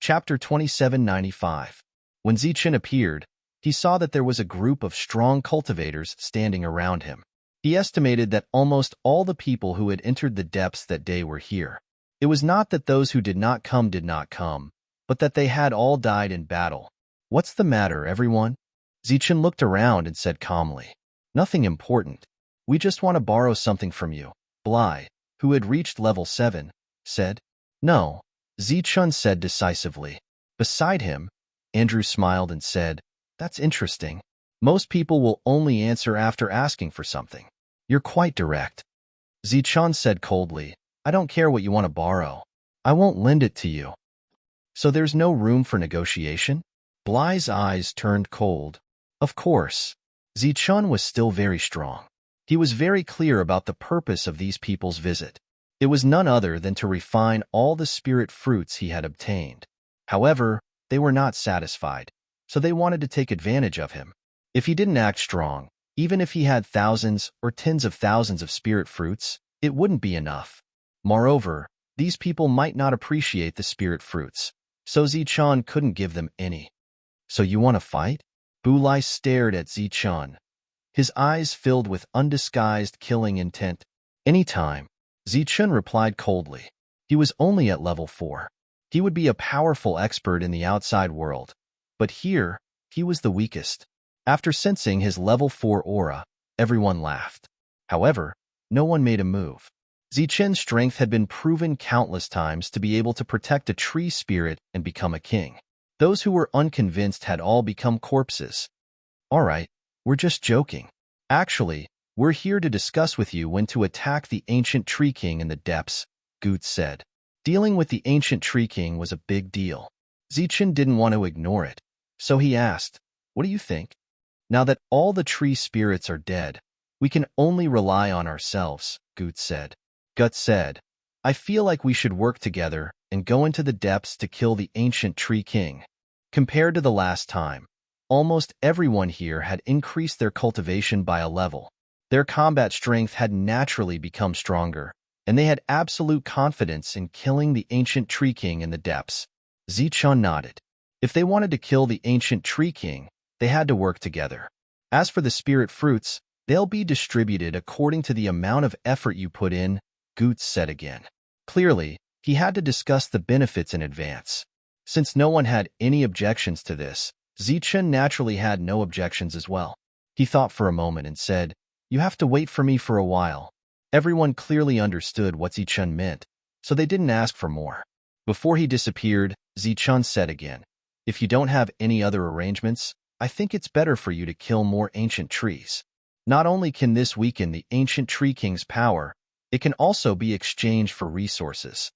Chapter 2795. When Zichen appeared, he saw that there was a group of strong cultivators standing around him. He estimated that almost all the people who had entered the depths that day were here. It was not that those who did not come, but that they had all died in battle. "What's the matter, everyone?" Zichen looked around and said calmly. "Nothing important. We just want to borrow something from you," Bly, who had reached level 7, said. "No," Zichen said decisively. Beside him, Andrew smiled and said, "That's interesting. Most people will only answer after asking for something. You're quite direct." Zichen said coldly, "I don't care what you want to borrow. I won't lend it to you." "So there's no room for negotiation?" Bly's eyes turned cold. Of course. Zichen was still very strong. He was very clear about the purpose of these people's visit. It was none other than to refine all the spirit fruits he had obtained. However, they were not satisfied, so they wanted to take advantage of him. If he didn't act strong, even if he had thousands or tens of thousands of spirit fruits, it wouldn't be enough. Moreover, these people might not appreciate the spirit fruits, so Zichen couldn't give them any. "So you want to fight?" Bulai stared at Zichen. His eyes filled with undisguised killing intent. "Anytime," Zichen replied coldly. He was only at level 4. He would be a powerful expert in the outside world, but here, he was the weakest. After sensing his level 4 aura, everyone laughed. However, no one made a move. Zichen's strength had been proven countless times to be able to protect a tree spirit and become a king. Those who were unconvinced had all become corpses. "All right, we're just joking. Actually, we're here to discuss with you when to attack the ancient tree king in the depths," Goots said. Dealing with the ancient tree king was a big deal. Zichen didn't want to ignore it, so he asked, "What do you think? Now that all the tree spirits are dead, we can only rely on ourselves," Goots said. Guts said, "I feel like we should work together and go into the depths to kill the ancient tree king." Compared to the last time, almost everyone here had increased their cultivation by a level. Their combat strength had naturally become stronger, and they had absolute confidence in killing the ancient tree king in the depths. Zichen nodded. If they wanted to kill the ancient tree king, they had to work together. As for the spirit fruits, they'll be distributed according to the amount of effort you put in, Goots said again. Clearly, he had to discuss the benefits in advance. Since no one had any objections to this, Zichen naturally had no objections as well. He thought for a moment and said, "You have to wait for me for a while." Everyone clearly understood what Zichen meant, so they didn't ask for more. Before he disappeared, Zichen said again, "If you don't have any other arrangements, I think it's better for you to kill more ancient trees. Not only can this weaken the ancient tree king's power, it can also be exchanged for resources."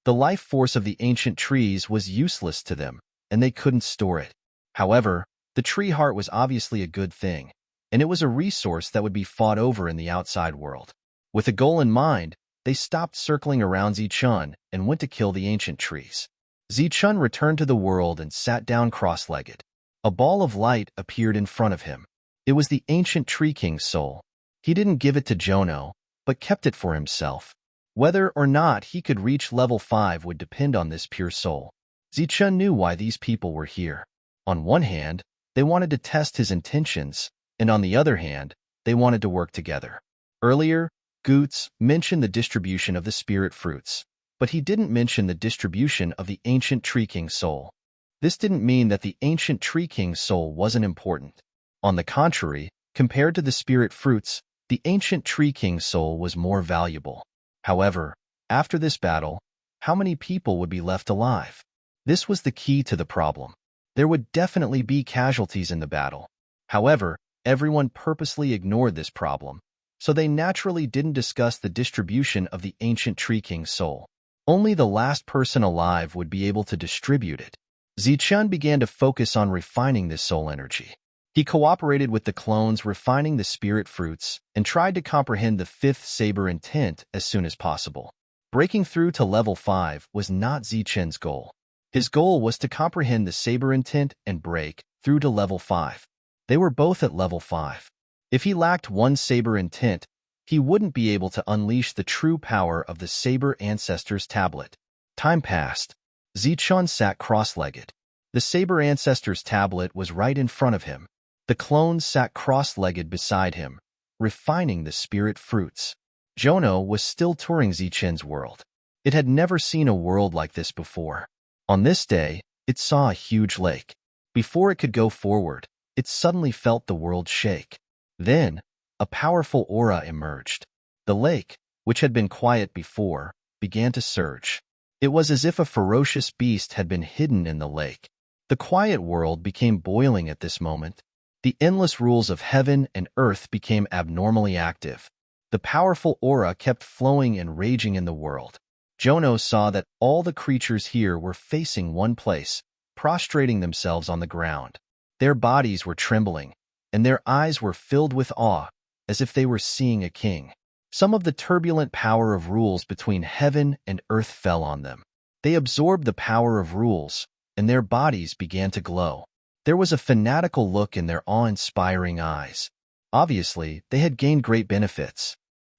The life force of the ancient trees was useless to them, and they couldn't store it. However, the tree heart was obviously a good thing, and it was a resource that would be fought over in the outside world. With a goal in mind, they stopped circling around Zichen and went to kill the ancient trees. Zichen returned to the world and sat down cross-legged. A ball of light appeared in front of him. It was the ancient tree king's soul. He didn't give it to Jono, but kept it for himself. Whether or not he could reach level 5 would depend on this pure soul. Zichen knew why these people were here. On one hand, they wanted to test his intentions, and on the other hand, they wanted to work together. Earlier, Goots mentioned the distribution of the spirit fruits, but he didn't mention the distribution of the ancient tree king's soul. This didn't mean that the ancient tree king's soul wasn't important. On the contrary, compared to the spirit fruits, the ancient tree king's soul was more valuable. However, after this battle, how many people would be left alive? This was the key to the problem. There would definitely be casualties in the battle. However, everyone purposely ignored this problem, so they naturally didn't discuss the distribution of the ancient tree king's soul. Only the last person alive would be able to distribute it. Zichen began to focus on refining this soul energy. He cooperated with the clones refining the spirit fruits and tried to comprehend the fifth saber intent as soon as possible. Breaking through to level 5 was not Zichen's goal. His goal was to comprehend the saber intent and break through to level 5. They were both at level 5. If he lacked one saber intent, he wouldn't be able to unleash the true power of the Saber Ancestors tablet. Time passed. Zichun sat cross-legged. The Saber Ancestor's tablet was right in front of him. The clones sat cross-legged beside him, refining the spirit fruits. Jono was still touring Zichun's world. It had never seen a world like this before. On this day, it saw a huge lake. Before it could go forward, it suddenly felt the world shake. Then, a powerful aura emerged. The lake, which had been quiet before, began to surge. It was as if a ferocious beast had been hidden in the lake. The quiet world became boiling at this moment. The endless rules of heaven and earth became abnormally active. The powerful aura kept flowing and raging in the world. Jono saw that all the creatures here were facing one place, prostrating themselves on the ground. Their bodies were trembling, and their eyes were filled with awe, as if they were seeing a king. Some of the turbulent power of rules between heaven and earth fell on them. They absorbed the power of rules, and their bodies began to glow. There was a fanatical look in their awe-inspiring eyes. Obviously, they had gained great benefits.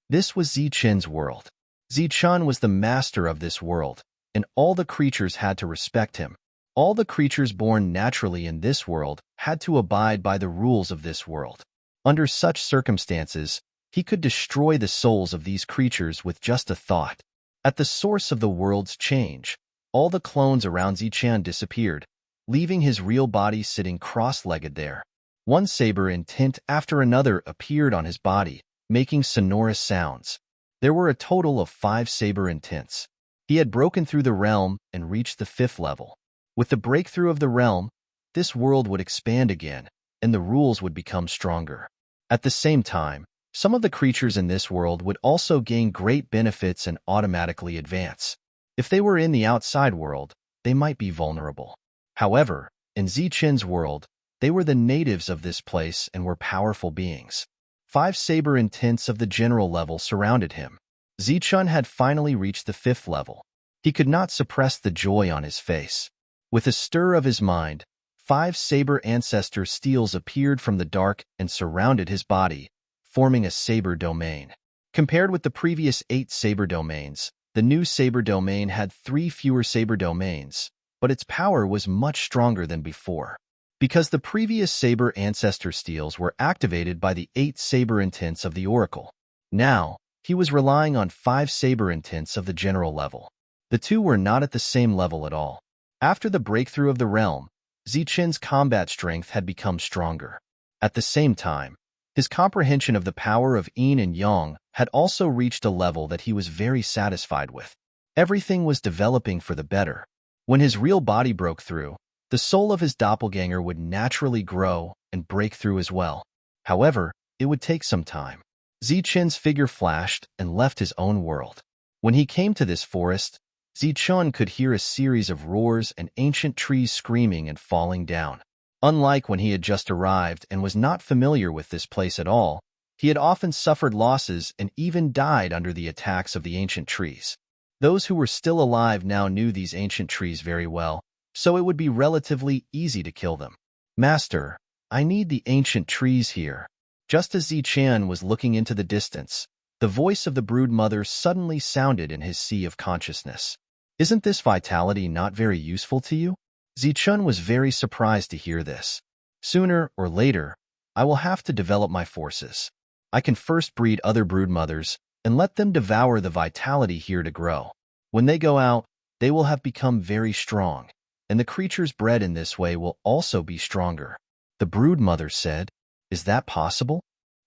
This was Zichun's world. Zichun was the master of this world, and all the creatures had to respect him. All the creatures born naturally in this world had to abide by the rules of this world. Under such circumstances, he could destroy the souls of these creatures with just a thought. At the source of the world's change, all the clones around Zichun disappeared, leaving his real body sitting cross-legged there. One saber in tint after another appeared on his body, making sonorous sounds. There were a total of 5 saber in tints. He had broken through the realm and reached the 5th level. With the breakthrough of the realm, this world would expand again, and the rules would become stronger. At the same time, some of the creatures in this world would also gain great benefits and automatically advance. If they were in the outside world, they might be vulnerable. However, in Zichun's world, they were the natives of this place and were powerful beings. 5 saber intents of the general level surrounded him. Zichun had finally reached the 5th level. He could not suppress the joy on his face. With a stir of his mind, 5 saber ancestor steels appeared from the dark and surrounded his body, forming a saber domain. Compared with the previous 8 saber domains, the new saber domain had 3 fewer saber domains, but its power was much stronger than before. Because the previous saber ancestor steels were activated by the 8 saber intents of the oracle. Now, he was relying on 5 saber intents of the general level. The two were not at the same level at all. After the breakthrough of the realm, Zichun's combat strength had become stronger. At the same time, his comprehension of the power of yin and yang had also reached a level that he was very satisfied with. Everything was developing for the better. When his real body broke through, the soul of his doppelganger would naturally grow and break through as well. However, it would take some time. Zichun's figure flashed and left his own world. When he came to this forest, Zichun could hear a series of roars and ancient trees screaming and falling down. Unlike when he had just arrived and was not familiar with this place at all, he had often suffered losses and even died under the attacks of the ancient trees. Those who were still alive now knew these ancient trees very well, so it would be relatively easy to kill them. "Master, I need the ancient trees here." Just as Zichun was looking into the distance, the voice of the brood mother suddenly sounded in his sea of consciousness. "Isn't this vitality not very useful to you?" Zichun was very surprised to hear this. "Sooner or later, I will have to develop my forces. I can first breed other brood mothers and let them devour the vitality here to grow. When they go out, they will have become very strong, and the creatures bred in this way will also be stronger." The brood mother said, "Is that possible?"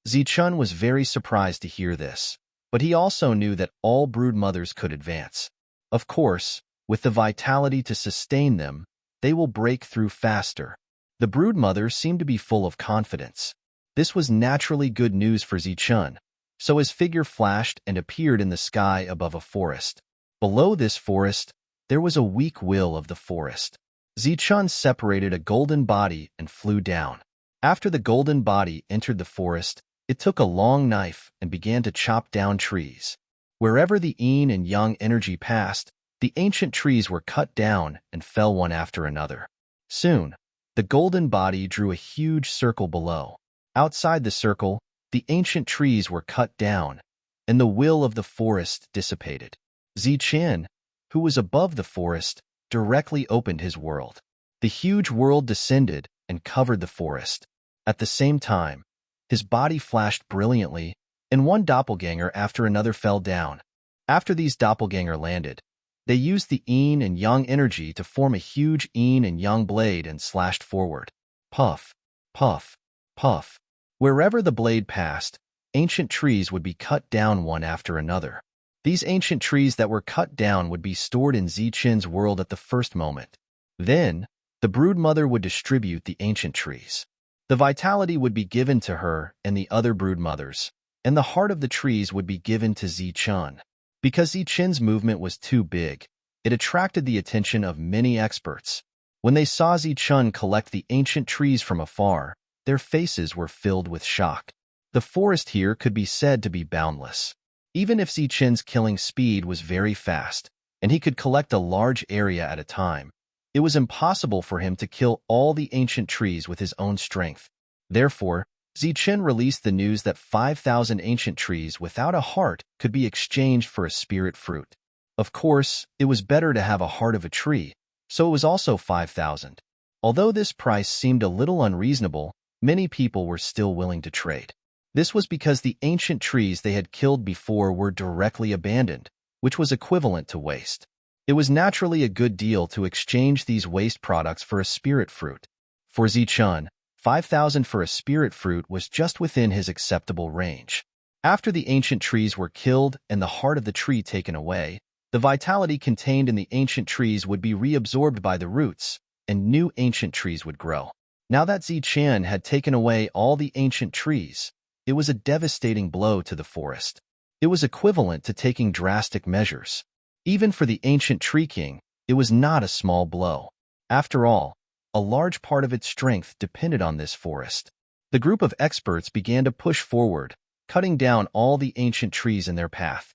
Zichun was very surprised to hear this, but he also knew that all brood mothers could advance. Of course, with the vitality to sustain them, they will break through faster. The brood mother seemed to be full of confidence. This was naturally good news for Zichun, so his figure flashed and appeared in the sky above a forest. Below this forest, there was a weak will of the forest. Zichun separated a golden body and flew down. After the golden body entered the forest, it took a long knife and began to chop down trees. Wherever the yin and yang energy passed, the ancient trees were cut down and fell one after another. Soon, the golden body drew a huge circle below. Outside the circle, the ancient trees were cut down, and the will of the forest dissipated. Zichun, who was above the forest, directly opened his world. The huge world descended and covered the forest. At the same time, his body flashed brilliantly, and one doppelganger after another fell down. After these doppelganger landed, they used the yin and yang energy to form a huge yin and yang blade and slashed forward. Puff, puff, puff. Wherever the blade passed, ancient trees would be cut down one after another. These ancient trees that were cut down would be stored in Zichen's world at the first moment. Then, the broodmother would distribute the ancient trees. The vitality would be given to her and the other broodmothers, and the heart of the trees would be given to Zichen. Because Zichen's movement was too big, it attracted the attention of many experts. When they saw Zichen collect the ancient trees from afar, their faces were filled with shock. The forest here could be said to be boundless. Even if Zichen's killing speed was very fast, and he could collect a large area at a time, it was impossible for him to kill all the ancient trees with his own strength. Therefore, Zichen released the news that 5,000 ancient trees without a heart could be exchanged for a spirit fruit. Of course, it was better to have a heart of a tree, so it was also 5,000. Although this price seemed a little unreasonable, many people were still willing to trade. This was because the ancient trees they had killed before were directly abandoned, which was equivalent to waste. It was naturally a good deal to exchange these waste products for a spirit fruit. For Zichen, 5,000 for a spirit fruit was just within his acceptable range. After the ancient trees were killed and the heart of the tree taken away, the vitality contained in the ancient trees would be reabsorbed by the roots, and new ancient trees would grow. Now that Zichen had taken away all the ancient trees, it was a devastating blow to the forest. It was equivalent to taking drastic measures. Even for the ancient tree king, it was not a small blow. After all, a large part of its strength depended on this forest. The group of experts began to push forward, cutting down all the ancient trees in their path.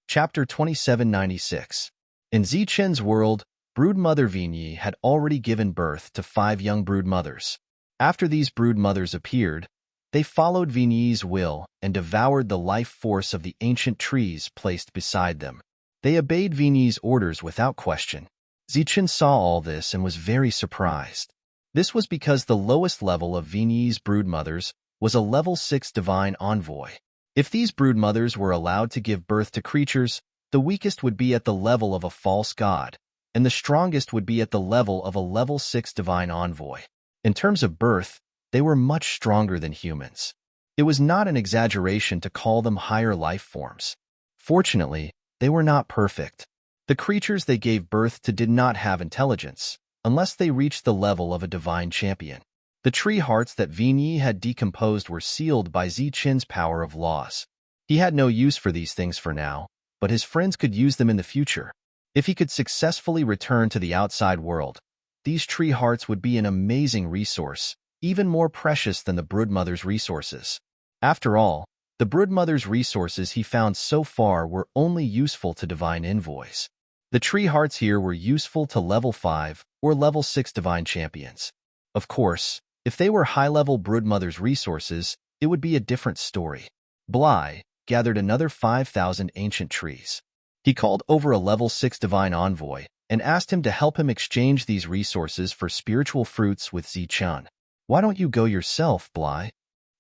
Chapter 2796. In Zichen's world, broodmother Vigny had already given birth to 5 young broodmothers. After these broodmothers appeared, they followed Vigny's will and devoured the life force of the ancient trees placed beside them. They obeyed Vigny's orders without question. Zichen saw all this and was very surprised. This was because the lowest level of Vigny's broodmothers was a level 6 divine envoy. If these broodmothers were allowed to give birth to creatures, the weakest would be at the level of a false god, and the strongest would be at the level of a level 6 divine envoy. In terms of birth, they were much stronger than humans. It was not an exaggeration to call them higher life forms. Fortunately, they were not perfect. The creatures they gave birth to did not have intelligence, unless they reached the level of a divine champion. The tree hearts that Vigny had decomposed were sealed by Zichen's power of laws. He had no use for these things for now, but his friends could use them in the future. If he could successfully return to the outside world, these tree hearts would be an amazing resource, even more precious than the broodmother's resources. After all, the broodmother's resources he found so far were only useful to divine envoys. The tree hearts here were useful to level 5 or level 6 divine champions. Of course, if they were high-level broodmother's resources, it would be a different story. Bly gathered another 5,000 ancient trees. He called over a level 6 divine envoy and asked him to help him exchange these resources for spiritual fruits with Zichen. "Why don't you go yourself, Bly?"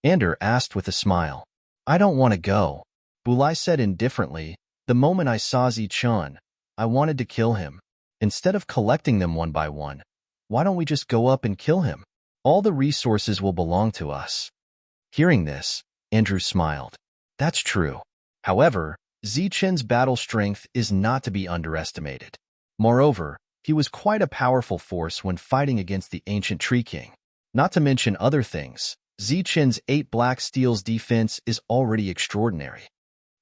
Ander asked with a smile. "I don't want to go," Bly said indifferently. "The moment I saw Zichen, I wanted to kill him. Instead of collecting them one by one, why don't we just go up and kill him? All the resources will belong to us." Hearing this, Andrew smiled. That's true. However, Zichen's battle strength is not to be underestimated. Moreover, he was quite a powerful force when fighting against the ancient Tree King. Not to mention other things, Zichen's 8 black steel's defense is already extraordinary.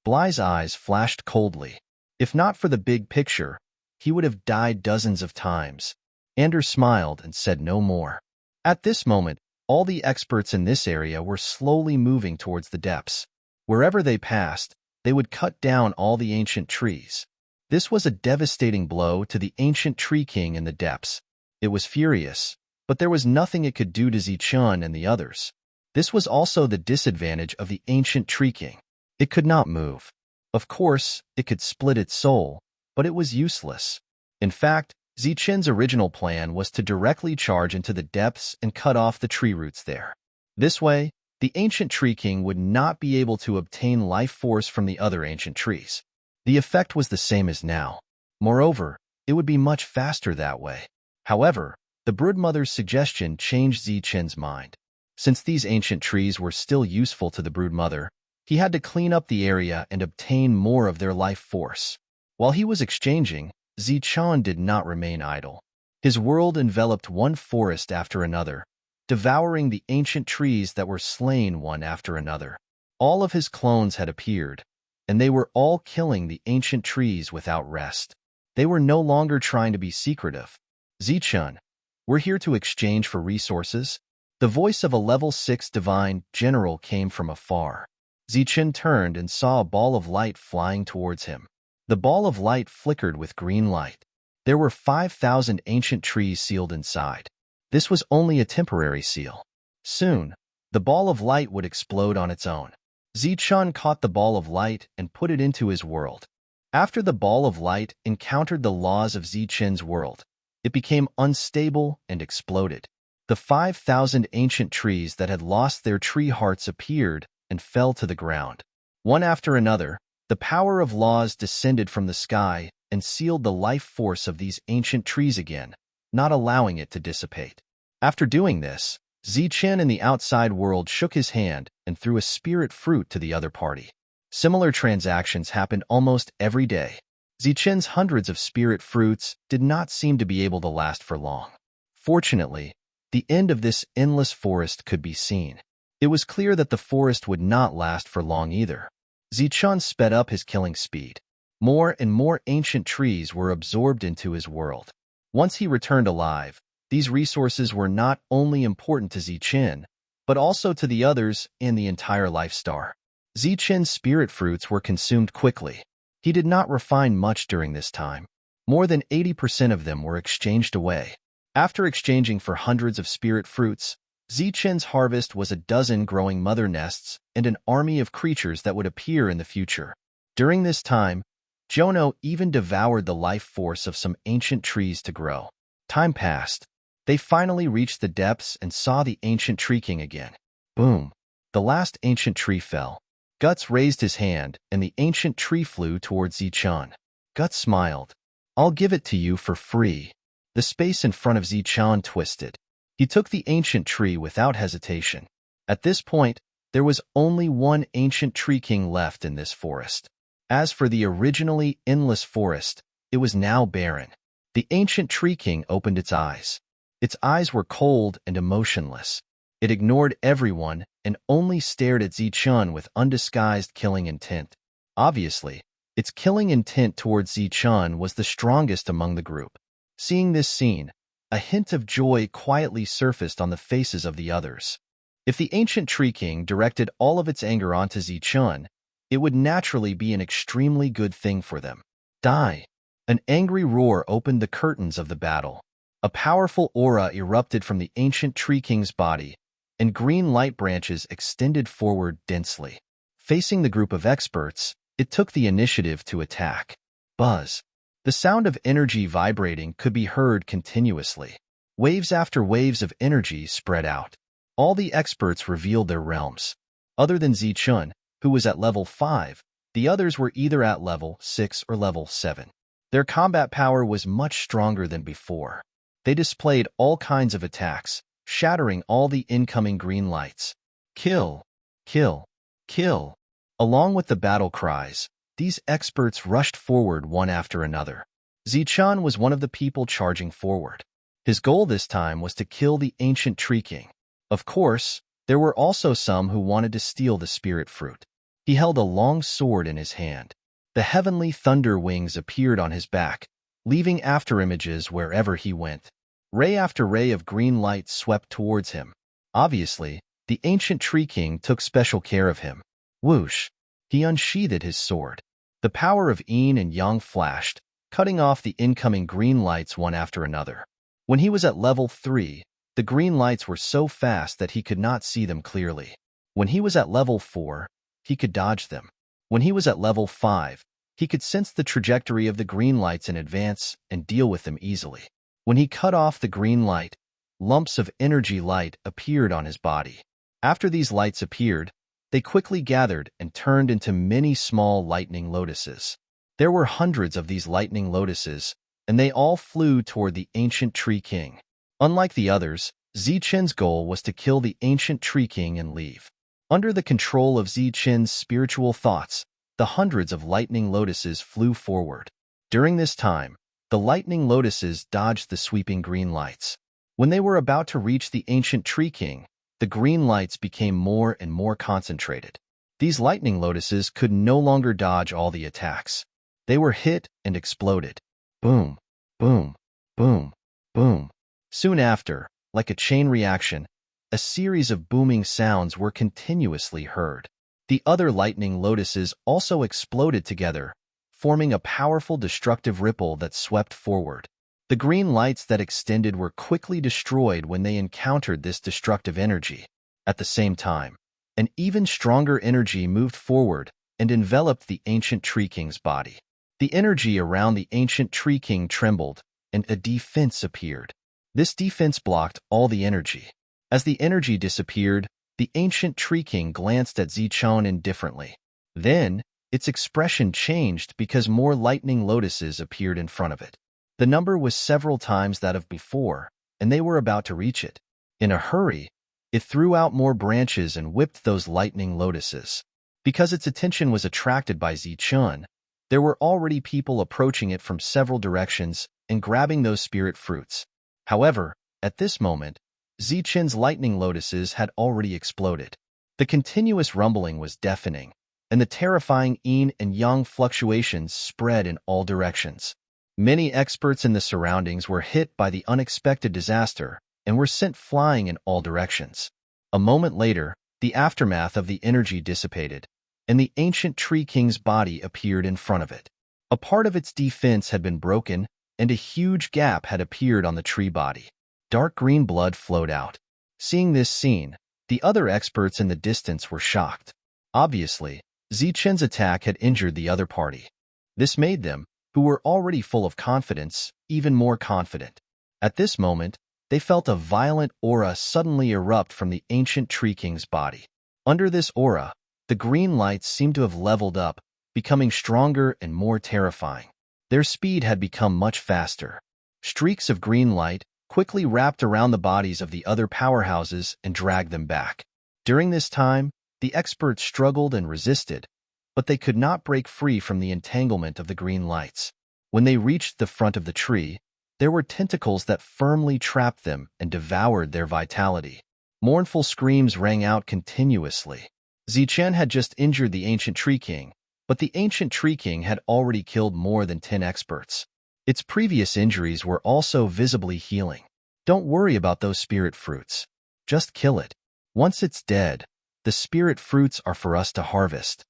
Bly's eyes flashed coldly. If not for the big picture, he would have died dozens of times. Anders smiled and said no more. At this moment, all the experts in this area were slowly moving towards the depths. Wherever they passed, they would cut down all the ancient trees. This was a devastating blow to the ancient Tree King in the depths. It was furious, but there was nothing it could do to Zichen and the others. This was also the disadvantage of the ancient Tree King. It could not move. Of course, it could split its soul, but it was useless. In fact, Zichen's original plan was to directly charge into the depths and cut off the tree roots there. This way, the ancient tree king would not be able to obtain life force from the other ancient trees. The effect was the same as now. Moreover, it would be much faster that way. However, the broodmother's suggestion changed Zichen's mind. Since these ancient trees were still useful to the broodmother, he had to clean up the area and obtain more of their life force. While he was exchanging, Zichen did not remain idle. His world enveloped one forest after another, devouring the ancient trees that were slain one after another. All of his clones had appeared, and they were all killing the ancient trees without rest. They were no longer trying to be secretive. Zichen, we're here to exchange for resources. The voice of a level 6 divine general came from afar. Zichen turned and saw a ball of light flying towards him. The ball of light flickered with green light. There were 5,000 ancient trees sealed inside. This was only a temporary seal. Soon, the ball of light would explode on its own. Zichen caught the ball of light and put it into his world. After the ball of light encountered the laws of Zichen's world, it became unstable and exploded. The 5,000 ancient trees that had lost their tree hearts appeared and fell to the ground. One after another, the power of laws descended from the sky and sealed the life force of these ancient trees again, not allowing it to dissipate. After doing this, Zichen in the outside world shook his hand and threw a spirit fruit to the other party. Similar transactions happened almost every day. Zichen's hundreds of spirit fruits did not seem to be able to last for long. Fortunately, the end of this endless forest could be seen. It was clear that the forest would not last for long either. Zichen sped up his killing speed. More and more ancient trees were absorbed into his world. Once he returned alive, these resources were not only important to Zichen, but also to the others and the entire life star. Zichen's spirit fruits were consumed quickly. He did not refine much during this time. More than 80% of them were exchanged away. After exchanging for hundreds of spirit fruits, Zichen's harvest was a dozen growing mother nests and an army of creatures that would appear in the future. During this time, Jono even devoured the life force of some ancient trees to grow. Time passed. They finally reached the depths and saw the ancient tree king again. Boom! The last ancient tree fell. Guts raised his hand, and the ancient tree flew towards Zichen. Guts smiled. I'll give it to you for free. The space in front of Zichen twisted. He took the ancient tree without hesitation. At this point, there was only one ancient tree king left in this forest. As for the originally endless forest, it was now barren. The ancient tree king opened its eyes. Its eyes were cold and emotionless. It ignored everyone and only stared at Zichen with undisguised killing intent. Obviously, its killing intent towards Zichen was the strongest among the group. Seeing this scene, a hint of joy quietly surfaced on the faces of the others. If the ancient tree king directed all of its anger onto Zichen, it would naturally be an extremely good thing for them. Die! An angry roar opened the curtains of the battle. A powerful aura erupted from the ancient tree king's body, and green light branches extended forward densely. Facing the group of experts, it took the initiative to attack. Buzz. The sound of energy vibrating could be heard continuously. Waves after waves of energy spread out. All the experts revealed their realms. Other than Zichen, who was at level 5, the others were either at level 6 or level 7. Their combat power was much stronger than before. They displayed all kinds of attacks, shattering all the incoming green lights. Kill! Kill! Kill! Along with the battle cries, these experts rushed forward one after another. Zichen was one of the people charging forward. His goal this time was to kill the ancient tree king. Of course, there were also some who wanted to steal the spirit fruit. He held a long sword in his hand. The heavenly thunder wings appeared on his back, leaving afterimages wherever he went. Ray after ray of green light swept towards him. Obviously, the ancient tree king took special care of him. Whoosh! He unsheathed his sword. The power of yin and yang flashed, cutting off the incoming green lights one after another. When he was at level 3, the green lights were so fast that he could not see them clearly. When he was at level 4, he could dodge them. When he was at level 5, He could sense the trajectory of the green lights in advance and deal with them easily. When he cut off the green light, lumps of energy light appeared on his body. After these lights appeared, they quickly gathered and turned into many small lightning lotuses. There were hundreds of these lightning lotuses, and they all flew toward the ancient Tree King. Unlike the others, Zichen's goal was to kill the ancient Tree King and leave. Under the control of Zichen's spiritual thoughts, the hundreds of lightning lotuses flew forward. During this time, the lightning lotuses dodged the sweeping green lights. When they were about to reach the ancient Tree King, the green lights became more and more concentrated. These lightning lotuses could no longer dodge all the attacks. They were hit and exploded. Boom, boom, boom, boom. Soon after, like a chain reaction, a series of booming sounds were continuously heard. The other lightning lotuses also exploded together, forming a powerful destructive ripple that swept forward. The green lights that extended were quickly destroyed when they encountered this destructive energy. At the same time, an even stronger energy moved forward and enveloped the ancient Tree King's body. The energy around the ancient Tree King trembled, and a defense appeared. This defense blocked all the energy. As the energy disappeared, the ancient Tree King glanced at Zichun indifferently. Then, its expression changed because more lightning lotuses appeared in front of it. The number was several times that of before, and they were about to reach it. In a hurry, it threw out more branches and whipped those lightning lotuses. Because its attention was attracted by Zichun, there were already people approaching it from several directions and grabbing those spirit fruits. However, at this moment, Zichun's lightning lotuses had already exploded. The continuous rumbling was deafening, and the terrifying yin and yang fluctuations spread in all directions. Many experts in the surroundings were hit by the unexpected disaster and were sent flying in all directions. A moment later, the aftermath of the energy dissipated, and the ancient Tree King's body appeared in front of it. A part of its defense had been broken, and a huge gap had appeared on the tree body. Dark green blood flowed out. Seeing this scene, the other experts in the distance were shocked. Obviously, Zichen's attack had injured the other party. This made them, who were already full of confidence, even more confident. At this moment, they felt a violent aura suddenly erupt from the ancient Tree King's body. Under this aura, the green lights seemed to have leveled up, becoming stronger and more terrifying. Their speed had become much faster. Streaks of green light quickly wrapped around the bodies of the other powerhouses and dragged them back. During this time, the experts struggled and resisted, but they could not break free from the entanglement of the green lights. When they reached the front of the tree, there were tentacles that firmly trapped them and devoured their vitality. Mournful screams rang out continuously. Zichen had just injured the ancient Tree King, but the ancient Tree King had already killed more than 10 experts. Its previous injuries were also visibly healing. Don't worry about those spirit fruits. Just kill it. Once it's dead, the spirit fruits are for us to harvest.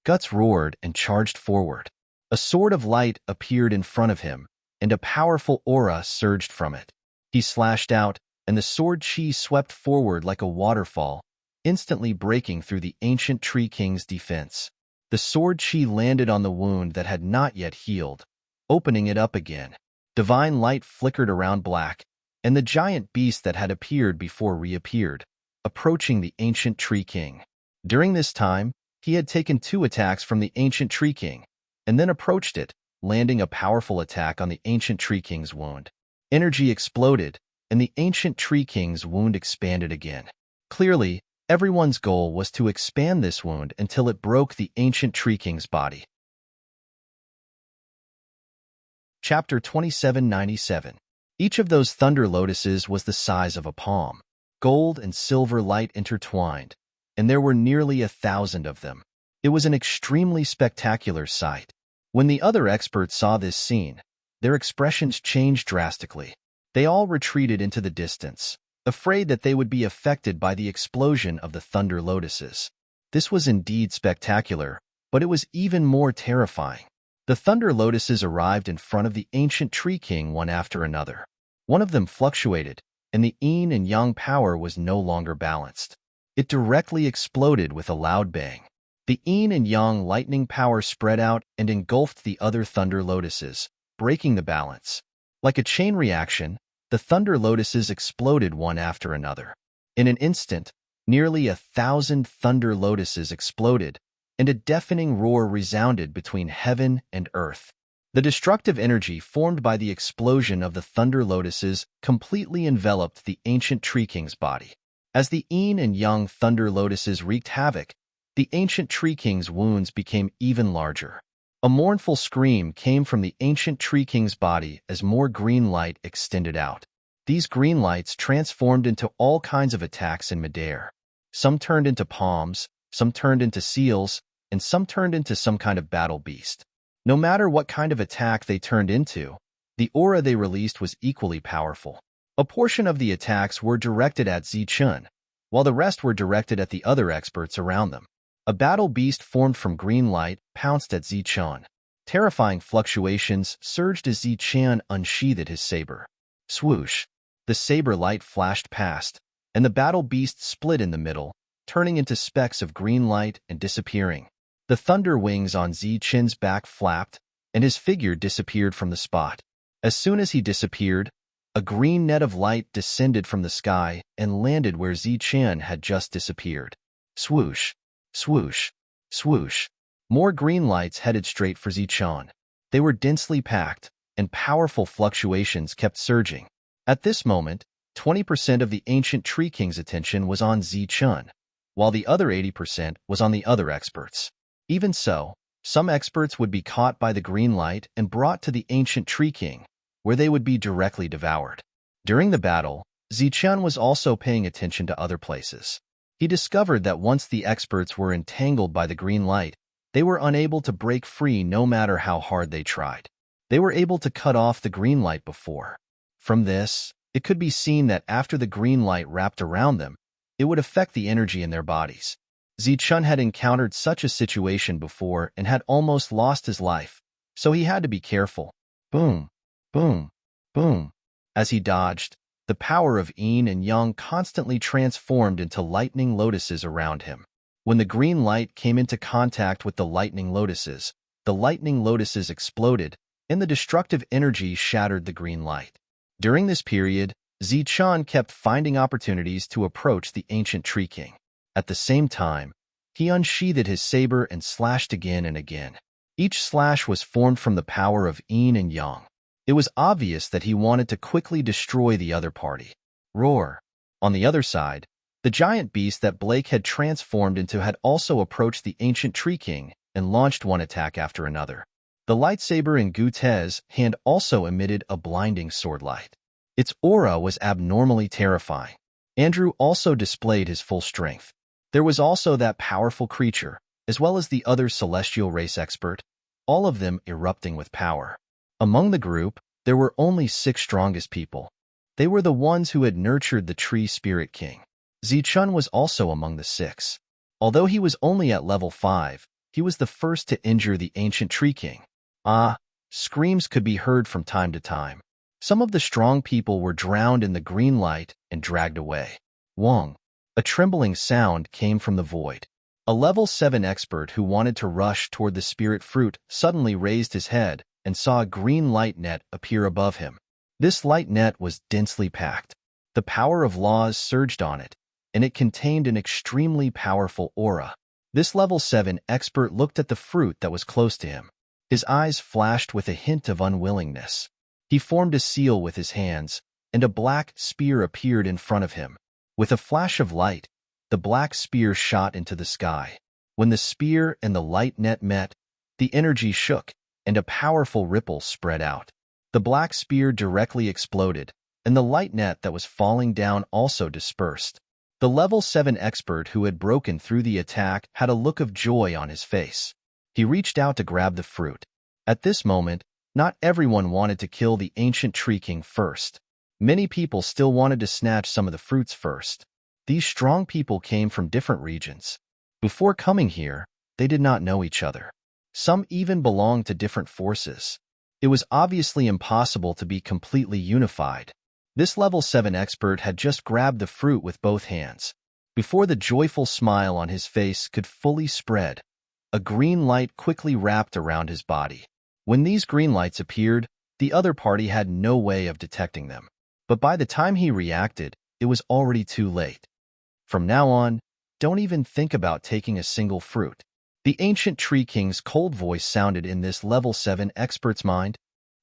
Guts roared and charged forward. A sword of light appeared in front of him, and a powerful aura surged from it. He slashed out, and the sword chi swept forward like a waterfall, instantly breaking through the ancient Tree King's defense. The sword chi landed on the wound that had not yet healed, opening it up again. Divine light flickered around Black, and the giant beast that had appeared before reappeared, approaching the ancient Tree King. During this time, he had taken 2 attacks from the ancient Tree King, and then approached it, landing a powerful attack on the ancient Tree King's wound. Energy exploded, and the ancient Tree King's wound expanded again. Clearly, everyone's goal was to expand this wound until it broke the ancient Tree King's body. Chapter 2797. Each of those thunder lotuses was the size of a palm. Gold and silver light intertwined, and there were nearly 1,000 of them. It was an extremely spectacular sight. When the other experts saw this scene, their expressions changed drastically. They all retreated into the distance, afraid that they would be affected by the explosion of the thunder lotuses. This was indeed spectacular, but it was even more terrifying. The thunder lotuses arrived in front of the ancient Tree King one after another. One of them fluctuated, and the yin and yang power was no longer balanced. It directly exploded with a loud bang. The yin and yang lightning power spread out and engulfed the other thunder lotuses, breaking the balance. Like a chain reaction, the thunder lotuses exploded one after another. In an instant, nearly 1,000 thunder lotuses exploded, and a deafening roar resounded between heaven and earth. The destructive energy formed by the explosion of the thunder lotuses completely enveloped the ancient tree king's body. As the yin and yang thunder lotuses wreaked havoc, the ancient tree king's wounds became even larger. A mournful scream came from the ancient tree king's body as more green light extended out. These green lights transformed into all kinds of attacks in midair. Some turned into palms, some turned into seals, and some turned into some kind of battle beast. No matter what kind of attack they turned into, the aura they released was equally powerful. A portion of the attacks were directed at Zichun, while the rest were directed at the other experts around them. A battle beast formed from green light pounced at Zichun. Terrifying fluctuations surged as Zichun unsheathed his saber. Swoosh! The saber light flashed past, and the battle beast split in the middle, turning into specks of green light and disappearing. The thunder wings on Zichun's back flapped, and his figure disappeared from the spot. As soon as he disappeared, a green net of light descended from the sky and landed where Zichun had just disappeared. Swoosh! Swoosh! Swoosh! More green lights headed straight for Zichun. They were densely packed, and powerful fluctuations kept surging. At this moment, 20% of the ancient tree king's attention was on Zichun, while the other 80% was on the other experts. Even so, some experts would be caught by the green light and brought to the ancient tree king, where they would be directly devoured. During the battle, Zichun was also paying attention to other places. He discovered that once the experts were entangled by the green light, they were unable to break free no matter how hard they tried. They were able to cut off the green light before. From this, it could be seen that after the green light wrapped around them, it would affect the energy in their bodies. Zichun had encountered such a situation before and had almost lost his life, so he had to be careful. Boom, boom, boom. As he dodged, the power of yin and yang constantly transformed into lightning lotuses around him. When the green light came into contact with the lightning lotuses exploded, and the destructive energy shattered the green light. During this period, Zichun kept finding opportunities to approach the ancient tree king. At the same time, he unsheathed his saber and slashed again and again. Each slash was formed from the power of yin and yang. It was obvious that he wanted to quickly destroy the other party. Roar! On the other side, the giant beast that Blake had transformed into had also approached the ancient tree king and launched one attack after another. The lightsaber in Gute's hand also emitted a blinding sword light. Its aura was abnormally terrifying. Andrew also displayed his full strength. There was also that powerful creature, as well as the other celestial race expert, all of them erupting with power. Among the group, there were only 6 strongest people. They were the ones who had nurtured the tree spirit king. Zichun was also among the 6. Although he was only at level 5, he was the first to injure the ancient tree king. Screams could be heard from time to time. Some of the strong people were drowned in the green light and dragged away. Wong. A trembling sound came from the void. A level 7 expert who wanted to rush toward the spirit fruit suddenly raised his head and saw a green light net appear above him. This light net was densely packed. The power of laws surged on it, and it contained an extremely powerful aura. This level 7 expert looked at the fruit that was close to him. His eyes flashed with a hint of unwillingness. He formed a seal with his hands, and a black spear appeared in front of him. With a flash of light, the black spear shot into the sky. When the spear and the light net met, the energy shook, and a powerful ripple spread out. The black spear directly exploded, and the light net that was falling down also dispersed. The level 7 expert who had broken through the attack had a look of joy on his face. He reached out to grab the fruit. At this moment, not everyone wanted to kill the ancient tree king first. Many people still wanted to snatch some of the fruits first. These strong people came from different regions. Before coming here, they did not know each other. Some even belonged to different forces. It was obviously impossible to be completely unified. This level 7 expert had just grabbed the fruit with both hands. Before the joyful smile on his face could fully spread, a green light quickly wrapped around his body. When these green lights appeared, the other party had no way of detecting them. But by the time he reacted, it was already too late. From now on, don't even think about taking a single fruit. The ancient Tree King's cold voice sounded in this level 7 expert's mind.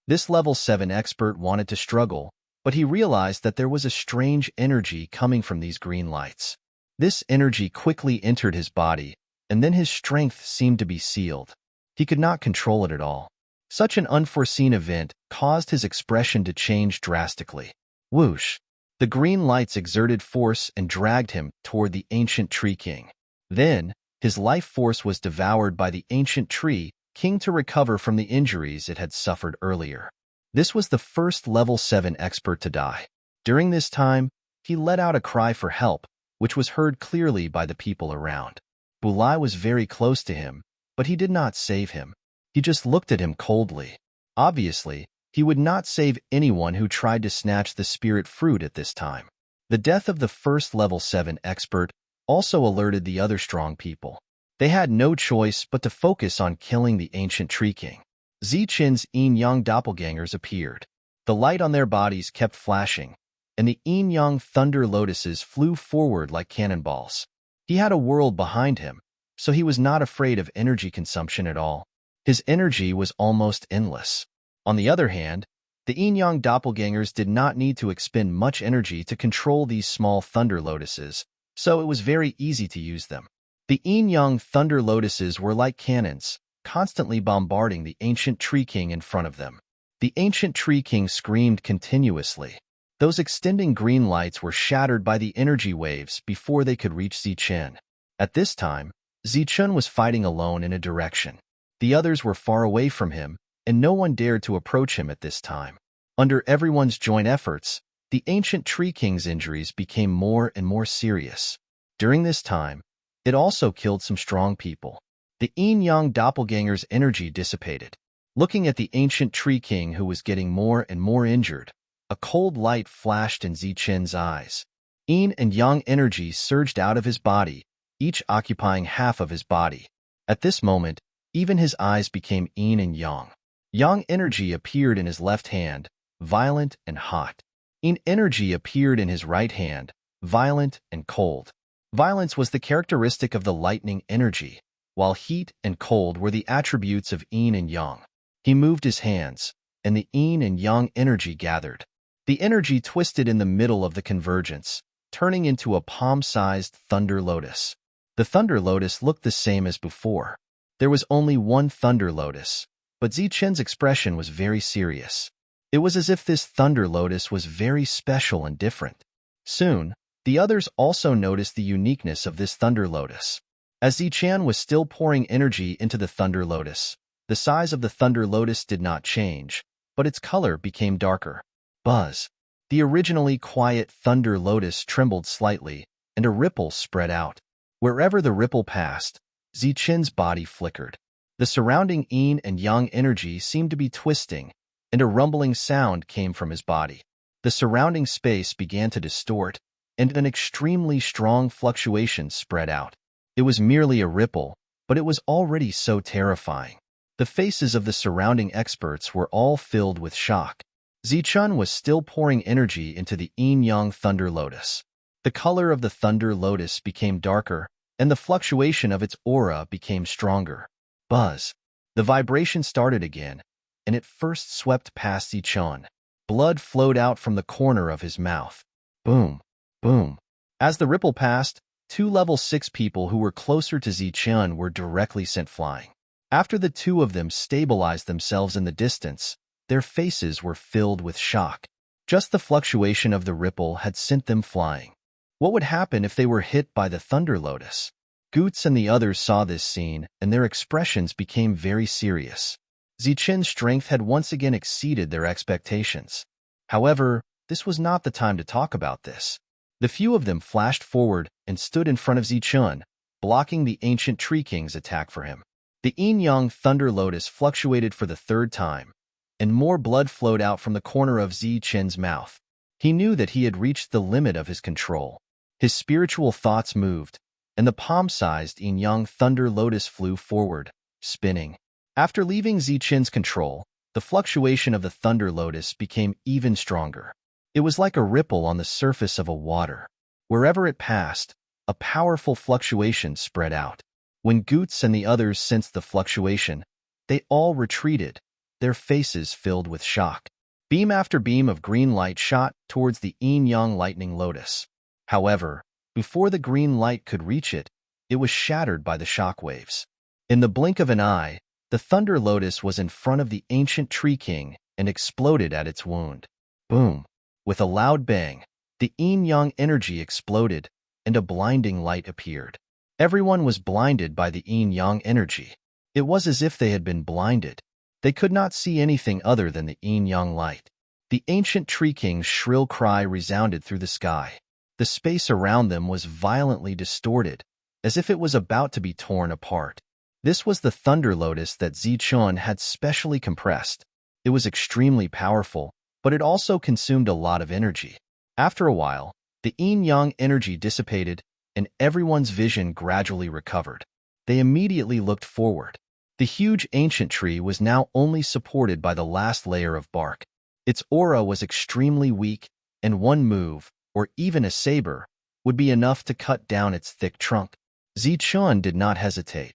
This level 7 expert wanted to struggle, but he realized that there was a strange energy coming from these green lights. This energy quickly entered his body, and then his strength seemed to be sealed. He could not control it at all. Such an unforeseen event caused his expression to change drastically. Whoosh! The green lights exerted force and dragged him toward the ancient Tree King. Then, his life force was devoured by the ancient Tree King to recover from the injuries it had suffered earlier. This was the first level 7 expert to die. During this time, he let out a cry for help, which was heard clearly by the people around. Bulai was very close to him, but he did not save him. He just looked at him coldly. Obviously, he would not save anyone who tried to snatch the spirit fruit at this time. The death of the first level 7 expert also alerted the other strong people. They had no choice but to focus on killing the ancient Tree King. Zichen's yin-yang doppelgangers appeared. The light on their bodies kept flashing, and the yin-yang thunder lotuses flew forward like cannonballs. He had a world behind him, so he was not afraid of energy consumption at all. His energy was almost endless. On the other hand, the yin-yang doppelgangers did not need to expend much energy to control these small thunder lotuses, so it was very easy to use them. The yin-yang thunder lotuses were like cannons, constantly bombarding the ancient Tree King in front of them. The ancient Tree King screamed continuously. Those extending green lights were shattered by the energy waves before they could reach Zichen. At this time, Zichen was fighting alone in a direction. The others were far away from him, and no one dared to approach him at this time. Under everyone's joint efforts, the ancient Tree King's injuries became more and more serious. During this time, it also killed some strong people. The yin-yang doppelganger's energy dissipated. Looking at the ancient Tree King who was getting more and more injured, a cold light flashed in Zichen's eyes. Yin and yang energy surged out of his body, each occupying half of his body. At this moment, even his eyes became yin and yang. Yang energy appeared in his left hand, violent and hot. Yin energy appeared in his right hand, violent and cold. Violence was the characteristic of the lightning energy, while heat and cold were the attributes of yin and yang. He moved his hands, and the yin and yang energy gathered. The energy twisted in the middle of the convergence, turning into a palm-sized thunder lotus. The thunder lotus looked the same as before. There was only one thunder lotus, but Zichen's expression was very serious. It was as if this thunder lotus was very special and different. Soon, the others also noticed the uniqueness of this thunder lotus. As Zichen was still pouring energy into the thunder lotus, the size of the thunder lotus did not change, but its color became darker. Buzz! The originally quiet thunder lotus trembled slightly, and a ripple spread out. Wherever the ripple passed, Zichen's body flickered. The surrounding yin and yang energy seemed to be twisting, and a rumbling sound came from his body. The surrounding space began to distort, and an extremely strong fluctuation spread out. It was merely a ripple, but it was already so terrifying. The faces of the surrounding experts were all filled with shock. Zichen was still pouring energy into the yin-yang thunder lotus. The color of the thunder lotus became darker, and the fluctuation of its aura became stronger. Buzz! The vibration started again, and it first swept past Zichen. Blood flowed out from the corner of his mouth. Boom! Boom! As the ripple passed, 2 level 6 people who were closer to Zichen were directly sent flying. After the 2 of them stabilized themselves in the distance, their faces were filled with shock. Just the fluctuation of the ripple had sent them flying. What would happen if they were hit by the thunder lotus? Goots and the others saw this scene, and their expressions became very serious. Zichen's strength had once again exceeded their expectations. However, this was not the time to talk about this. The few of them flashed forward and stood in front of Zichen, blocking the ancient Tree King's attack for him. The yin-yang thunder lotus fluctuated for the 3rd time, and more blood flowed out from the corner of Zichen's mouth. He knew that he had reached the limit of his control. His spiritual thoughts moved, and the palm-sized yin-yang thunder lotus flew forward, spinning. After leaving Zichen's control, the fluctuation of the thunder lotus became even stronger. It was like a ripple on the surface of a water. Wherever it passed, a powerful fluctuation spread out. When Goots and the others sensed the fluctuation, they all retreated, their faces filled with shock. Beam after beam of green light shot towards the yin-yang lightning lotus. However, before the green light could reach it, it was shattered by the shock waves. In the blink of an eye, the thunder lotus was in front of the ancient tree king and exploded at its wound. Boom! With a loud bang, the yin-yang energy exploded, and a blinding light appeared. Everyone was blinded by the yin-yang energy. It was as if they had been blinded. They could not see anything other than the yin-yang light. The ancient tree king's shrill cry resounded through the sky. The space around them was violently distorted, as if it was about to be torn apart. This was the thunder lotus that Zichun had specially compressed. It was extremely powerful, but it also consumed a lot of energy. After a while, the yin-yang energy dissipated, and everyone's vision gradually recovered. They immediately looked forward. The huge ancient tree was now only supported by the last layer of bark. Its aura was extremely weak, and one move, or even a saber, would be enough to cut down its thick trunk. Zichun did not hesitate.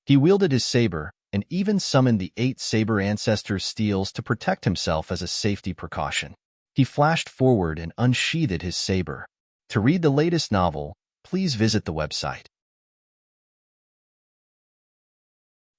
He wielded his saber, and even summoned the 8 saber ancestors' steels to protect himself as a safety precaution. He flashed forward and unsheathed his saber. To read the latest novel, please visit the website.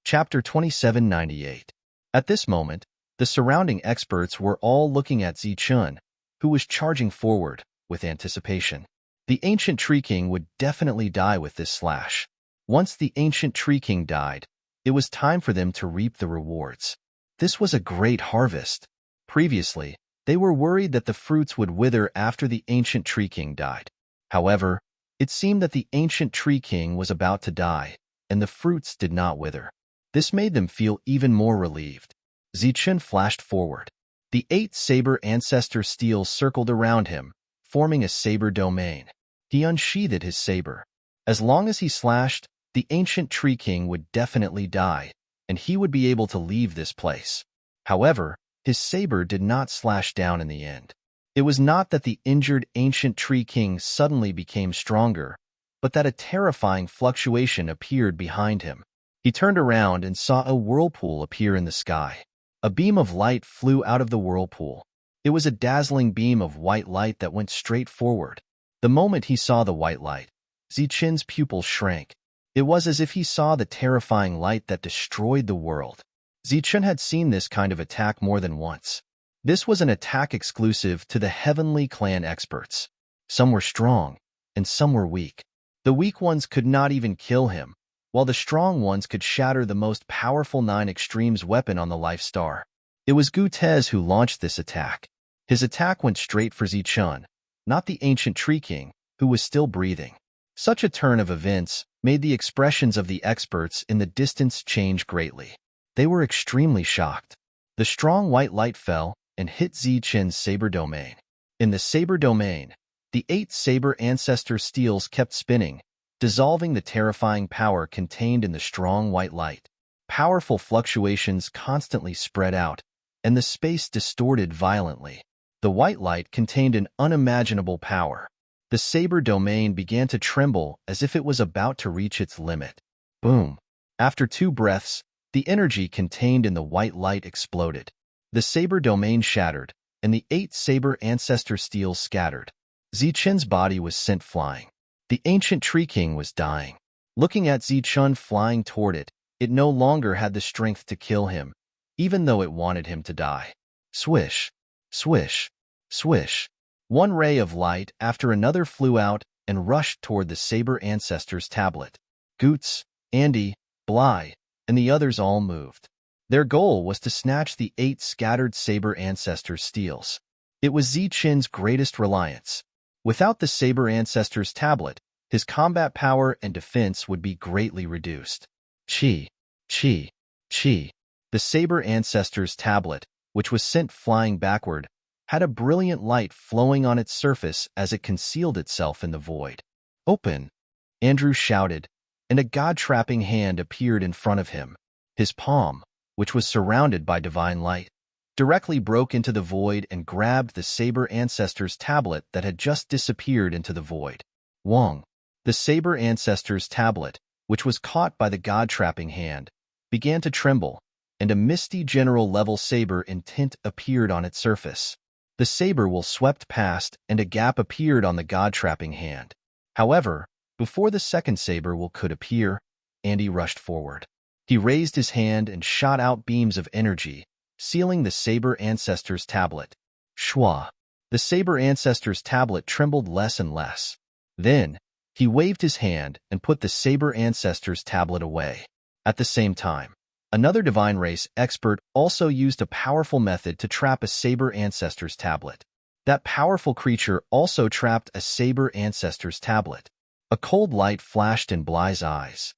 Chapter 2798. At this moment, the surrounding experts were all looking at Zichun, who was charging forward, with anticipation. The ancient tree king would definitely die with this slash. Once the ancient tree king died, it was time for them to reap the rewards. This was a great harvest. Previously, they were worried that the fruits would wither after the ancient tree king died. However, it seemed that the ancient tree king was about to die, and the fruits did not wither. This made them feel even more relieved. Zichun flashed forward. The 8 saber ancestor steels circled around him, forming a saber domain. He unsheathed his saber. As long as he slashed, the ancient tree king would definitely die, and he would be able to leave this place. However, his saber did not slash down in the end. It was not that the injured ancient tree king suddenly became stronger, but that a terrifying fluctuation appeared behind him. He turned around and saw a whirlpool appear in the sky. A beam of light flew out of the whirlpool. It was a dazzling beam of white light that went straight forward. The moment he saw the white light, Zichun's pupils shrank. It was as if he saw the terrifying light that destroyed the world. Zichun had seen this kind of attack more than once. This was an attack exclusive to the Heavenly Clan experts. Some were strong, and some were weak. The weak ones could not even kill him, while the strong ones could shatter the most powerful 9 Extremes weapon on the Life Star. It was Gutez who launched this attack. His attack went straight for Zichun, not the ancient tree king, who was still breathing. Such a turn of events made the expressions of the experts in the distance change greatly. They were extremely shocked. The strong white light fell and hit Zichun's saber domain. In the saber domain, the 8 saber ancestor steels kept spinning, dissolving the terrifying power contained in the strong white light. Powerful fluctuations constantly spread out, and the space distorted violently. The white light contained an unimaginable power. The saber domain began to tremble as if it was about to reach its limit. Boom! After 2 breaths, the energy contained in the white light exploded. The saber domain shattered, and the 8 saber ancestor steels scattered. Zichun's body was sent flying. The ancient tree king was dying. Looking at Zichun flying toward it, it no longer had the strength to kill him, even though it wanted him to die. Swish, swish, swish. One ray of light after another flew out and rushed toward the saber ancestor's tablet. Goots, Andy, Bly, and the others all moved. Their goal was to snatch the 8 scattered saber ancestors' steels. It was Zichun's greatest reliance. Without the saber ancestor's tablet, his combat power and defense would be greatly reduced. Chi, chi, chi. The saber ancestor's tablet, which was sent flying backward, had a brilliant light flowing on its surface as it concealed itself in the void. Open! Andrew shouted, and a god-trapping hand appeared in front of him. His palm, which was surrounded by divine light, directly broke into the void and grabbed the Saber Ancestor's tablet that had just disappeared into the void. Wong. The Saber Ancestor's tablet, which was caught by the god-trapping hand, began to tremble, and a misty general level saber in tint appeared on its surface. The saber will swept past, and a gap appeared on the god-trapping hand. However, before the second saber will could appear, Andy rushed forward. He raised his hand and shot out beams of energy, sealing the Saber Ancestor's tablet. Shwa. The Saber Ancestor's tablet trembled less and less. Then, he waved his hand and put the Saber Ancestor's tablet away. At the same time, another Divine Race expert also used a powerful method to trap a Saber Ancestor's tablet. That powerful creature also trapped a Saber Ancestor's tablet. A cold light flashed in Bly's eyes.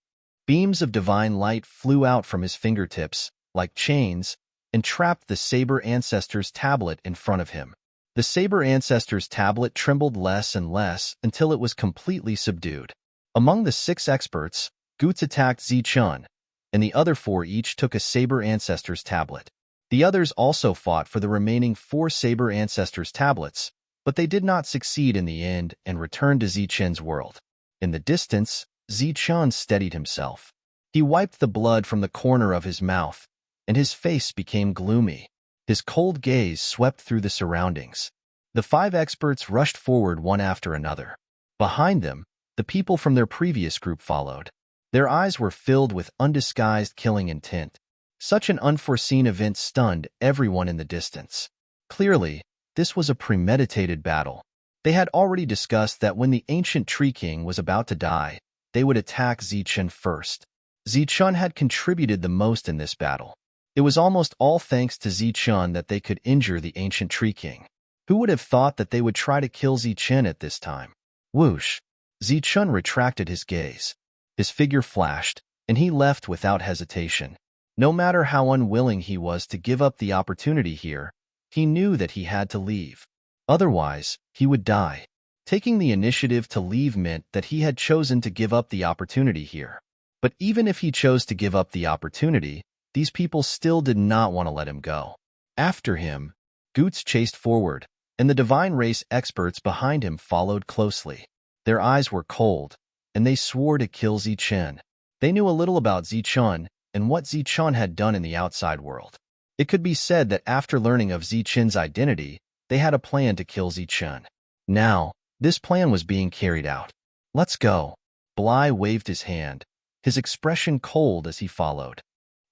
Beams of divine light flew out from his fingertips, like chains, and trapped the Saber Ancestor's tablet in front of him. The Saber Ancestor's tablet trembled less and less until it was completely subdued. Among the 6 experts, Goots attacked Zichun, and the other 4 each took a Saber Ancestor's tablet. The others also fought for the remaining 4 Saber Ancestor's tablets, but they did not succeed in the end and returned to Zichun's world. In the distance, Zichun steadied himself. He wiped the blood from the corner of his mouth, and his face became gloomy. His cold gaze swept through the surroundings. The 5 experts rushed forward one after another. Behind them, the people from their previous group followed. Their eyes were filled with undisguised killing intent. Such an unforeseen event stunned everyone in the distance. Clearly, this was a premeditated battle. They had already discussed that when the ancient Tree King was about to die, they would attack Zichun first. Zichun had contributed the most in this battle. It was almost all thanks to Zichun that they could injure the ancient Tree King. Who would have thought that they would try to kill Zichun at this time? Whoosh! Zichun retracted his gaze. His figure flashed, and he left without hesitation. No matter how unwilling he was to give up the opportunity here, he knew that he had to leave. Otherwise, he would die. Taking the initiative to leave meant that he had chosen to give up the opportunity here. But even if he chose to give up the opportunity, these people still did not want to let him go. After him, Goots chased forward, and the Divine Race experts behind him followed closely. Their eyes were cold, and they swore to kill Zichun. They knew a little about Zichun and what Zichun had done in the outside world. It could be said that after learning of Zichun's identity, they had a plan to kill Zichun. Now, this plan was being carried out. Let's go. Bly waved his hand, his expression cold as he followed.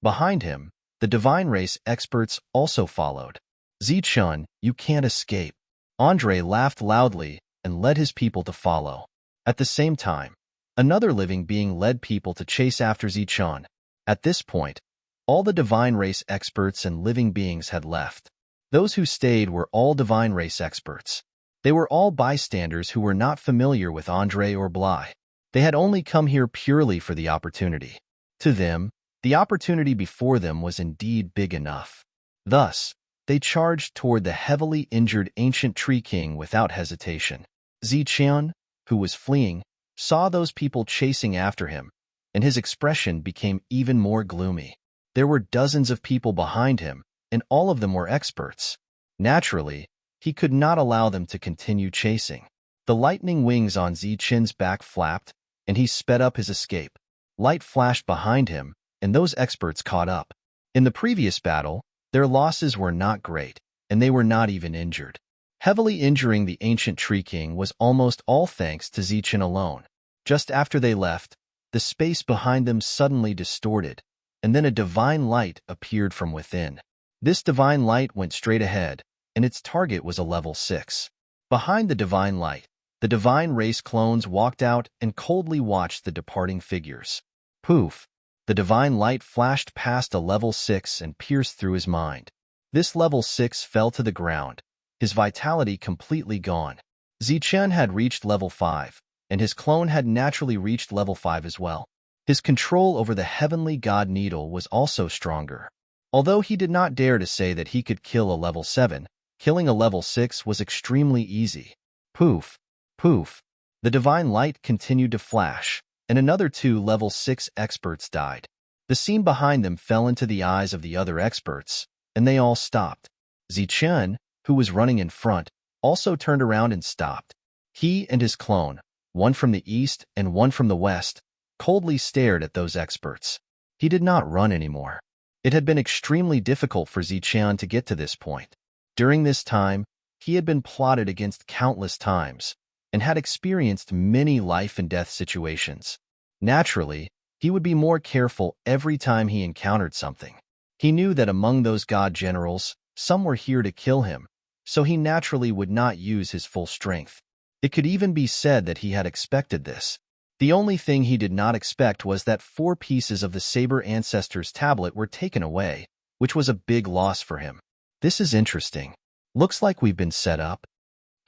Behind him, the Divine Race experts also followed. Zichun, you can't escape. Andre laughed loudly and led his people to follow. At the same time, another living being led people to chase after Zichun. At this point, all the Divine Race experts and living beings had left. Those who stayed were all Divine Race experts. They were all bystanders who were not familiar with Andre or Bly. They had only come here purely for the opportunity. To them, the opportunity before them was indeed big enough. Thus, they charged toward the heavily injured ancient Tree King without hesitation. Zichun, who was fleeing, saw those people chasing after him, and his expression became even more gloomy. There were dozens of people behind him, and all of them were experts. Naturally, he could not allow them to continue chasing. The lightning wings on Zichun's back flapped, and he sped up his escape. Light flashed behind him, and those experts caught up. In the previous battle, their losses were not great, and they were not even injured. Heavily injuring the ancient Tree King was almost all thanks to Zichun alone. Just after they left, the space behind them suddenly distorted, and then a divine light appeared from within. This divine light went straight ahead, and its target was a level 6. Behind the divine light, the Divine Race clones walked out and coldly watched the departing figures. Poof! The divine light flashed past a level 6 and pierced through his mind. This level 6 fell to the ground, his vitality completely gone. Zichun had reached level 5, and his clone had naturally reached level 5 as well. His control over the heavenly god needle was also stronger. Although he did not dare to say that he could kill a level 7, killing a level 6 was extremely easy. Poof! Poof! The divine light continued to flash, and another 2 level 6 experts died. The scene behind them fell into the eyes of the other experts, and they all stopped. Zichen, who was running in front, also turned around and stopped. He and his clone, one from the east and one from the west, coldly stared at those experts. He did not run anymore. It had been extremely difficult for Zichen to get to this point. During this time, he had been plotted against countless times and had experienced many life-and-death situations. Naturally, he would be more careful every time he encountered something. He knew that among those god generals, some were here to kill him, so he naturally would not use his full strength. It could even be said that he had expected this. The only thing he did not expect was that 4 pieces of the Saber Ancestors tablet were taken away, which was a big loss for him. This is interesting. Looks like we've been set up.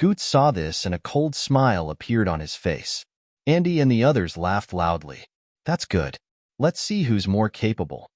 Goot saw this and a cold smile appeared on his face. Andy and the others laughed loudly. That's good. Let's see who's more capable.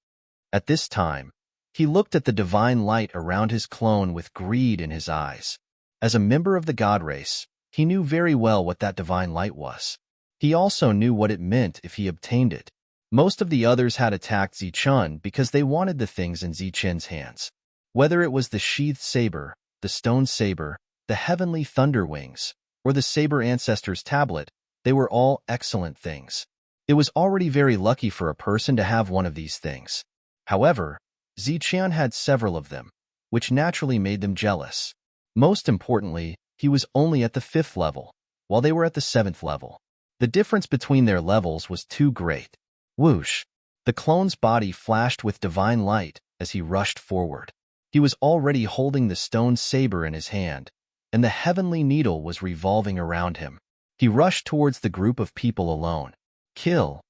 At this time, he looked at the divine light around his clone with greed in his eyes. As a member of the god race, he knew very well what that divine light was. He also knew what it meant if he obtained it. Most of the others had attacked Zichen because they wanted the things in Zichen's hands. Whether it was the sheathed saber, the stone saber, the heavenly thunder wings, or the Saber Ancestors tablet, they were all excellent things. It was already very lucky for a person to have one of these things. However, Zichen had several of them, which naturally made them jealous. Most importantly, he was only at the 5th level, while they were at the 7th level. The difference between their levels was too great. Whoosh! The clone's body flashed with divine light as he rushed forward. He was already holding the stone saber in his hand, and the heavenly needle was revolving around him. He rushed towards the group of people alone. Kill!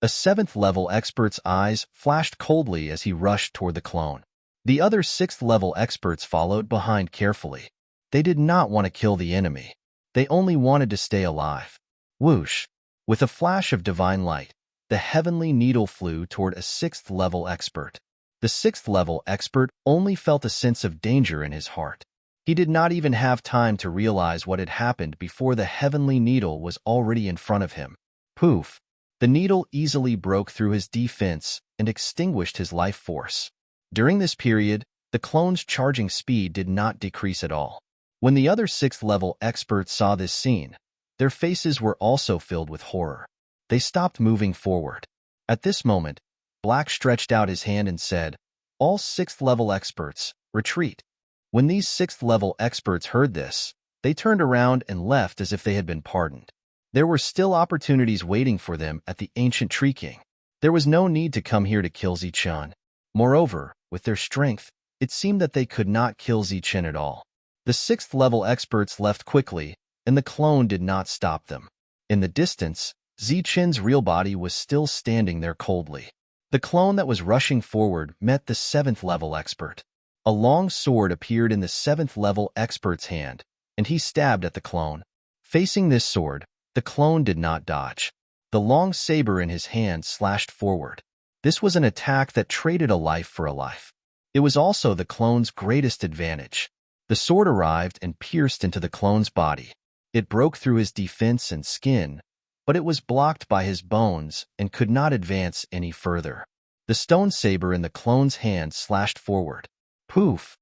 A 7th level expert's eyes flashed coldly as he rushed toward the clone. The other 6th level experts followed behind carefully. They did not want to kill the enemy. They only wanted to stay alive. Whoosh! With a flash of divine light, the heavenly needle flew toward a 6th level expert. The 6th level expert only felt a sense of danger in his heart. He did not even have time to realize what had happened before the heavenly needle was already in front of him. Poof! The needle easily broke through his defense and extinguished his life force. During this period, the clone's charging speed did not decrease at all. When the other 6th level experts saw this scene, their faces were also filled with horror. They stopped moving forward. At this moment, Black stretched out his hand and said, "All 6th level experts, retreat." When these 6th level experts heard this, they turned around and left as if they had been pardoned. There were still opportunities waiting for them at the ancient Tree King. There was no need to come here to kill Zichen. Moreover, with their strength, it seemed that they could not kill Zichen at all. The 6th level experts left quickly, and the clone did not stop them. In the distance, Zichen's real body was still standing there coldly. The clone that was rushing forward met the 7th level expert. A long sword appeared in the 7th level expert's hand, and he stabbed at the clone. Facing this sword, the clone did not dodge. The long saber in his hand slashed forward. This was an attack that traded a life for a life. It was also the clone's greatest advantage. The sword arrived and pierced into the clone's body. It broke through his defense and skin, but it was blocked by his bones and could not advance any further. The stone saber in the clone's hand slashed forward. Poof!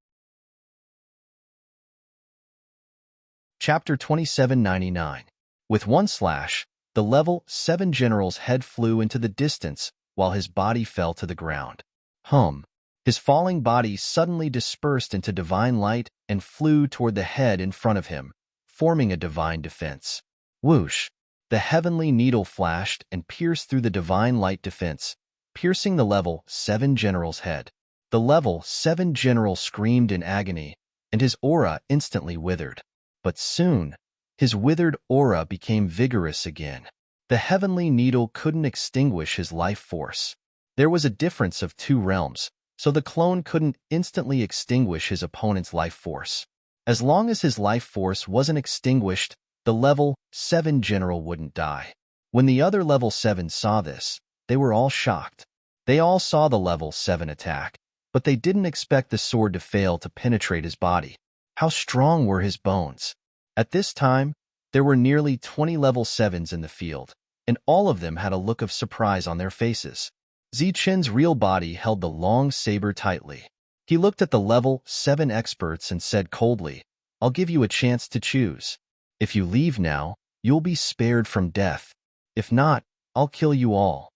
Chapter 2799. With one slash, the level 7 general's head flew into the distance while his body fell to the ground. His falling body suddenly dispersed into divine light and flew toward the head in front of him, forming a divine defense. Whoosh! The heavenly needle flashed and pierced through the divine light defense, piercing the level 7 general's head. The level 7 general screamed in agony, and his aura instantly withered. But soon, his withered aura became vigorous again. The heavenly needle couldn't extinguish his life force. There was a difference of 2 realms, so the clone couldn't instantly extinguish his opponent's life force. As long as his life force wasn't extinguished, the level 7 general wouldn't die. When the other level 7 saw this, they were all shocked. They all saw the level 7 attack, but they didn't expect the sword to fail to penetrate his body. How strong were his bones? At this time, There were nearly 20 level 7s in the field, and all of them had a look of surprise on their faces. Zichen's real body held the long saber tightly. He looked at the level 7 experts and said coldly, "I'll give you a chance to choose. If you leave now, you'll be spared from death. If not, I'll kill you all."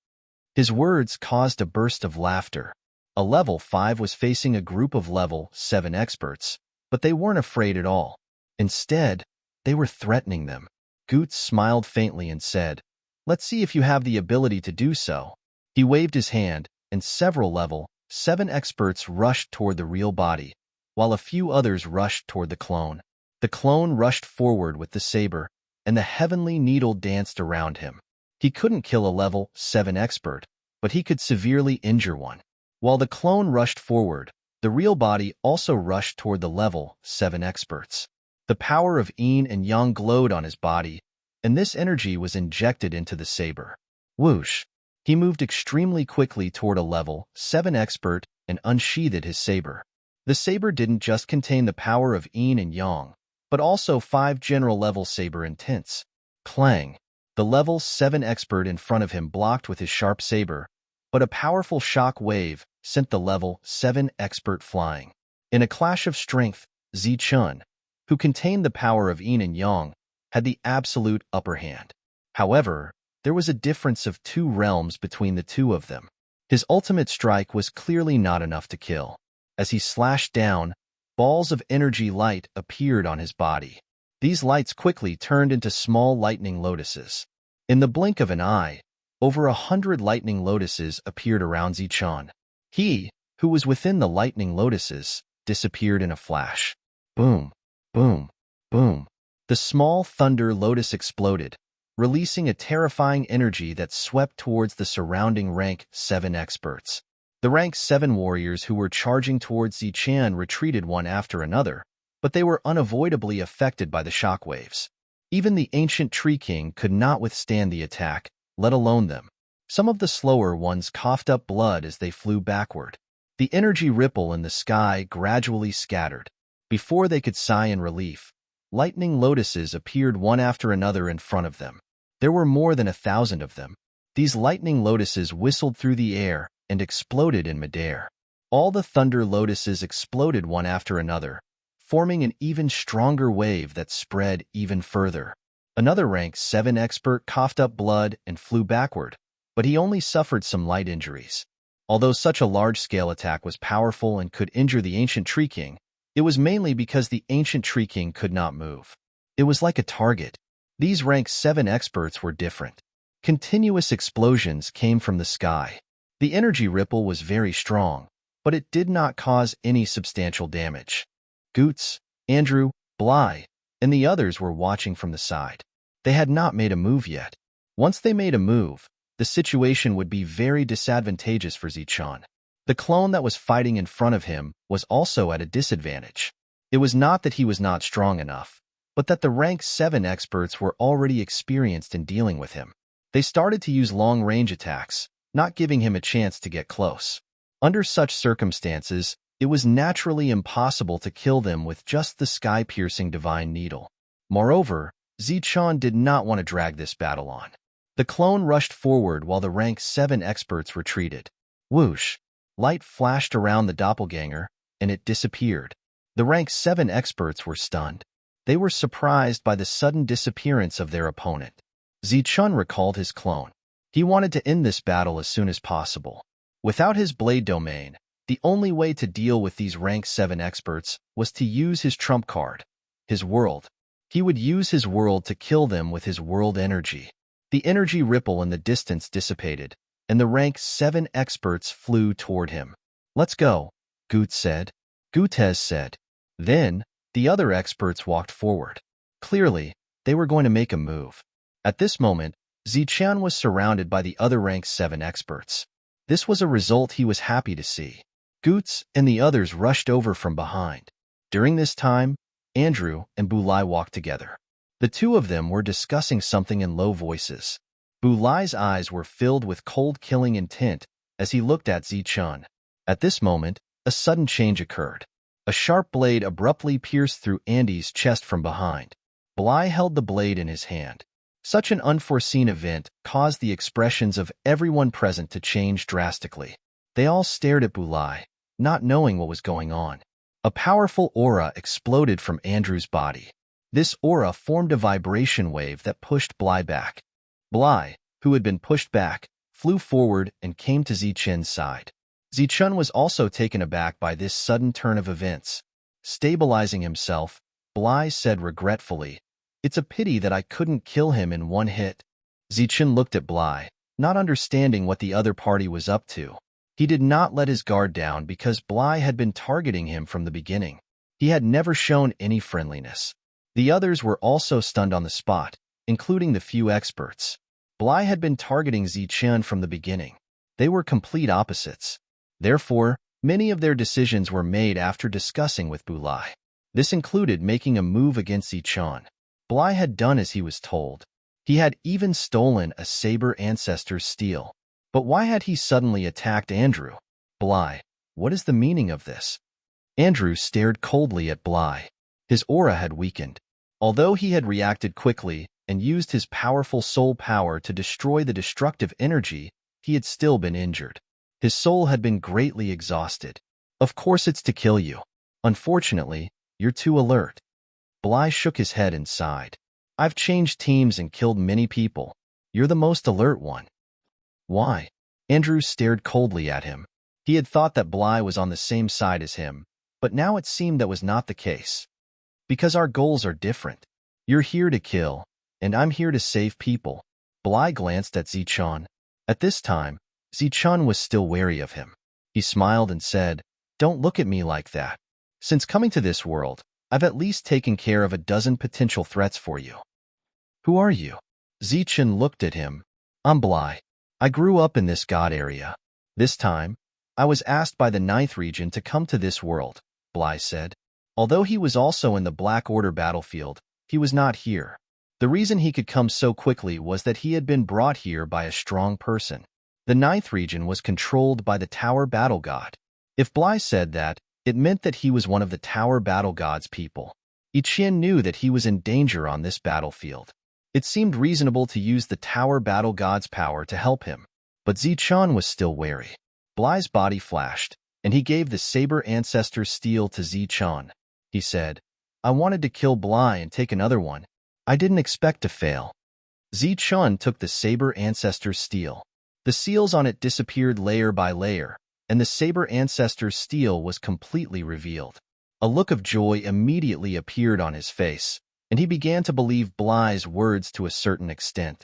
His words caused a burst of laughter. A level 5 was facing a group of level 7 experts, but they weren't afraid at all. Instead, they were threatening them. Goots smiled faintly and said, "Let's see if you have the ability to do so." He waved his hand, and several level 7 experts rushed toward the real body, while a few others rushed toward the clone. The clone rushed forward with the saber, and the heavenly needle danced around him. He couldn't kill a level 7 expert, but he could severely injure one. While the clone rushed forward, the real body also rushed toward the level 7 experts. The power of yin and yang glowed on his body, and this energy was injected into the saber. Whoosh! He moved extremely quickly toward a level 7 expert and unsheathed his saber. The saber didn't just contain the power of yin and yang, but also 5 general level saber intents. Clang! The level 7 expert in front of him blocked with his sharp saber, but a powerful shock wave sent the level 7 expert flying. In a clash of strength, Zichun, who contained the power of yin and yang, had the absolute upper hand. However, there was a difference of 2 realms between the two of them. His ultimate strike was clearly not enough to kill. As he slashed down, balls of energy light appeared on his body. These lights quickly turned into small lightning lotuses. In the blink of an eye, over 100 lightning lotuses appeared around Zichun. He, who was within the lightning lotuses, disappeared in a flash. Boom, boom, boom. The small thunder lotus exploded, releasing a terrifying energy that swept towards the surrounding rank 7 experts. The rank 7 warriors who were charging towards Zichun retreated one after another, but they were unavoidably affected by the shockwaves. Even the ancient Tree King could not withstand the attack, let alone them. Some of the slower ones coughed up blood as they flew backward. The energy ripple in the sky gradually scattered. Before they could sigh in relief, lightning lotuses appeared one after another in front of them. There were more than 1,000 of them. These lightning lotuses whistled through the air and exploded in midair. All the thunder lotuses exploded one after another, forming an even stronger wave that spread even further. Another rank 7 expert coughed up blood and flew backward, but he only suffered some light injuries. Although such a large-scale attack was powerful and could injure the ancient Tree King, it was mainly because the ancient Tree King could not move. It was like a target. These rank 7 experts were different. Continuous explosions came from the sky. The energy ripple was very strong, but it did not cause any substantial damage. Goots, Andrew, Bly, and the others were watching from the side. They had not made a move yet. Once they made a move, the situation would be very disadvantageous for Zichun. The clone that was fighting in front of him was also at a disadvantage. It was not that he was not strong enough, but that the rank 7 experts were already experienced in dealing with him. They started to use long-range attacks, not giving him a chance to get close. Under such circumstances, it was naturally impossible to kill them with just the sky-piercing divine needle. Moreover, Zichun did not want to drag this battle on. The clone rushed forward while the rank 7 experts retreated. Whoosh! Light flashed around the doppelganger, and it disappeared. The rank 7 experts were stunned. They were surprised by the sudden disappearance of their opponent. Zichun recalled his clone. He wanted to end this battle as soon as possible. Without his blade domain, the only way to deal with these rank 7 experts was to use his trump card, his world. He would use his world to kill them with his world energy. The energy ripple in the distance dissipated, and the rank 7 experts flew toward him. "Let's go," Gutes said. Then, the other experts walked forward. Clearly, they were going to make a move. At this moment, Zichun was surrounded by the other rank 7 experts. This was a result he was happy to see. Gutes and the others rushed over from behind. During this time, Andrew and Bulai walked together. The two of them were discussing something in low voices. Bulai's eyes were filled with cold killing intent as he looked at Zichun. At this moment, a sudden change occurred. A sharp blade abruptly pierced through Andy's chest from behind. Bly held the blade in his hand. Such an unforeseen event caused the expressions of everyone present to change drastically. They all stared at Bly, not knowing what was going on. A powerful aura exploded from Andrew's body. This aura formed a vibration wave that pushed Bly back. Bly, who had been pushed back, flew forward and came to Zichun's side. Zichun was also taken aback by this sudden turn of events. Stabilizing himself, Bly said regretfully, "It's a pity that I couldn't kill him in one hit." Zichun looked at Bly, not understanding what the other party was up to. He did not let his guard down because Bly had been targeting him from the beginning. He had never shown any friendliness. The others were also stunned on the spot, including the few experts. Bly had been targeting Zichun from the beginning. They were complete opposites. Therefore, many of their decisions were made after discussing with Bly. This included making a move against Zichun. Bly had done as he was told. He had even stolen a Saber Ancestor's steel. But why had he suddenly attacked Andrew? Bly, what is the meaning of this? Andrew stared coldly at Bly. His aura had weakened. Although he had reacted quickly and used his powerful soul power to destroy the destructive energy, he had still been injured. His soul had been greatly exhausted. Of course it's to kill you. Unfortunately, you're too alert. Bly shook his head and sighed. I've changed teams and killed many people. You're the most alert one. Why? Andrew stared coldly at him. He had thought that Bly was on the same side as him, but now it seemed that was not the case. Because our goals are different. You're here to kill, and I'm here to save people. Bly glanced at Zichun. At this time, Zichun was still wary of him. He smiled and said, "Don't look at me like that. Since coming to this world, I've at least taken care of a dozen potential threats for you." Who are you? Zichun looked at him. I'm Bly. I grew up in this god area. This time, I was asked by the 9th region to come to this world, Bly said. Although he was also in the Black Order battlefield, he was not here. The reason he could come so quickly was that he had been brought here by a strong person. The 9th region was controlled by the Tower Battle God. If Bly said that, it meant that he was one of the Tower Battle God's people. Ichien knew that he was in danger on this battlefield. It seemed reasonable to use the Tower Battle God's power to help him, but Zichun was still wary. Bly's body flashed, and he gave the Saber Ancestor's steel to Zichun. He said, I wanted to kill Bly and take another one. I didn't expect to fail. Zichun took the Saber Ancestor's steel. The seals on it disappeared layer by layer, and the Saber Ancestor's steel was completely revealed. A look of joy immediately appeared on his face, and he began to believe Bly's words to a certain extent.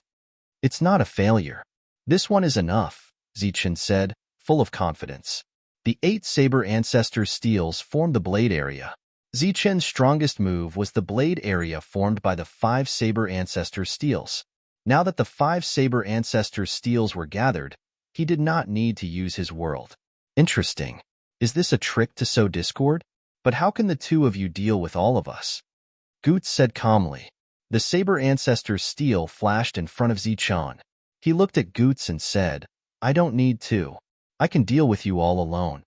It's not a failure. This one is enough, Zichun said, full of confidence. The 8 Saber Ancestor's steels formed the blade area. Zichun's strongest move was the blade area formed by the 5 Saber Ancestor's steels. Now that the 5 Saber Ancestor's steels were gathered, he did not need to use his world. Interesting. Is this a trick to sow discord? But how can the two of you deal with all of us? Goots said calmly. The Saber Ancestor's steel flashed in front of Zichun. He looked at Goots and said, I don't need to. I can deal with you all alone.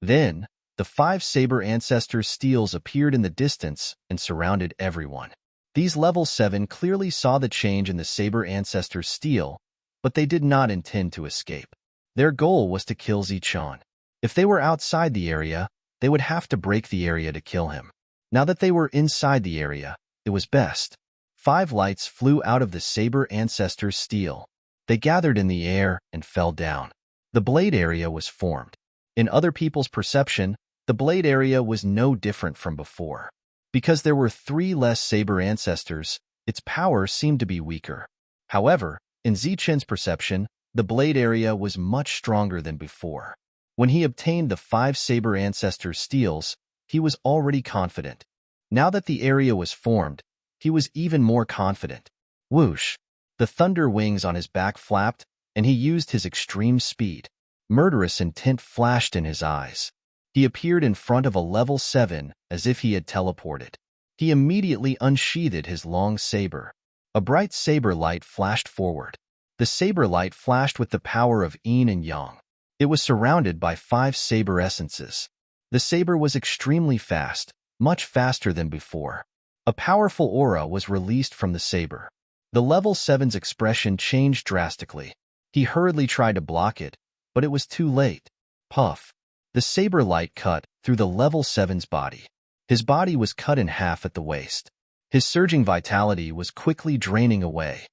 Then, the 5 Saber Ancestor's steels appeared in the distance and surrounded everyone. These level 7 clearly saw the change in the Saber Ancestor's steel, but they did not intend to escape. Their goal was to kill Zichun. If they were outside the area, they would have to break the area to kill him. Now that they were inside the area, it was best. 5 lights flew out of the Saber Ancestor's steel. They gathered in the air and fell down. The blade area was formed. In other people's perception, the blade area was no different from before. Because there were 3 less Saber Ancestors, its power seemed to be weaker. However, in Zichun's perception, the blade area was much stronger than before. When he obtained the 5 Saber Ancestor's steels, he was already confident. Now that the area was formed, he was even more confident. Whoosh! The thunder wings on his back flapped, and he used his extreme speed. Murderous intent flashed in his eyes. He appeared in front of a level 7 as if he had teleported. He immediately unsheathed his long saber. A bright saber light flashed forward. The saber light flashed with the power of yin and yang. It was surrounded by 5 saber essences. The saber was extremely fast, much faster than before. A powerful aura was released from the saber. The level 7's expression changed drastically. He hurriedly tried to block it, but it was too late. Puff. The saber light cut through the level 7's body. His body was cut in half at the waist. His surging vitality was quickly draining away.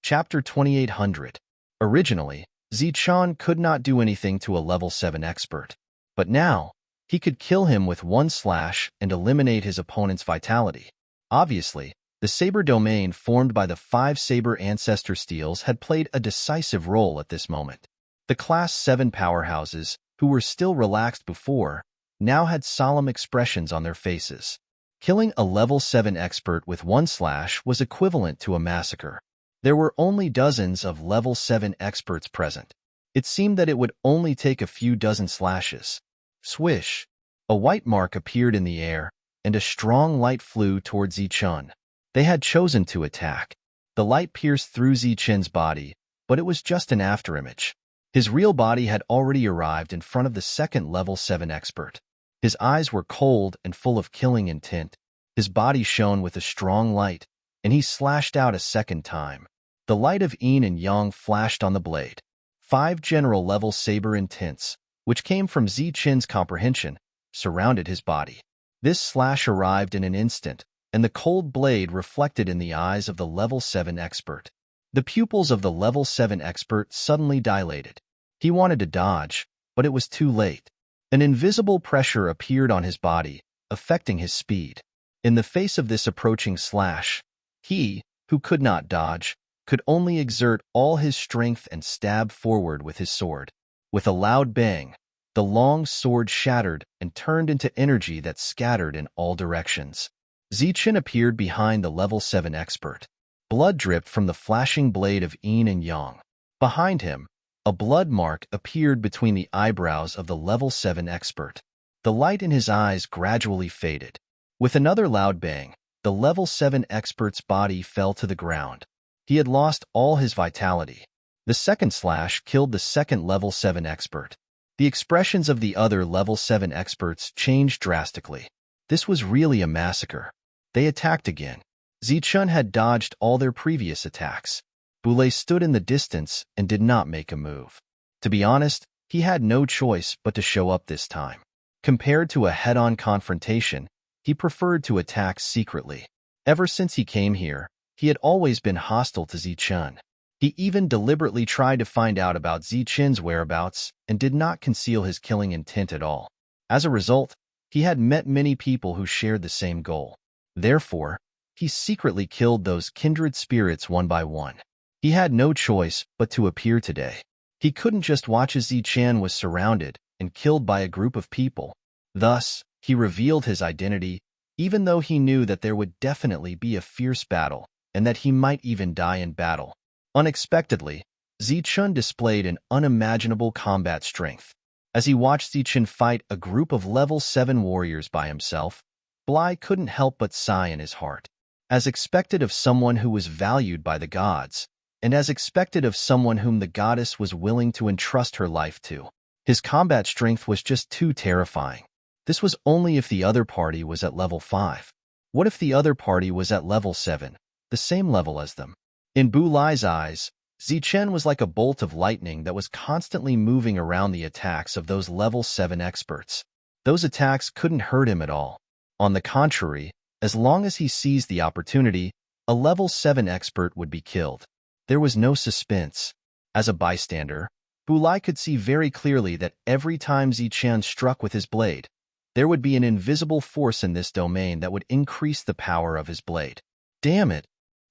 Chapter 2800. Originally, Zichun could not do anything to a level 7 expert. But now, he could kill him with one slash and eliminate his opponent's vitality. Obviously, the saber domain formed by the 5 saber ancestor steels had played a decisive role at this moment. The Class 7 powerhouses, who were still relaxed before, now had solemn expressions on their faces. Killing a level 7 expert with one slash was equivalent to a massacre. There were only dozens of level 7 experts present. It seemed that it would only take a few dozen slashes. Swish! A white mark appeared in the air, and a strong light flew towards Zichun. They had chosen to attack. The light pierced through Zichun's body, but it was just an afterimage. His real body had already arrived in front of the second level 7 expert. His eyes were cold and full of killing intent. His body shone with a strong light, and he slashed out a second time. The light of yin and yang flashed on the blade. 5 general-level saber intents, which came from Zichun's comprehension, surrounded his body. This slash arrived in an instant, and the cold blade reflected in the eyes of the level 7 expert. The pupils of the level 7 expert suddenly dilated. He wanted to dodge, but it was too late. An invisible pressure appeared on his body, affecting his speed. In the face of this approaching slash, he, who could not dodge, could only exert all his strength and stab forward with his sword. With a loud bang, the long sword shattered and turned into energy that scattered in all directions. Zichun appeared behind the level 7 expert. Blood dripped from the flashing blade of yin and yang. Behind him, a blood mark appeared between the eyebrows of the level 7 expert. The light in his eyes gradually faded. With another loud bang, the level 7 expert's body fell to the ground. He had lost all his vitality. The second slash killed the second level 7 expert. The expressions of the other level 7 experts changed drastically. This was really a massacre. They attacked again. Zichun had dodged all their previous attacks. Boulay stood in the distance and did not make a move. To be honest, he had no choice but to show up this time. Compared to a head-on confrontation, he preferred to attack secretly. Ever since he came here, he had always been hostile to Zichun. He even deliberately tried to find out about Zichun's whereabouts and did not conceal his killing intent at all. As a result, he had met many people who shared the same goal. Therefore, he secretly killed those kindred spirits one by one. He had no choice but to appear today. He couldn't just watch as Zichun was surrounded and killed by a group of people. Thus, he revealed his identity, even though he knew that there would definitely be a fierce battle and that he might even die in battle. Unexpectedly, Zichun displayed an unimaginable combat strength. As he watched Zichun fight a group of level 7 warriors by himself, Bly couldn't help but sigh in his heart. As expected of someone who was valued by the gods, and as expected of someone whom the goddess was willing to entrust her life to, his combat strength was just too terrifying. This was only if the other party was at level 5. What if the other party was at level 7, the same level as them? In Bulai's eyes, Zichun was like a bolt of lightning that was constantly moving around the attacks of those level 7 experts. Those attacks couldn't hurt him at all. On the contrary, as long as he seized the opportunity, a level 7 expert would be killed. There was no suspense. As a bystander, Bulai could see very clearly that every time Zichun struck with his blade, there would be an invisible force in this domain that would increase the power of his blade. Damn it!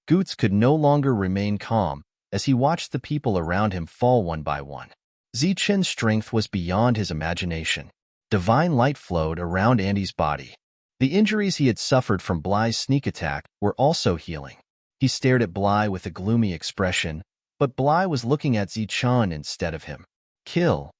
Goots could no longer remain calm as he watched the people around him fall one by one. Zichun's strength was beyond his imagination. Divine light flowed around Andy's body. The injuries he had suffered from Bly's sneak attack were also healing. He stared at Bly with a gloomy expression, but Bly was looking at Zichun instead of him. Kill!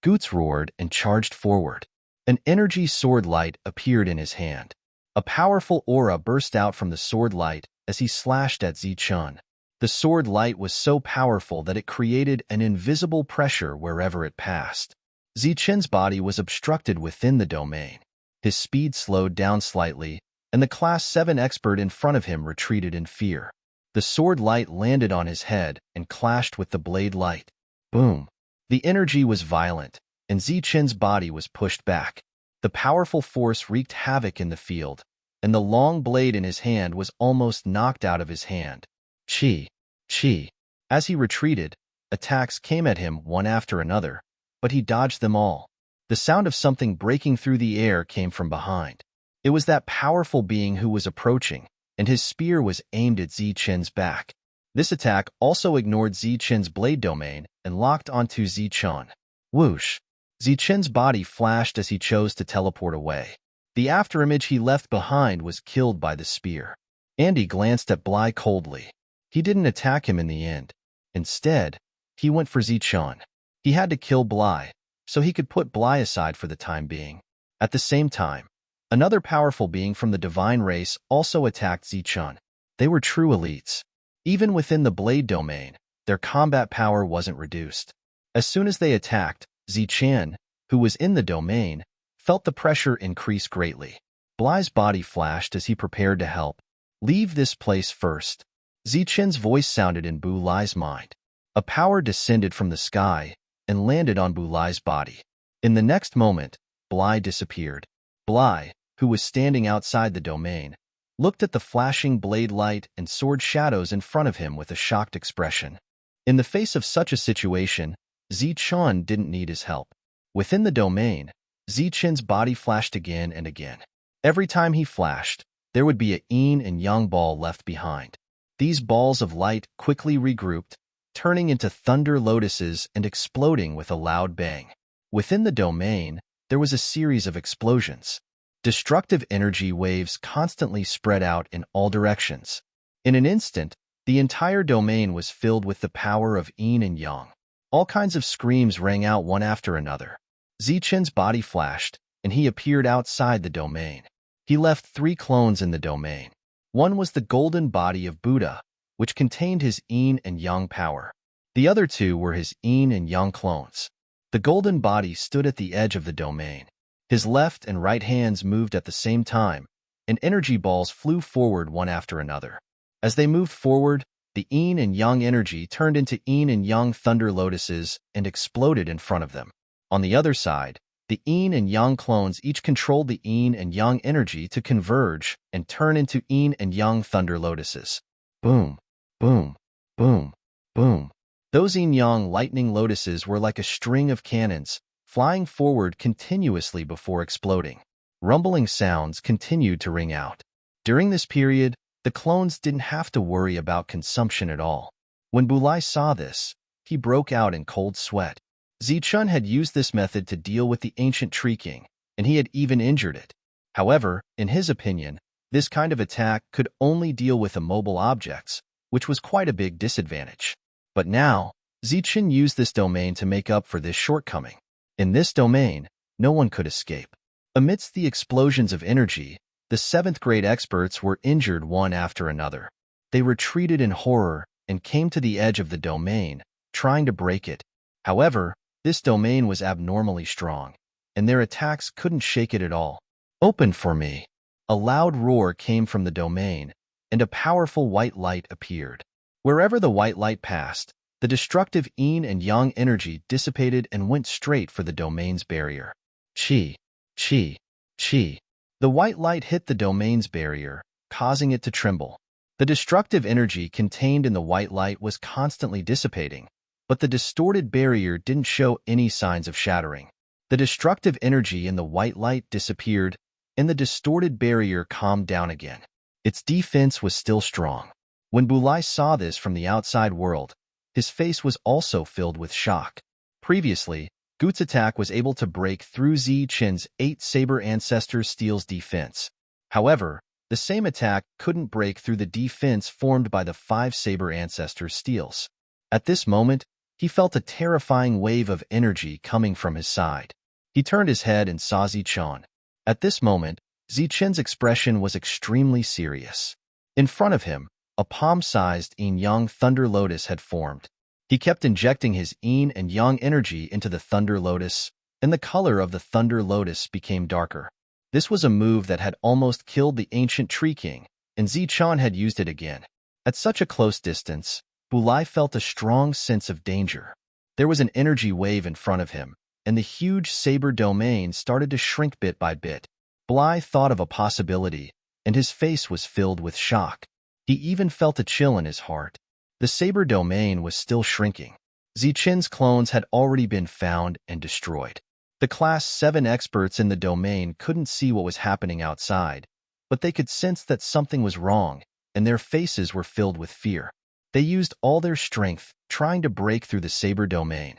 Goots roared and charged forward. An energy sword light appeared in his hand. A powerful aura burst out from the sword light as he slashed at Zichun. The sword light was so powerful that it created an invisible pressure wherever it passed. Zichun's body was obstructed within the domain. His speed slowed down slightly, and the Class 7 expert in front of him retreated in fear. The sword light landed on his head and clashed with the blade light. Boom! The energy was violent, and Zichen's body was pushed back. The powerful force wreaked havoc in the field, and the long blade in his hand was almost knocked out of his hand. Chi! Chi! As he retreated, attacks came at him one after another, but he dodged them all. The sound of something breaking through the air came from behind. It was that powerful being who was approaching, and his spear was aimed at Zichen's back. This attack also ignored Zichen's blade domain and locked onto Zichen. Whoosh! Zichen's body flashed as he chose to teleport away. The afterimage he left behind was killed by the spear. Andy glanced at Bly coldly. He didn't attack him in the end. Instead, he went for Zichen. He had to kill Bly, so he could put Bly aside for the time being. At the same time, another powerful being from the divine race also attacked Zichen. They were true elites. Even within the blade domain, their combat power wasn't reduced. As soon as they attacked, Zichen, who was in the domain, felt the pressure increase greatly. Bly's body flashed as he prepared to help. "Leave this place first." Zichen's voice sounded in Bulai's mind. A power descended from the sky and landed on Bulai's body. In the next moment, Bly disappeared. Bly, who was standing outside the domain, looked at the flashing blade light and sword shadows in front of him with a shocked expression. In the face of such a situation, Zichen didn't need his help. Within the domain, Zichen's body flashed again and again. Every time he flashed, there would be a yin and yang ball left behind. These balls of light quickly regrouped, turning into thunder lotuses and exploding with a loud bang. Within the domain, there was a series of explosions. Destructive energy waves constantly spread out in all directions. In an instant, the entire domain was filled with the power of yin and yang. All kinds of screams rang out one after another. Zichen's body flashed, and he appeared outside the domain. He left 3 clones in the domain. One was the golden body of Buddha, which contained his yin and yang power. The other 2 were his yin and yang clones. The golden body stood at the edge of the domain. His left and right hands moved at the same time, and energy balls flew forward one after another. As they moved forward, the yin and yang energy turned into yin and yang thunder lotuses and exploded in front of them. On the other side, the yin and yang clones each controlled the yin and yang energy to converge and turn into yin and yang thunder lotuses. Boom, boom, boom, boom. Those yin-yang lightning lotuses were like a string of cannons, flying forward continuously before exploding. Rumbling sounds continued to ring out. During this period, the clones didn't have to worry about consumption at all. When Bulai saw this, he broke out in cold sweat. Zichen had used this method to deal with the ancient Tree King, and he had even injured it. However, in his opinion, this kind of attack could only deal with immobile objects, which was quite a big disadvantage. But now, Zichen used this domain to make up for this shortcoming. In this domain, no one could escape. Amidst the explosions of energy, the 7th grade experts were injured one after another. They retreated in horror and came to the edge of the domain, trying to break it. However, this domain was abnormally strong, and their attacks couldn't shake it at all. "Open for me!" A loud roar came from the domain, and a powerful white light appeared. Wherever the white light passed, the destructive yin and yang energy dissipated and went straight for the domain's barrier. Chi, chi, chi. The white light hit the domain's barrier, causing it to tremble. The destructive energy contained in the white light was constantly dissipating, but the distorted barrier didn't show any signs of shattering. The destructive energy in the white light disappeared, and the distorted barrier calmed down again. Its defense was still strong. When Bulai saw this from the outside world, his face was also filled with shock. Previously, Gut's attack was able to break through Zichen's 8 Saber Ancestors' Steel's defense. However, the same attack couldn't break through the defense formed by the 5 Saber Ancestors' Steels. At this moment, he felt a terrifying wave of energy coming from his side. He turned his head and saw Zichen. At this moment, Zichen's expression was extremely serious. In front of him, a palm-sized yin-yang thunder lotus had formed. He kept injecting his yin and yang energy into the thunder lotus, and the color of the thunder lotus became darker. This was a move that had almost killed the ancient Tree King, and Zichun had used it again. At such a close distance, Bulai felt a strong sense of danger. There was an energy wave in front of him, and the huge saber domain started to shrink bit by bit. Bulai thought of a possibility, and his face was filled with shock. He even felt a chill in his heart. The saber domain was still shrinking. Zichun's clones had already been found and destroyed. The Class 7 experts in the domain couldn't see what was happening outside, but they could sense that something was wrong, and their faces were filled with fear. They used all their strength, trying to break through the saber domain.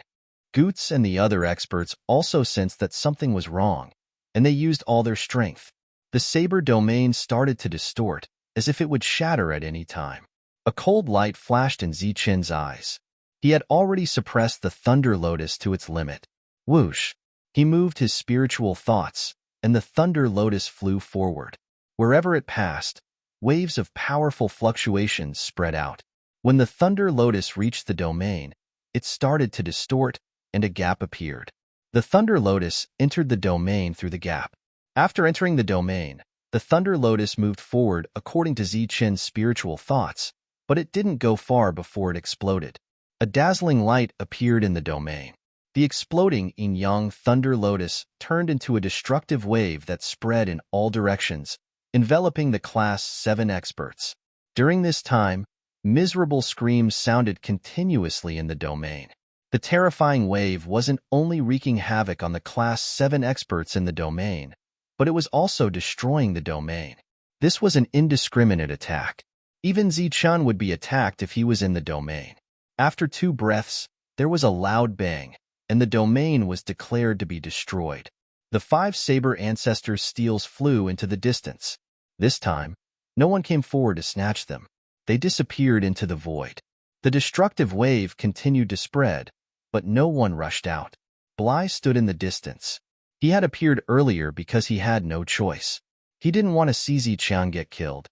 Goots and the other experts also sensed that something was wrong, and they used all their strength. The saber domain started to distort, as if it would shatter at any time. A cold light flashed in Zichun's eyes. He had already suppressed the Thunder Lotus to its limit. Whoosh! He moved his spiritual thoughts, and the Thunder Lotus flew forward. Wherever it passed, waves of powerful fluctuations spread out. When the Thunder Lotus reached the domain, it started to distort, and a gap appeared. The Thunder Lotus entered the domain through the gap. After entering the domain, the Thunder Lotus moved forward according to Zichun's spiritual thoughts, but it didn't go far before it exploded. A dazzling light appeared in the domain. The exploding yin-yang Thunder Lotus turned into a destructive wave that spread in all directions, enveloping the Class 7 experts. During this time, miserable screams sounded continuously in the domain. The terrifying wave wasn't only wreaking havoc on the Class 7 experts in the domain, but it was also destroying the domain. This was an indiscriminate attack. Even Zichun would be attacked if he was in the domain. After 2 breaths, there was a loud bang, and the domain was declared to be destroyed. The 5 saber ancestors' steels flew into the distance. This time, no one came forward to snatch them. They disappeared into the void. The destructive wave continued to spread, but no one rushed out. Bulai stood in the distance. He had appeared earlier because he had no choice. He didn't want to see Zichun get killed.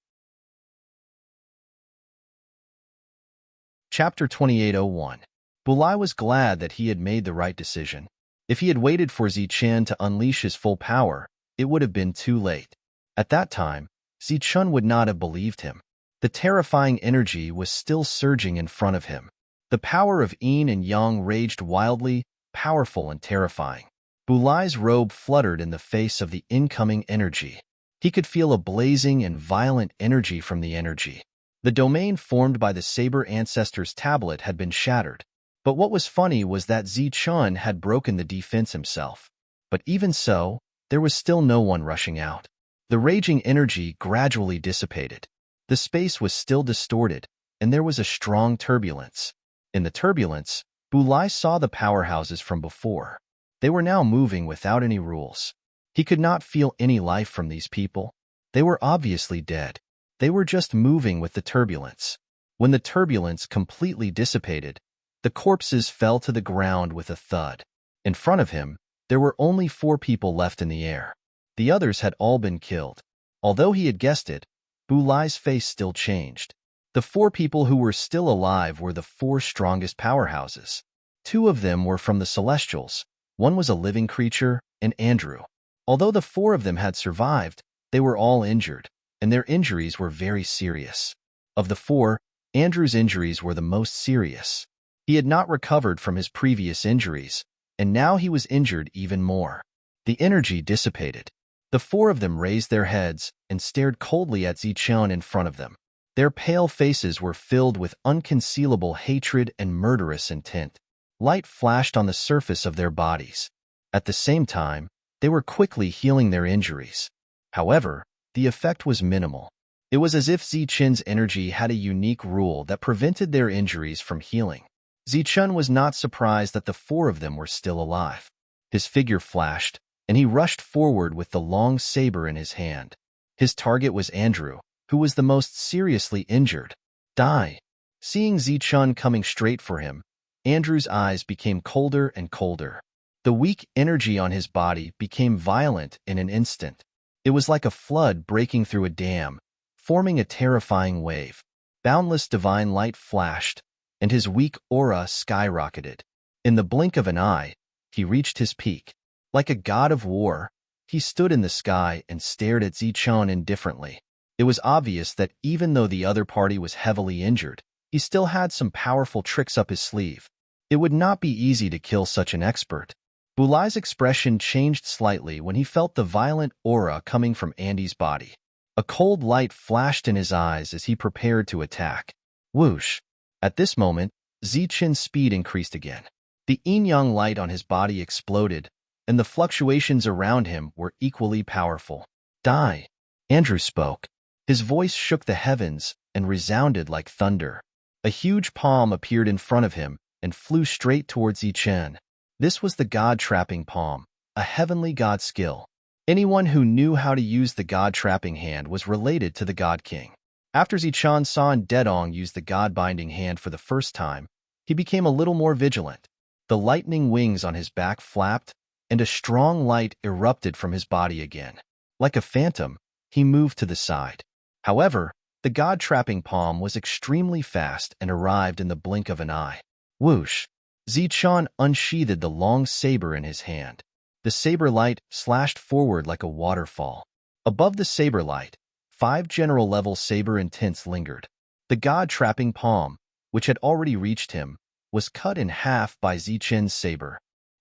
Chapter 2801. Bulai was glad that he had made the right decision. If he had waited for Zichun to unleash his full power, it would have been too late. At that time, Zichun would not have believed him. The terrifying energy was still surging in front of him. The power of yin and yang raged wildly, powerful and terrifying. Bulai's robe fluttered in the face of the incoming energy. He could feel a blazing and violent energy from the energy. The domain formed by the Saber Ancestors' tablet had been shattered. But what was funny was that Zichun had broken the defense himself. But even so, there was still no one rushing out. The raging energy gradually dissipated. The space was still distorted, and there was a strong turbulence. In the turbulence, Bulai saw the powerhouses from before. They were now moving without any rules. He could not feel any life from these people. They were obviously dead. They were just moving with the turbulence. When the turbulence completely dissipated, the corpses fell to the ground with a thud. In front of him, there were only 4 people left in the air. The others had all been killed. Although he had guessed it, Bulai's face still changed. The 4 people who were still alive were the 4 strongest powerhouses. 2 of them were from the Celestials. One was a living creature, and Andrew. Although the 4 of them had survived, they were all injured, and their injuries were very serious. Of the 4, Andrew's injuries were the most serious. He had not recovered from his previous injuries, and now he was injured even more. The energy dissipated. The 4 of them raised their heads and stared coldly at Zichun in front of them. Their pale faces were filled with unconcealable hatred and murderous intent. Light flashed on the surface of their bodies. At the same time, they were quickly healing their injuries. However, the effect was minimal. It was as if Zichun's energy had a unique rule that prevented their injuries from healing. Zichun was not surprised that the 4 of them were still alive. His figure flashed, and he rushed forward with the long saber in his hand. His target was Andrew, who was the most seriously injured. Die! Seeing Zichun coming straight for him, Andrew's eyes became colder and colder. The weak energy on his body became violent in an instant. It was like a flood breaking through a dam, forming a terrifying wave. Boundless divine light flashed, and his weak aura skyrocketed. In the blink of an eye, he reached his peak. Like a god of war, He stood in the sky and stared at Zichun indifferently. It was obvious that even though the other party was heavily injured, he still had some powerful tricks up his sleeve. It would not be easy to kill such an expert. Bulai's expression changed slightly when he felt the violent aura coming from Andy's body. A cold light flashed in his eyes as he prepared to attack. Whoosh! At this moment, Zichun's speed increased again. The yin-yang light on his body exploded, and the fluctuations around him were equally powerful. Die! Andrew spoke. His voice shook the heavens and resounded like thunder. A huge palm appeared in front of him and flew straight towards Zichun. This was the god-trapping palm, a heavenly god skill. Anyone who knew how to use the god-trapping hand was related to the god king. After Zichun saw Dedong use the god-binding hand for the first time, he became a little more vigilant. The lightning wings on his back flapped, and a strong light erupted from his body again. Like a phantom, he moved to the side. However, the god-trapping palm was extremely fast and arrived in the blink of an eye. Whoosh! Zichun unsheathed the long saber in his hand. The saber light slashed forward like a waterfall. Above the saber light, 5 general-level saber intents lingered. The god-trapping palm, which had already reached him, was cut in half by Zichun's saber.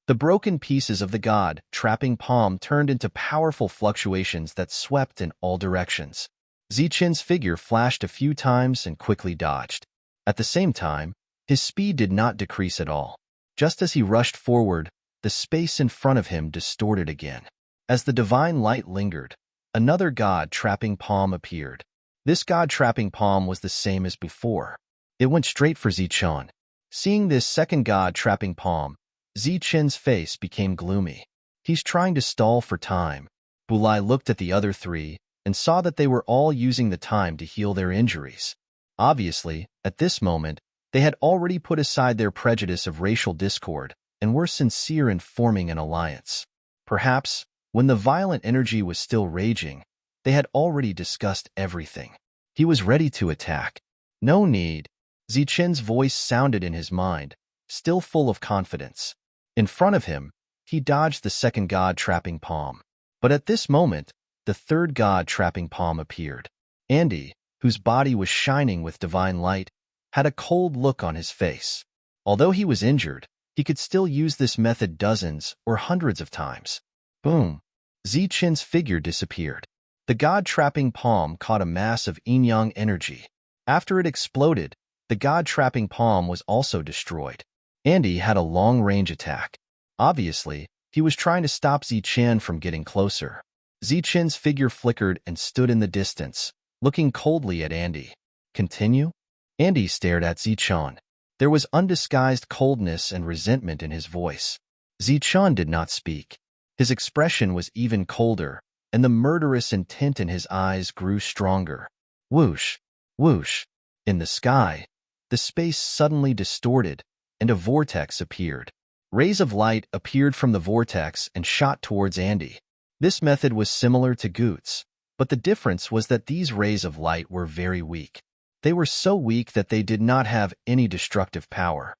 The broken pieces of the god-trapping palm turned into powerful fluctuations that swept in all directions. Zichun's figure flashed a few times and quickly dodged. At the same time, his speed did not decrease at all. Just as he rushed forward, the space in front of him distorted again. As the divine light lingered, another god-trapping palm appeared. This god-trapping palm was the same as before. It went straight for Zichun. Seeing this second god-trapping palm, Zichun's face became gloomy. He's trying to stall for time. Bulai looked at the other 3 and saw that they were all using the time to heal their injuries. Obviously, at this moment, they had already put aside their prejudice of racial discord and were sincere in forming an alliance. Perhaps, when the violent energy was still raging, they had already discussed everything. He was ready to attack. No need. Zichun's voice sounded in his mind, still full of confidence. In front of him, he dodged the second god-trapping palm. But at this moment, the third god-trapping palm appeared. Andy, whose body was shining with divine light, had a cold look on his face. Although he was injured, he could still use this method dozens or hundreds of times. Boom! Zichun's figure disappeared. The god-trapping palm caught a mass of yin-yang energy. After it exploded, the god-trapping palm was also destroyed. Andy had a long-range attack. Obviously, he was trying to stop Zichun from getting closer. Zichun's figure flickered and stood in the distance, looking coldly at Andy. Continue? Andy stared at Zichun. There was undisguised coldness and resentment in his voice. Zichun did not speak. His expression was even colder, and the murderous intent in his eyes grew stronger. Whoosh! Whoosh! In the sky, the space suddenly distorted, and a vortex appeared. Rays of light appeared from the vortex and shot towards Andy. This method was similar to Goot's, but the difference was that these rays of light were very weak. They were so weak that they did not have any destructive power.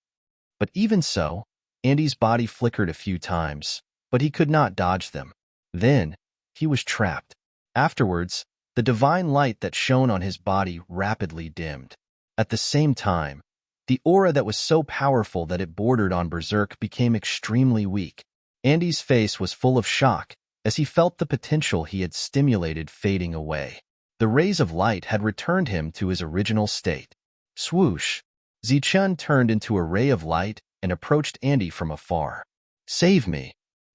But even so, Andy's body flickered a few times, but he could not dodge them. Then, he was trapped. Afterwards, the divine light that shone on his body rapidly dimmed. At the same time, the aura that was so powerful that it bordered on berserk became extremely weak. Andy's face was full of shock as he felt the potential he had stimulated fading away. The rays of light had returned him to his original state. Swoosh! Zichun turned into a ray of light and approached Andy from afar. "Save me!"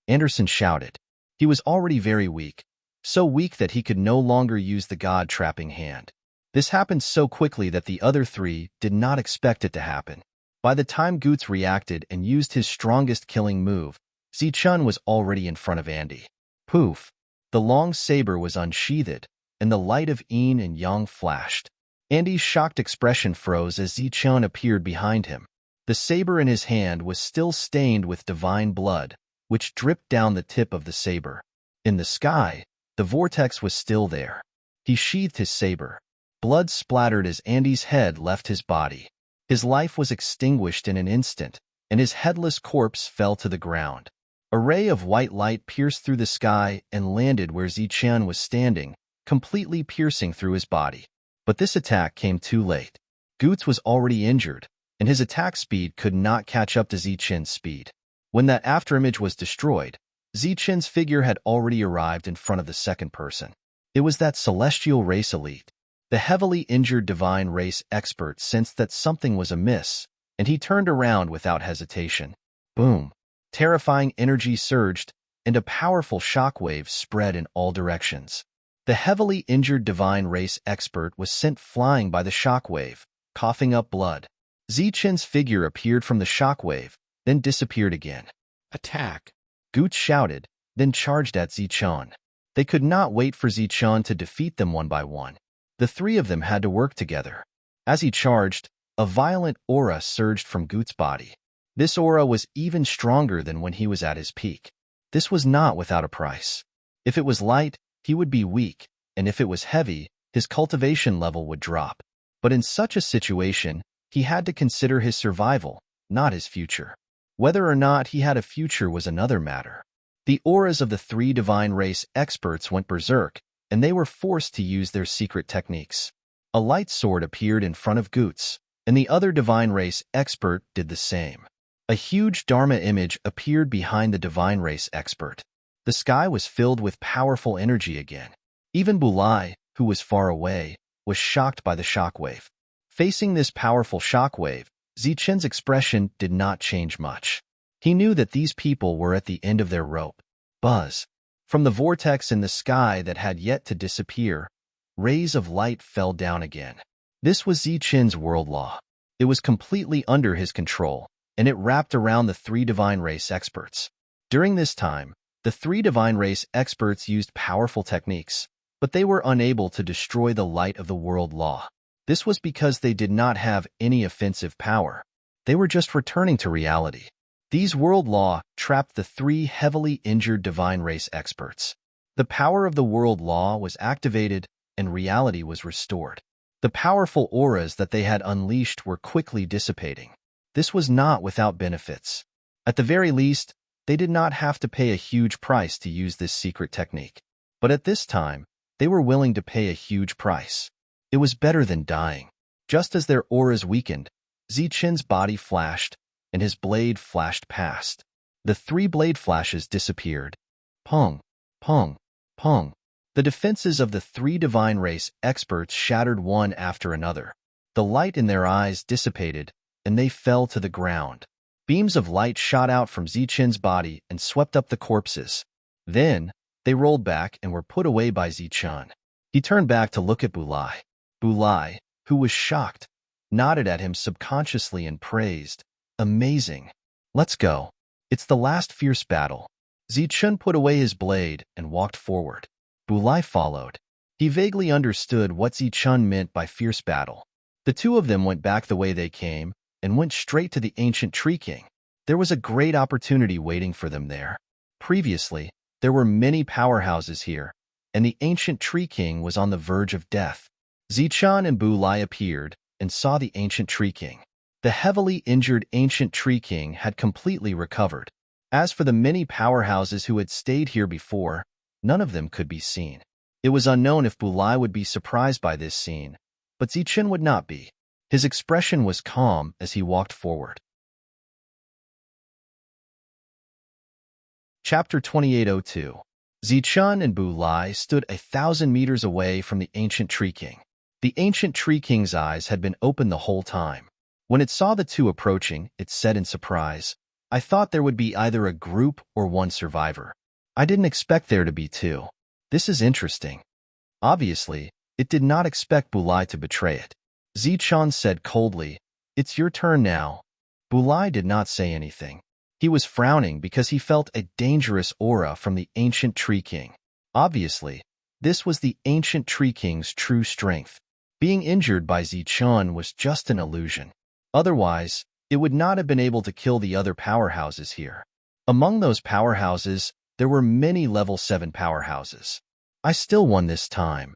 Anderson shouted. He was already very weak, so weak that he could no longer use the god-trapping hand. This happened so quickly that the other 3 did not expect it to happen. By the time Goots reacted and used his strongest killing move, Zichun was already in front of Andy. Poof! The long saber was unsheathed, and the light of yin and yang flashed. Andy's shocked expression froze as Zichun appeared behind him. The saber in his hand was still stained with divine blood, which dripped down the tip of the saber. In the sky, the vortex was still there. He sheathed his saber. Blood splattered as Andy's head left his body. His life was extinguished in an instant, and his headless corpse fell to the ground. A ray of white light pierced through the sky and landed where Zichen was standing, completely piercing through his body. But this attack came too late. Goots was already injured, and his attack speed could not catch up to Zichen's speed. When that afterimage was destroyed, Zichen's figure had already arrived in front of the second person. It was that celestial race elite. The heavily injured divine race expert sensed that something was amiss, and he turned around without hesitation. Boom! Terrifying energy surged, and a powerful shockwave spread in all directions. The heavily injured divine race expert was sent flying by the shockwave, coughing up blood. Zichen's figure appeared from the shockwave, then disappeared again. Attack! Goots shouted, then charged at Zichen. They could not wait for Zichen to defeat them one by one. The three of them had to work together. As he charged, a violent aura surged from Goots' body. This aura was even stronger than when he was at his peak. This was not without a price. If it was light, he would be weak, and if it was heavy, his cultivation level would drop. But in such a situation, he had to consider his survival, not his future. Whether or not he had a future was another matter. The auras of the three divine race experts went berserk, and they were forced to use their secret techniques. A light sword appeared in front of Goots, and the other divine race expert did the same. A huge Dharma image appeared behind the divine race expert. The sky was filled with powerful energy again. Even Bulai, who was far away, was shocked by the shockwave. Facing this powerful shockwave, Zichen's expression did not change much. He knew that these people were at the end of their rope. Buzz! From the vortex in the sky that had yet to disappear, rays of light fell down again. This was Zichen's world law. It was completely under his control, and it wrapped around the three divine race experts. During this time, the three divine race experts used powerful techniques, but they were unable to destroy the light of the world law. This was because they did not have any offensive power. They were just returning to reality. These world law trapped the three heavily injured divine race experts. The power of the world law was activated, and reality was restored. The powerful auras that they had unleashed were quickly dissipating. This was not without benefits. At the very least, they did not have to pay a huge price to use this secret technique. But at this time, they were willing to pay a huge price. It was better than dying. Just as their auras weakened, Zichen's body flashed, and his blade flashed past. The three blade flashes disappeared. Pong, pong, pong. The defenses of the three divine race experts shattered one after another. The light in their eyes dissipated, and they fell to the ground. Beams of light shot out from Zichen's body and swept up the corpses. Then, they rolled back and were put away by Zichen. He turned back to look at Bulai. Bulai, who was shocked, nodded at him subconsciously and praised, "Amazing. Let's go. It's the last fierce battle." Zichen put away his blade and walked forward. Bulai followed. He vaguely understood what Zichen meant by fierce battle. The two of them went back the way they came and went straight to the ancient Tree King. There was a great opportunity waiting for them there. Previously, there were many powerhouses here, and the ancient Tree King was on the verge of death. Zichen and Bulai appeared and saw the ancient Tree King. The heavily injured ancient Tree King had completely recovered. As for the many powerhouses who had stayed here before, none of them could be seen. It was unknown if Bulai would be surprised by this scene, but Zichen would not be. His expression was calm as he walked forward. Chapter 2802. Zichen and Bulai stood 1,000 meters away from the ancient Tree King. The ancient Tree King's eyes had been open the whole time. When it saw the two approaching, it said in surprise, "I thought there would be either a group or one survivor. I didn't expect there to be two. This is interesting." Obviously, it did not expect Bulai to betray it. Zichen said coldly, "It's your turn now." Bulai did not say anything. He was frowning because he felt a dangerous aura from the ancient Tree King. Obviously, this was the ancient Tree King's true strength. Being injured by Zichen was just an illusion. Otherwise, it would not have been able to kill the other powerhouses here. Among those powerhouses, there were many level 7 powerhouses. I still won this time.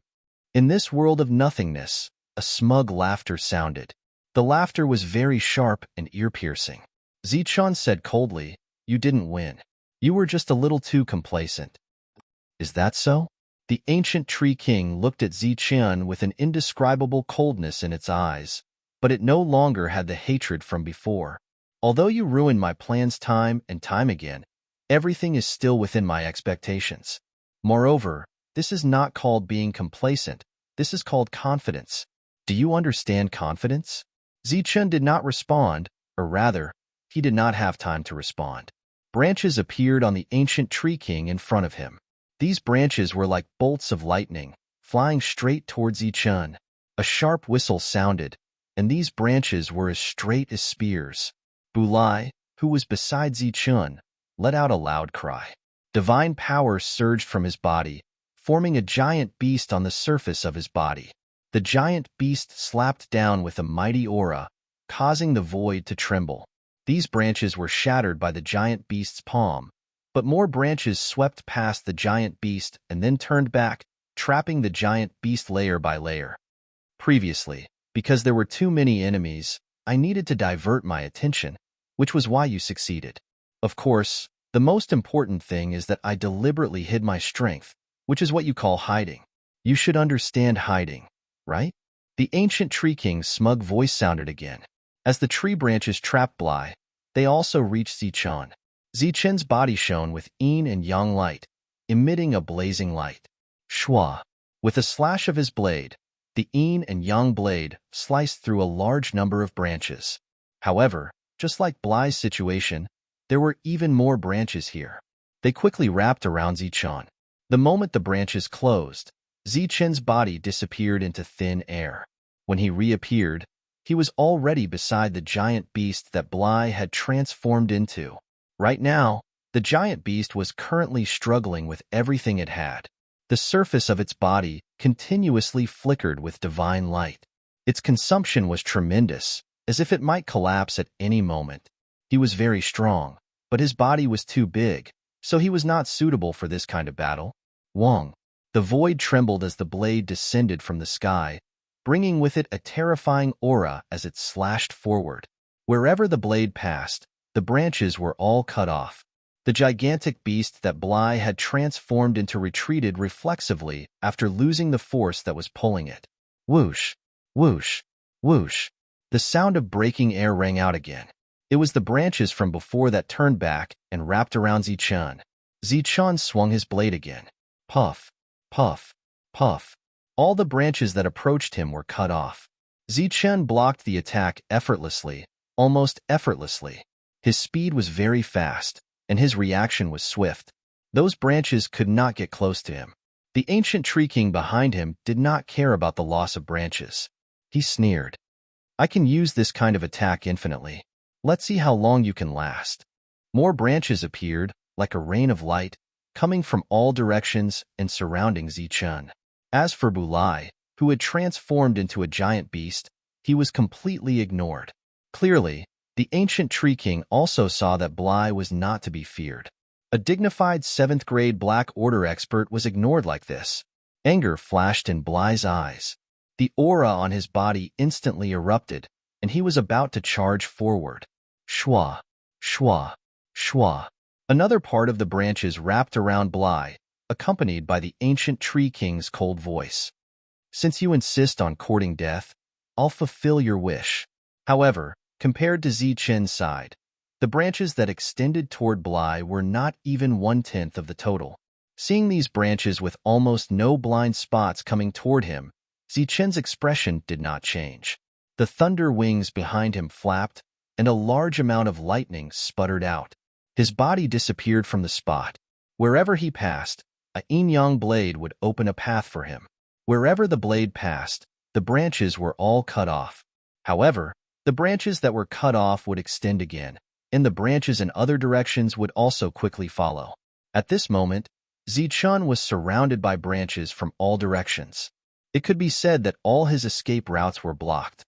In this world of nothingness, a smug laughter sounded. The laughter was very sharp and ear-piercing. Zichen said coldly, "You didn't win. You were just a little too complacent. Is that so? The ancient tree king looked at Zichen with an indescribable coldness in its eyes, but it no longer had the hatred from before. Although you ruined my plans time and time again, everything is still within my expectations. Moreover, this is not called being complacent. This is called confidence. Do you understand confidence? Zichen did not respond, or rather, he did not have time to respond. Branches appeared on the ancient tree king in front of him. These branches were like bolts of lightning, flying straight towards Zichen. A sharp whistle sounded, and these branches were as straight as spears. Bulai, who was beside Zichen, let out a loud cry. Divine power surged from his body, forming a giant beast on the surface of his body. The giant beast slapped down with a mighty aura, causing the void to tremble. These branches were shattered by the giant beast's palm, but more branches swept past the giant beast and then turned back, trapping the giant beast layer by layer. Previously, because there were too many enemies, I needed to divert my attention, which was why you succeeded. Of course, the most important thing is that I deliberately hid my strength, which is what you call hiding. You should understand hiding, right? The ancient tree king's smug voice sounded again. As the tree branches trapped Blai, they also reached Zichen. Zichen's body shone with yin and yang light, emitting a blazing light. Shua. With a slash of his blade, the yin and yang blade sliced through a large number of branches. However, just like Blai's situation, there were even more branches here. They quickly wrapped around Zichen. The moment the branches closed, Zichen's body disappeared into thin air. When he reappeared, he was already beside the giant beast that Blai had transformed into. Right now, the giant beast was currently struggling with everything it had. The surface of its body continuously flickered with divine light. Its consumption was tremendous, as if it might collapse at any moment. He was very strong, but his body was too big, so he was not suitable for this kind of battle. Wong. The void trembled as the blade descended from the sky, bringing with it a terrifying aura as it slashed forward. Wherever the blade passed, the branches were all cut off. The gigantic beast that Blai had transformed into retreated reflexively after losing the force that was pulling it. Whoosh, whoosh, whoosh. The sound of breaking air rang out again. It was the branches from before that turned back and wrapped around Zichen. Zichen swung his blade again. Puff, puff, puff. All the branches that approached him were cut off. Zichen blocked the attack effortlessly, almost effortlessly. His speed was very fast, and his reaction was swift. Those branches could not get close to him. The ancient tree king behind him did not care about the loss of branches. He sneered. I can use this kind of attack infinitely. Let's see how long you can last. More branches appeared, like a rain of light, coming from all directions and surrounding Zichen. As for Bulai, who had transformed into a giant beast, he was completely ignored. Clearly, the ancient tree king also saw that Blai was not to be feared. A dignified 7th grade Black Order expert was ignored like this. Anger flashed in Blai's eyes. The aura on his body instantly erupted, and he was about to charge forward. Shwa, shwa, shwa. Another part of the branches wrapped around Blai, accompanied by the ancient tree king's cold voice. Since you insist on courting death, I'll fulfill your wish. However, compared to Zichen's side, the branches that extended toward Blai were not even 1/10 of the total. Seeing these branches with almost no blind spots coming toward him, Zichen's expression did not change. The thunder wings behind him flapped, and a large amount of lightning sputtered out. His body disappeared from the spot. Wherever he passed, a yin-yang blade would open a path for him. Wherever the blade passed, the branches were all cut off. However, the branches that were cut off would extend again, and the branches in other directions would also quickly follow. At this moment, Zichen was surrounded by branches from all directions. It could be said that all his escape routes were blocked.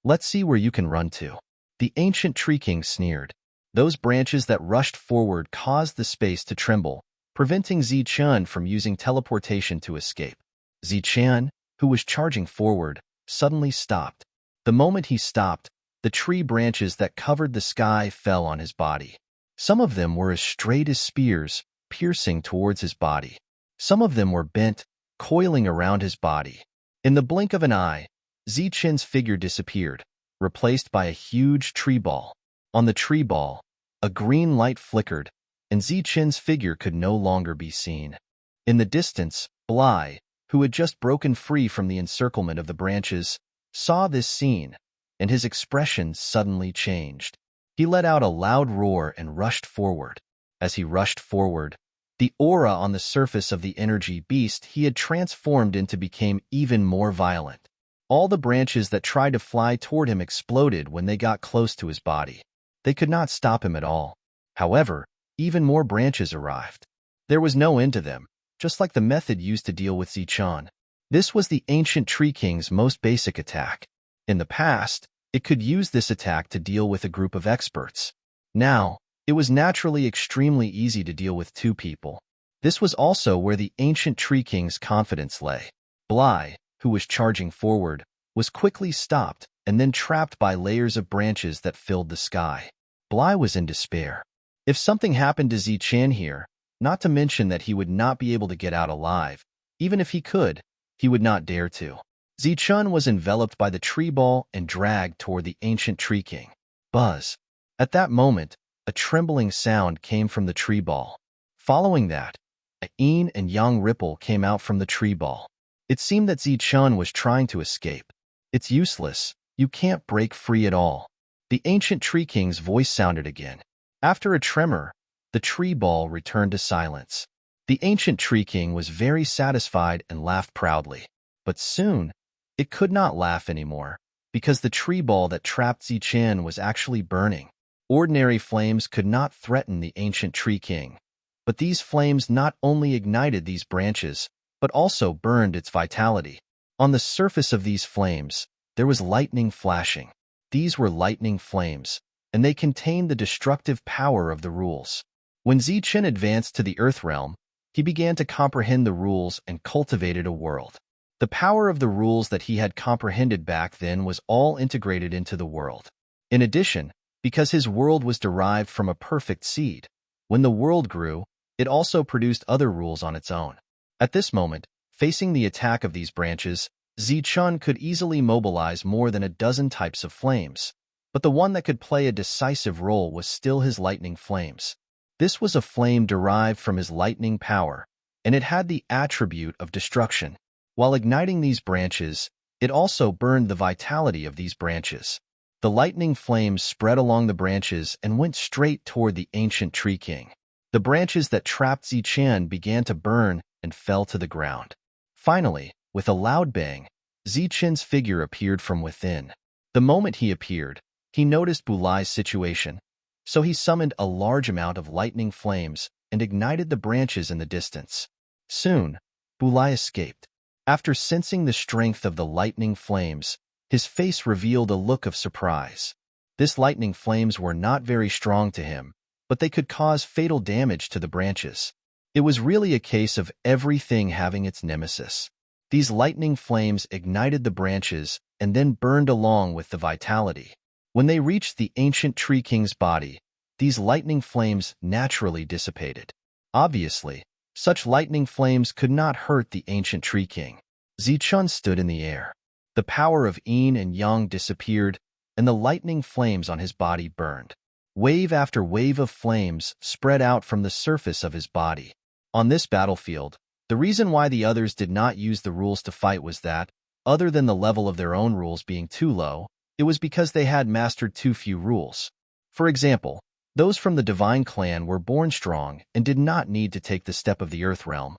Let's see where you can run to. The ancient tree king sneered. Those branches that rushed forward caused the space to tremble, preventing Zichen from using teleportation to escape. Zichen, who was charging forward, suddenly stopped. The moment he stopped, the tree branches that covered the sky fell on his body. Some of them were as straight as spears, piercing towards his body. Some of them were bent, coiling around his body. In the blink of an eye, Zichen's figure disappeared, replaced by a huge tree ball. On the tree ball, a green light flickered, and Zichen's figure could no longer be seen. In the distance, Bly, who had just broken free from the encirclement of the branches, saw this scene, and his expression suddenly changed. He let out a loud roar and rushed forward. As he rushed forward, the aura on the surface of the energy beast he had transformed into became even more violent. All the branches that tried to fly toward him exploded when they got close to his body. They could not stop him at all. However, even more branches arrived. There was no end to them, just like the method used to deal with Zichen. This was the ancient Tree King's most basic attack. In the past, it could use this attack to deal with a group of experts. Now, it was naturally extremely easy to deal with two people. This was also where the ancient Tree King's confidence lay. Bly, who was charging forward, was quickly stopped and then trapped by layers of branches that filled the sky. Bly was in despair. If something happened to Zichen here, not to mention that he would not be able to get out alive, even if he could, he would not dare to. Zichen was enveloped by the tree ball and dragged toward the ancient Tree King. Buzz. At that moment, a trembling sound came from the tree ball. Following that, a yin and yang ripple came out from the tree ball. It seemed that Zichen was trying to escape. It's useless. You can't break free at all. The ancient Tree King's voice sounded again. After a tremor, the tree ball returned to silence. The ancient Tree King was very satisfied and laughed proudly. But soon, it could not laugh anymore, because the tree ball that trapped Zichen was actually burning. Ordinary flames could not threaten the ancient Tree King, but these flames not only ignited these branches, but also burned its vitality. On the surface of these flames, there was lightning flashing. These were lightning flames, and they contained the destructive power of the rules. When Zichen advanced to the Earth Realm, he began to comprehend the rules and cultivated a world. The power of the rules that he had comprehended back then was all integrated into the world. In addition, because his world was derived from a perfect seed, when the world grew, it also produced other rules on its own. At this moment, facing the attack of these branches, Zichen could easily mobilize more than a dozen types of flames, but the one that could play a decisive role was still his lightning flames. This was a flame derived from his lightning power, and it had the attribute of destruction. While igniting these branches, it also burned the vitality of these branches. The lightning flames spread along the branches and went straight toward the ancient Tree King. The branches that trapped Zichen began to burn and fell to the ground. Finally, with a loud bang, Zichen's figure appeared from within. The moment he appeared, he noticed Bly's situation, so he summoned a large amount of lightning flames and ignited the branches in the distance. Soon, Bly escaped. After sensing the strength of the lightning flames, his face revealed a look of surprise. This lightning flames were not very strong to him, but they could cause fatal damage to the branches. It was really a case of everything having its nemesis. These lightning flames ignited the branches and then burned along with the vitality. When they reached the ancient Tree King's body, these lightning flames naturally dissipated. Obviously, such lightning flames could not hurt the ancient Tree King. Zichen stood in the air. The power of yin and yang disappeared, and the lightning flames on his body burned. Wave after wave of flames spread out from the surface of his body. On this battlefield, the reason why the others did not use the rules to fight was that, other than the level of their own rules being too low, it was because they had mastered too few rules. For example, those from the Divine Clan were born strong and did not need to take the step of the Earth Realm.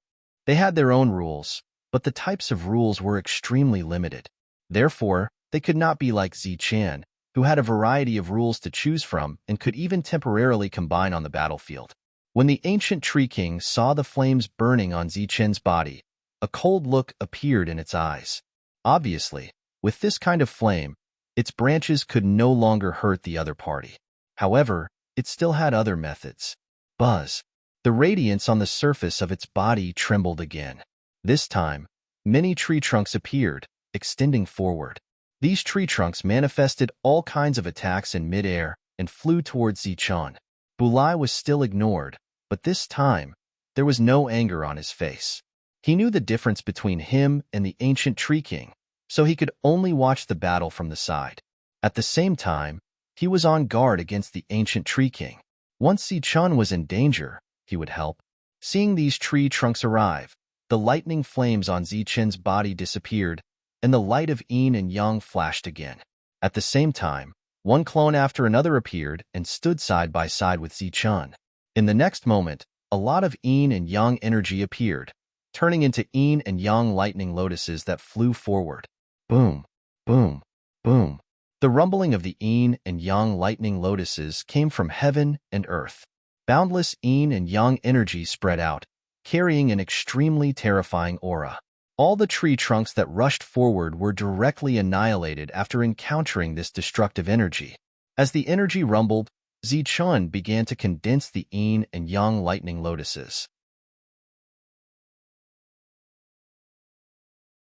They had their own rules, but the types of rules were extremely limited. Therefore, they could not be like Zichen, who had a variety of rules to choose from and could even temporarily combine on the battlefield. When the ancient Tree King saw the flames burning on Zichen's body, a cold look appeared in its eyes. Obviously, with this kind of flame, its branches could no longer hurt the other party. However, it still had other methods. Buzz. The radiance on the surface of its body trembled again. This time, many tree trunks appeared, extending forward. These tree trunks manifested all kinds of attacks in midair and flew towards Zichen. Bulai was still ignored, but this time, there was no anger on his face. He knew the difference between him and the ancient Tree King, so he could only watch the battle from the side. At the same time, he was on guard against the ancient Tree King. Once Zichun was in danger, he would help. Seeing these tree trunks arrive, the lightning flames on Zichun's body disappeared, and the light of yin and yang flashed again. At the same time, one clone after another appeared and stood side by side with Zichun. In the next moment, a lot of yin and yang energy appeared, turning into yin and yang lightning lotuses that flew forward. Boom, boom, boom. The rumbling of the yin and yang lightning lotuses came from heaven and earth. Boundless yin and yang energy spread out, carrying an extremely terrifying aura. All the tree trunks that rushed forward were directly annihilated after encountering this destructive energy. As the energy rumbled, Zichun began to condense the yin and yang lightning lotuses.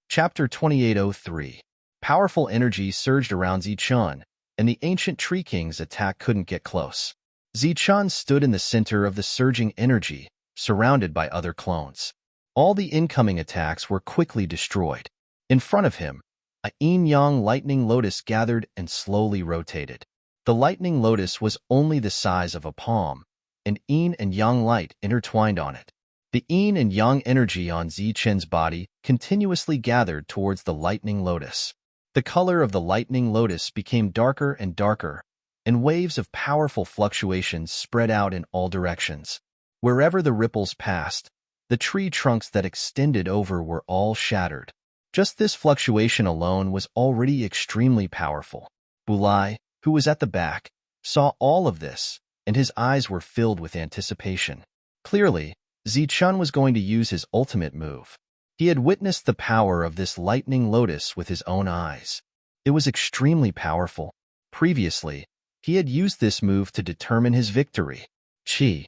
Chapter 2803. Powerful energy surged around Zichun, and the ancient Tree King's attack couldn't get close. Zichun stood in the center of the surging energy, surrounded by other clones. All the incoming attacks were quickly destroyed. In front of him, a yin-yang lightning lotus gathered and slowly rotated. The lightning lotus was only the size of a palm, and yin and yang light intertwined on it. The yin and yang energy on Zichun's body continuously gathered towards the lightning lotus. The color of the lightning lotus became darker and darker, and waves of powerful fluctuations spread out in all directions. Wherever the ripples passed, the tree trunks that extended over were all shattered. Just this fluctuation alone was already extremely powerful. Bulai, who was at the back, saw all of this, and his eyes were filled with anticipation. Clearly, Zichun was going to use his ultimate move. He had witnessed the power of this lightning lotus with his own eyes. It was extremely powerful. Previously, he had used this move to determine his victory. Chi.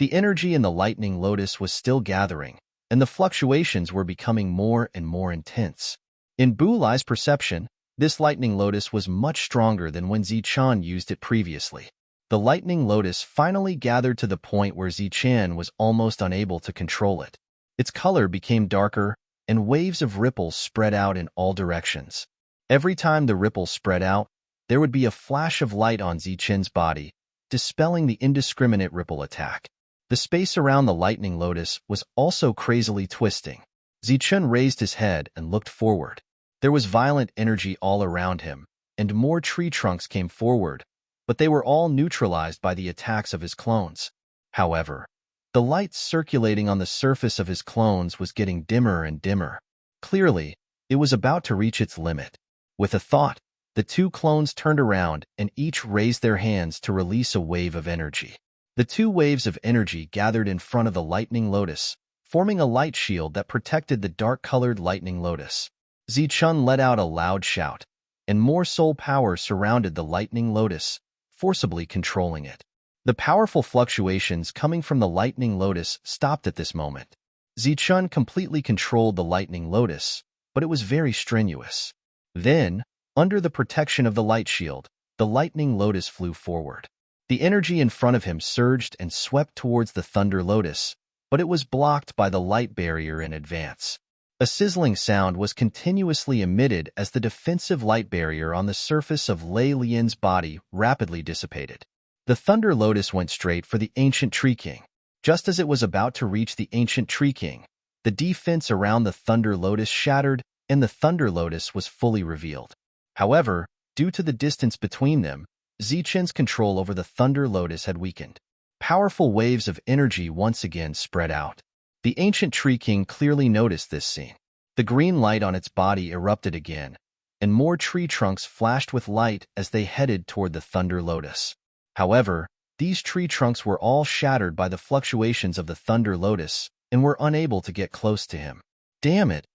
The energy in the lightning lotus was still gathering, and the fluctuations were becoming more and more intense. In Bulai's perception, this lightning lotus was much stronger than when Zichun used it previously. The lightning lotus finally gathered to the point where Zichun was almost unable to control it. Its color became darker, and waves of ripples spread out in all directions. Every time the ripples spread out, there would be a flash of light on Zichun's body, dispelling the indiscriminate ripple attack. The space around the lightning lotus was also crazily twisting. Zichun raised his head and looked forward. There was violent energy all around him, and more tree trunks came forward, but they were all neutralized by the attacks of his clones. However, the light circulating on the surface of his clones was getting dimmer and dimmer. Clearly, it was about to reach its limit. With a thought, the two clones turned around and each raised their hands to release a wave of energy. The two waves of energy gathered in front of the lightning lotus, forming a light shield that protected the dark-colored lightning lotus. Zichun let out a loud shout, and more soul power surrounded the lightning lotus, forcibly controlling it. The powerful fluctuations coming from the lightning lotus stopped at this moment. Zichun completely controlled the lightning lotus, but it was very strenuous. Then, under the protection of the light shield, the lightning lotus flew forward. The energy in front of him surged and swept towards the thunder lotus, but it was blocked by the light barrier in advance. A sizzling sound was continuously emitted as the defensive light barrier on the surface of Lei Lian's body rapidly dissipated. The thunder lotus went straight for the ancient Tree King. Just as it was about to reach the ancient Tree King, the defense around the thunder lotus shattered and the thunder lotus was fully revealed. However, due to the distance between them, Zichun's control over the thunder lotus had weakened. Powerful waves of energy once again spread out. The ancient Tree King clearly noticed this scene. The green light on its body erupted again, and more tree trunks flashed with light as they headed toward the thunder lotus. However, these tree trunks were all shattered by the fluctuations of the thunder lotus and were unable to get close to him. Damn it!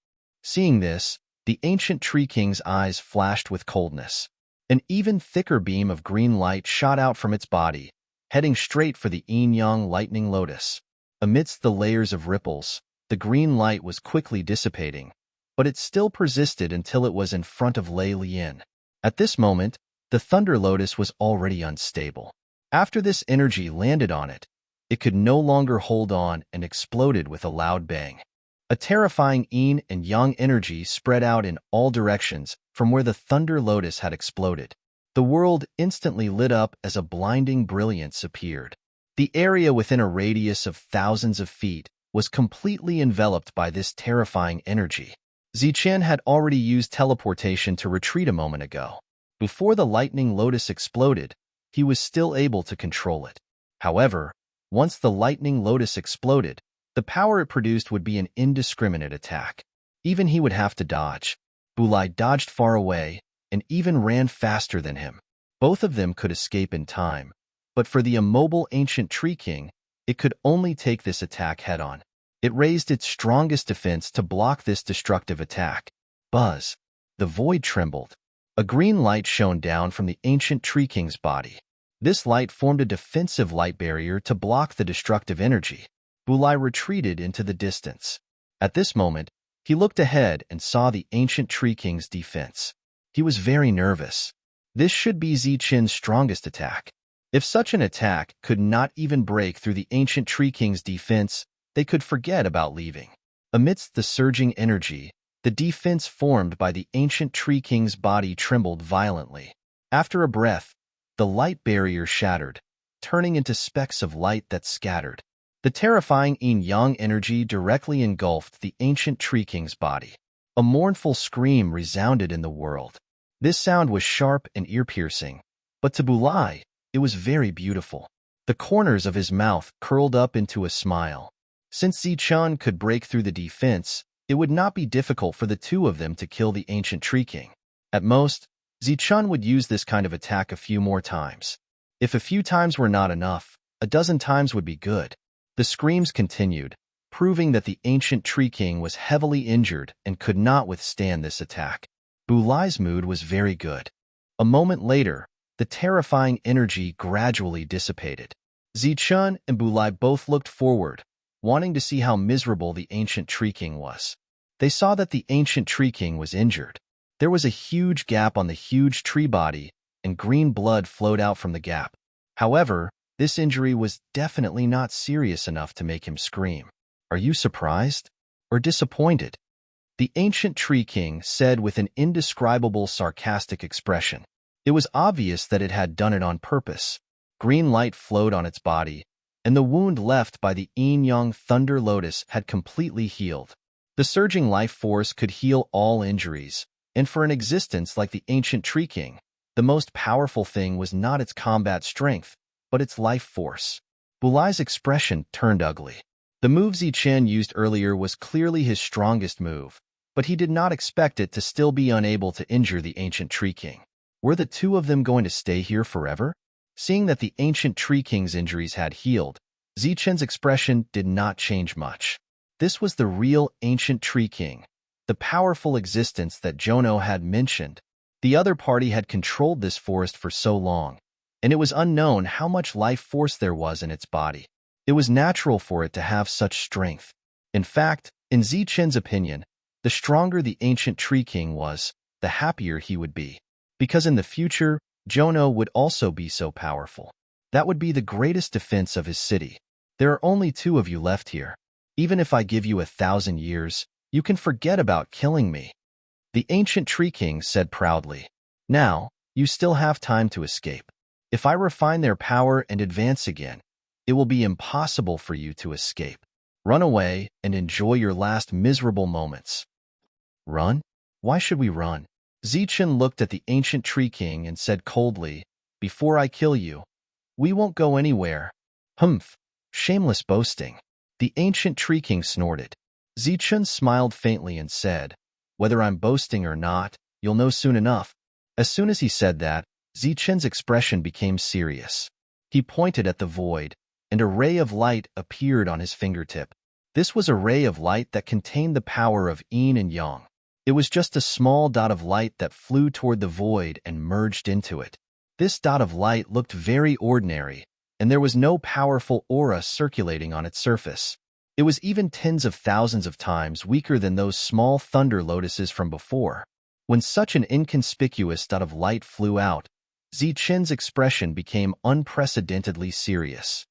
Seeing this, the ancient Tree King's eyes flashed with coldness. An even thicker beam of green light shot out from its body, heading straight for the yin-yang lightning lotus. Amidst the layers of ripples, the green light was quickly dissipating, but it still persisted until it was in front of Lei Lian. At this moment, the thunder lotus was already unstable. After this energy landed on it, it could no longer hold on and exploded with a loud bang. A terrifying yin and yang energy spread out in all directions from where the Thunder Lotus had exploded. The world instantly lit up as a blinding brilliance appeared. The area within a radius of thousands of feet was completely enveloped by this terrifying energy. Zichen had already used teleportation to retreat a moment ago. Before the lightning lotus exploded, he was still able to control it. However, once the lightning lotus exploded, the power it produced would be an indiscriminate attack. Even he would have to dodge. Bulai dodged far away and even ran faster than him. Both of them could escape in time, but for the immobile ancient Tree King, it could only take this attack head-on. It raised its strongest defense to block this destructive attack. Buzz! The void trembled. A green light shone down from the ancient Tree King's body. This light formed a defensive light barrier to block the destructive energy. Bulai retreated into the distance. At this moment, he looked ahead and saw the ancient Tree King's defense. He was very nervous. This should be Zichen's strongest attack. If such an attack could not even break through the ancient Tree King's defense, they could forget about leaving. Amidst the surging energy, the defense formed by the ancient Tree King's body trembled violently. After a breath, the light barrier shattered, turning into specks of light that scattered. The terrifying yin-yang energy directly engulfed the ancient Tree King's body. A mournful scream resounded in the world. This sound was sharp and ear-piercing, but to Bulai, it was very beautiful. The corners of his mouth curled up into a smile. Since Zichen could break through the defense, it would not be difficult for the two of them to kill the ancient Tree King. At most, Zichen would use this kind of attack a few more times. If a few times were not enough, a dozen times would be good. The screams continued, proving that the ancient Tree King was heavily injured and could not withstand this attack. Bulai's mood was very good. A moment later, the terrifying energy gradually dissipated. Zichen and Bulai both looked forward, wanting to see how miserable the ancient Tree King was. They saw that the ancient Tree King was injured. There was a huge gap on the huge tree body, and green blood flowed out from the gap. However, this injury was definitely not serious enough to make him scream. "Are you surprised or disappointed?" The ancient Tree King said with an indescribable sarcastic expression. It was obvious that it had done it on purpose. Green light flowed on its body, and the wound left by the yin-yang Thunder Lotus had completely healed. The surging life force could heal all injuries, and for an existence like the ancient Tree King, the most powerful thing was not its combat strength, but its life force. Bulai's expression turned ugly. The move Zichen used earlier was clearly his strongest move, but he did not expect it to still be unable to injure the ancient Tree King. Were the two of them going to stay here forever? Seeing that the ancient Tree King's injuries had healed, Zichen's expression did not change much. This was the real ancient Tree King, the powerful existence that Jono had mentioned. The other party had controlled this forest for so long, and it was unknown how much life force there was in its body. It was natural for it to have such strength. In fact, in Zichen's opinion, the stronger the ancient Tree King was, the happier he would be. Because in the future, Jono would also be so powerful. That would be the greatest defense of his city. There are only two of you left here. Even if I give you 1,000 years, you can forget about killing me. The ancient Tree King said proudly. Now, you still have time to escape. If I refine their power and advance again, it will be impossible for you to escape. Run away and enjoy your last miserable moments. Run? Why should we run? Zichen looked at the ancient Tree King and said coldly, "Before I kill you, we won't go anywhere." Humph! Shameless boasting. The ancient Tree King snorted. Zichen smiled faintly and said, "Whether I'm boasting or not, you'll know soon enough." As soon as he said that, Zichen's expression became serious. He pointed at the void, and a ray of light appeared on his fingertip. This was a ray of light that contained the power of yin and yang. It was just a small dot of light that flew toward the void and merged into it. This dot of light looked very ordinary, and there was no powerful aura circulating on its surface. It was even tens of thousands of times weaker than those small thunder lotuses from before. When such an inconspicuous dot of light flew out, Zichen's expression became unprecedentedly serious.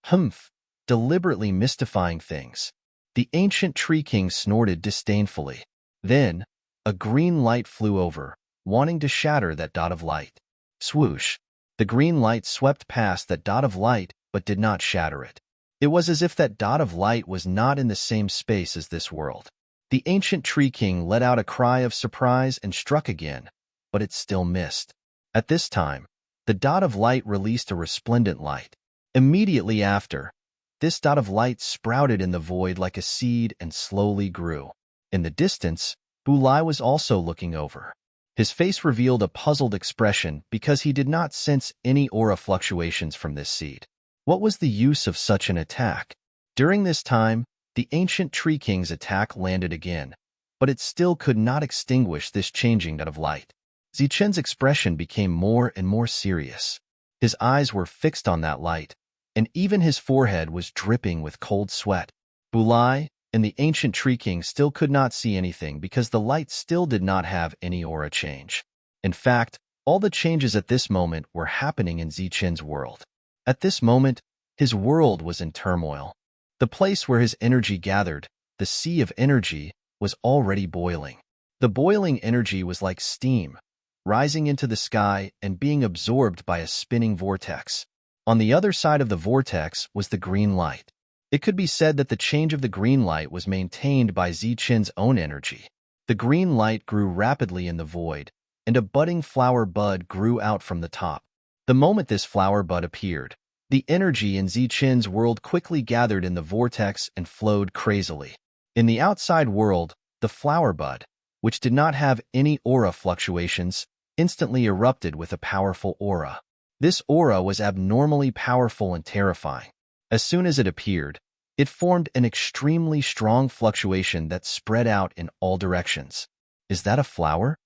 Humph, deliberately mystifying things. The ancient tree king snorted disdainfully. Then, a green light flew over, wanting to shatter that dot of light. Swoosh! The green light swept past that dot of light but did not shatter it. It was as if that dot of light was not in the same space as this world. The ancient tree king let out a cry of surprise and struck again, but it still missed. At this time, the dot of light released a resplendent light. Immediately after, this dot of light sprouted in the void like a seed and slowly grew. In the distance, Bulai was also looking over. His face revealed a puzzled expression because he did not sense any aura fluctuations from this seed. What was the use of such an attack? During this time, the ancient tree king's attack landed again, but it still could not extinguish this changing dot of light. Zichen's expression became more and more serious. His eyes were fixed on that light, and even his forehead was dripping with cold sweat. Bulai and the ancient tree king still could not see anything because the light still did not have any aura change. In fact, all the changes at this moment were happening in Zichen's world. At this moment, his world was in turmoil. The place where his energy gathered, the sea of energy, was already boiling. The boiling energy was like steam, rising into the sky and being absorbed by a spinning vortex. On the other side of the vortex was the green light. It could be said that the change of the green light was maintained by Zichen's own energy. The green light grew rapidly in the void, and a budding flower bud grew out from the top. The moment this flower bud appeared, the energy in Zichen's world quickly gathered in the vortex and flowed crazily. In the outside world, the flower bud, which did not have any aura fluctuations, instantly erupted with a powerful aura. This aura was abnormally powerful and terrifying. As soon as it appeared, it formed an extremely strong fluctuation that spread out in all directions. Is that a flower?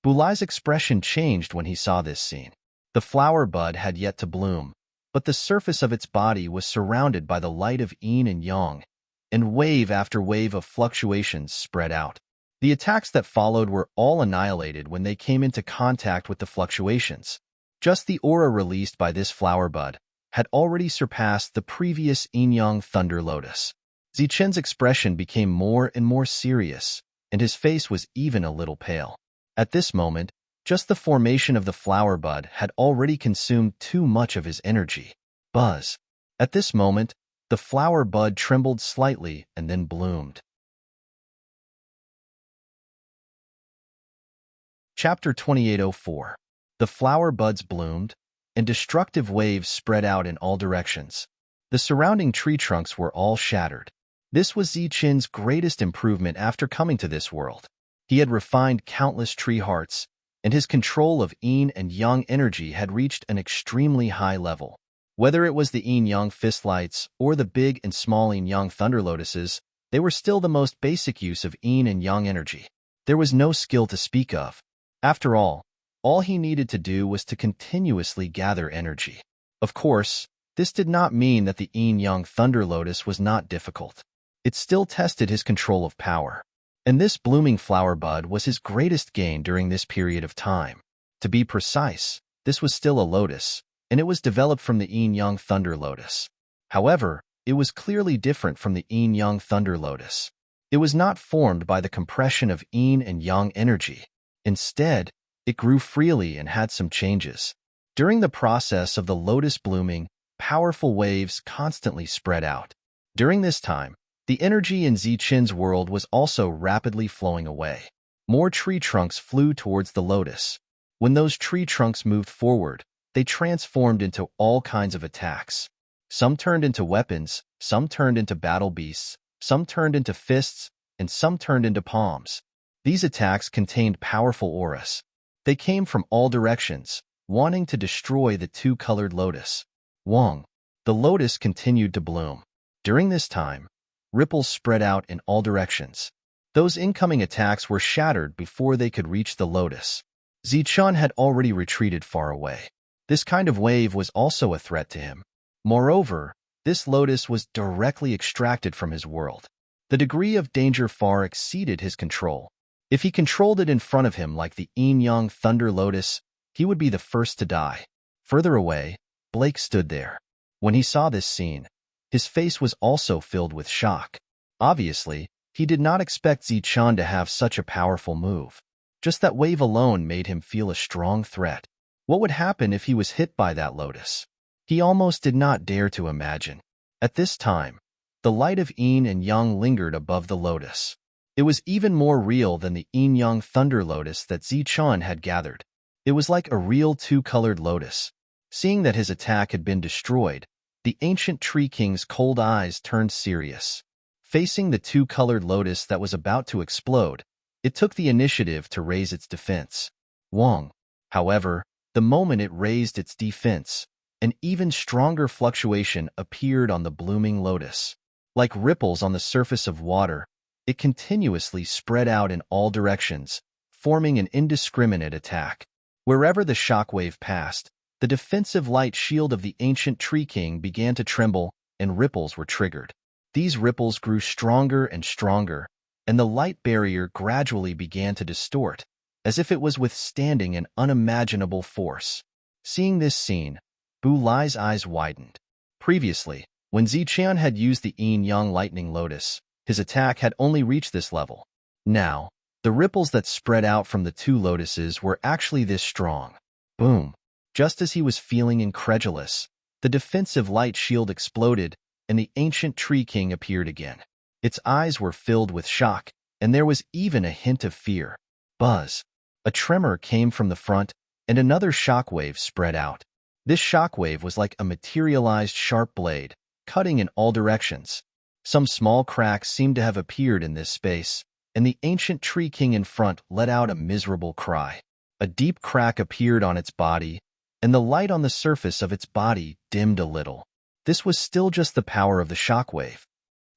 Bulai's expression changed when he saw this scene. The flower bud had yet to bloom, but the surface of its body was surrounded by the light of yin and yang, and wave after wave of fluctuations spread out. The attacks that followed were all annihilated when they came into contact with the fluctuations. Just the aura released by this flower bud had already surpassed the previous yin-yang thunder lotus. Zichen's expression became more and more serious, and his face was even a little pale. At this moment, just the formation of the flower bud had already consumed too much of his energy. Buzz. At this moment, the flower bud trembled slightly and then bloomed. Chapter 2804. The flower buds bloomed, and destructive waves spread out in all directions. The surrounding tree trunks were all shattered. This was Zichen's greatest improvement after coming to this world. He had refined countless tree hearts, and his control of yin and yang energy had reached an extremely high level. Whether it was the yin-yang fistlights or the big and small yin-yang thunder lotuses, they were still the most basic use of yin and yang energy. There was no skill to speak of. After all he needed to do was to continuously gather energy. Of course, this did not mean that the yin-yang thunder lotus was not difficult. It still tested his control of power. And this blooming flower bud was his greatest gain during this period of time. To be precise, this was still a lotus, and it was developed from the yin-yang thunder lotus. However, it was clearly different from the yin-yang thunder lotus. It was not formed by the compression of yin and yang energy. Instead, it grew freely and had some changes. During the process of the lotus blooming, powerful waves constantly spread out. During this time, the energy in Zichen's world was also rapidly flowing away. More tree trunks flew towards the lotus. When those tree trunks moved forward, they transformed into all kinds of attacks. Some turned into weapons, some turned into battle beasts, some turned into fists, and some turned into palms. These attacks contained powerful auras. They came from all directions, wanting to destroy the two-colored lotus. Wong. The lotus continued to bloom. During this time, ripples spread out in all directions. Those incoming attacks were shattered before they could reach the lotus. Zichen had already retreated far away. This kind of wave was also a threat to him. Moreover, this lotus was directly extracted from his world. The degree of danger far exceeded his control. If he controlled it in front of him like the yin-yang thunder lotus, he would be the first to die. Further away, Blake stood there. When he saw this scene, his face was also filled with shock. Obviously, he did not expect Zichun to have such a powerful move. Just that wave alone made him feel a strong threat. What would happen if he was hit by that lotus? He almost did not dare to imagine. At this time, the light of yin and yang lingered above the lotus. It was even more real than the yin-yang thunder lotus that Zichun had gathered. It was like a real two-colored lotus. Seeing that his attack had been destroyed, the ancient tree king's cold eyes turned serious. Facing the two-colored lotus that was about to explode, it took the initiative to raise its defense. Wong, however, the moment it raised its defense, an even stronger fluctuation appeared on the blooming lotus. Like ripples on the surface of water, it continuously spread out in all directions, forming an indiscriminate attack. Wherever the shockwave passed, the defensive light shield of the ancient tree king began to tremble, and ripples were triggered. These ripples grew stronger and stronger, and the light barrier gradually began to distort, as if it was withstanding an unimaginable force. Seeing this scene, Bu Lai's eyes widened. Previously, when Zichun had used the yin-yang lightning lotus, his attack had only reached this level. Now, the ripples that spread out from the two lotuses were actually this strong. Boom! Just as he was feeling incredulous, the defensive light shield exploded, and the ancient tree king appeared again. Its eyes were filled with shock, and there was even a hint of fear. Buzz! A tremor came from the front, and another shockwave spread out. This shockwave was like a materialized sharp blade, cutting in all directions. Some small cracks seemed to have appeared in this space, and the ancient tree king in front let out a miserable cry. A deep crack appeared on its body, and the light on the surface of its body dimmed a little. This was still just the power of the shockwave.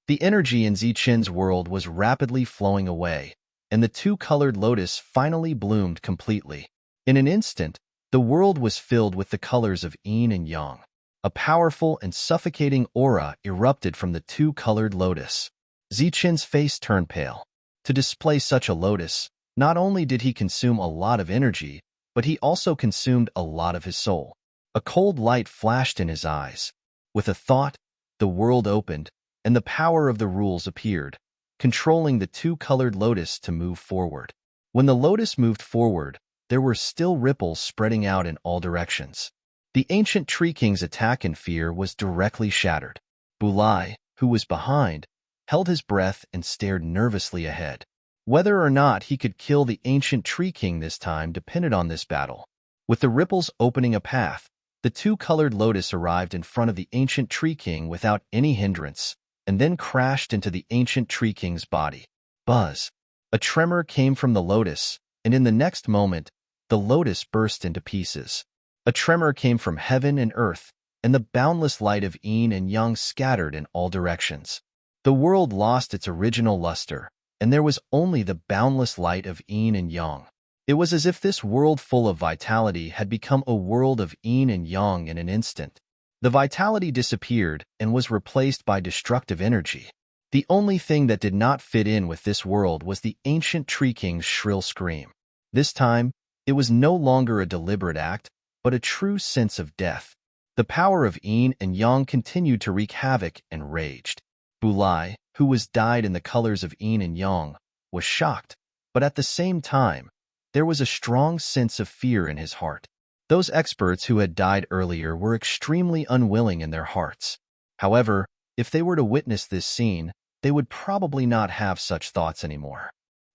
The energy in Zichun's world was rapidly flowing away, and the two-colored lotus finally bloomed completely. In an instant, the world was filled with the colors of yin and yang. A powerful and suffocating aura erupted from the two-colored lotus. Zichun's face turned pale. To display such a lotus, not only did he consume a lot of energy, but he also consumed a lot of his soul. A cold light flashed in his eyes. With a thought, the world opened, and the power of the rules appeared, controlling the two-colored lotus to move forward. When the lotus moved forward, there were still ripples spreading out in all directions. The ancient tree king's attack in fear was directly shattered. Bu Lai, who was behind, held his breath and stared nervously ahead. Whether or not he could kill the ancient tree king this time depended on this battle. With the ripples opening a path, the two-colored lotus arrived in front of the ancient tree king without any hindrance, and then crashed into the ancient tree king's body. Buzz! A tremor came from the lotus, and in the next moment, the lotus burst into pieces. A tremor came from heaven and earth, and the boundless light of yin and yang scattered in all directions. The world lost its original luster, and there was only the boundless light of yin and yang. It was as if this world full of vitality had become a world of yin and yang in an instant. The vitality disappeared and was replaced by destructive energy. The only thing that did not fit in with this world was the ancient tree king's shrill scream. This time, it was no longer a deliberate act, but a true sense of death. The power of yin and yang continued to wreak havoc and raged. Bu Lai, who was dyed in the colors of yin and yang, was shocked, but at the same time, there was a strong sense of fear in his heart. Those experts who had died earlier were extremely unwilling in their hearts. However, if they were to witness this scene, they would probably not have such thoughts anymore.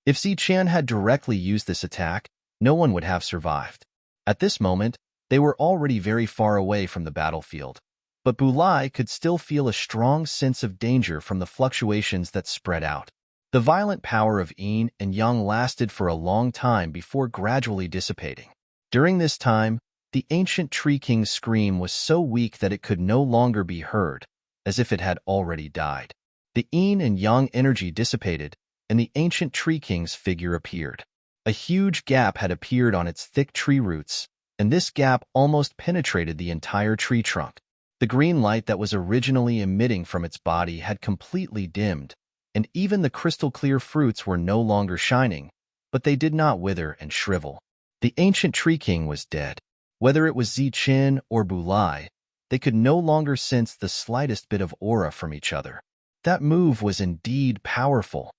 If Zichun had directly used this attack, no one would have survived. At this moment, they were already very far away from the battlefield, but Bu Lai could still feel a strong sense of danger from the fluctuations that spread out. The violent power of yin and yang lasted for a long time before gradually dissipating. During this time, the ancient tree king's scream was so weak that it could no longer be heard, as if it had already died. The yin and yang energy dissipated, and the ancient tree king's figure appeared. A huge gap had appeared on its thick tree roots, and this gap almost penetrated the entire tree trunk. The green light that was originally emitting from its body had completely dimmed, and even the crystal-clear fruits were no longer shining, but they did not wither and shrivel. The ancient Tree King was dead. Whether it was Zichen or Bulai, they could no longer sense the slightest bit of aura from each other. That move was indeed powerful.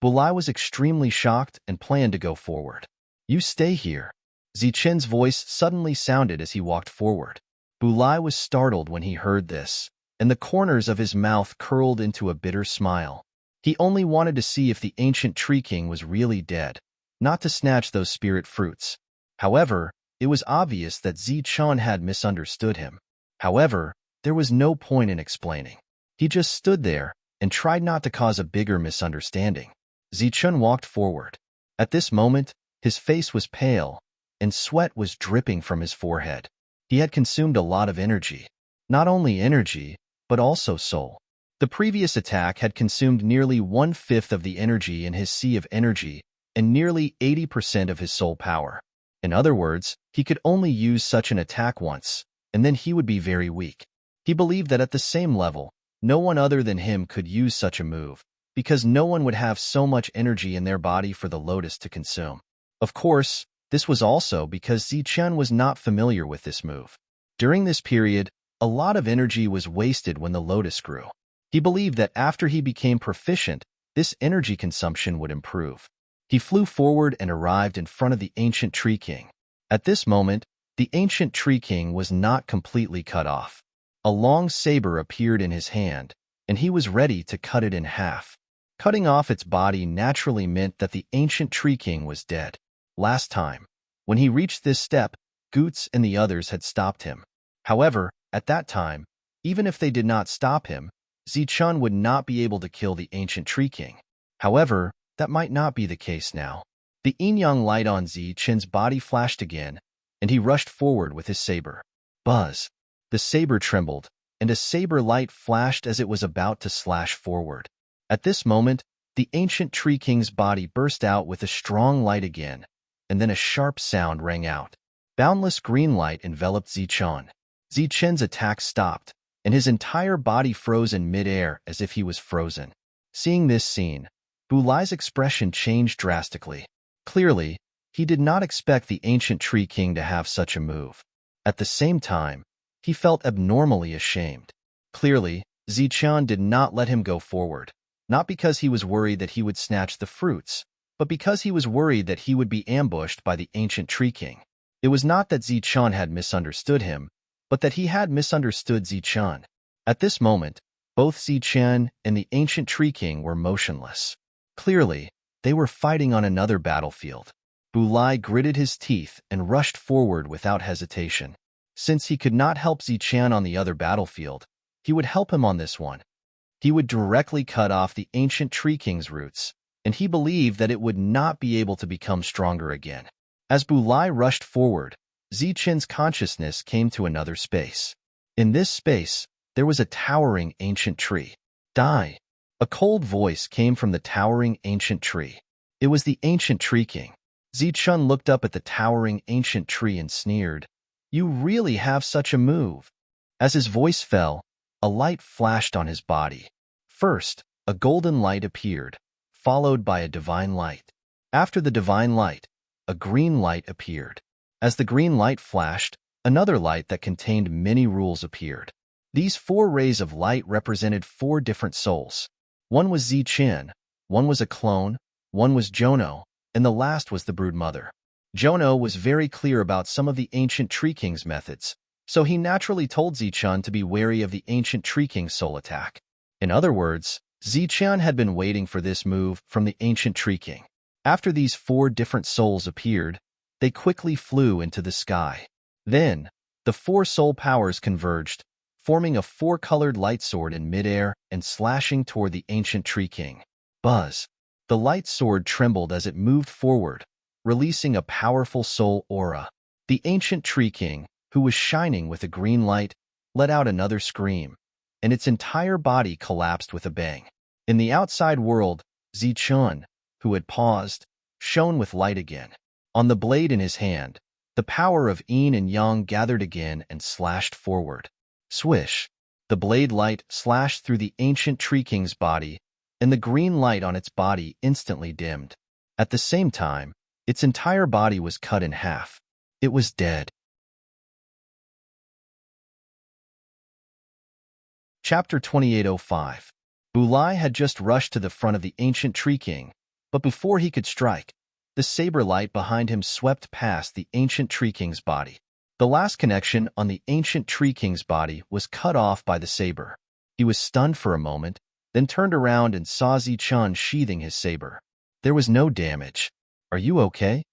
Bulai was extremely shocked and planned to go forward. "You stay here." Zichen's voice suddenly sounded as he walked forward. Bulai was startled when he heard this, and the corners of his mouth curled into a bitter smile. He only wanted to see if the ancient Tree King was really dead, not to snatch those spirit fruits. However, it was obvious that Zichen had misunderstood him. However, there was no point in explaining. He just stood there and tried not to cause a bigger misunderstanding. Zichen walked forward. At this moment, his face was pale, and sweat was dripping from his forehead. He had consumed a lot of energy. Not only energy, but also soul. The previous attack had consumed nearly 1/5 of the energy in his sea of energy and nearly 80% of his soul power. In other words, he could only use such an attack once, and then he would be very weak. He believed that at the same level, no one other than him could use such a move, because no one would have so much energy in their body for the lotus to consume. Of course, this was also because Zichen was not familiar with this move. During this period, a lot of energy was wasted when the lotus grew. He believed that after he became proficient, this energy consumption would improve. He flew forward and arrived in front of the ancient Tree King. At this moment, the ancient Tree King was not completely cut off. A long saber appeared in his hand, and he was ready to cut it in half. Cutting off its body naturally meant that the ancient Tree King was dead. Last time, when he reached this step, Goots and the others had stopped him. However, at that time, even if they did not stop him, Zichen would not be able to kill the ancient Tree King. However, that might not be the case now. The yin-yang light on Zichen's body flashed again, and he rushed forward with his saber. Buzz! The saber trembled, and a saber light flashed as it was about to slash forward. At this moment, the ancient Tree King's body burst out with a strong light again, and then a sharp sound rang out. Boundless green light enveloped Zichen. Zichen's attack stopped, and his entire body froze in midair as if he was frozen. Seeing this scene, Bulai's expression changed drastically. Clearly, he did not expect the ancient Tree King to have such a move. At the same time, he felt abnormally ashamed. Clearly, Zichen did not let him go forward, not because he was worried that he would snatch the fruits, but because he was worried that he would be ambushed by the ancient Tree King. It was not that Zichen had misunderstood him, but that he had misunderstood Zichen. At this moment, both Zichen and the ancient Tree King were motionless. Clearly, they were fighting on another battlefield. Bulai gritted his teeth and rushed forward without hesitation. Since he could not help Zichen on the other battlefield, he would help him on this one. He would directly cut off the ancient Tree King's roots, and he believed that it would not be able to become stronger again. As Bulai rushed forward, Zichen's consciousness came to another space. In this space, there was a towering ancient tree. Die! A cold voice came from the towering ancient tree. It was the ancient Tree King. Zichen looked up at the towering ancient tree and sneered, "You really have such a move." As his voice fell, a light flashed on his body. First, a golden light appeared, followed by a divine light. After the divine light, a green light appeared. As the green light flashed, another light that contained many rules appeared. These 4 rays of light represented 4 different souls. One was Zichen, one was a clone, one was Jono, and the last was the brood mother. Jono was very clear about some of the ancient Tree King's methods, so he naturally told Zichen to be wary of the ancient Tree King's soul attack. In other words, Zichen had been waiting for this move from the ancient Tree King. After these 4 different souls appeared, they quickly flew into the sky. Then, the 4 soul powers converged, forming a 4-colored light sword in midair and slashing toward the ancient Tree King. Buzz! The light sword trembled as it moved forward, releasing a powerful soul aura. The ancient Tree King, who was shining with a green light, let out another scream, and its entire body collapsed with a bang. In the outside world, Zichen, who had paused, shone with light again. On the blade in his hand, the power of yin and yang gathered again and slashed forward. Swish! The blade light slashed through the ancient Tree King's body, and the green light on its body instantly dimmed. At the same time, Its entire body was cut in half. It was dead. Chapter 2805. Bulai had just rushed to the front of the ancient Tree King, but before he could strike, the saber light behind him swept past the ancient Tree King's body. The last connection on the ancient Tree King's body was cut off by the saber. He was stunned for a moment, then turned around and saw Zichun sheathing his saber. There was no damage. "Are you okay?"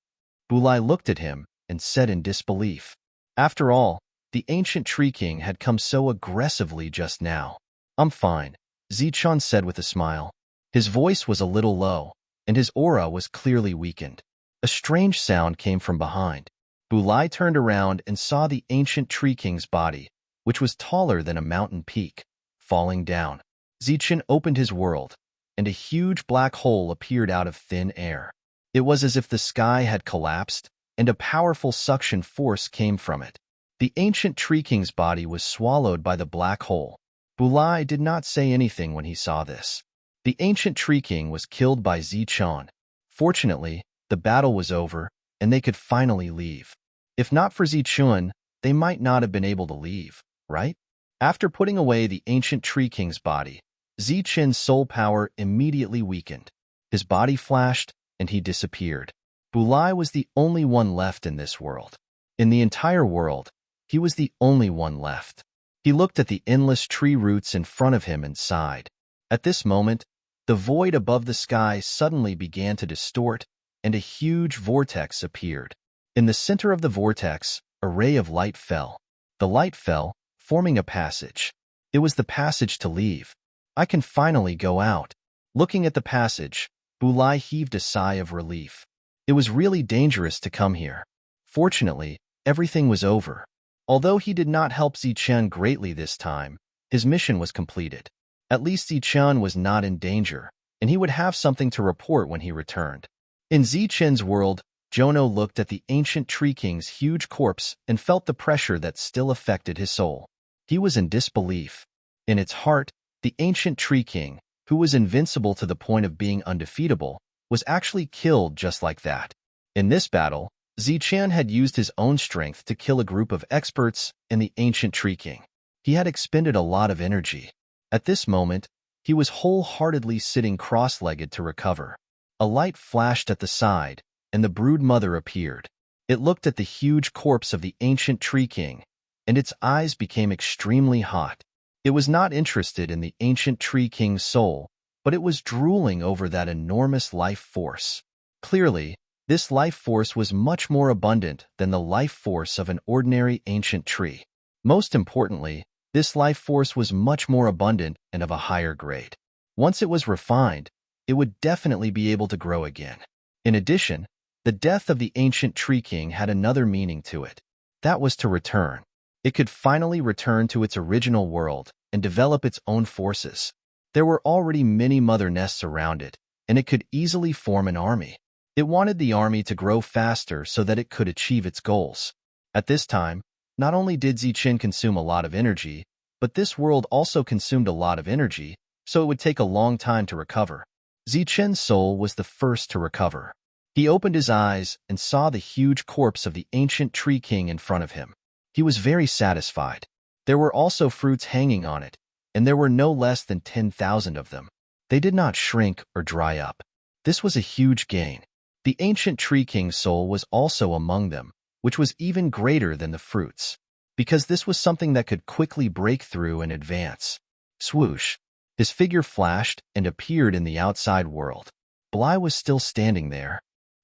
Bulai looked at him and said in disbelief. After all, the ancient Tree King had come so aggressively just now. "I'm fine," Zichun said with a smile. His voice was a little low, and his aura was clearly weakened. A strange sound came from behind. Bulai turned around and saw the ancient Tree King's body, which was taller than a mountain peak, falling down. Zichun opened his world, and a huge black hole appeared out of thin air. It was as if the sky had collapsed, and a powerful suction force came from it. The ancient Tree King's body was swallowed by the black hole. Bulai did not say anything when he saw this. The ancient Tree King was killed by Zichun. Fortunately, the battle was over, and they could finally leave. If not for Zichun, they might not have been able to leave, right? After putting away the ancient Tree King's body, Zichun's soul power immediately weakened. His body flashed, and he disappeared. Bulai was the only one left in this world. In the entire world, he was the only one left. He looked at the endless tree roots in front of him and sighed. At this moment, the void above the sky suddenly began to distort, and a huge vortex appeared. In the center of the vortex, a ray of light fell. The light fell, forming a passage. It was the passage to leave. "I can finally go out." Looking at the passage, Bulai heaved a sigh of relief. It was really dangerous to come here. Fortunately, everything was over. Although he did not help Zichun greatly this time, his mission was completed. At least Zichun was not in danger, and he would have something to report when he returned. In Zichun's world, Jono looked at the ancient Tree King's huge corpse and felt the pressure that still affected his soul. He was in disbelief. In its heart, the ancient Tree King, who was invincible to the point of being undefeatable, was actually killed just like that. In this battle, Zichun had used his own strength to kill a group of experts in the ancient Tree King. He had expended a lot of energy. At this moment, he was wholeheartedly sitting cross-legged to recover. A light flashed at the side, and the brood mother appeared. It looked at the huge corpse of the ancient Tree King, and its eyes became extremely hot. It was not interested in the ancient Tree King's soul, but it was drooling over that enormous life force. Clearly, this life force was much more abundant than the life force of an ordinary ancient tree. Most importantly, this life force was much more abundant and of a higher grade. Once it was refined, it would definitely be able to grow again. In addition, the death of the ancient Tree King had another meaning to it. That was to return. It could finally return to its original world and develop its own forces. There were already many mother nests around it, and it could easily form an army. It wanted the army to grow faster so that it could achieve its goals. At this time, not only did Zichun consume a lot of energy, but this world also consumed a lot of energy, so it would take a long time to recover. Zichun's soul was the first to recover. He opened his eyes and saw the huge corpse of the ancient Tree King in front of him. He was very satisfied. There were also fruits hanging on it, and there were no less than 10,000 of them. They did not shrink or dry up. This was a huge gain. The ancient Tree King's soul was also among them, which was even greater than the fruits, because this was something that could quickly break through and advance. Swoosh! His figure flashed and appeared in the outside world. Bulai was still standing there.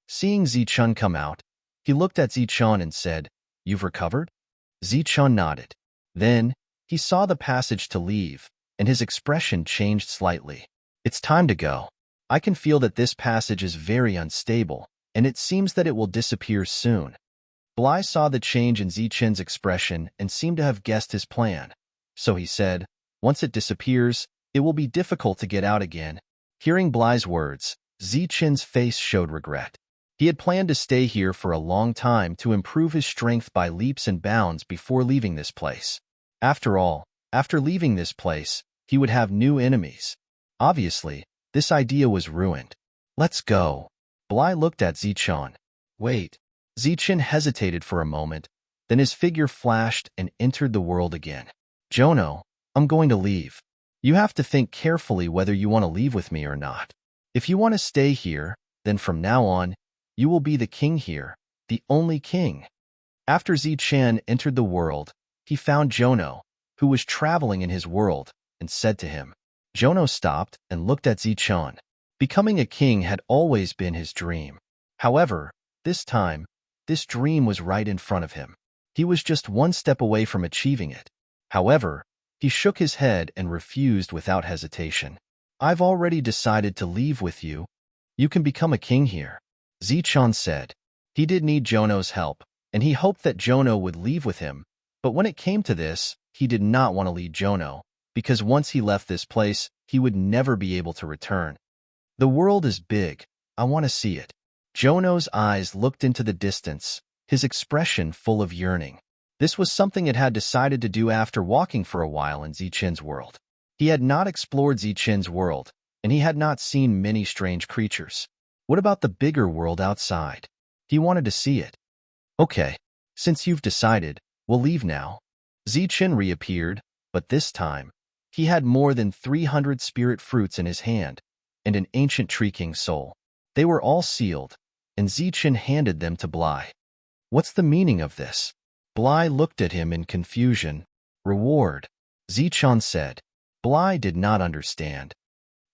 Seeing Zichun come out, he looked at Zichun and said, "You've recovered?" Zichun nodded. Then, he saw the passage to leave, and his expression changed slightly. "It's time to go. I can feel that this passage is very unstable, and it seems that it will disappear soon." Bulai saw the change in Zichun's expression and seemed to have guessed his plan. So he said, "Once it disappears, it will be difficult to get out again." Hearing Bulai's words, Zichun's face showed regret. He had planned to stay here for a long time to improve his strength by leaps and bounds before leaving this place. After all, after leaving this place, he would have new enemies. Obviously, this idea was ruined. "Let's go." Bulai looked at Zichun. Wait. Zichen hesitated for a moment, then his figure flashed and entered the world again. Jono, I'm going to leave. You have to think carefully whether you want to leave with me or not. If you want to stay here, then from now on, you will be the king here, the only king. After Zichen entered the world, he found Jono, who was traveling in his world, and said to him. Jono stopped and looked at Zichen. Becoming a king had always been his dream. However, this time, this dream was right in front of him. He was just one step away from achieving it. However, he shook his head and refused without hesitation. I've already decided to leave with you. You can become a king here, Zichen said. He did need Jono's help, and he hoped that Jono would leave with him. But when it came to this, he did not want to lead Jono, because once he left this place, he would never be able to return. The world is big. I want to see it. Jono's eyes looked into the distance, his expression full of yearning. This was something it had decided to do after walking for a while in Zichen's world. He had not explored Zichen's world, and he had not seen many strange creatures. What about the bigger world outside? He wanted to see it. Okay, since you've decided, we'll leave now. Zichen reappeared, but this time, he had more than 300 spirit fruits in his hand, and an ancient tree king soul. They were all sealed, and Zichen handed them to Bly. What's the meaning of this? Bly looked at him in confusion. Reward, Zichen said. Bly did not understand.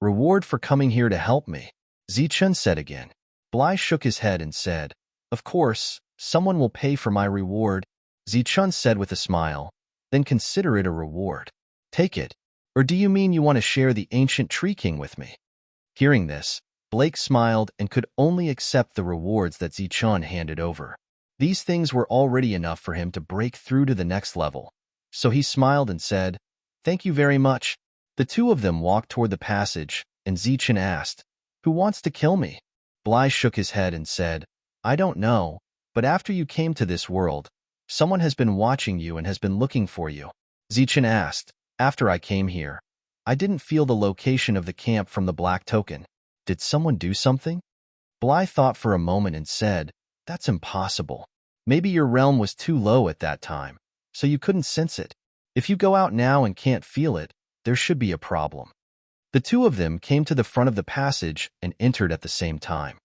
Reward for coming here to help me, Zichen said again. Bly shook his head and said, Of course, someone will pay for my reward, Zichen said with a smile. Then consider it a reward. Take it. Or do you mean you want to share the ancient tree king with me? Hearing this, Blake smiled and could only accept the rewards that Zichen handed over. These things were already enough for him to break through to the next level. So he smiled and said, Thank you very much. The two of them walked toward the passage, and Zichen asked, Who wants to kill me? Bly shook his head and said, I don't know, but after you came to this world, someone has been watching you and has been looking for you. Zichen asked, After I came here, I didn't feel the location of the camp from the black token. Did someone do something? Bly thought for a moment and said, That's impossible. Maybe your realm was too low at that time, so you couldn't sense it. If you go out now and can't feel it, there should be a problem. The two of them came to the front of the passage and entered at the same time.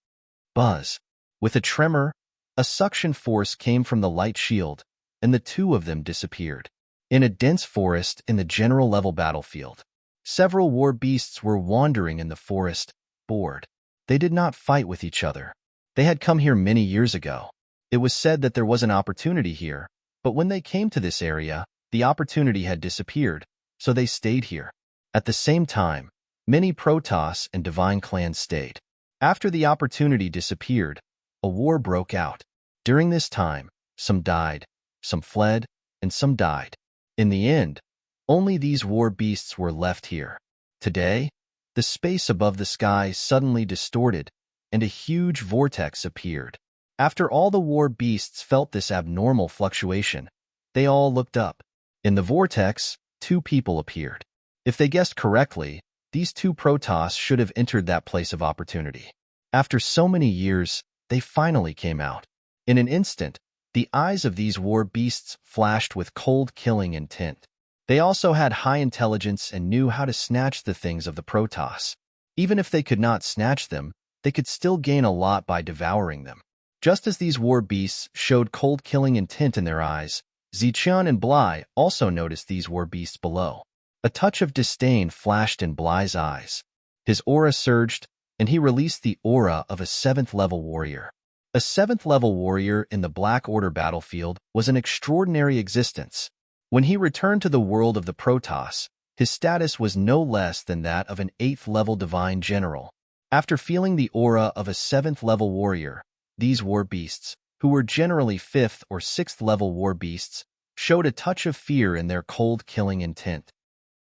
Buzz. With a tremor, a suction force came from the light shield, and the two of them disappeared. In a dense forest in the general level battlefield, several war beasts were wandering in the forest, bored. They did not fight with each other. They had come here many years ago. It was said that there was an opportunity here, but when they came to this area, the opportunity had disappeared, so they stayed here. At the same time, many Protoss and Divine clans stayed. After the opportunity disappeared, a war broke out. During this time, some died, some fled, and some died. In the end, only these war beasts were left here. Today, the space above the sky suddenly distorted, and a huge vortex appeared. After all the war beasts felt this abnormal fluctuation, they all looked up. In the vortex, two people appeared. If they guessed correctly, these two Protoss should have entered that place of opportunity. After so many years, they finally came out. In an instant, the eyes of these war beasts flashed with cold killing intent. They also had high intelligence and knew how to snatch the things of the Protoss. Even if they could not snatch them, they could still gain a lot by devouring them. Just as these war beasts showed cold killing intent in their eyes, Zichen and Bly also noticed these war beasts below. A touch of disdain flashed in Bly's eyes. His aura surged, and he released the aura of a 7th-level warrior. A 7th-level warrior in the Black Order battlefield was an extraordinary existence. When he returned to the world of the Protoss, his status was no less than that of an 8th-level divine general. After feeling the aura of a 7th-level warrior, these war beasts, who were generally 5th or 6th-level war beasts, showed a touch of fear in their cold killing intent.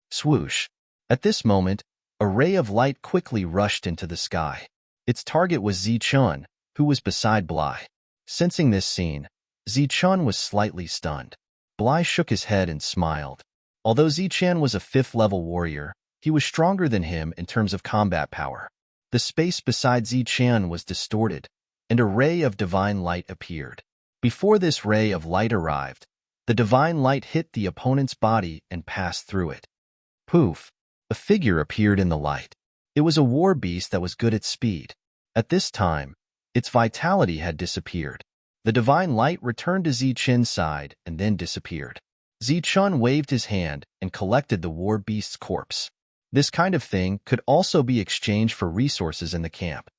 Swoosh. At this moment, a ray of light quickly rushed into the sky. Its target was Zichen, who was beside Bly. Sensing this scene, Zichen was slightly stunned. Bly shook his head and smiled. Although Zichen was a 5th-level warrior, he was stronger than him in terms of combat power. The space beside Zichen was distorted, and a ray of divine light appeared. Before this ray of light arrived, the divine light hit the opponent's body and passed through it. Poof! A figure appeared in the light. It was a war beast that was good at speed. At this time, its vitality had disappeared. The divine light returned to Zichen's side and then disappeared. Zichen waved his hand and collected the war beast's corpse. This kind of thing could also be exchanged for resources in the camp.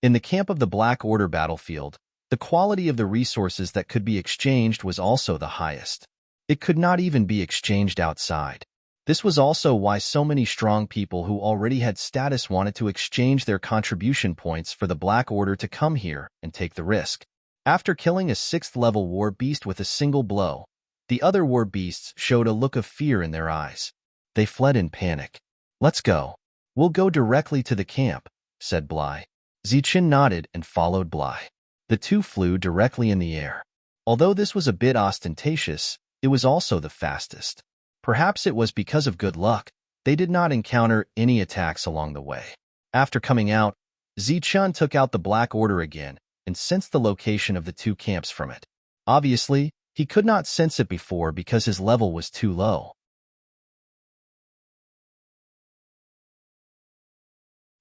In the camp of the Black Order battlefield, the quality of the resources that could be exchanged was also the highest. It could not even be exchanged outside. This was also why so many strong people who already had status wanted to exchange their contribution points for the Black Order to come here and take the risk. After killing a 6th-level war beast with a single blow, the other war beasts showed a look of fear in their eyes. They fled in panic. "Let's go. We'll go directly to the camp," said Bly. Zichen nodded and followed Bly. The two flew directly in the air. Although this was a bit ostentatious, it was also the fastest. Perhaps it was because of good luck, they did not encounter any attacks along the way. After coming out, Zichen took out the Black Order again and sensed the location of the two camps from it. Obviously, he could not sense it before because his level was too low.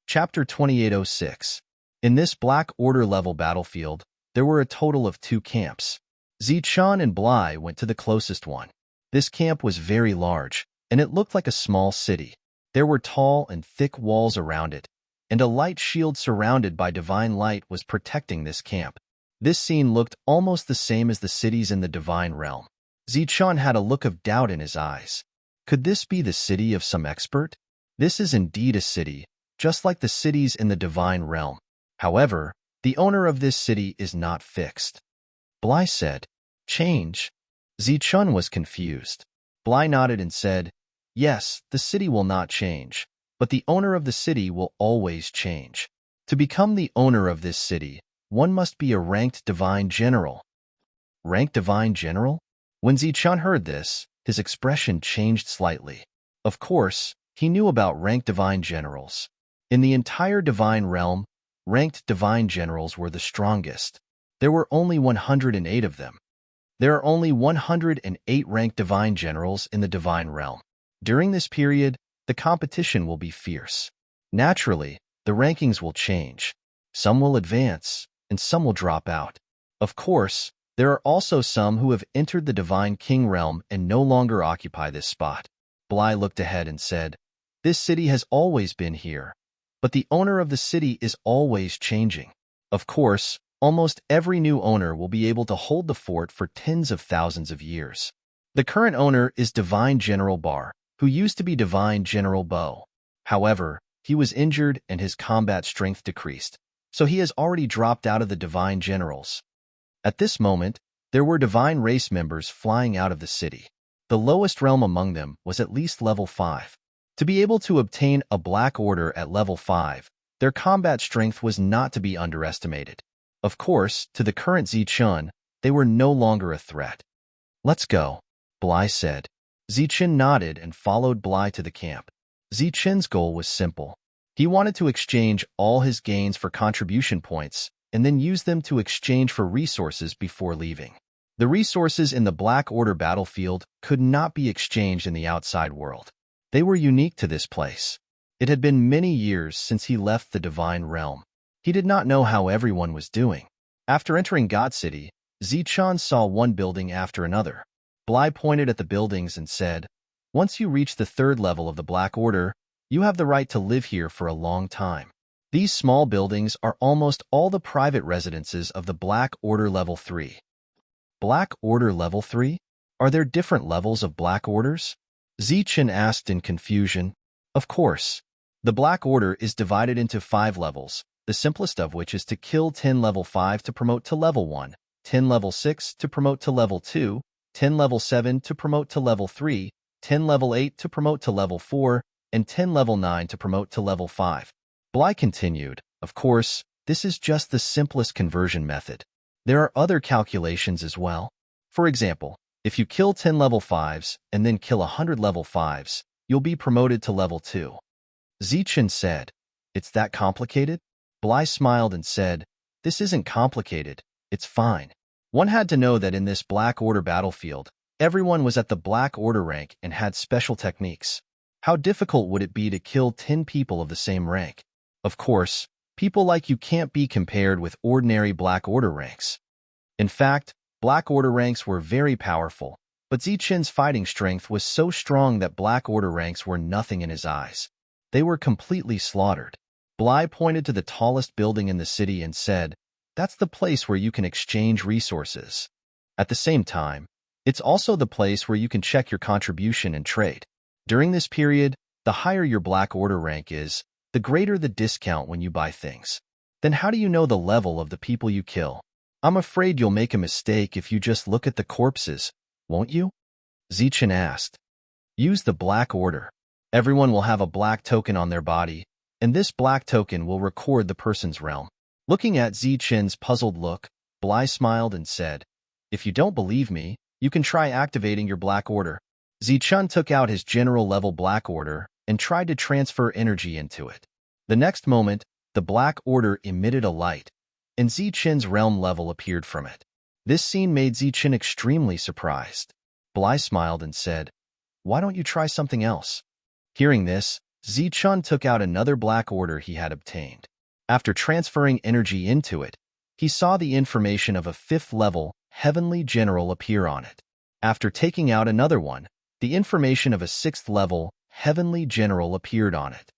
Chapter 2806. In this Black Order level battlefield, there were a total of 2 camps. Zichen and Bly went to the closest one. This camp was very large, and it looked like a small city. There were tall and thick walls around it, and a light shield surrounded by divine light was protecting this camp. This scene looked almost the same as the cities in the divine realm. Zichen had a look of doubt in his eyes. Could this be the city of some expert? This is indeed a city, just like the cities in the divine realm. However, the owner of this city is not fixed. Bly said, "Change." Zichen was confused. Bly nodded and said, "Yes, the city will not change, but the owner of the city will always change. To become the owner of this city, one must be a ranked divine general." Ranked divine general? When Zichen heard this, his expression changed slightly. Of course, he knew about ranked divine generals. In the entire divine realm, ranked divine generals were the strongest. There were only 108 of them. There are only 108 ranked divine generals in the divine realm. During this period, the competition will be fierce. Naturally, the rankings will change. Some will advance, and some will drop out. Of course, there are also some who have entered the divine king realm and no longer occupy this spot. Bly looked ahead and said, "This city has always been here, but the owner of the city is always changing. Of course, almost every new owner will be able to hold the fort for tens of thousands of years. The current owner is Divine General Bar, who used to be Divine General Bo. However, he was injured and his combat strength decreased, so he has already dropped out of the Divine Generals. At this moment, there were Divine Race members flying out of the city. The lowest realm among them was at least level 5. To be able to obtain a Black Order at level 5, their combat strength was not to be underestimated. Of course, to the current Zichen, they were no longer a threat. "Let's go," Bly said. Zichen nodded and followed Bly to the camp. Zichen's goal was simple. He wanted to exchange all his gains for contribution points and then use them to exchange for resources before leaving. The resources in the Black Order battlefield could not be exchanged in the outside world. They were unique to this place. It had been many years since he left the divine realm. He did not know how everyone was doing. After entering God City, Zichen saw one building after another. Bly pointed at the buildings and said, "Once you reach the 3rd level of the Black Order, you have the right to live here for a long time." These small buildings are almost all the private residences of the Black Order Level 3. Black Order Level 3? Are there different levels of Black Orders? Zichen asked in confusion. Of course. The Black Order is divided into 5 levels, the simplest of which is to kill 10 level 5 to promote to level 1, 10 level 6 to promote to level 2, 10 level 7 to promote to level 3, 10 level 8 to promote to level 4, and 10 level 9 to promote to level 5. Bly continued, "Of course, this is just the simplest conversion method. There are other calculations as well. For example, if you kill 10 level 5s and then kill 100 level 5s, you'll be promoted to level 2. Zichen said, "It's that complicated?" Bly smiled and said, This isn't complicated. It's fine. One had to know that in this Black Order battlefield, everyone was at the Black Order rank and had special techniques. How difficult would it be to kill 10 people of the same rank? Of course, people like you can't be compared with ordinary Black Order ranks. In fact, Black Order ranks were very powerful, but Zichen's fighting strength was so strong that Black Order ranks were nothing in his eyes. They were completely slaughtered. Bly pointed to the tallest building in the city and said, "That's the place where you can exchange resources. At the same time, it's also the place where you can check your contribution and trade. During this period, the higher your Black Order rank is, the greater the discount when you buy things. Then how do you know the level of the people you kill? I'm afraid you'll make a mistake if you just look at the corpses, won't you?" Zichen asked. "Use the Black Order. Everyone will have a black token on their body, and this black token will record the person's realm." Looking at Zichen's puzzled look, Bly smiled and said, "If you don't believe me, you can try activating your Black Order." Zichen took out his general-level Black Order and tried to transfer energy into it. The next moment, the Black Order emitted a light, and Zichen's realm level appeared from it. This scene made Zichen extremely surprised. Bly smiled and said, "Why don't you try something else?" Hearing this, Zichen took out another Black Order he had obtained. After transferring energy into it, he saw the information of a 5th-level Heavenly General appear on it. After taking out another one, the information of a 6th-level Heavenly General appeared on it.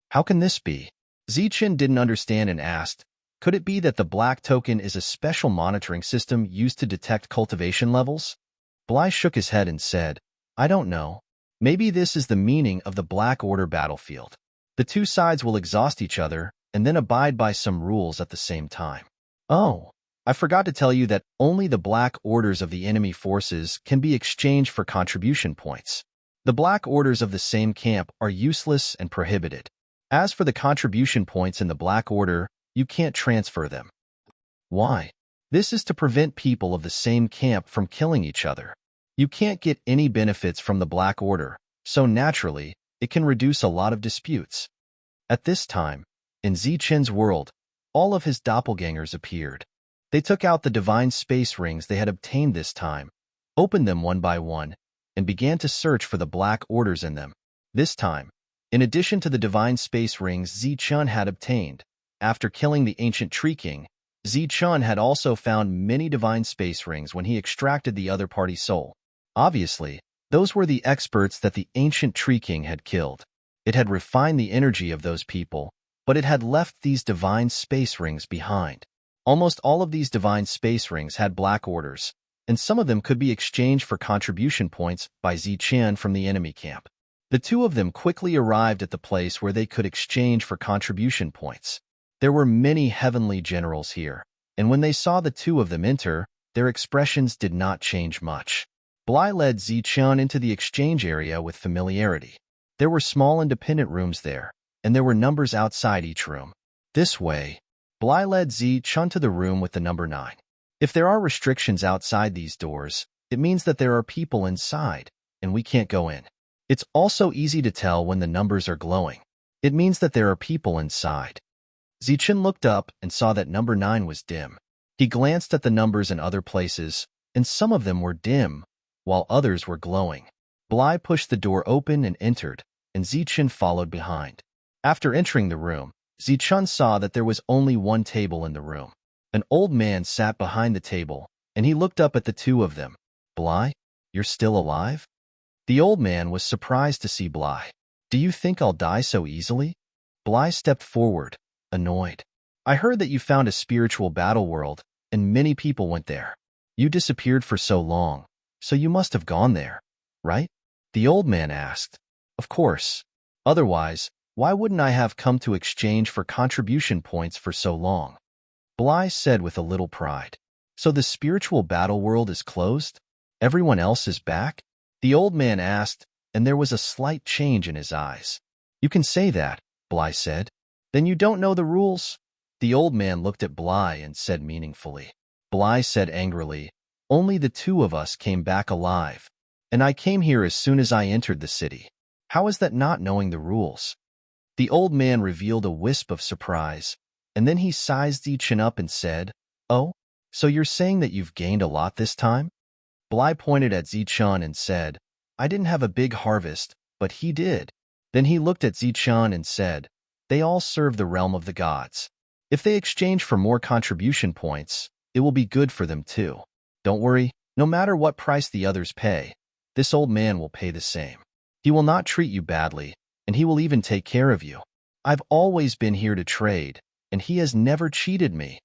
How can this be? Zichen didn't understand and asked, could it be that the black token is a special monitoring system used to detect cultivation levels? Bly shook his head and said, "I don't know. Maybe this is the meaning of the Black Order battlefield. The two sides will exhaust each other and then abide by some rules at the same time." Oh, I forgot to tell you that only the Black Orders of the enemy forces can be exchanged for contribution points. The Black Orders of the same camp are useless and prohibited. As for the contribution points in the Black Order, you can't transfer them. Why? This is to prevent people of the same camp from killing each other. You can't get any benefits from the Black Order, so naturally, it can reduce a lot of disputes. At this time, in Zichen's world, all of his doppelgangers appeared. They took out the divine space rings they had obtained this time, opened them one by one, and began to search for the Black Orders in them. This time, in addition to the divine space rings Zichen had obtained, after killing the ancient Tree King, Zichen had also found many divine space rings when he extracted the other party's soul. Obviously, those were the experts that the ancient Tree King had killed. It had refined the energy of those people, but it had left these divine space rings behind. Almost all of these divine space rings had Black Orders, and some of them could be exchanged for contribution points by Zichen from the enemy camp. The two of them quickly arrived at the place where they could exchange for contribution points. There were many heavenly generals here, and when they saw the two of them enter, their expressions did not change much. Bly led Zichen into the exchange area with familiarity. There were small independent rooms there, and there were numbers outside each room. This way, Bly led Zichen to the room with the number 9. If there are restrictions outside these doors, it means that there are people inside, and we can't go in. It's also easy to tell when the numbers are glowing. It means that there are people inside. Zichen looked up and saw that number 9 was dim. He glanced at the numbers in other places, and some of them were dim, while others were glowing. Bly pushed the door open and entered, and Zichen followed behind. After entering the room, Zichen saw that there was only one table in the room. An old man sat behind the table, and he looked up at the two of them. "Bly, you're still alive?" The old man was surprised to see Bly. "Do you think I'll die so easily?" Bly stepped forward, annoyed. "I heard that you found a spiritual battle world, and many people went there. You disappeared for so long, so you must have gone there, right?" The old man asked. "Of course. Otherwise, why wouldn't I have come to exchange for contribution points for so long?" Bly said with a little pride. "So the spiritual battle world is closed? Everyone else is back?" The old man asked, and there was a slight change in his eyes. "You can say that," Bly said. "Then you don't know the rules?" The old man looked at Bly and said meaningfully. Bly said angrily, "Only the two of us came back alive, and I came here as soon as I entered the city. How is that not knowing the rules?" The old man revealed a wisp of surprise, and then he sized Zichen up and said, "Oh, so you're saying that you've gained a lot this time?" Bly pointed at Zichen and said, "I didn't have a big harvest, but he did." Then he looked at Zichen and said, "They all serve the realm of the gods. If they exchange for more contribution points, it will be good for them too. Don't worry, no matter what price the others pay, this old man will pay the same. He will not treat you badly, and he will even take care of you. I've always been here to trade, and he has never cheated me."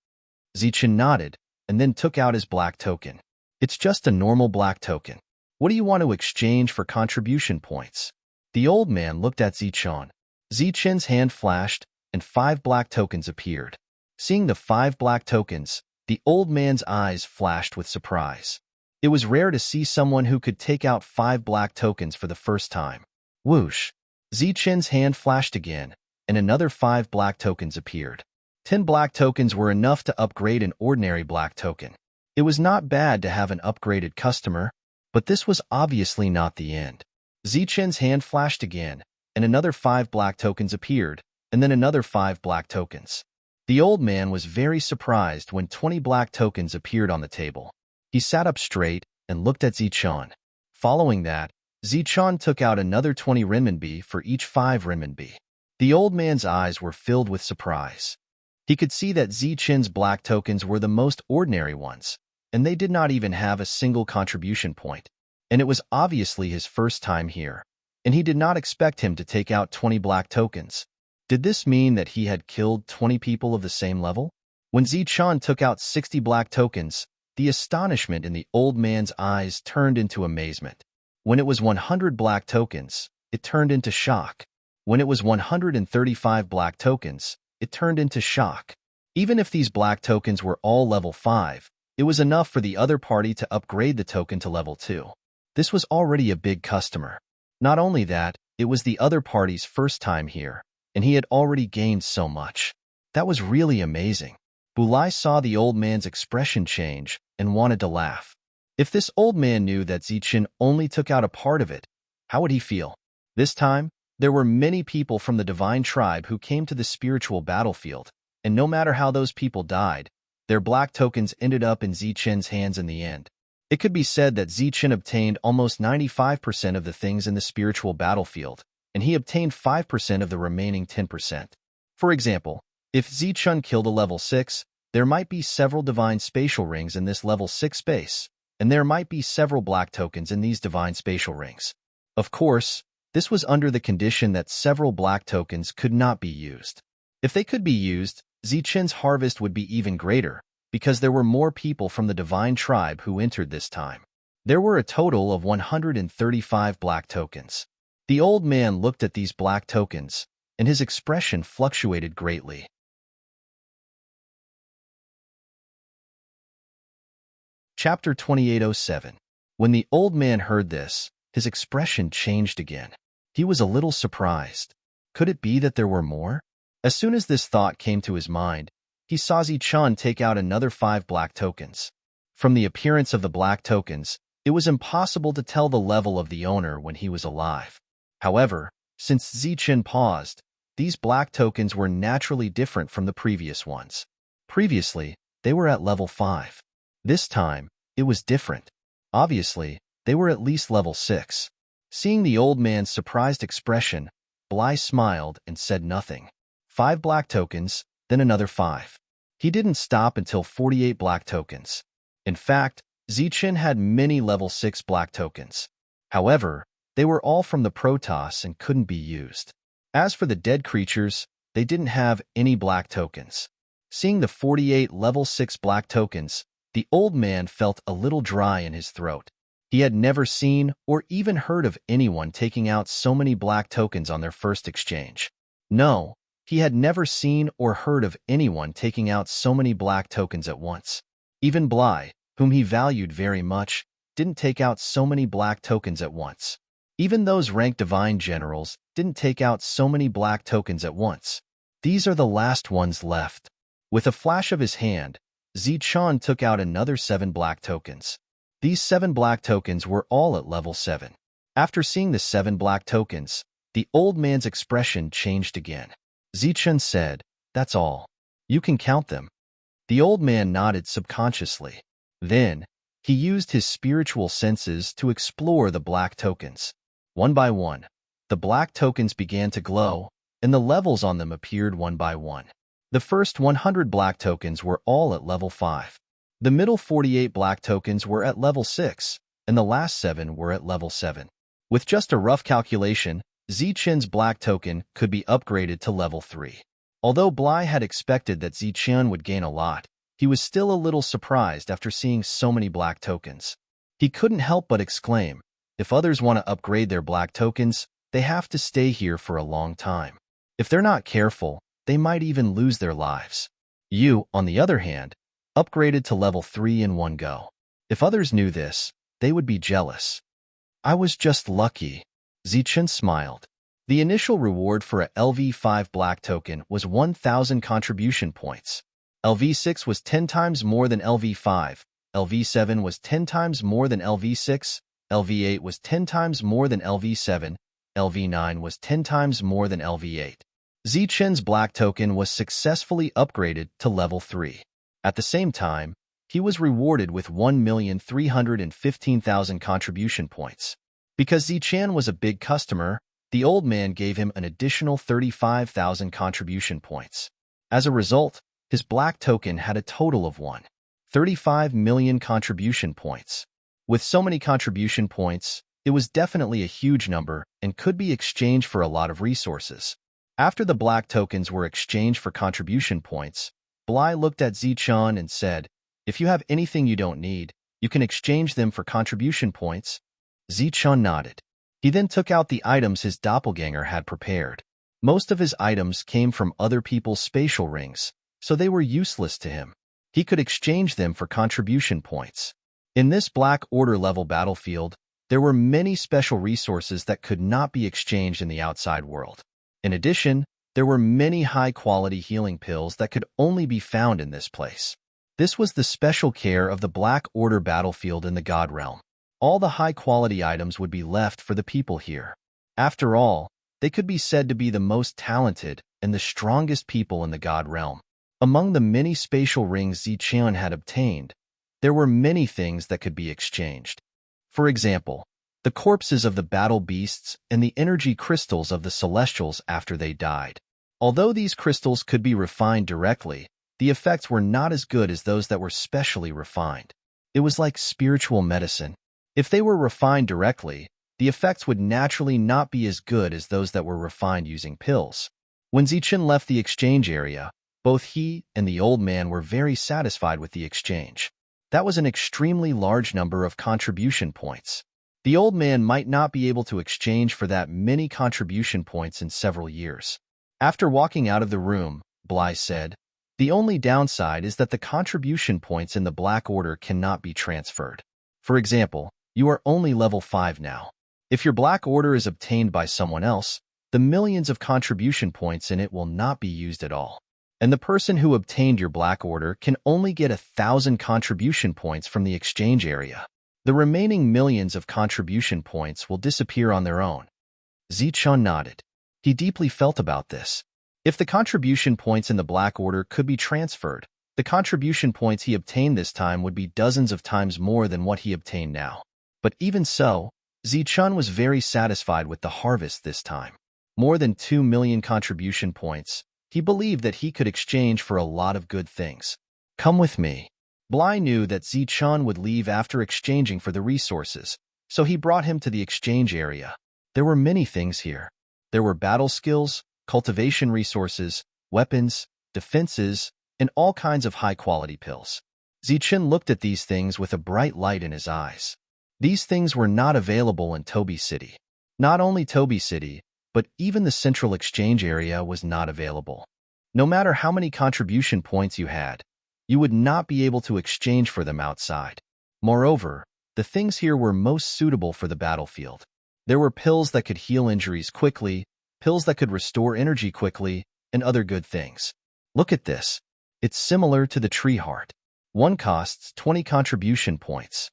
Zichen nodded, and then took out his black token. "It's just a normal black token. What do you want to exchange for contribution points?" The old man looked at Zichen. Zichen's hand flashed, and 5 black tokens appeared. Seeing the 5 black tokens, the old man's eyes flashed with surprise. It was rare to see someone who could take out 5 black tokens for the first time. Whoosh! Zichen's hand flashed again, and another 5 black tokens appeared. 10 black tokens were enough to upgrade an ordinary black token. It was not bad to have an upgraded customer, but this was obviously not the end. Zichen's hand flashed again, and another 5 black tokens appeared, and then another 5 black tokens. The old man was very surprised when 20 black tokens appeared on the table. He sat up straight and looked at Zichen. Following that, Zichen took out another 20 renminbi for each 5 renminbi. The old man's eyes were filled with surprise. He could see that Zichen's black tokens were the most ordinary ones, and they did not even have a single contribution point. And it was obviously his first time here, and he did not expect him to take out 20 black tokens. Did this mean that he had killed 20 people of the same level? When Zichen took out 60 black tokens, the astonishment in the old man's eyes turned into amazement. When it was 100 black tokens, it turned into shock. When it was 135 black tokens, it turned into shock. Even if these black tokens were all level 5, it was enough for the other party to upgrade the token to level 2. This was already a big customer. Not only that, it was the other party's first time here, and he had already gained so much. That was really amazing. Bulai saw the old man's expression change and wanted to laugh. If this old man knew that Zichen only took out a part of it, how would he feel? This time, there were many people from the divine tribe who came to the spiritual battlefield, and no matter how those people died, their black tokens ended up in Zichen's hands in the end. It could be said that Zichen obtained almost 95% of the things in the spiritual battlefield, and he obtained 5% of the remaining 10%. For example, if Zichen killed a level 6, there might be several divine spatial rings in this level 6 space, and there might be several black tokens in these divine spatial rings. Of course, this was under the condition that several black tokens could not be used. If they could be used, Zichen's harvest would be even greater, because there were more people from the divine tribe who entered this time. There were a total of 135 black tokens. The old man looked at these black tokens, and his expression fluctuated greatly. Chapter 2807. When the old man heard this, his expression changed again. He was a little surprised. Could it be that there were more? As soon as this thought came to his mind, he saw Zichen take out another 5 black tokens. From the appearance of the black tokens, it was impossible to tell the level of the owner when he was alive. However, since Zichen paused, these black tokens were naturally different from the previous ones. Previously, they were at level 5. This time, it was different. Obviously, they were at least level 6. Seeing the old man's surprised expression, Bly smiled and said nothing. 5 black tokens, then another 5. He didn't stop until 48 black tokens. In fact, Zichen had many level 6 black tokens. However, they were all from the Protoss and couldn't be used. As for the dead creatures, they didn't have any black tokens. Seeing the 48 level 6 black tokens, the old man felt a little dry in his throat. He had never seen or even heard of anyone taking out so many black tokens on their first exchange. No, he had never seen or heard of anyone taking out so many black tokens at once. Even Bly, whom he valued very much, didn't take out so many black tokens at once. Even those ranked divine generals didn't take out so many black tokens at once. These are the last ones left. With a flash of his hand, Zichen took out another 7 black tokens. These 7 black tokens were all at level 7. After seeing the 7 black tokens, the old man's expression changed again. Zichen said, "That's all." You can count them. The old man nodded subconsciously. Then, he used his spiritual senses to explore the black tokens. One by one, the black tokens began to glow, and the levels on them appeared one by one. The first 100 black tokens were all at level 5. The middle 48 black tokens were at level 6, and the last 7 were at level 7. With just a rough calculation, Zichen's black token could be upgraded to level 3. Although Bly had expected that Zichen would gain a lot, he was still a little surprised after seeing so many black tokens. He couldn't help but exclaim, if others want to upgrade their black tokens, they have to stay here for a long time. If they're not careful, they might even lose their lives. You, on the other hand, upgraded to level 3 in one go. If others knew this, they would be jealous. I was just lucky. Zichen smiled. The initial reward for a LV5 black token was 1,000 contribution points. LV6 was 10 times more than LV5, LV7 was 10 times more than LV6, LV8 was 10 times more than LV7, LV9 was 10 times more than LV8. Zichen's black token was successfully upgraded to level 3. At the same time, he was rewarded with 1,315,000 contribution points. Because Zichen was a big customer, the old man gave him an additional 35,000 contribution points. As a result, his black token had a total of 1.35 million contribution points. With so many contribution points, it was definitely a huge number and could be exchanged for a lot of resources. After the black tokens were exchanged for contribution points, Bly looked at Zichen and said, if you have anything you don't need, you can exchange them for contribution points. Zichen nodded. He then took out the items his doppelganger had prepared. Most of his items came from other people's spatial rings, so they were useless to him. He could exchange them for contribution points. In this Black Order level battlefield, there were many special resources that could not be exchanged in the outside world. In addition, there were many high-quality healing pills that could only be found in this place. This was the special care of the Black Order battlefield in the God Realm. All the high-quality items would be left for the people here. After all, they could be said to be the most talented and the strongest people in the God Realm. Among the many spatial rings Zichen had obtained, there were many things that could be exchanged. For example, the corpses of the battle beasts and the energy crystals of the celestials after they died. Although these crystals could be refined directly, the effects were not as good as those that were specially refined. It was like spiritual medicine. If they were refined directly, the effects would naturally not be as good as those that were refined using pills. When Zichen left the exchange area, both he and the old man were very satisfied with the exchange. That was an extremely large number of contribution points. The old man might not be able to exchange for that many contribution points in several years. After walking out of the room, Bly said, the only downside is that the contribution points in the Black Order cannot be transferred. For example, you are only level 5 now. If your Black Order is obtained by someone else, the millions of contribution points in it will not be used at all. And the person who obtained your Black Order can only get 1,000 contribution points from the exchange area. The remaining millions of contribution points will disappear on their own. Zichen nodded. He deeply felt about this. If the contribution points in the Black Order could be transferred, the contribution points he obtained this time would be dozens of times more than what he obtained now. But even so, Zichen was very satisfied with the harvest this time. More than 2 million contribution points. He believed that he could exchange for a lot of good things. Come with me. Bly knew that Zichen would leave after exchanging for the resources, so he brought him to the exchange area. There were many things here. There were battle skills, cultivation resources, weapons, defenses, and all kinds of high-quality pills. Zichen looked at these things with a bright light in his eyes. These things were not available in Toby City. Not only Toby City, but even the central exchange area was not available. No matter how many contribution points you had, you would not be able to exchange for them outside. Moreover, the things here were most suitable for the battlefield. There were pills that could heal injuries quickly, pills that could restore energy quickly, and other good things. Look at this. It's similar to the tree heart. One costs 20 contribution points.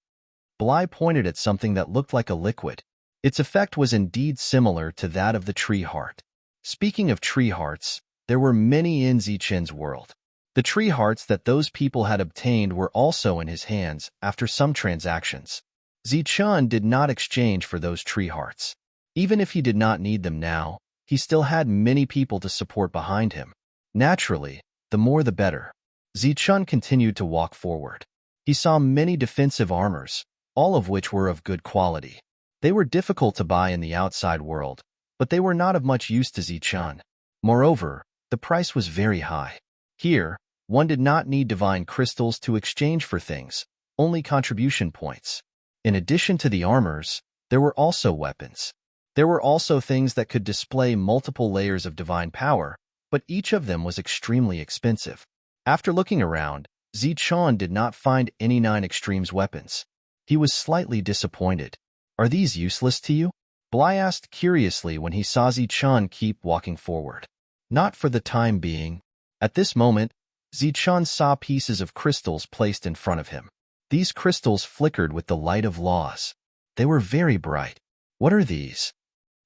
Bly pointed at something that looked like a liquid. Its effect was indeed similar to that of the tree heart. Speaking of tree hearts, there were many in Zichen's world. The tree hearts that those people had obtained were also in his hands after some transactions. Zichun did not exchange for those tree hearts. Even if he did not need them now, he still had many people to support behind him. Naturally, the more the better. Zichun continued to walk forward. He saw many defensive armors, all of which were of good quality. They were difficult to buy in the outside world, but they were not of much use to Zichun. Moreover, the price was very high. Here, one did not need divine crystals to exchange for things, only contribution points. In addition to the armors, there were also weapons. There were also things that could display multiple layers of divine power, but each of them was extremely expensive. After looking around, Zichun did not find any 9 extremes weapons. He was slightly disappointed. Are these useless to you? Bly asked curiously when he saw Zichun keep walking forward. Not for the time being. At this moment, Zichun saw pieces of crystals placed in front of him. These crystals flickered with the light of laws. They were very bright. What are these?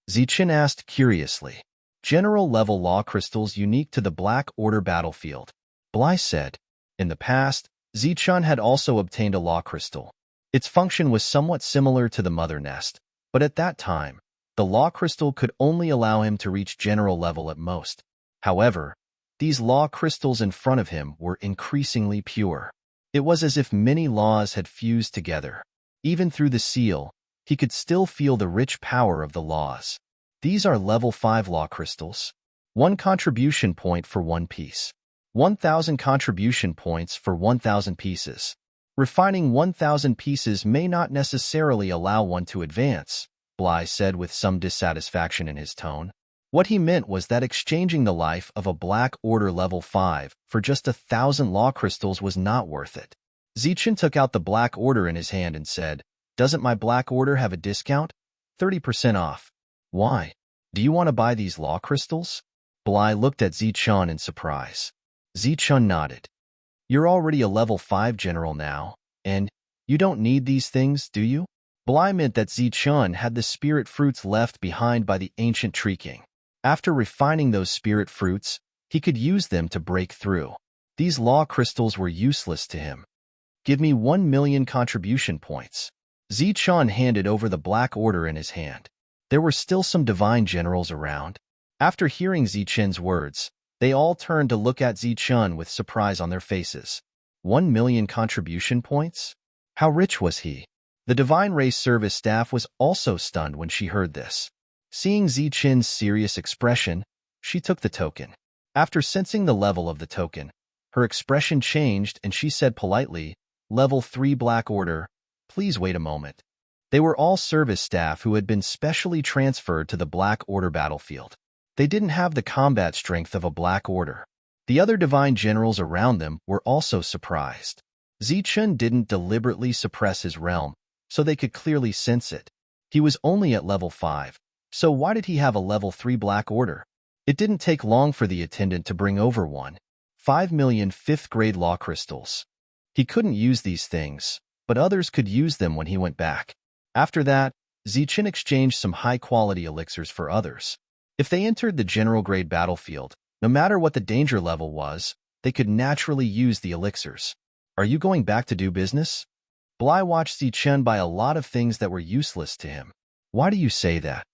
Zichun asked curiously. General-level law crystals unique to the Black Order battlefield. Bly said. In the past, Zichun had also obtained a law crystal. Its function was somewhat similar to the Mother Nest, but at that time, the law crystal could only allow him to reach general level at most. However, these law crystals in front of him were increasingly pure. It was as if many laws had fused together. Even through the seal, he could still feel the rich power of the laws. These are level 5 law crystals. 1 contribution point for 1 piece. 1,000 contribution points for 1,000 pieces. Refining 1,000 pieces may not necessarily allow one to advance, Bly said with some dissatisfaction in his tone. What he meant was that exchanging the life of a Black Order level 5 for just 1,000 law crystals was not worth it. Zichun took out the Black Order in his hand and said, "Doesn't my Black Order have a discount? 30% off. Why? Do you want to buy these law crystals?" Bly looked at Zichun in surprise. Zichun nodded. "You're already a level 5 general now, and you don't need these things, do you?" Bly meant that Zichun had the spirit fruits left behind by the ancient Tree King. After refining those spirit fruits, he could use them to break through. These law crystals were useless to him. "Give me 1,000,000 contribution points." Zichun handed over the Black Order in his hand. There were still some divine generals around. After hearing Zichun's words, they all turned to look at Zichun with surprise on their faces. 1,000,000 contribution points? How rich was he? The Divine Race Service staff was also stunned when she heard this. Seeing Zichun's serious expression, she took the token. After sensing the level of the token, her expression changed and she said politely, "Level 3 Black Order, please wait a moment." They were all service staff who had been specially transferred to the Black Order battlefield. They didn't have the combat strength of a Black Order. The other divine generals around them were also surprised. Zichun didn't deliberately suppress his realm, so they could clearly sense it. He was only at level 5, so why did he have a level 3 Black Order? It didn't take long for the attendant to bring over 5,000,000 5th-grade law crystals. He couldn't use these things, but others could use them when he went back. After that, Zichun exchanged some high-quality elixirs for others. If they entered the general-grade battlefield, no matter what the danger level was, they could naturally use the elixirs. "Are you going back to do business?" Bly watched Zichun buy a lot of things that were useless to him. "Why do you say that?"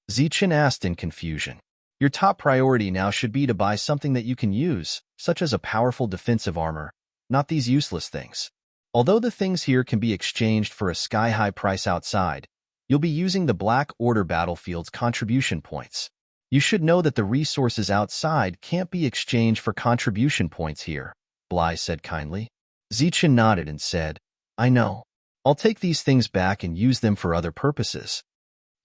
Zichun asked in confusion. "Your top priority now should be to buy something that you can use, such as a powerful defensive armor, not these useless things. Although the things here can be exchanged for a sky-high price outside, you'll be using the Black Order battlefield's contribution points. You should know that the resources outside can't be exchanged for contribution points here," Bly said kindly. Zichun nodded and said, "I know. I'll take these things back and use them for other purposes."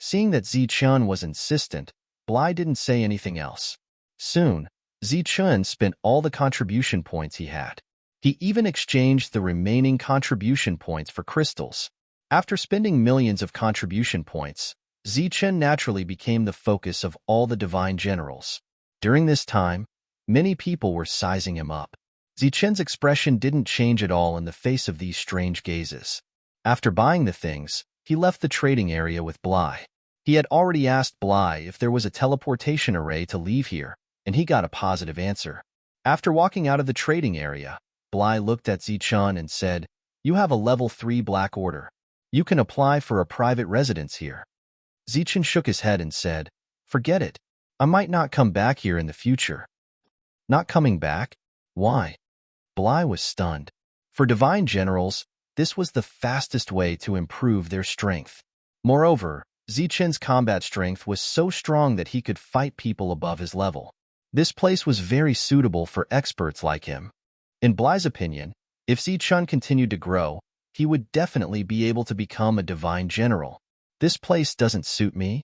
Seeing that Zichun was insistent, Bly didn't say anything else. Soon, Zichun spent all the contribution points he had. He even exchanged the remaining contribution points for crystals. After spending millions of contribution points, Zichun naturally became the focus of all the divine generals. During this time, many people were sizing him up. Zichun's expression didn't change at all in the face of these strange gazes. After buying the things, he left the trading area with Bly. He had already asked Bly if there was a teleportation array to leave here, and he got a positive answer. After walking out of the trading area, Bly looked at Zichun and said, "You have a level 3 Black Order. You can apply for a private residence here." Zichun shook his head and said, "Forget it. I might not come back here in the future." Not coming back? Why? Bly was stunned. For divine generals, this was the fastest way to improve their strength. Moreover, Zichun's combat strength was so strong that he could fight people above his level. This place was very suitable for experts like him. In Bly's opinion, if Zichun continued to grow, he would definitely be able to become a divine general. This place doesn't suit me.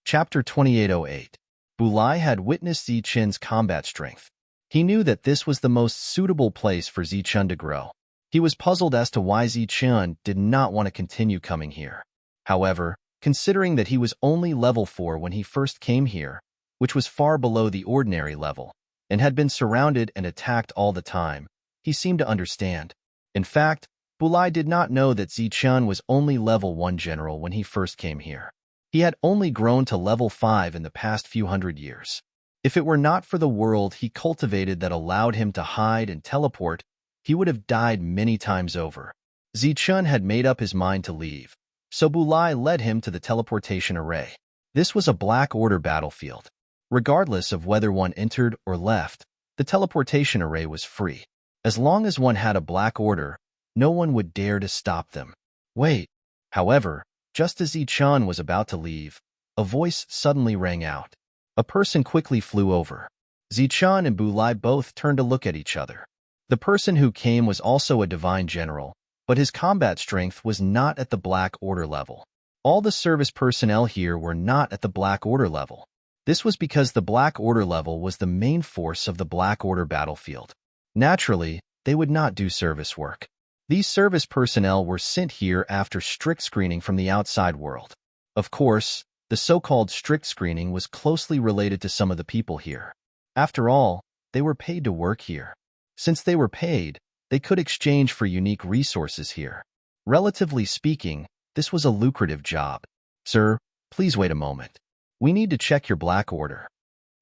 Chapter 2808. Bly had witnessed Zichun's combat strength. He knew that this was the most suitable place for Zichun to grow. He was puzzled as to why Zichun did not want to continue coming here. However, considering that he was only level 4 when he first came here, which was far below the ordinary level, and had been surrounded and attacked all the time, he seemed to understand. In fact, Bly did not know that Zichun was only level 1 general when he first came here. He had only grown to level 5 in the past few hundred years. If it were not for the world he cultivated that allowed him to hide and teleport, he would have died many times over. Zichun had made up his mind to leave, so Bly led him to the teleportation array. This was a Black Order battlefield. Regardless of whether one entered or left, the teleportation array was free. As long as one had a Black Order, no one would dare to stop them. Wait. However, just as Zichun was about to leave, a voice suddenly rang out. A person quickly flew over. Zichun and Bly both turned to look at each other. The person who came was also a divine general, but his combat strength was not at the Black Order level. All the service personnel here were not at the Black Order level. This was because the Black Order level was the main force of the Black Order battlefield. Naturally, they would not do service work. These service personnel were sent here after strict screening from the outside world. Of course, the so-called strict screening was closely related to some of the people here. After all, they were paid to work here. Since they were paid, they could exchange for unique resources here. Relatively speaking, this was a lucrative job. "Sir, please wait a moment. We need to check your Black Order."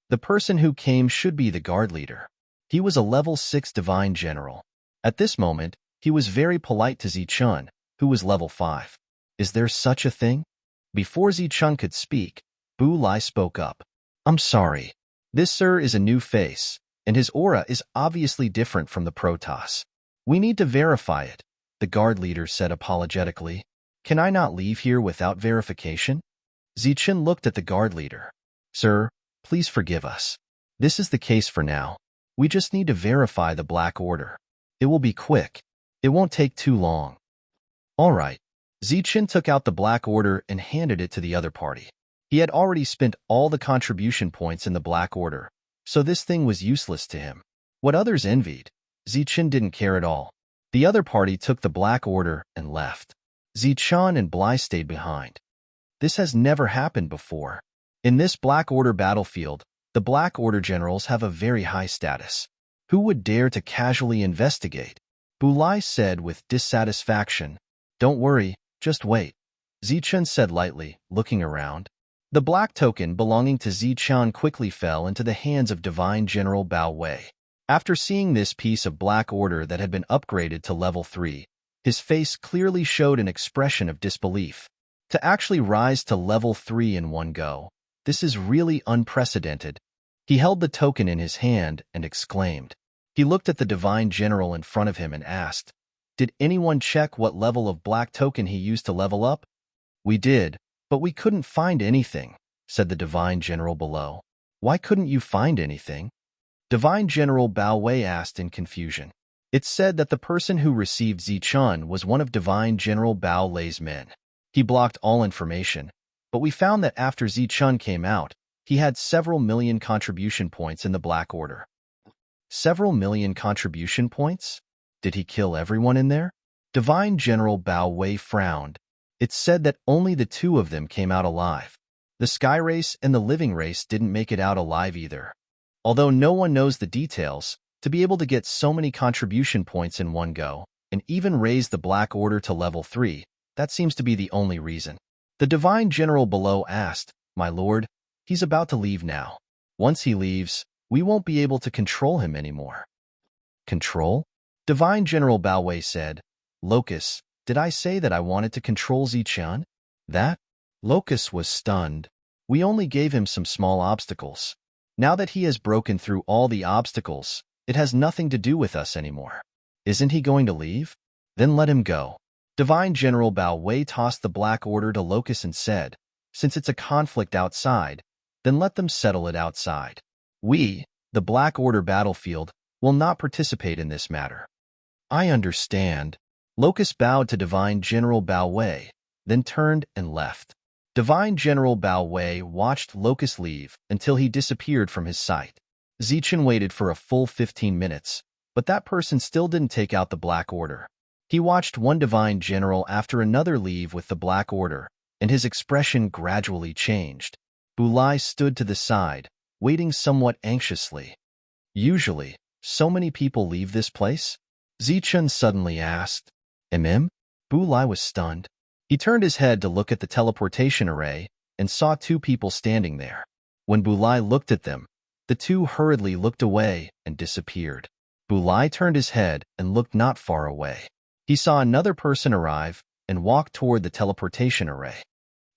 The person who came should be the guard leader. He was a level 6 divine general. At this moment, he was very polite to Zichun, who was level 5. "Is there such a thing?" Before Zichun could speak, Bly spoke up. "I'm sorry. This sir is a new face, and his aura is obviously different from the Protoss. We need to verify it," the guard leader said apologetically. "Can I not leave here without verification?" Zichun looked at the guard leader. "Sir, please forgive us. This is the case for now. We just need to verify the Black Order. It will be quick. It won't take too long." "All right." Zichun took out the Black Order and handed it to the other party. He had already spent all the contribution points in the Black Order, so this thing was useless to him. What others envied, Zichun didn't care at all. The other party took the Black Order and left. Zichun and Bly stayed behind. This has never happened before. In this Black Order battlefield, the Black Order generals have a very high status. Who would dare to casually investigate? Bly said with dissatisfaction. "Don't worry, just wait," Zichun said lightly, looking around. The black token belonging to Zichun quickly fell into the hands of Divine General Bao Wei. After seeing this piece of Black Order that had been upgraded to level 3, his face clearly showed an expression of disbelief. To actually rise to level 3 in one go, this is really unprecedented. He held the token in his hand and exclaimed. He looked at the Divine General in front of him and asked, "Did anyone check what level of black token he used to level up?" "We did, but we couldn't find anything," said the Divine General below. "Why couldn't you find anything?" Divine General Bao Wei asked in confusion. It's said that the person who received Zichun was one of Divine General Bao Lei's men. He blocked all information, but we found that after Zichun came out, he had several million contribution points in the Black Order. Several million contribution points? Did he kill everyone in there? Divine General Bao Wei frowned. It's said that only the two of them came out alive. The Sky Race and the Living Race didn't make it out alive either. Although no one knows the details, to be able to get so many contribution points in one go, and even raise the Black Order to level 3, that seems to be the only reason. The Divine General below asked, "My lord, He's about to leave now. Once he leaves, we won't be able to control him anymore. Control? Divine General Bao Wei said. Locus, did I say that I wanted to control Zichun? That? Locus was stunned. We only gave him some small obstacles. Now that he has broken through all the obstacles, it has nothing to do with us anymore. Isn't he going to leave? Then let him go. Divine General Bao Wei tossed the Black Order to Locus and said, since it's a conflict outside, then let them settle it outside. We, the Black Order battlefield, will not participate in this matter. I understand. Locus bowed to Divine General Bao Wei, then turned and left. Divine General Bao Wei watched Locus leave until he disappeared from his sight. Zichun waited for a full 15 minutes, but that person still didn't take out the Black Order. He watched one Divine General after another leave with the Black Order, and his expression gradually changed. Bulai stood to the side, waiting somewhat anxiously. Usually, so many people leave this place? Zichun suddenly asked. Bulai was stunned. He turned his head to look at the teleportation array and saw two people standing there. When Bulai looked at them, the two hurriedly looked away and disappeared. Bulai turned his head and looked not far away. He saw another person arrive and walk toward the teleportation array.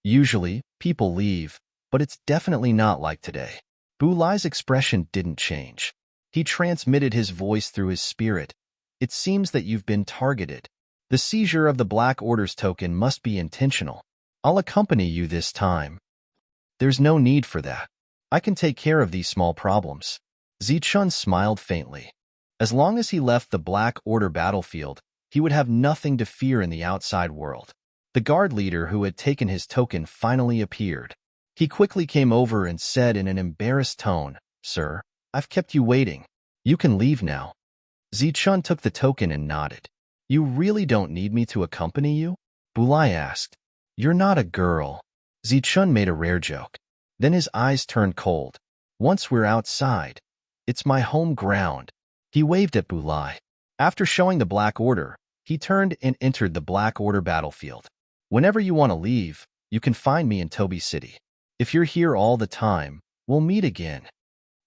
Usually, people leave, but it's definitely not like today. Bulai's expression didn't change. He transmitted his voice through his spirit. It seems that you've been targeted. The seizure of the Black Order's token must be intentional. I'll accompany you this time. There's no need for that. I can take care of these small problems. Zichun smiled faintly. As long as he left the Black Order battlefield, he would have nothing to fear in the outside world. The guard leader who had taken his token finally appeared. He quickly came over and said in an embarrassed tone, Sir, I've kept you waiting. You can leave now. Zichun took the token and nodded. You really don't need me to accompany you? Bulai asked. You're not a girl. Zichun made a rare joke. Then his eyes turned cold. Once we're outside, it's my home ground. He waved at Bulai. After showing the Black Order, he turned and entered the Black Order battlefield. Whenever you want to leave, you can find me in Tobi City. If you're here all the time, we'll meet again.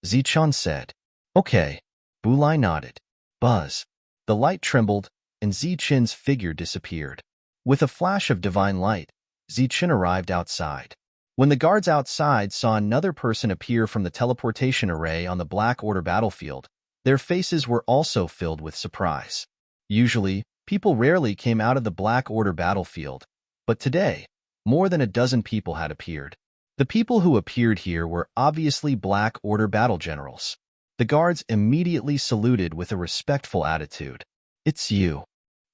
Zichun said. Okay. Bulai nodded. Buzz. The light trembled, and Zichun's figure disappeared. With a flash of divine light, Zichun arrived outside. When the guards outside saw another person appear from the teleportation array on the Black Order battlefield, their faces were also filled with surprise. Usually, people rarely came out of the Black Order battlefield, but today, more than a dozen people had appeared. The people who appeared here were obviously Black Order battle generals. The guards immediately saluted with a respectful attitude. It's you.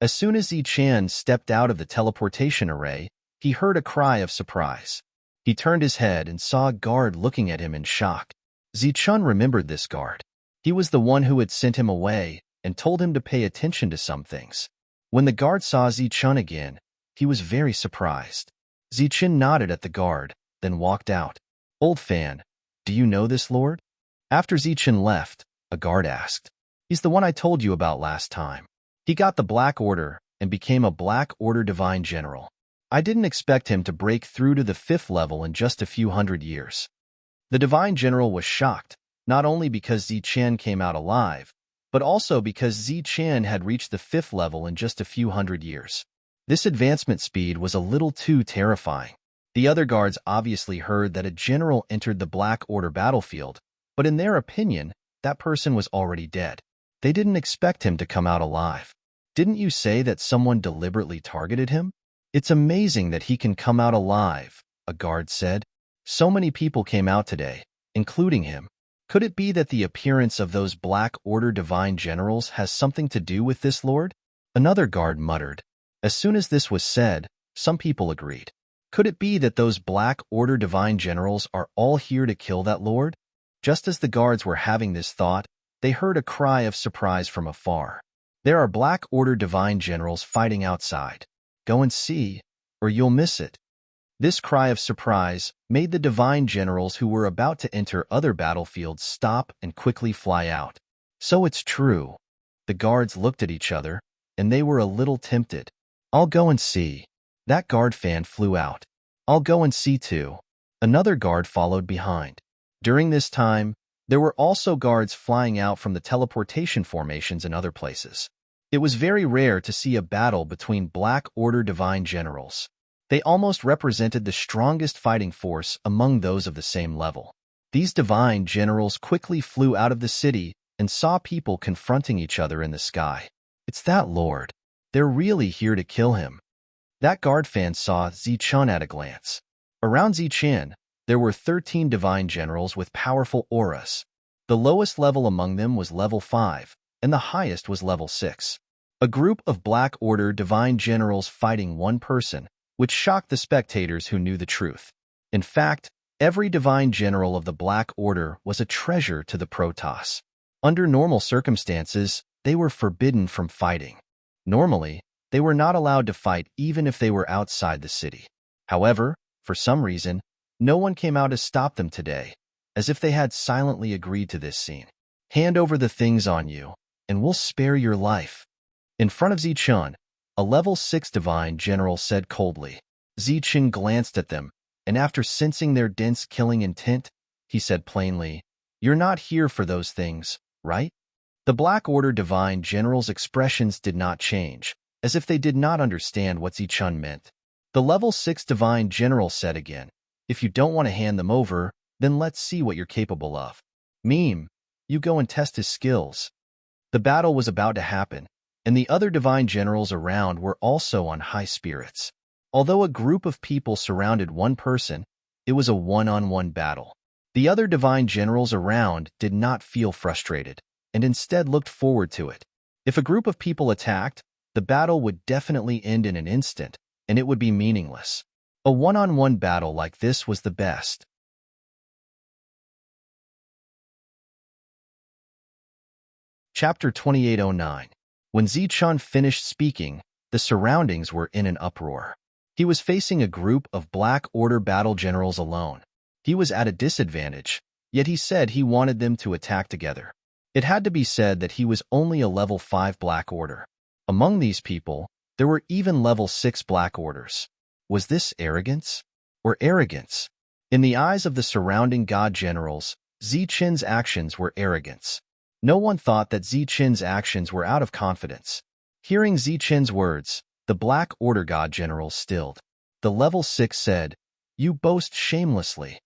As soon as Zichun stepped out of the teleportation array, he heard a cry of surprise. He turned his head and saw a guard looking at him in shock. Zichun remembered this guard. He was the one who had sent him away and told him to pay attention to some things. When the guard saw Zichun again, he was very surprised. Zichun nodded at the guard, then walked out. Old fan, do you know this lord? After Zichun left, a guard asked. He's the one I told you about last time. He got the Black Order and became a Black Order Divine General. I didn't expect him to break through to the 5th level in just a few hundred years. The Divine General was shocked, not only because Zichun came out alive, but also because Zichun had reached the 5th level in just a few hundred years. This advancement speed was a little too terrifying. The other guards obviously heard that a general entered the Black Order battlefield, but in their opinion, that person was already dead. They didn't expect him to come out alive. Didn't you say that someone deliberately targeted him? It's amazing that he can come out alive, a guard said. So many people came out today, including him. Could it be that the appearance of those Black Order Divine Generals has something to do with this lord? Another guard muttered. As soon as this was said, some people agreed. Could it be that those Black Order Divine Generals are all here to kill that lord? Just as the guards were having this thought, they heard a cry of surprise from afar. There are Black Order Divine Generals fighting outside. Go and see, or you'll miss it. This cry of surprise made the Divine Generals who were about to enter other battlefields stop and quickly fly out. So it's true. The guards looked at each other, and they were a little tempted. I'll go and see. That guard fan flew out. I'll go and see too. Another guard followed behind. During this time, there were also guards flying out from the teleportation formations in other places. It was very rare to see a battle between Black Order divine generals. They almost represented the strongest fighting force among those of the same level. These divine generals quickly flew out of the city and saw people confronting each other in the sky. It's that lord. They're really here to kill him. That guard fan saw Zichun at a glance. Around Zichun, there were 13 divine generals with powerful auras. The lowest level among them was level 5, and the highest was level 6. A group of Black Order divine generals fighting one person, which shocked the spectators who knew the truth. In fact, every divine general of the Black Order was a treasure to the Protoss. Under normal circumstances, they were forbidden from fighting. Normally, they were not allowed to fight even if they were outside the city. However, for some reason, no one came out to stop them today, as if they had silently agreed to this scene. Hand over the things on you, and we'll spare your life. In front of Zichun, a level 6 divine general said coldly. Zichun glanced at them, and after sensing their dense killing intent, he said plainly, "You're not here for those things, right?" The Black Order divine general's expressions did not change, as if they did not understand what Zichun meant. The level 6 divine general said again, "If you don't want to hand them over, then let's see what you're capable of. Meme, you go and test his skills." The battle was about to happen, and the other divine generals around were also on high spirits. Although a group of people surrounded one person, it was a one-on-one battle. The other divine generals around did not feel frustrated, and instead looked forward to it. If a group of people attacked, the battle would definitely end in an instant, and it would be meaningless. A one-on-one battle like this was the best. Chapter 2809. When Zichun finished speaking, the surroundings were in an uproar. He was facing a group of Black Order battle generals alone. He was at a disadvantage, yet he said he wanted them to attack together. It had to be said that he was only a level 5 Black Order. Among these people, there were even level 6 Black Orders. Was this arrogance? Or arrogance? In the eyes of the surrounding god generals, Zichun's actions were arrogance. No one thought that Zichun's actions were out of confidence. Hearing Zichun's words, the Black Order god generals stilled. The level 6 said, "You boast shamelessly."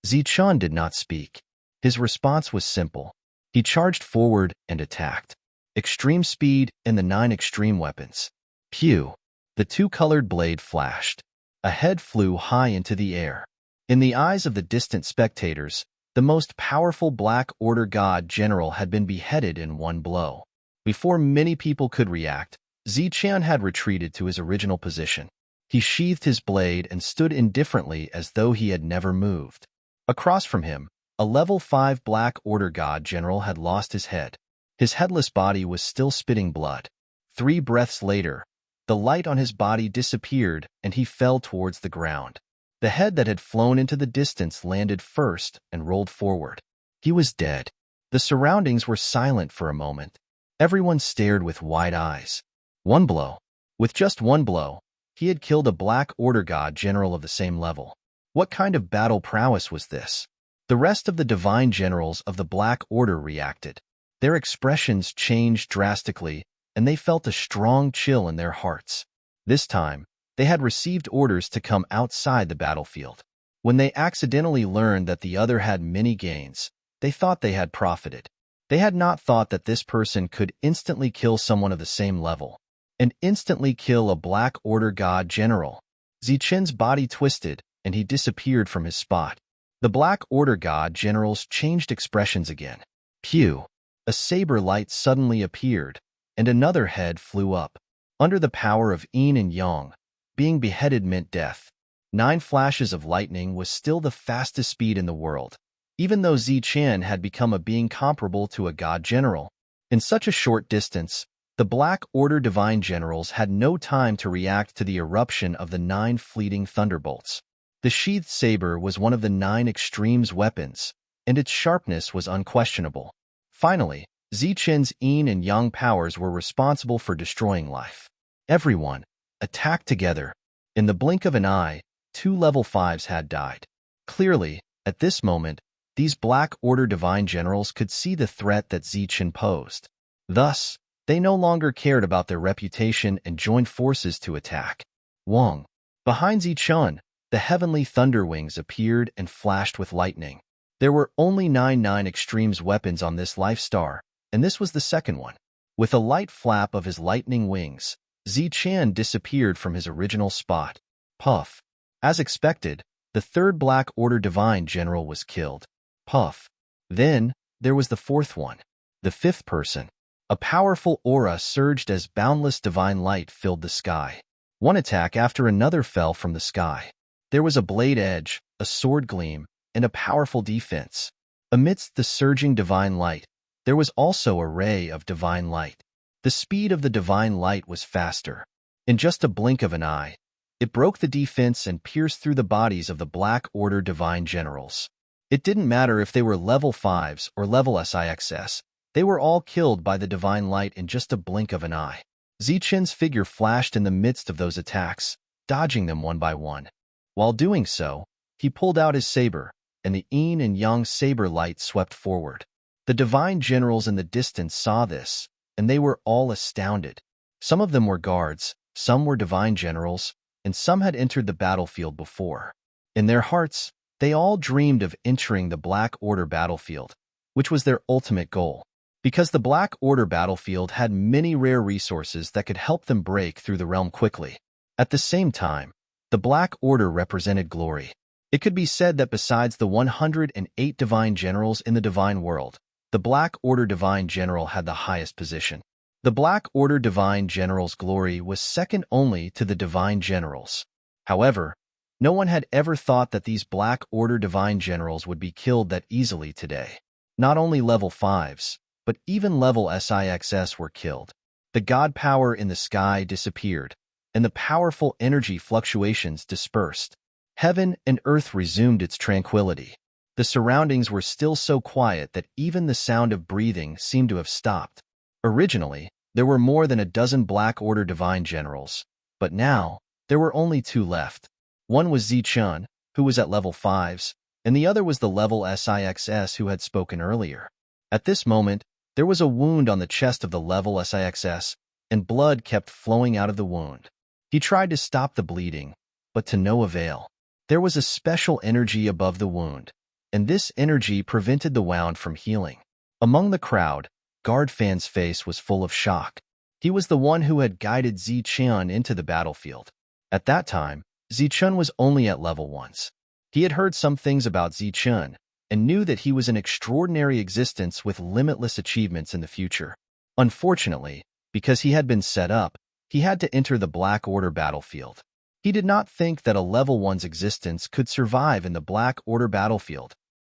Zichun did not speak. His response was simple. He charged forward and attacked. Extreme speed and the 9 extreme weapons. Pew! The two-colored blade flashed. A head flew high into the air. In the eyes of the distant spectators, the most powerful Black Order god general had been beheaded in one blow. Before many people could react, Zichun had retreated to his original position. He sheathed his blade and stood indifferently as though he had never moved. Across from him, a level 5 Black Order god general had lost his head. His headless body was still spitting blood. 3 breaths later, the light on his body disappeared and he fell towards the ground. The head that had flown into the distance landed first and rolled forward. He was dead. The surroundings were silent for a moment. Everyone stared with wide eyes. One blow. With just one blow, he had killed a Black Order god general of the same level. What kind of battle prowess was this? The rest of the divine generals of the Black Order reacted. Their expressions changed drastically, and they felt a strong chill in their hearts. This time, they had received orders to come outside the battlefield. When they accidentally learned that the other had many gains, they thought they had profited. They had not thought that this person could instantly kill someone of the same level, and instantly kill a Black Order god general. Zichun's body twisted, and he disappeared from his spot. The Black Order god generals changed expressions again. Pew! A saber light suddenly appeared, and another head flew up. Under the power of yin and yang, being beheaded meant death. 9 flashes of lightning was still the fastest speed in the world, even though Zichun had become a being comparable to a god general. In such a short distance, the Black Order divine generals had no time to react to the eruption of the 9 fleeting thunderbolts. The sheathed saber was one of the 9 extremes weapons, and its sharpness was unquestionable. Finally, Zichun's yin and yang powers were responsible for destroying life. Everyone attacked together. In the blink of an eye, 2 level 5s had died. Clearly, at this moment, these Black Order Divine Generals could see the threat that Zichen posed. Thus, they no longer cared about their reputation and joined forces to attack. Wong. Behind Zichen, the heavenly thunder wings appeared and flashed with lightning. There were only 9 extremes weapons on this life star, and this was the second one. With a light flap of his lightning wings, Zichen disappeared from his original spot. Puff. As expected, the third Black Order Divine General was killed. Puff. Then, there was the fourth one. The fifth person. A powerful aura surged as boundless divine light filled the sky. One attack after another fell from the sky. There was a blade edge, a sword gleam, and a powerful defense. Amidst the surging divine light, there was also a ray of divine light. The speed of the divine light was faster. In just a blink of an eye, it broke the defense and pierced through the bodies of the Black Order Divine Generals. It didn't matter if they were level 5s or level SIXS, they were all killed by the divine light in just a blink of an eye. Zichen's figure flashed in the midst of those attacks, dodging them one by one. While doing so, he pulled out his saber, and the yin and yang saber light swept forward. The divine generals in the distance saw this, and they were all astounded. Some of them were guards, some were divine generals, and some had entered the battlefield before. In their hearts, they all dreamed of entering the Black Order battlefield, which was their ultimate goal. Because the Black Order battlefield had many rare resources that could help them break through the realm quickly. At the same time, the Black Order represented glory. It could be said that besides the 108 divine generals in the divine world, the Black Order Divine General had the highest position. The Black Order Divine General's glory was second only to the Divine Generals. However, no one had ever thought that these Black Order Divine Generals would be killed that easily today. Not only level 5s, but even level SIXS were killed. The god power in the sky disappeared, and the powerful energy fluctuations dispersed. Heaven and earth resumed its tranquility. The surroundings were still so quiet that even the sound of breathing seemed to have stopped. Originally, there were more than a dozen Black Order Divine Generals, but now, there were only 2 left. One was Zichen, who was at level 5s, and the other was the level SIXS who had spoken earlier. At this moment, there was a wound on the chest of the level SIXS, and blood kept flowing out of the wound. He tried to stop the bleeding, but to no avail. There was a special energy above the wound, and this energy prevented the wound from healing. Among the crowd, Guardfan's face was full of shock. He was the one who had guided Zichen into the battlefield. At that time, Zichen was only at level 1s. He had heard some things about Zichen, and knew that he was an extraordinary existence with limitless achievements in the future. Unfortunately, because he had been set up, he had to enter the Black Order battlefield. He did not think that a level 1's existence could survive in the Black Order battlefield.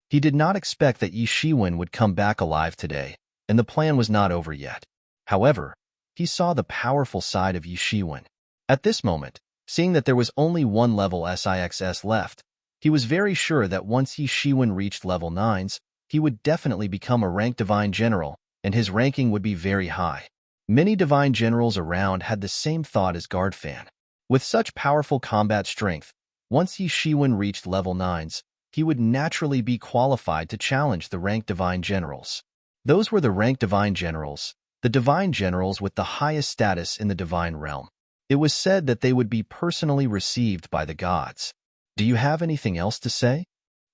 He did not expect that Yi Shiwen would come back alive today, and the plan was not over yet. However, he saw the powerful side of Yi Shiwen. At this moment, seeing that there was only 1 level SIXS left, he was very sure that once Yi Shiwen reached level 9s, he would definitely become a ranked Divine General, and his ranking would be very high. Many Divine Generals around had the same thought as Guardfan. With such powerful combat strength, once Yi Shiwen reached level 9s, he would naturally be qualified to challenge the ranked Divine Generals. Those were the ranked Divine Generals, the Divine Generals with the highest status in the Divine Realm. It was said that they would be personally received by the gods. Do you have anything else to say?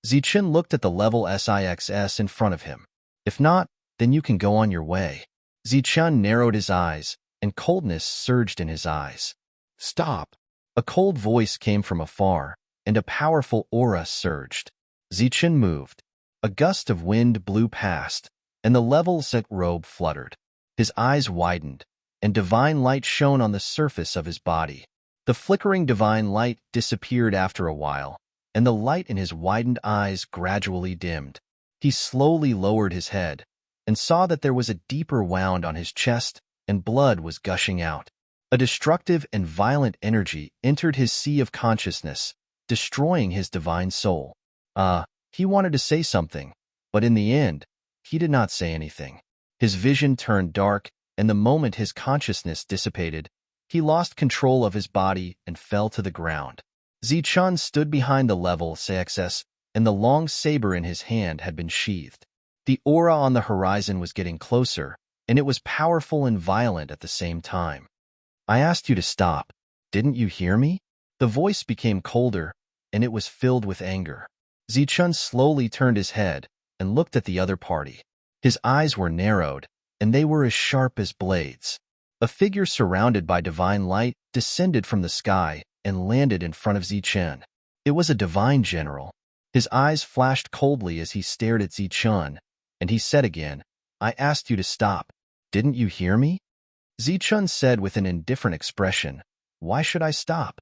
Zichen looked at the level SIXS in front of him. If not, then you can go on your way. Zichen narrowed his eyes, and coldness surged in his eyes. Stop! A cold voice came from afar, and a powerful aura surged. Zichen moved. A gust of wind blew past, and the level set robe fluttered. His eyes widened, and divine light shone on the surface of his body. The flickering divine light disappeared after a while, and the light in his widened eyes gradually dimmed. He slowly lowered his head, and saw that there was a deeper wound on his chest, and blood was gushing out. A destructive and violent energy entered his sea of consciousness, destroying his divine soul. He wanted to say something, but in the end, he did not say anything. His vision turned dark, and the moment his consciousness dissipated, he lost control of his body and fell to the ground. Zichen stood behind the level SIXS, and the long saber in his hand had been sheathed. The aura on the horizon was getting closer, and it was powerful and violent at the same time. I asked you to stop. Didn't you hear me? The voice became colder, and it was filled with anger. Zichun slowly turned his head and looked at the other party. His eyes were narrowed, and they were as sharp as blades. A figure surrounded by divine light descended from the sky and landed in front of Zichun. It was a divine general. His eyes flashed coldly as he stared at Zichun, and he said again, I asked you to stop. Didn't you hear me? Zichun said with an indifferent expression, Why should I stop?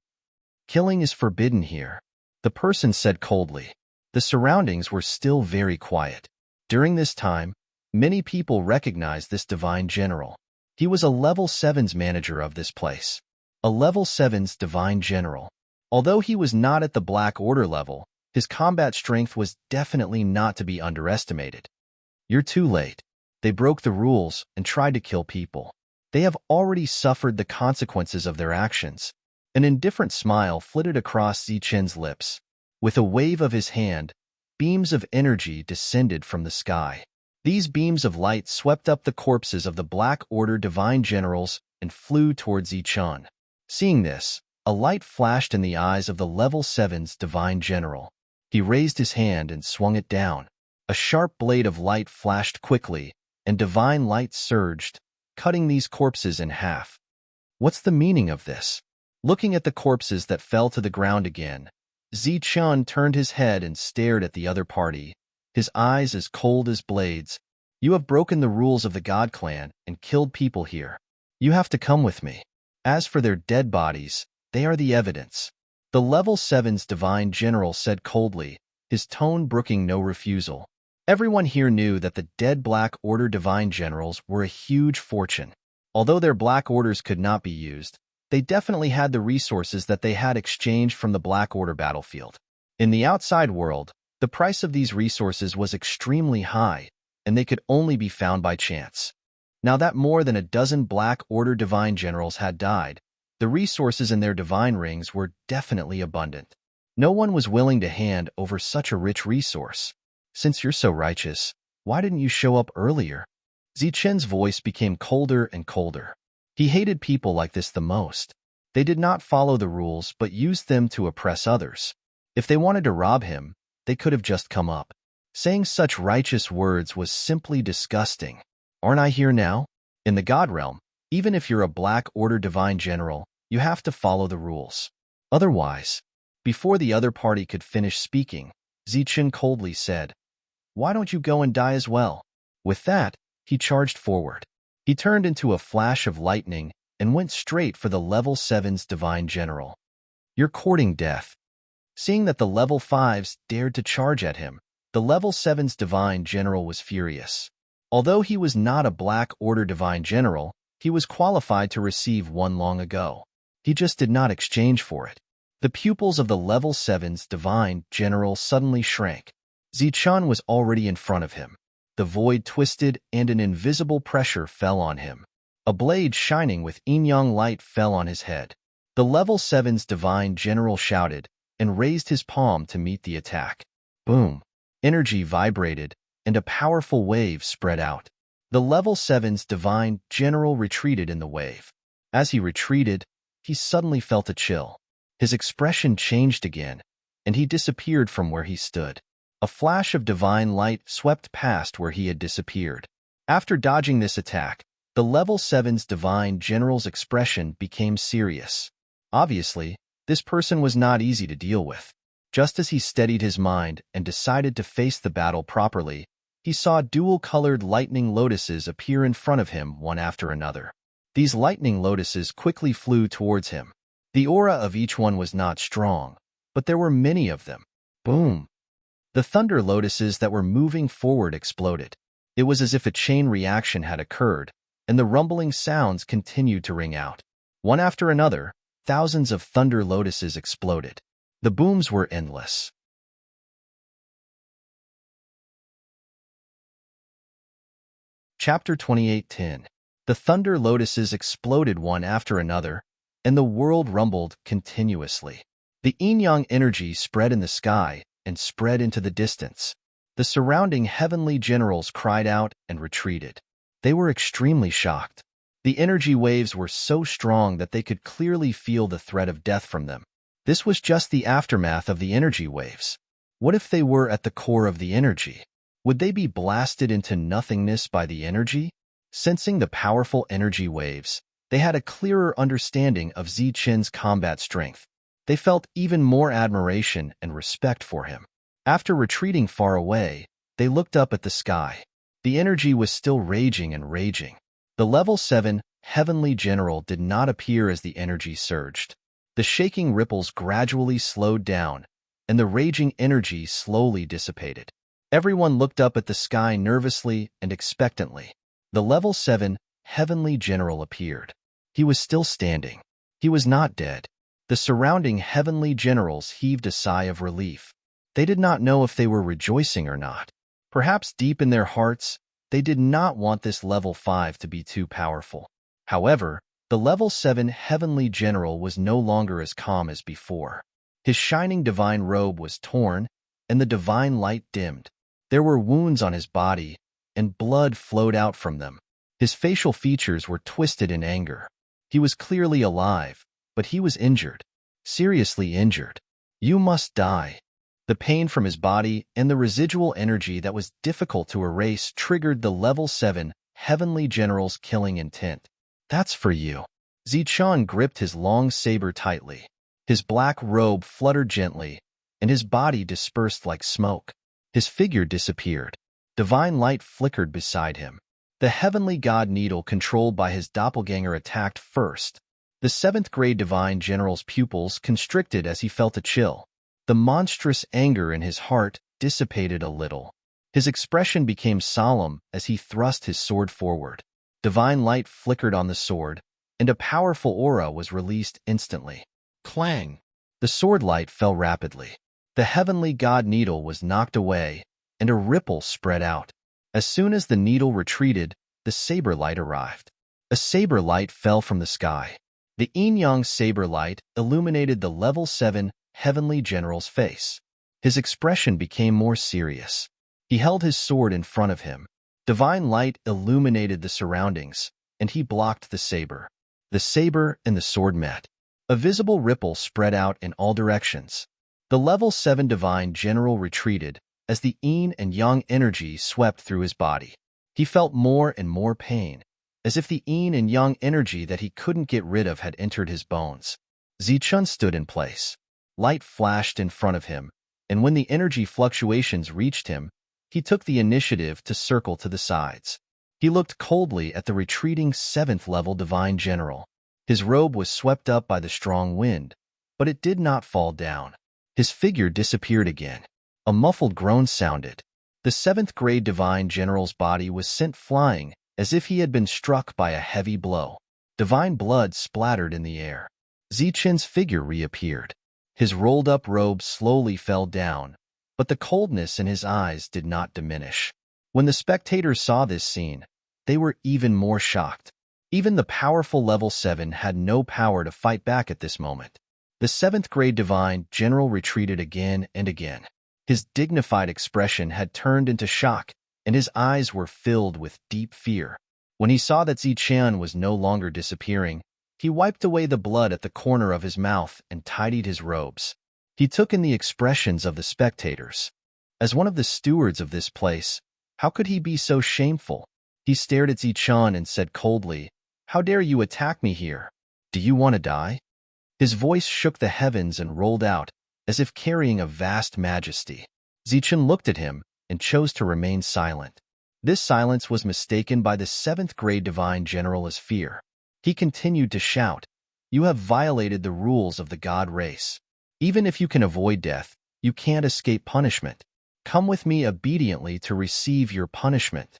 Killing is forbidden here. The person said coldly. The surroundings were still very quiet. During this time, many people recognized this divine general. He was a level 7's manager of this place. A level 7's divine general. Although he was not at the Black Order level, his combat strength was definitely not to be underestimated. You're too late. They broke the rules and tried to kill people. They have already suffered the consequences of their actions. An indifferent smile flitted across Zichun's lips. With a wave of his hand, beams of energy descended from the sky. These beams of light swept up the corpses of the Black Order divine generals and flew towards Zichun. Seeing this, a light flashed in the eyes of the level 7's divine general. He raised his hand and swung it down. A sharp blade of light flashed quickly, and divine light surged, cutting these corpses in half. What's the meaning of this? Looking at the corpses that fell to the ground again, Zichun turned his head and stared at the other party, his eyes as cold as blades. You have broken the rules of the God Clan and killed people here. You have to come with me. As for their dead bodies, they are the evidence. The level 7's divine general said coldly, his tone brooking no refusal. Everyone here knew that the dead Black Order divine generals were a huge fortune. Although their Black Orders could not be used, they definitely had the resources that they had exchanged from the Black Order battlefield. In the outside world, the price of these resources was extremely high, and they could only be found by chance. Now that more than a dozen Black Order divine generals had died, the resources in their divine rings were definitely abundant. No one was willing to hand over such a rich resource. Since you're so righteous, why didn't you show up earlier? Zichun's voice became colder and colder. He hated people like this the most. They did not follow the rules but used them to oppress others. If they wanted to rob him, they could have just come up. Saying such righteous words was simply disgusting. Aren't I here now? In the God Realm, even if you're a Black Order divine general, you have to follow the rules. Otherwise, before the other party could finish speaking, Zichun coldly said, Why don't you go and die as well? With that, he charged forward. He turned into a flash of lightning and went straight for the level 7's divine general. You're courting death. Seeing that the level 5's dared to charge at him, the level 7's divine general was furious. Although he was not a Black Order divine general, he was qualified to receive one long ago. He just did not exchange for it. The pupils of the level 7's divine general suddenly shrank. Zichun was already in front of him. The void twisted and an invisible pressure fell on him. A blade shining with yin-yang light fell on his head. The level 7's divine general shouted and raised his palm to meet the attack. Boom! Energy vibrated, and a powerful wave spread out. The level 7's divine general retreated in the wave. As he retreated, he suddenly felt a chill. His expression changed again, and he disappeared from where he stood. A flash of divine light swept past where he had disappeared. After dodging this attack, the level 7's divine general's expression became serious. Obviously, this person was not easy to deal with. Just as he steadied his mind and decided to face the battle properly, he saw dual-colored lightning lotuses appear in front of him one after another. These lightning lotuses quickly flew towards him. The aura of each one was not strong, but there were many of them. Boom! The thunder lotuses that were moving forward exploded. It was as if a chain reaction had occurred, and the rumbling sounds continued to ring out. One after another, thousands of thunder lotuses exploded. The booms were endless. Chapter 28:10. The thunder lotuses exploded one after another, and the world rumbled continuously. The yin-yang energy spread in the sky, and spread into the distance. The surrounding heavenly generals cried out and retreated. They were extremely shocked. The energy waves were so strong that they could clearly feel the threat of death from them. This was just the aftermath of the energy waves. What if they were at the core of the energy? Would they be blasted into nothingness by the energy? Sensing the powerful energy waves, they had a clearer understanding of Zichen's combat strength. They felt even more admiration and respect for him. After retreating far away, they looked up at the sky. The energy was still raging and raging. The level 7 heavenly general did not appear as the energy surged. The shaking ripples gradually slowed down, and the raging energy slowly dissipated. Everyone looked up at the sky nervously and expectantly. The level 7 heavenly general appeared. He was still standing. He was not dead. The surrounding heavenly generals heaved a sigh of relief. They did not know if they were rejoicing or not. Perhaps deep in their hearts, they did not want this level 5 to be too powerful. However, the level 7 heavenly general was no longer as calm as before. His shining divine robe was torn, and the divine light dimmed. There were wounds on his body, and blood flowed out from them. His facial features were twisted in anger. He was clearly alive, but he was injured. Seriously injured. You must die. The pain from his body and the residual energy that was difficult to erase triggered the level 7 heavenly general's killing intent. That's for you. Zichen gripped his long saber tightly. His black robe fluttered gently, and his body dispersed like smoke. His figure disappeared. Divine light flickered beside him. The heavenly god needle controlled by his doppelganger attacked first. The 7th grade divine general's pupils constricted as he felt a chill. The monstrous anger in his heart dissipated a little. His expression became solemn as he thrust his sword forward. Divine light flickered on the sword, and a powerful aura was released instantly. Clang! The sword light fell rapidly. The heavenly god needle was knocked away, and a ripple spread out. As soon as the needle retreated, the saber light arrived. A saber light fell from the sky. The yin-yang saber light illuminated the level 7 heavenly general's face. His expression became more serious. He held his sword in front of him. Divine light illuminated the surroundings, and he blocked the saber. The saber and the sword met. A visible ripple spread out in all directions. The level 7 divine general retreated as the yin and yang energy swept through his body. He felt more and more pain, as if the yin and yang energy that he couldn't get rid of had entered his bones. Zichen stood in place. Light flashed in front of him, and when the energy fluctuations reached him, he took the initiative to circle to the sides. He looked coldly at the retreating 7th level divine general. His robe was swept up by the strong wind, but it did not fall down. His figure disappeared again. A muffled groan sounded. The 7th grade divine general's body was sent flying as if he had been struck by a heavy blow. Divine blood splattered in the air. Zichen's figure reappeared. His rolled-up robe slowly fell down, but the coldness in his eyes did not diminish. When the spectators saw this scene, they were even more shocked. Even the powerful level 7 had no power to fight back at this moment. The 7th grade divine general retreated again and again. His dignified expression had turned into shock, and his eyes were filled with deep fear. When he saw that Zichen was no longer disappearing, he wiped away the blood at the corner of his mouth and tidied his robes. He took in the expressions of the spectators. As one of the stewards of this place, how could he be so shameful? He stared at Zichen and said coldly, "How dare you attack me here? Do you want to die?" His voice shook the heavens and rolled out, as if carrying a vast majesty. Zichen looked at him and chose to remain silent. This silence was mistaken by the 7th grade divine general as fear. He continued to shout, "You have violated the rules of the god race. Even if you can avoid death, you can't escape punishment. Come with me obediently to receive your punishment."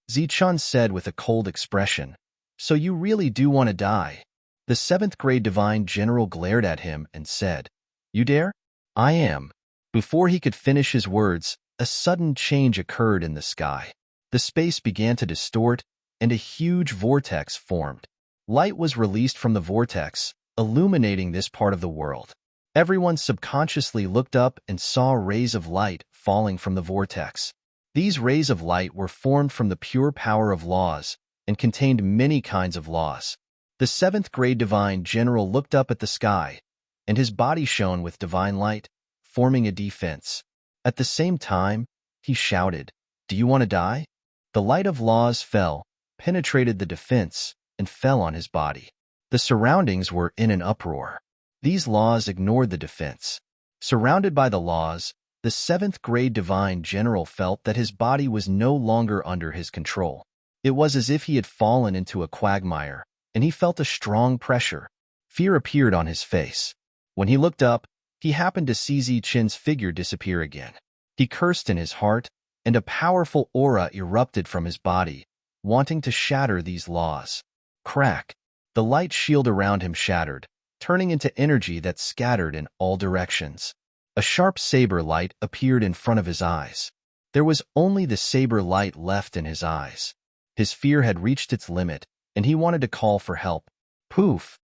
Zichen said with a cold expression, "So you really do want to die?" The 7th grade divine general glared at him and said, "You dare?" "I am." Before he could finish his words, a sudden change occurred in the sky. The space began to distort, and a huge vortex formed. Light was released from the vortex, illuminating this part of the world. Everyone subconsciously looked up and saw rays of light falling from the vortex. These rays of light were formed from the pure power of laws and contained many kinds of laws. The seventh-grade divine general looked up at the sky, and his body shone with divine light, forming a defense. At the same time, he shouted, "Do you want to die?" The light of laws fell, penetrated the defense, and fell on his body. The surroundings were in an uproar. These laws ignored the defense. Surrounded by the laws, the seventh-grade divine general felt that his body was no longer under his control. It was as if he had fallen into a quagmire, and he felt a strong pressure. Fear appeared on his face. When he looked up, he happened to see Ziqin's figure disappear again. He cursed in his heart, and a powerful aura erupted from his body, wanting to shatter these laws. Crack! The light shield around him shattered, turning into energy that scattered in all directions. A sharp saber light appeared in front of his eyes. There was only the saber light left in his eyes. His fear had reached its limit, and he wanted to call for help. Poof!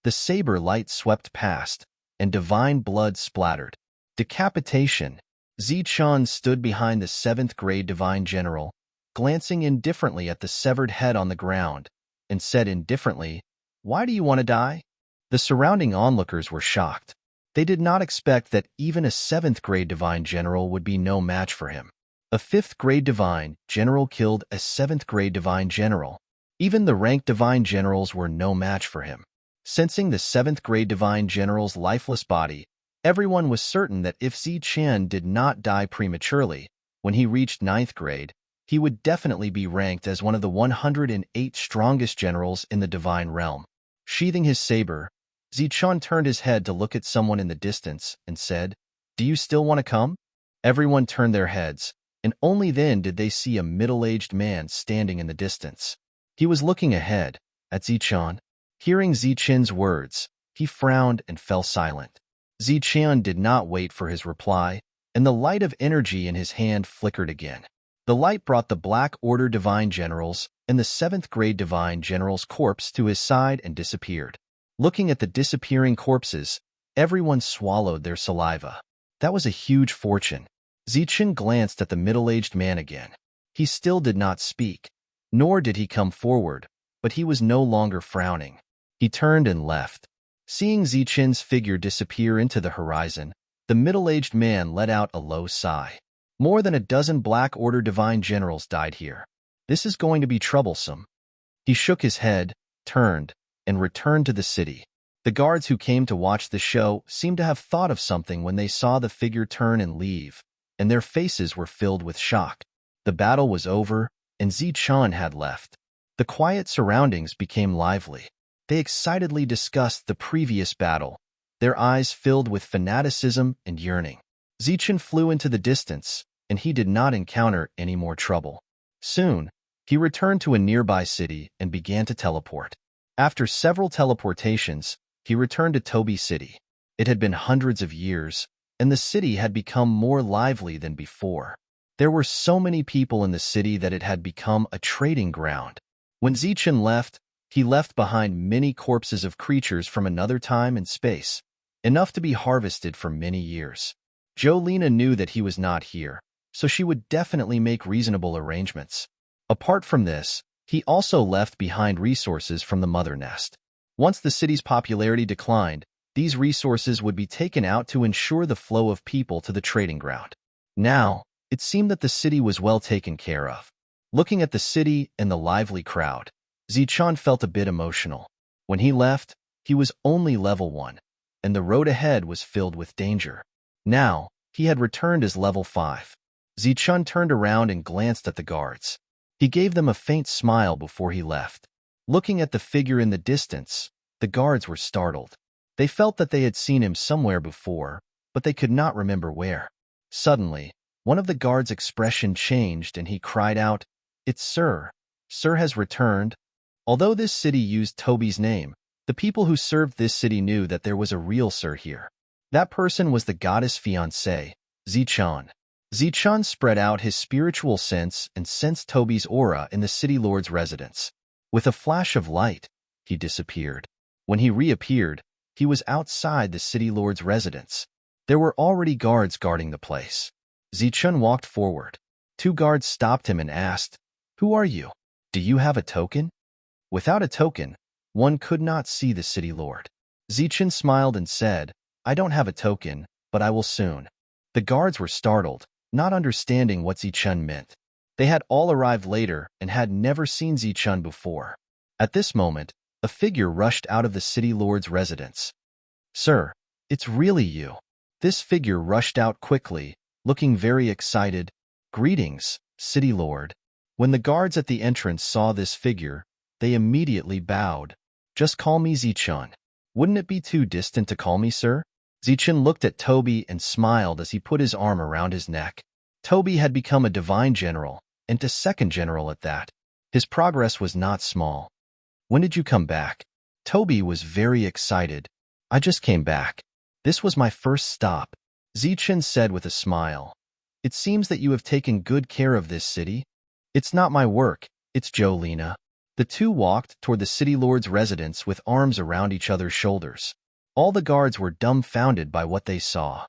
The saber light swept past, and divine blood splattered. Decapitation! Ziqin stood behind the seventh-grade divine general, glancing indifferently at the severed head on the ground, and said indifferently, "Why do you want to die?" The surrounding onlookers were shocked. They did not expect that even a seventh-grade divine general would be no match for him. A fifth-grade divine general killed a seventh-grade divine general. Even the ranked divine generals were no match for him. Sensing the seventh-grade divine general's lifeless body, everyone was certain that if Ziqin did not die prematurely, when he reached ninth grade, he would definitely be ranked as one of the 108 strongest generals in the divine realm. Sheathing his saber, Ziqin turned his head to look at someone in the distance and said, "Do you still want to come?" Everyone turned their heads, and only then did they see a middle-aged man standing in the distance. He was looking ahead, at Ziqin. Hearing Ziqin's words, he frowned and fell silent. Ziqin did not wait for his reply, and the light of energy in his hand flickered again. The light brought the Black Order Divine Generals and the 7th grade Divine General's corpse to his side and disappeared. Looking at the disappearing corpses, everyone swallowed their saliva. That was a huge fortune. Ziqin glanced at the middle-aged man again. He still did not speak, nor did he come forward, but he was no longer frowning. He turned and left. Seeing Ziqin's figure disappear into the horizon, the middle-aged man let out a low sigh. More than a dozen Black Order Divine Generals died here. This is going to be troublesome. He shook his head, turned, and returned to the city. The guards who came to watch the show seemed to have thought of something when they saw the figure turn and leave, and their faces were filled with shock. The battle was over, and Ziqin had left. The quiet surroundings became lively. They excitedly discussed the previous battle, their eyes filled with fanaticism and yearning. Ziqin flew into the distance, and he did not encounter any more trouble. Soon, he returned to a nearby city and began to teleport. After several teleportations, he returned to Toby City. It had been hundreds of years, and the city had become more lively than before. There were so many people in the city that it had become a trading ground. When Ziqin left, he left behind many corpses of creatures from another time and space, enough to be harvested for many years. Jolena knew that he was not here, so she would definitely make reasonable arrangements. Apart from this, he also left behind resources from the mother nest. Once the city's popularity declined, these resources would be taken out to ensure the flow of people to the trading ground. Now, it seemed that the city was well taken care of. Looking at the city and the lively crowd, Ziqin felt a bit emotional. When he left, he was only level 1, and the road ahead was filled with danger. Now, he had returned as level 5. Ziqin turned around and glanced at the guards. He gave them a faint smile before he left. Looking at the figure in the distance, the guards were startled. They felt that they had seen him somewhere before, but they could not remember where. Suddenly, one of the guards' expression changed and he cried out, "It's Sir. Sir has returned." Although this city used Toby's name, the people who served this city knew that there was a real Sir here. That person was the goddess fiancée, Ziqin. Ziqin spread out his spiritual sense and sensed Toby's aura in the city lord's residence. With a flash of light, he disappeared. When he reappeared, He was outside the city lord's residence. There were already guards guarding the place. Zichun walked forward. Two guards stopped him and asked, "Who are you? Do you have a token?" Without a token, one could not see the city lord. Zichun smiled and said, "I don't have a token, but I will soon." The guards were startled, not understanding what Zichun meant. They had all arrived later and had never seen Zichun before. At this moment, a figure rushed out of the city lord's residence. "Sir, it's really you." This figure rushed out quickly, looking very excited. "Greetings, city lord." When the guards at the entrance saw this figure, they immediately bowed. "Just call me Zichun. Wouldn't it be too distant to call me sir?" Zichun looked at Toby and smiled as he put his arm around his neck. Toby had become a divine general, and a second general at that. His progress was not small. "When did you come back?" Toby was very excited. "I just came back. This was my first stop," Zichun said with a smile. "It seems that you have taken good care of this city." "It's not my work, it's Jolene." The two walked toward the city lord's residence with arms around each other's shoulders. All the guards were dumbfounded by what they saw.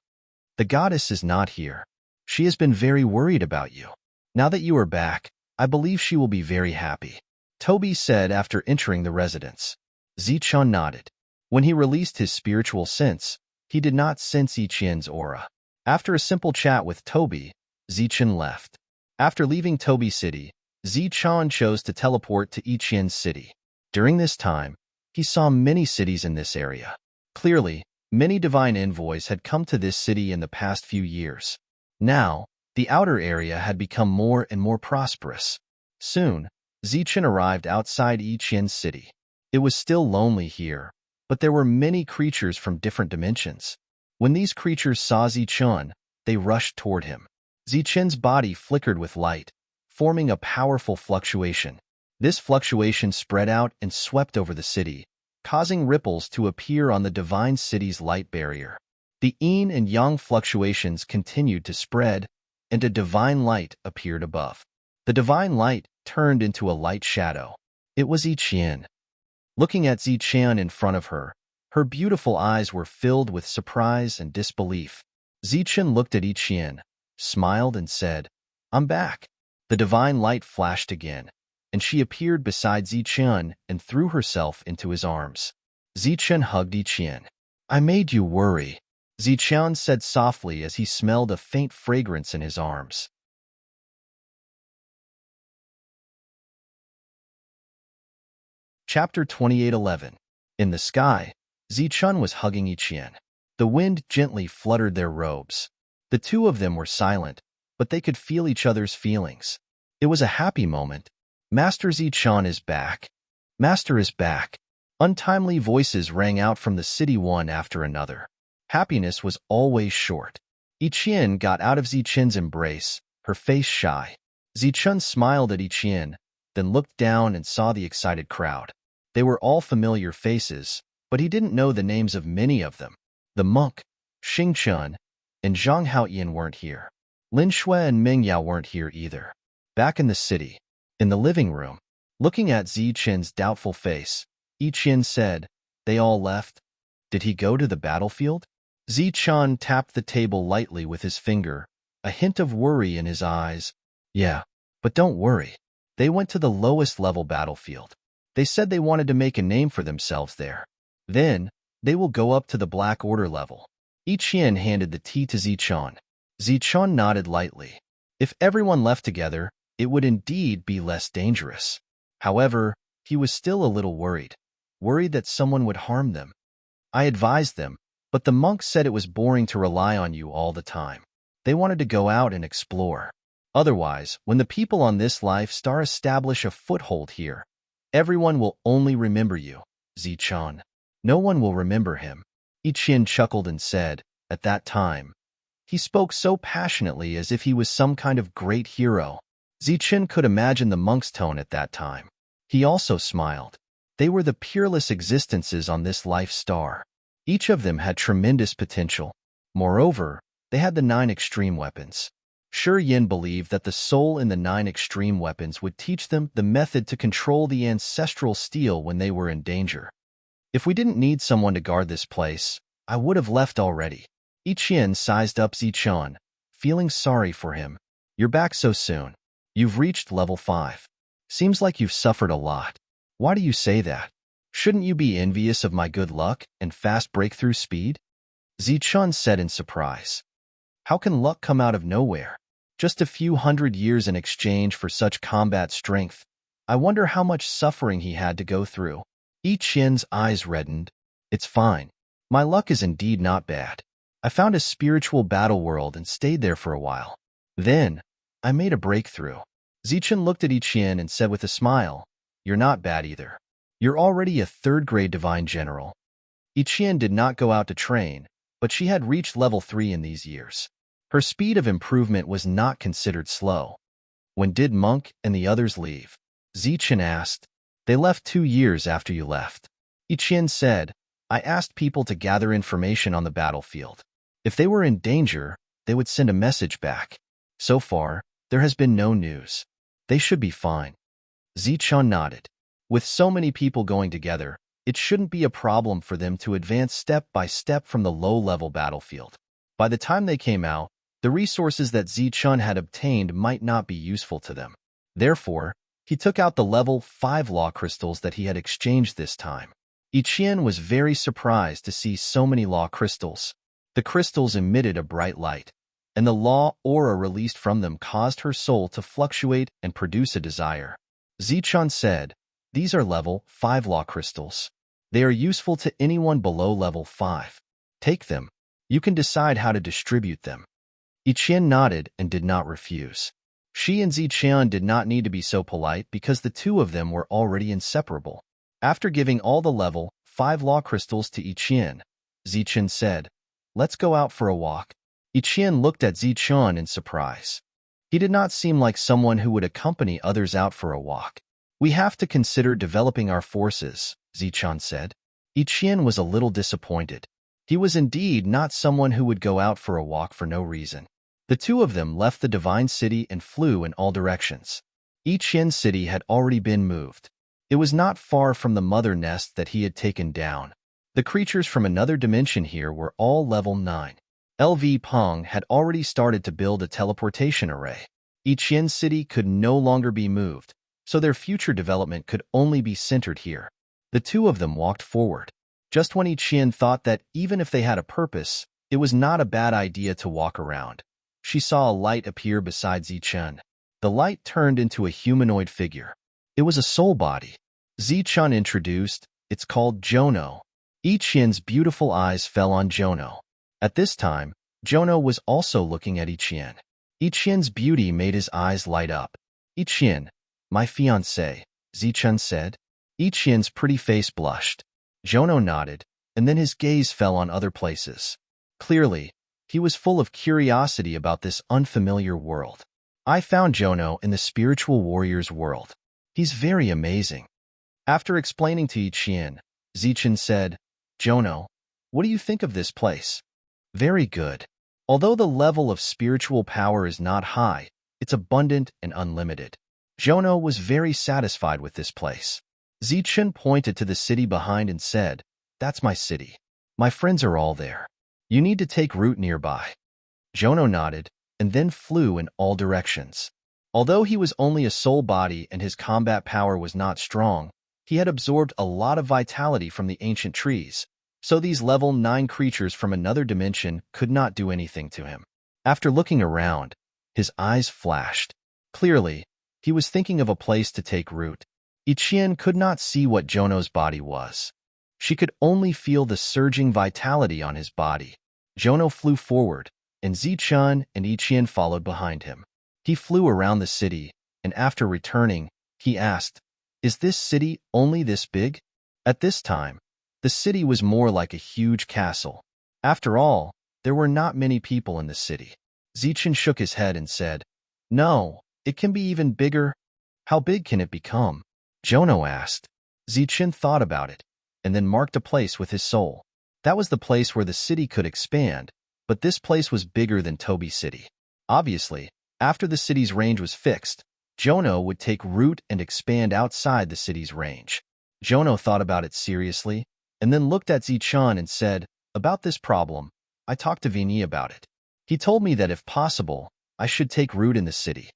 "The goddess is not here. She has been very worried about you. Now that you are back, I believe she will be very happy," Toby said after entering the residence. Zichun nodded. When he released his spiritual sense, he did not sense Ichien's aura. After a simple chat with Toby, Zichun left. After leaving Toby City, Zichun chose to teleport to Ichien's city. During this time, he saw many cities in this area. Clearly, many divine envoys had come to this city in the past few years. Now, the outer area had become more and more prosperous. Soon, Zichun arrived outside Ichien's city. It was still lonely here, but there were many creatures from different dimensions. When these creatures saw Zichun, they rushed toward him. Zichun's body flickered with light, forming a powerful fluctuation. This fluctuation spread out and swept over the city, causing ripples to appear on the divine city's light barrier. The yin and yang fluctuations continued to spread, and a divine light appeared above. The divine light turned into a light shadow. It was Ichien. Looking at Zichun in front of her, her beautiful eyes were filled with surprise and disbelief. Zichun looked at Ichien, smiled and said, "I'm back." The divine light flashed again, and she appeared beside Zichun and threw herself into his arms. Zichun hugged Ichien. "I made you worry," Zichun said softly as he smelled a faint fragrance in his arms. Chapter 28:11. In the sky, Zichun was hugging Ichien. The wind gently fluttered their robes. The two of them were silent, but they could feel each other's feelings. It was a happy moment. "Master Zichun is back. Master is back." Untimely voices rang out from the city one after another. Happiness was always short. Ichien got out of Zichun's embrace, her face shy. Zichun smiled at Ichien, then looked down and saw the excited crowd. They were all familiar faces, but he didn't know the names of many of them. The monk, Xingchun, and Zhang Haoyan weren't here. Lin Shui and Ming Yao weren't here either. Back in the city, in the living room, looking at Zichun's doubtful face, Ichien said, "They all left? Did he go to the battlefield?" Zichun tapped the table lightly with his finger, a hint of worry in his eyes. "Yeah, but don't worry. They went to the lowest level battlefield. They said they wanted to make a name for themselves there. Then, they will go up to the Black Order level." Ichien handed the tea to Zichun. Zichun nodded lightly. If everyone left together, it would indeed be less dangerous. However, he was still a little worried that someone would harm them. "I advised them, but the monks said it was boring to rely on you all the time. They wanted to go out and explore. Otherwise, when the people on this life star establish a foothold here, everyone will only remember you, Zichun. No one will remember him." Ichien chuckled and said, "At that time." He spoke so passionately as if he was some kind of great hero. Zichun could imagine the monk's tone at that time. He also smiled. They were the peerless existences on this life star. Each of them had tremendous potential. Moreover, they had the 9 extreme weapons. Shi Yin believed that the soul in the 9 extreme weapons would teach them the method to control the ancestral steel when they were in danger. If we didn't need someone to guard this place, I would have left already. Ichien sized up Zichun, feeling sorry for him. You're back so soon. You've reached level 5. Seems like you've suffered a lot. Why do you say that? Shouldn't you be envious of my good luck and fast breakthrough speed? Zichun said in surprise. How can luck come out of nowhere? Just a few hundred years in exchange for such combat strength. I wonder how much suffering he had to go through. Ichien's eyes reddened. It's fine. My luck is indeed not bad. I found a spiritual battle world and stayed there for a while. Then, I made a breakthrough. Zichun looked at Ichien and said with a smile, You're not bad either. You're already a 3rd-grade divine general. Ichien did not go out to train, but she had reached level 3 in these years. Her speed of improvement was not considered slow. When did Monk and the others leave? Zichun asked. They left 2 years after you left. Ichien said, I asked people to gather information on the battlefield. If they were in danger, they would send a message back. So far, there has been no news. They should be fine. Zichun nodded. With so many people going together, it shouldn't be a problem for them to advance step by step from the low-level battlefield. By the time they came out, the resources that Zichun had obtained might not be useful to them. Therefore, he took out the level 5 law crystals that he had exchanged this time. Ichien was very surprised to see so many law crystals. The crystals emitted a bright light, and the law aura released from them caused her soul to fluctuate and produce a desire. Zichun said, These are level 5 law crystals. They are useful to anyone below level 5. Take them. You can decide how to distribute them. Ichien nodded and did not refuse. She and Zichun did not need to be so polite because the two of them were already inseparable. After giving all the level 5 law crystals to Ichien, Zichun said, Let's go out for a walk. Ichien looked at Zichun in surprise. He did not seem like someone who would accompany others out for a walk. We have to consider developing our forces, Zichun said. Ichien was a little disappointed. He was indeed not someone who would go out for a walk for no reason. The two of them left the divine city and flew in all directions. Ichien's city had already been moved. It was not far from the mother nest that he had taken down. The creatures from another dimension here were all level 9. LV Peng had already started to build a teleportation array. Ichien's city could no longer be moved, so their future development could only be centered here. The two of them walked forward. Just when Ichien thought that even if they had a purpose, it was not a bad idea to walk around, she saw a light appear beside Zichun. The light turned into a humanoid figure. It was a soul body. Zichun introduced, It's called Jono. Ichien's beautiful eyes fell on Jono. At this time, Jono was also looking at Ichien. Ichien's beauty made his eyes light up. Ichien, my fiancé, Zichun said. Ichien's pretty face blushed. Jono nodded, and then his gaze fell on other places. Clearly, he was full of curiosity about this unfamiliar world. I found Jono in the spiritual warrior's world. He's very amazing. After explaining to Ichien, Zichun said, Jono, what do you think of this place? Very good. Although the level of spiritual power is not high, it's abundant and unlimited. Jono was very satisfied with this place. Zichun pointed to the city behind and said, That's my city. My friends are all there. You need to take root nearby. Jono nodded, and then flew in all directions. Although he was only a soul body and his combat power was not strong, he had absorbed a lot of vitality from the ancient trees, so these level 9 creatures from another dimension could not do anything to him. After looking around, his eyes flashed. Clearly, he was thinking of a place to take root. Ichien could not see what Jono's body was. She could only feel the surging vitality on his body. Jono flew forward, and Zichun and Ichien followed behind him. He flew around the city, and after returning, he asked, Is this city only this big? At this time, the city was more like a huge castle. After all, there were not many people in the city. Zichun shook his head and said, No, it can be even bigger. How big can it become? Jono asked. Zichun thought about it, and then marked a place with his soul. That was the place where the city could expand, but this place was bigger than Toby City. Obviously, after the city's range was fixed, Jono would take root and expand outside the city's range. Jono thought about it seriously, and then looked at Zichun and said, "About this problem, I talked to Vigny about it. He told me that if possible, I should take root in the city."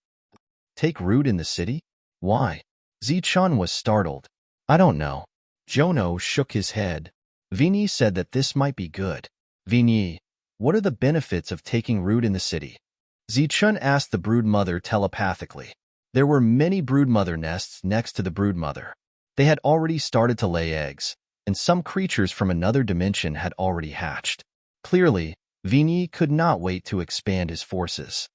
Take root in the city? Why? Zichun was startled. "I don't know." Jono shook his head. Vigny said that this might be good. "Vigny, what are the benefits of taking root in the city?" Zichun asked the broodmother telepathically. There were many broodmother nests next to the broodmother. They had already started to lay eggs, and some creatures from another dimension had already hatched. Clearly, Vigny could not wait to expand his forces.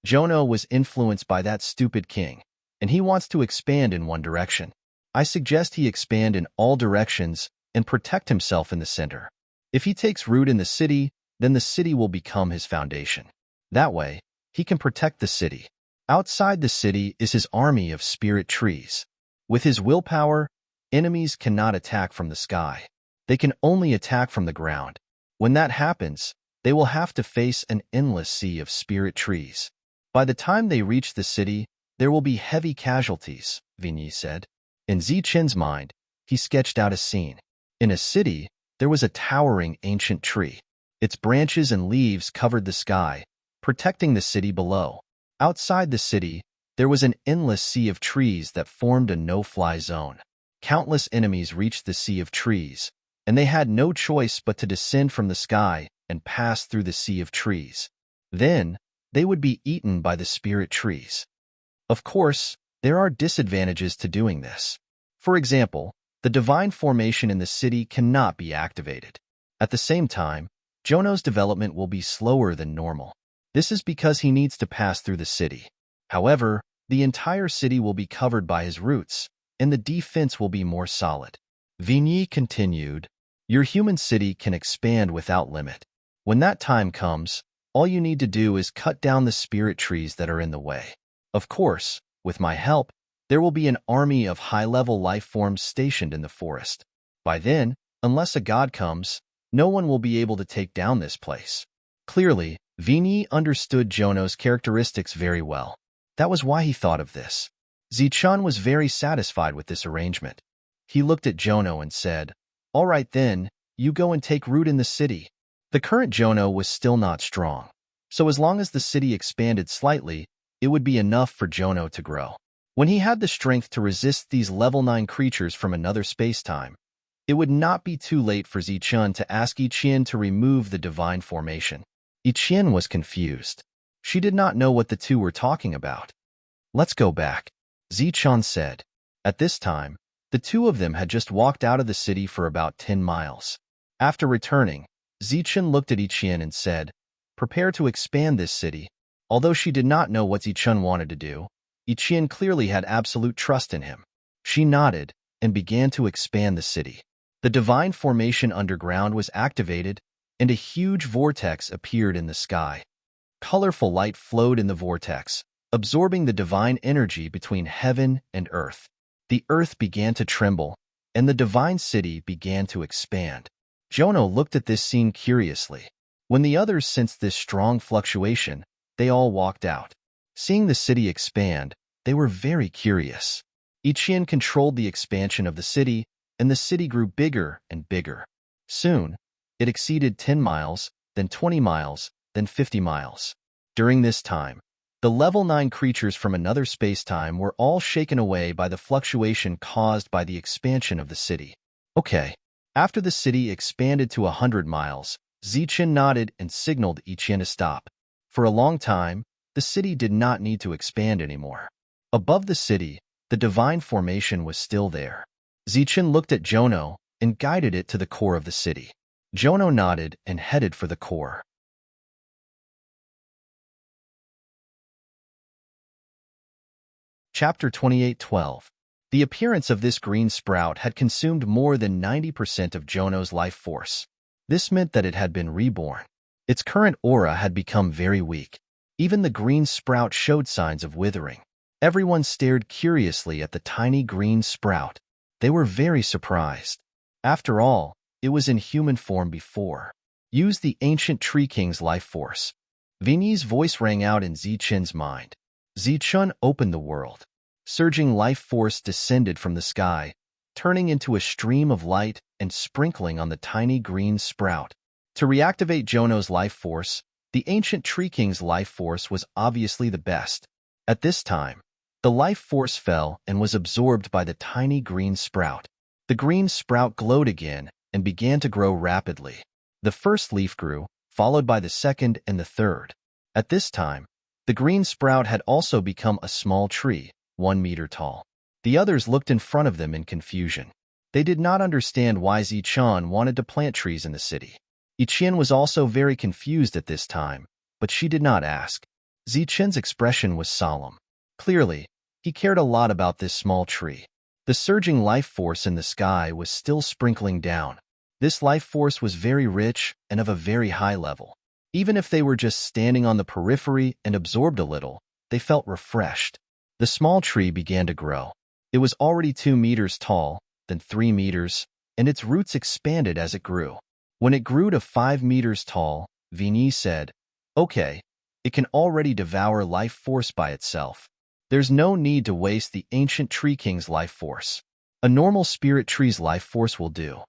Jono was influenced by that stupid king, and he wants to expand in one direction. I suggest he expand in all directions and protect himself in the center. If he takes root in the city, then the city will become his foundation. That way, he can protect the city. Outside the city is his army of spirit trees. With his willpower, enemies cannot attack from the sky. They can only attack from the ground. When that happens, they will have to face an endless sea of spirit trees. By the time they reach the city, there will be heavy casualties, Vigny said. In Zichun's mind, he sketched out a scene. In a city, there was a towering ancient tree. Its branches and leaves covered the sky, protecting the city below. Outside the city, there was an endless sea of trees that formed a no-fly zone. Countless enemies reached the sea of trees, and they had no choice but to descend from the sky and pass through the sea of trees. Then, they would be eaten by the spirit trees. Of course, there are disadvantages to doing this. For example, the divine formation in the city cannot be activated. At the same time, Jono's development will be slower than normal. This is because he needs to pass through the city. However, the entire city will be covered by his roots, and the defense will be more solid. Vigny continued, "Your human city can expand without limit. When that time comes, all you need to do is cut down the spirit trees that are in the way. Of course, with my help, there will be an army of high-level life forms stationed in the forest. By then, unless a god comes, no one will be able to take down this place." Clearly, Vigny understood Jono's characteristics very well. That was why he thought of this. Zichun was very satisfied with this arrangement. He looked at Jono and said, "All right then, you go and take root in the city." The current Jono was still not strong, so as long as the city expanded slightly, it would be enough for Jono to grow. When he had the strength to resist these level 9 creatures from another space-time, it would not be too late for Zichun to ask Ichien to remove the divine formation. Ichien was confused. She did not know what the two were talking about. "Let's go back," Zichun said. At this time, the two of them had just walked out of the city for about 10 miles. After returning, Zichun looked at Ichien and said, "Prepare to expand this city." Although she did not know what Zichun wanted to do, Ichien clearly had absolute trust in him. She nodded and began to expand the city. The divine formation underground was activated, and a huge vortex appeared in the sky. Colorful light flowed in the vortex, absorbing the divine energy between heaven and earth. The earth began to tremble, and the divine city began to expand. Jono looked at this scene curiously. When the others sensed this strong fluctuation, they all walked out. Seeing the city expand, they were very curious. Ichien controlled the expansion of the city, and the city grew bigger and bigger. Soon, it exceeded 10 miles, then 20 miles, then 50 miles. During this time, the level 9 creatures from another space-time were all shaken away by the fluctuation caused by the expansion of the city. Okay. After the city expanded to 100 miles, Zichun nodded and signaled Ichien to stop. For a long time, the city did not need to expand anymore. Above the city, the divine formation was still there. Zichun looked at Jono and guided it to the core of the city. Jono nodded and headed for the core. Chapter 28:12. The appearance of this green sprout had consumed more than 90% of Jono's life force. This meant that it had been reborn. Its current aura had become very weak. Even the green sprout showed signs of withering. Everyone stared curiously at the tiny green sprout. They were very surprised. After all, it was in human form before. Use the ancient Tree King's life force. Vigny's voice rang out in Zichun's mind. Zichun opened the world. Surging life force descended from the sky, turning into a stream of light and sprinkling on the tiny green sprout. To reactivate Jono's life force, the ancient Tree King's life force was obviously the best. At this time, the life force fell and was absorbed by the tiny green sprout. The green sprout glowed again and began to grow rapidly. The first leaf grew, followed by the second and the third. At this time, the green sprout had also become a small tree, 1 meter tall. The others looked in front of them in confusion. They did not understand why Zichun wanted to plant trees in the city. Ichien was also very confused at this time, but she did not ask. Zichun's expression was solemn. Clearly, he cared a lot about this small tree. The surging life force in the sky was still sprinkling down. This life force was very rich and of a very high level. Even if they were just standing on the periphery and absorbed a little, they felt refreshed. The small tree began to grow. It was already 2 meters tall, then 3 meters, and its roots expanded as it grew. When it grew to 5 meters tall, Vigny said, "Okay, it can already devour life force by itself. There's no need to waste the ancient Tree King's life force. A normal spirit tree's life force will do."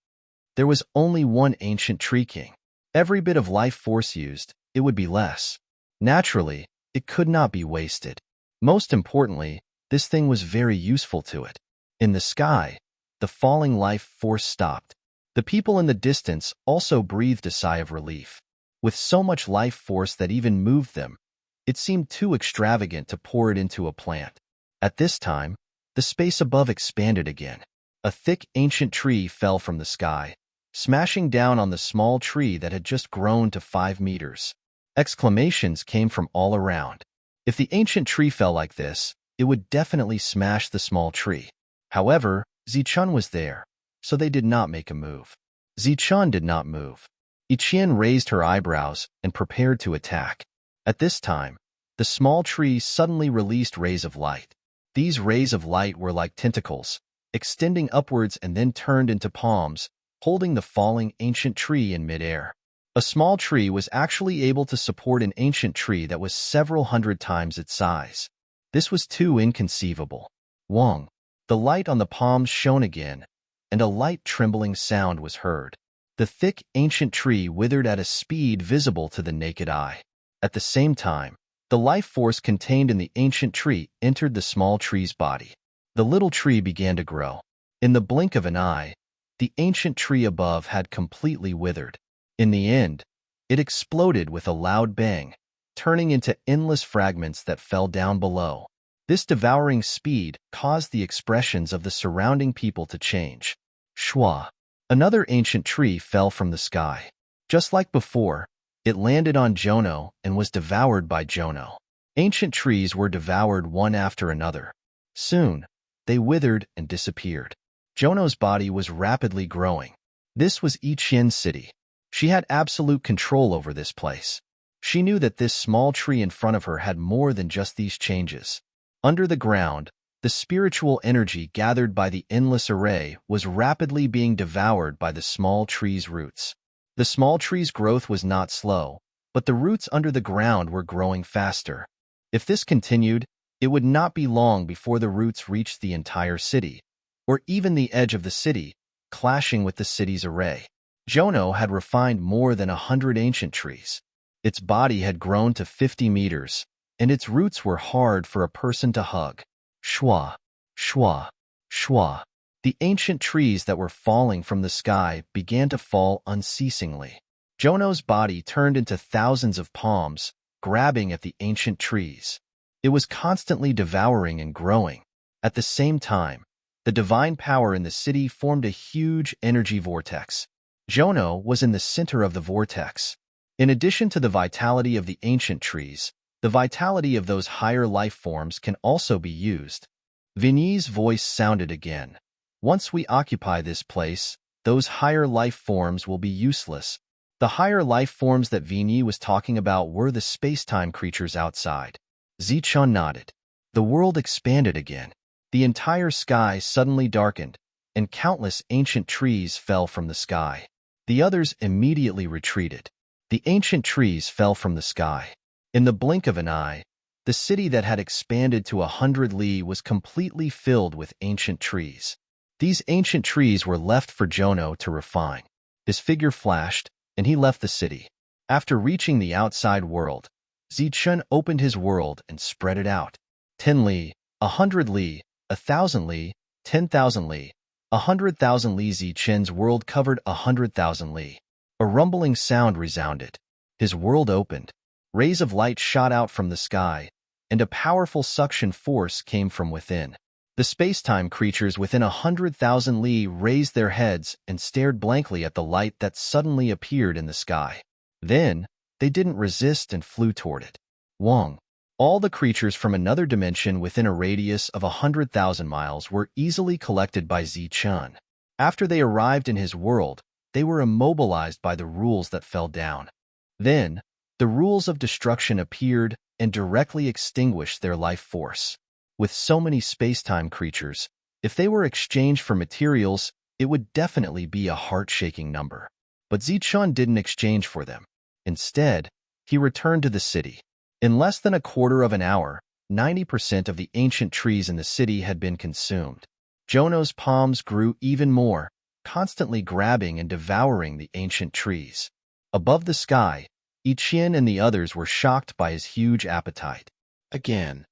There was only one ancient Tree King. Every bit of life force used, it would be less. Naturally, it could not be wasted. Most importantly, this thing was very useful to it. In the sky, the falling life force stopped. The people in the distance also breathed a sigh of relief. With so much life force that even moved them, it seemed too extravagant to pour it into a plant. At this time, the space above expanded again. A thick ancient tree fell from the sky, smashing down on the small tree that had just grown to 5 meters. Exclamations came from all around. If the ancient tree fell like this, it would definitely smash the small tree. However, Zichun was there, so they did not make a move. Zichun did not move. Ichien raised her eyebrows and prepared to attack. At this time, the small tree suddenly released rays of light. These rays of light were like tentacles, extending upwards and then turned into palms, holding the falling ancient tree in midair. A small tree was actually able to support an ancient tree that was several hundred times its size. This was too inconceivable. Wong. The light on the palms shone again, and a light trembling sound was heard. The thick ancient tree withered at a speed visible to the naked eye. At the same time, the life force contained in the ancient tree entered the small tree's body. The little tree began to grow. In the blink of an eye, the ancient tree above had completely withered. In the end, it exploded with a loud bang, turning into endless fragments that fell down below. This devouring speed caused the expressions of the surrounding people to change. Shwa. Another ancient tree fell from the sky. Just like before, it landed on Jono and was devoured by Jono. Ancient trees were devoured one after another. Soon, they withered and disappeared. Jono's body was rapidly growing. This was Ichien's city. She had absolute control over this place. She knew that this small tree in front of her had more than just these changes. Under the ground, the spiritual energy gathered by the endless array was rapidly being devoured by the small tree's roots. The small tree's growth was not slow, but the roots under the ground were growing faster. If this continued, it would not be long before the roots reached the entire city, or even the edge of the city, clashing with the city's array. Jono had refined more than 100 ancient trees. Its body had grown to 50 meters, and its roots were hard for a person to hug. Shwa, shwa, shwa. The ancient trees that were falling from the sky began to fall unceasingly. Jono's body turned into thousands of palms, grabbing at the ancient trees. It was constantly devouring and growing. At the same time, the divine power in the city formed a huge energy vortex. Jono was in the center of the vortex. In addition to the vitality of the ancient trees, the vitality of those higher life forms can also be used. Vigny's voice sounded again. Once we occupy this place, those higher life forms will be useless. The higher life forms that Vigny was talking about were the space-time creatures outside. Zichun nodded. The world expanded again. The entire sky suddenly darkened, and countless ancient trees fell from the sky. The others immediately retreated. The ancient trees fell from the sky. In the blink of an eye, the city that had expanded to 100 li was completely filled with ancient trees. These ancient trees were left for Jono to refine. His figure flashed, and he left the city. After reaching the outside world, Zichun opened his world and spread it out. 10 li, 100 li, 1,000 li, 10,000 li, 100,000 li. Zichun's world covered 100,000 li. A rumbling sound resounded. His world opened. Rays of light shot out from the sky, and a powerful suction force came from within. The space-time creatures within 100,000 li raised their heads and stared blankly at the light that suddenly appeared in the sky. Then, they didn't resist and flew toward it. Wong. All the creatures from another dimension within a radius of 100,000 miles were easily collected by Zichun. After they arrived in his world, they were immobilized by the rules that fell down. Then, the rules of destruction appeared and directly extinguished their life force. With so many space-time creatures, if they were exchanged for materials, it would definitely be a heart-shaking number. But Zichun didn't exchange for them. Instead, he returned to the city. In less than a quarter of an hour, 90% of the ancient trees in the city had been consumed. Jono's palms grew even more, constantly grabbing and devouring the ancient trees. Above the sky, Ichien and the others were shocked by his huge appetite. Again,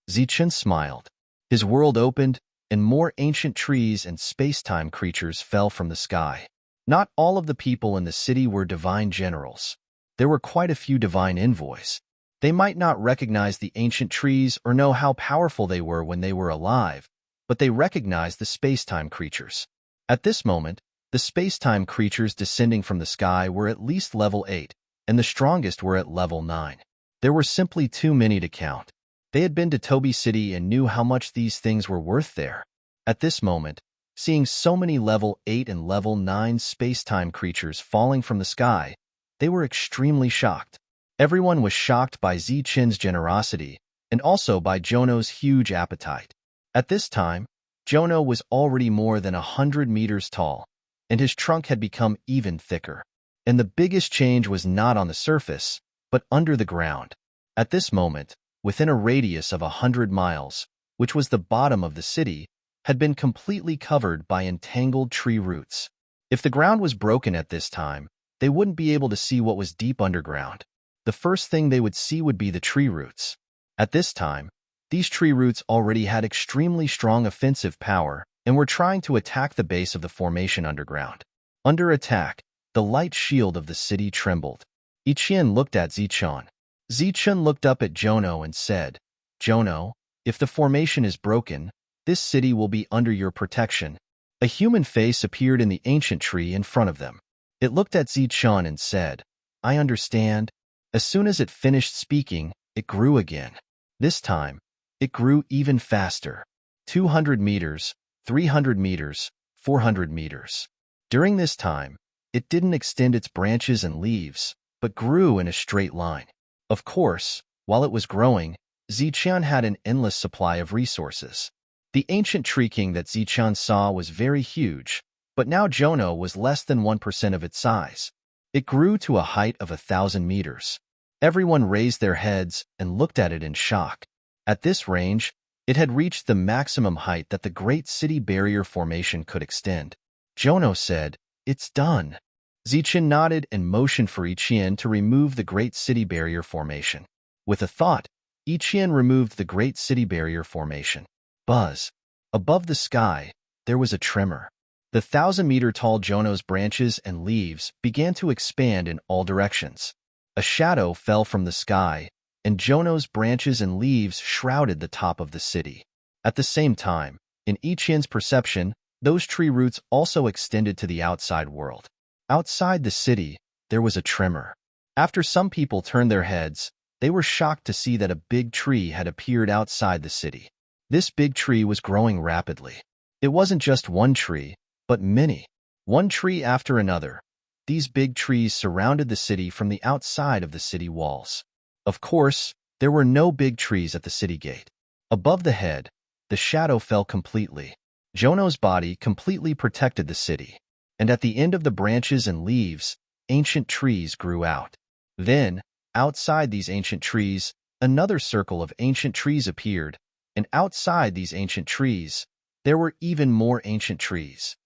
Zichun smiled. His world opened, and more ancient trees and space-time creatures fell from the sky. Not all of the people in the city were divine generals. There were quite a few divine envoys. They might not recognize the ancient trees or know how powerful they were when they were alive, but they recognized the space-time creatures. At this moment, the space-time creatures descending from the sky were at least level 8, and the strongest were at level 9. There were simply too many to count. They had been to Toby City and knew how much these things were worth there. At this moment, seeing so many level 8 and level 9 space-time creatures falling from the sky, they were extremely shocked. Everyone was shocked by Zichun's generosity and also by Jono's huge appetite. At this time, Jono was already more than 100 meters tall, and his trunk had become even thicker. And the biggest change was not on the surface, but under the ground. At this moment, within a radius of 100 miles, which was the bottom of the city, had been completely covered by entangled tree roots. If the ground was broken at this time, they wouldn't be able to see what was deep underground. The first thing they would see would be the tree roots. At this time, these tree roots already had extremely strong offensive power and were trying to attack the base of the formation underground. Under attack, the light shield of the city trembled. Ichien looked at Zichun. Zichun looked up at Jono and said, "Jono, if the formation is broken, this city will be under your protection." A human face appeared in the ancient tree in front of them. It looked at Zichun and said, "I understand." As soon as it finished speaking, it grew again. This time, it grew even faster. 200 meters, 300 meters, 400 meters. During this time, it didn't extend its branches and leaves, but grew in a straight line. Of course, while it was growing, Zichun had an endless supply of resources. The ancient tree king that Zichun saw was very huge, but now Jono was less than 1% of its size. It grew to a height of 1,000 meters. Everyone raised their heads and looked at it in shock. At this range, it had reached the maximum height that the Great City Barrier Formation could extend. Jono said, "It's done." Zichun nodded and motioned for Ichien to remove the Great City Barrier Formation. With a thought, Ichien removed the Great City Barrier Formation. Buzz. Above the sky, there was a tremor. The 1,000-meter-tall Jono's branches and leaves began to expand in all directions. A shadow fell from the sky, and Jono's branches and leaves shrouded the top of the city. At the same time, in Ichien's perception, those tree roots also extended to the outside world. Outside the city, there was a tremor. After some people turned their heads, they were shocked to see that a big tree had appeared outside the city. This big tree was growing rapidly. It wasn't just one tree, but many. One tree after another. These big trees surrounded the city from the outside of the city walls. Of course, there were no big trees at the city gate. Above the head, the shadow fell completely. Jono's body completely protected the city. And at the end of the branches and leaves, ancient trees grew out. Then, outside these ancient trees, another circle of ancient trees appeared, and outside these ancient trees, there were even more ancient trees.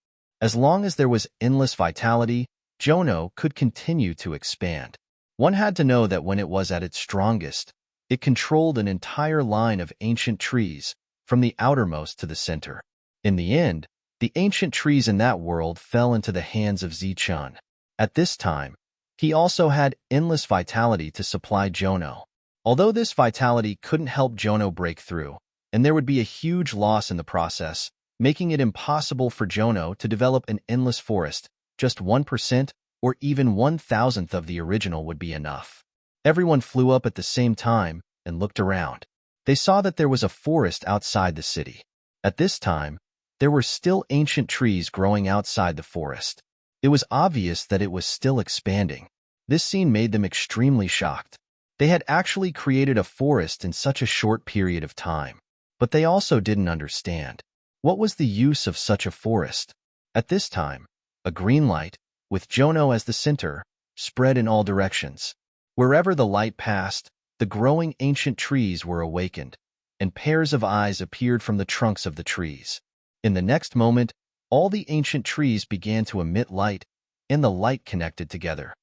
As long as there was endless vitality, Jono could continue to expand. One had to know that when it was at its strongest, it controlled an entire line of ancient trees, from the outermost to the center. In the end, the ancient trees in that world fell into the hands of Zichun. At this time, he also had endless vitality to supply Jono. Although this vitality couldn't help Jono break through, and there would be a huge loss in the process, making it impossible for Jono to develop an endless forest, just 1% or even 1,000th of the original would be enough. Everyone flew up at the same time and looked around. They saw that there was a forest outside the city. At this time, there were still ancient trees growing outside the forest. It was obvious that it was still expanding. This scene made them extremely shocked. They had actually created a forest in such a short period of time. But they also didn't understand. What was the use of such a forest? At this time, a green light, with Jono as the center, spread in all directions. Wherever the light passed, the growing ancient trees were awakened, and pairs of eyes appeared from the trunks of the trees. In the next moment, all the ancient trees began to emit light, and the light connected together.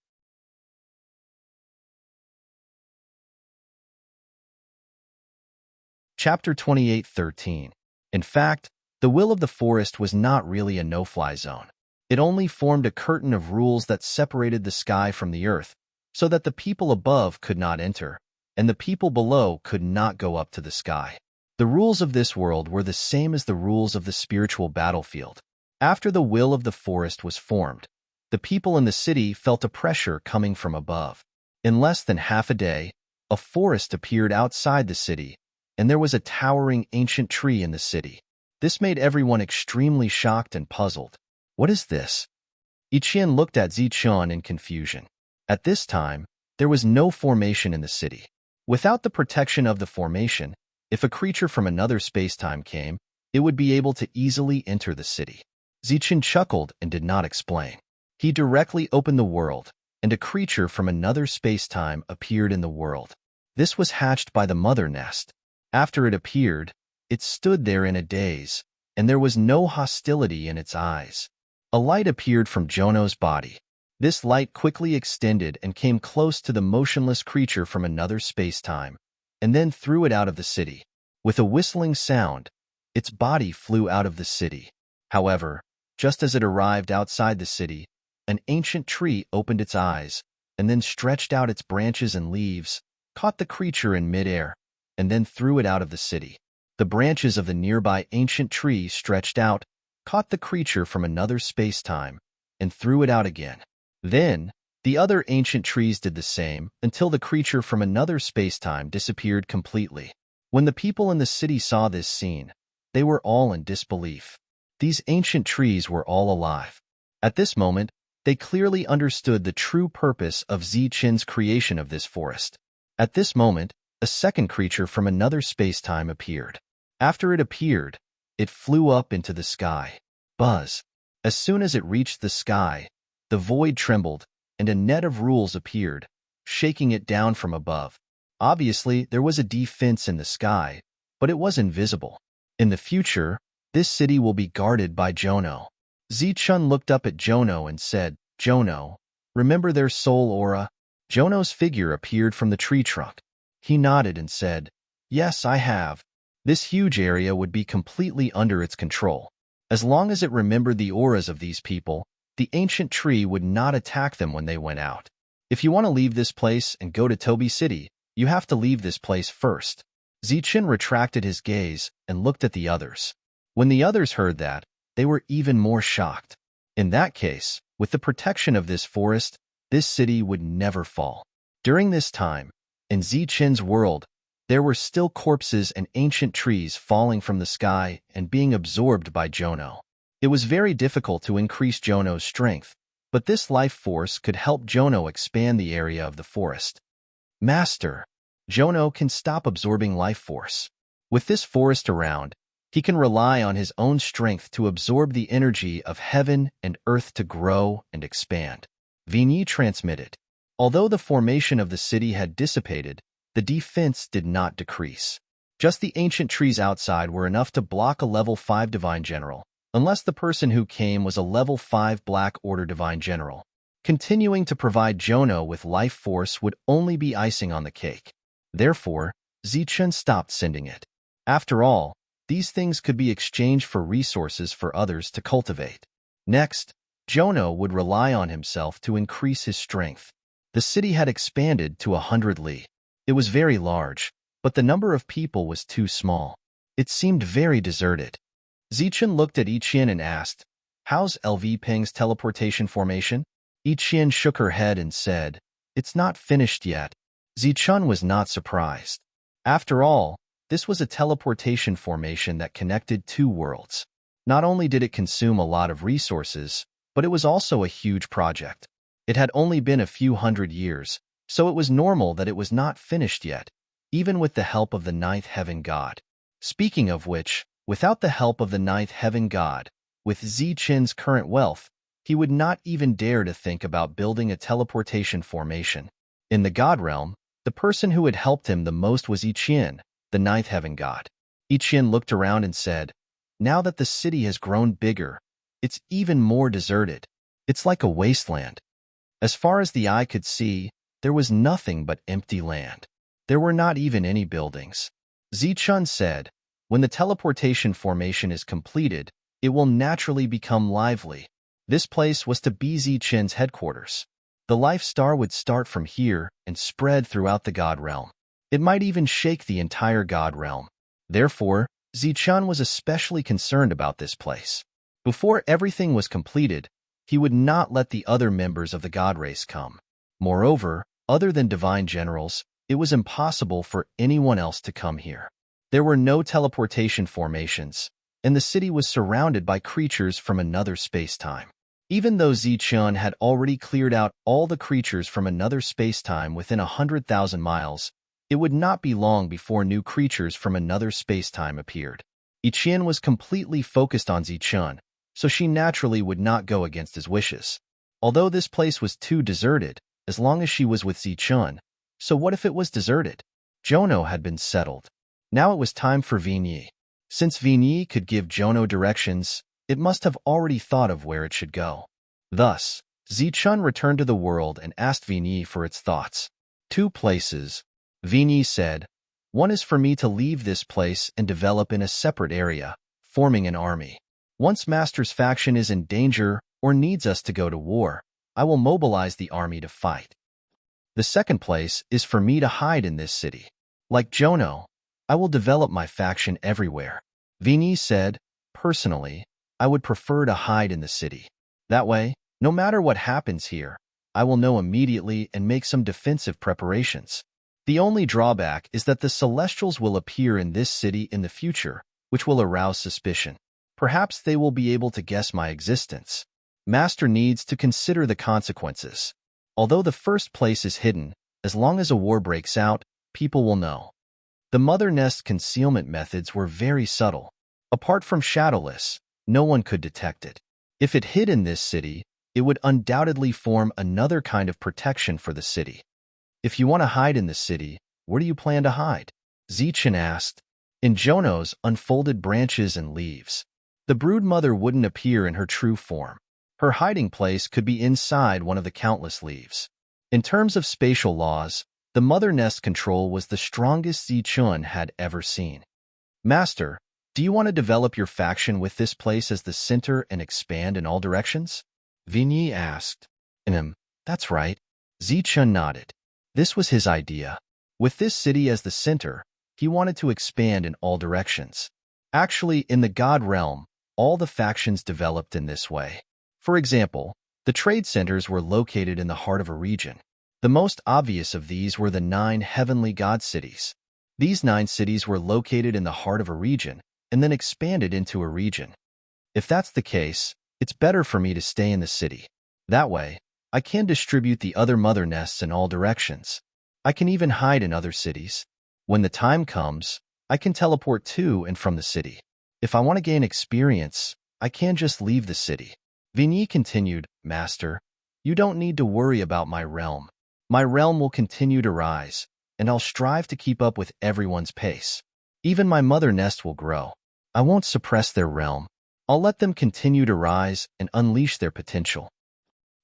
Chapter 28:13. In fact, the will of the forest was not really a no-fly zone. It only formed a curtain of rules that separated the sky from the earth, so that the people above could not enter, and the people below could not go up to the sky. The rules of this world were the same as the rules of the spiritual battlefield. After the will of the forest was formed, the people in the city felt a pressure coming from above. In less than half a day, a forest appeared outside the city, and there was a towering ancient tree in the city. This made everyone extremely shocked and puzzled. What is this? Ichian looked at Zichun in confusion. At this time, there was no formation in the city. Without the protection of the formation, if a creature from another spacetime came, it would be able to easily enter the city. Zichun chuckled and did not explain. He directly opened the world, and a creature from another spacetime appeared in the world. This was hatched by the mother nest. After it appeared, it stood there in a daze, and there was no hostility in its eyes. A light appeared from Jono's body. This light quickly extended and came close to the motionless creature from another spacetime, and then threw it out of the city. With a whistling sound, its body flew out of the city. However, just as it arrived outside the city, an ancient tree opened its eyes, and then stretched out its branches and leaves, caught the creature in midair, and then threw it out of the city. The branches of the nearby ancient tree stretched out, caught the creature from another spacetime, and threw it out again. Then, the other ancient trees did the same until the creature from another spacetime disappeared completely. When the people in the city saw this scene, they were all in disbelief. These ancient trees were all alive. At this moment, they clearly understood the true purpose of Zichun's creation of this forest. At this moment, a second creature from another spacetime appeared. After it appeared, it flew up into the sky. Buzz. As soon as it reached the sky, the void trembled, and a net of rules appeared, shaking it down from above. Obviously, there was a defense in the sky, but it was invisible. In the future, this city will be guarded by Jono. Zichun looked up at Jono and said, "Jono, remember their soul aura?" Jono's figure appeared from the tree trunk. He nodded and said, "Yes, I have." This huge area would be completely under its control. As long as it remembered the auras of these people, the ancient tree would not attack them when they went out. If you want to leave this place and go to Toby City, you have to leave this place first. Zichun retracted his gaze and looked at the others. When the others heard that, they were even more shocked. In that case, with the protection of this forest, this city would never fall. During this time, in Zichun's world, there were still corpses and ancient trees falling from the sky and being absorbed by Jono. It was very difficult to increase Jono's strength, but this life force could help Jono expand the area of the forest. Master, Jono can stop absorbing life force. With this forest around, he can rely on his own strength to absorb the energy of heaven and earth to grow and expand. Vigny transmitted. Although the formation of the city had dissipated, the defense did not decrease. Just the ancient trees outside were enough to block a level 5 Divine General, unless the person who came was a level 5 Black Order Divine General. Continuing to provide Jono with life force would only be icing on the cake. Therefore, Zichun stopped sending it. After all, these things could be exchanged for resources for others to cultivate. Next, Jono would rely on himself to increase his strength. The city had expanded to 100 li. It was very large, but the number of people was too small. It seemed very deserted. Zichun looked at Yiqian and asked, "How's LV Ping's teleportation formation?" Yiqian shook her head and said, "It's not finished yet." Zichun was not surprised. After all, this was a teleportation formation that connected two worlds. Not only did it consume a lot of resources, but it was also a huge project. It had only been a few hundred years, so it was normal that it was not finished yet, even with the help of the ninth heaven god. Speaking of which, without the help of the ninth heaven god, with Zichun's current wealth, he would not even dare to think about building a teleportation formation. In the god realm, the person who had helped him the most was Yiqian, the ninth heaven god. Yiqian looked around and said, "Now that the city has grown bigger, it's even more deserted. It's like a wasteland." As far as the eye could see, there was nothing but empty land. There were not even any buildings. Zichun said, "When the teleportation formation is completed, it will naturally become lively." This place was to be Zichun's headquarters. The life star would start from here and spread throughout the god realm. It might even shake the entire god realm. Therefore, Zichun was especially concerned about this place. Before everything was completed, he would not let the other members of the god race come. Moreover, other than divine generals, it was impossible for anyone else to come here. There were no teleportation formations, and the city was surrounded by creatures from another space-time. Even though Zichun had already cleared out all the creatures from another space-time within 100,000 miles, it would not be long before new creatures from another space-time appeared. Yiqian was completely focused on Zichun, so she naturally would not go against his wishes. Although this place was too deserted, as long as she was with Zichun, so what if it was deserted? Jono had been settled. Now it was time for Vigny. Since Vigny could give Jono directions, it must have already thought of where it should go. Thus, Zichun returned to the world and asked Vigny for its thoughts. "Two places," Vigny said. "One is for me to leave this place and develop in a separate area, forming an army. Once Master's faction is in danger or needs us to go to war, I will mobilize the army to fight. The second place is for me to hide in this city. Like Jono, I will develop my faction everywhere." Vigny said, "Personally, I would prefer to hide in the city. That way, no matter what happens here, I will know immediately and make some defensive preparations. The only drawback is that the Celestials will appear in this city in the future, which will arouse suspicion. Perhaps they will be able to guess my existence. Master needs to consider the consequences. Although the first place is hidden, as long as a war breaks out, people will know." The mother nest concealment methods were very subtle. Apart from Shadowless, no one could detect it. If it hid in this city, it would undoubtedly form another kind of protection for the city. "If you want to hide in the city, where do you plan to hide?" Zichun asked. "In Jono's unfolded branches and leaves. The brood mother wouldn't appear in her true form. Her hiding place could be inside one of the countless leaves." In terms of spatial laws, the mother nest control was the strongest Zichun had ever seen. "Master, do you want to develop your faction with this place as the center and expand in all directions?" Vigny asked. That's right." Zichun nodded. This was his idea. With this city as the center, he wanted to expand in all directions. Actually, in the god realm, all the factions developed in this way. For example, the trade centers were located in the heart of a region. The most obvious of these were the 9 heavenly god cities. These 9 cities were located in the heart of a region, and then expanded into a region. If that's the case, it's better for me to stay in the city. That way, I can distribute the other mother nests in all directions. I can even hide in other cities. When the time comes, I can teleport to and from the city. If I want to gain experience, I can just leave the city." Vigny continued, "Master, you don't need to worry about my realm. My realm will continue to rise, and I'll strive to keep up with everyone's pace. Even my mother nest will grow. I won't suppress their realm. I'll let them continue to rise and unleash their potential.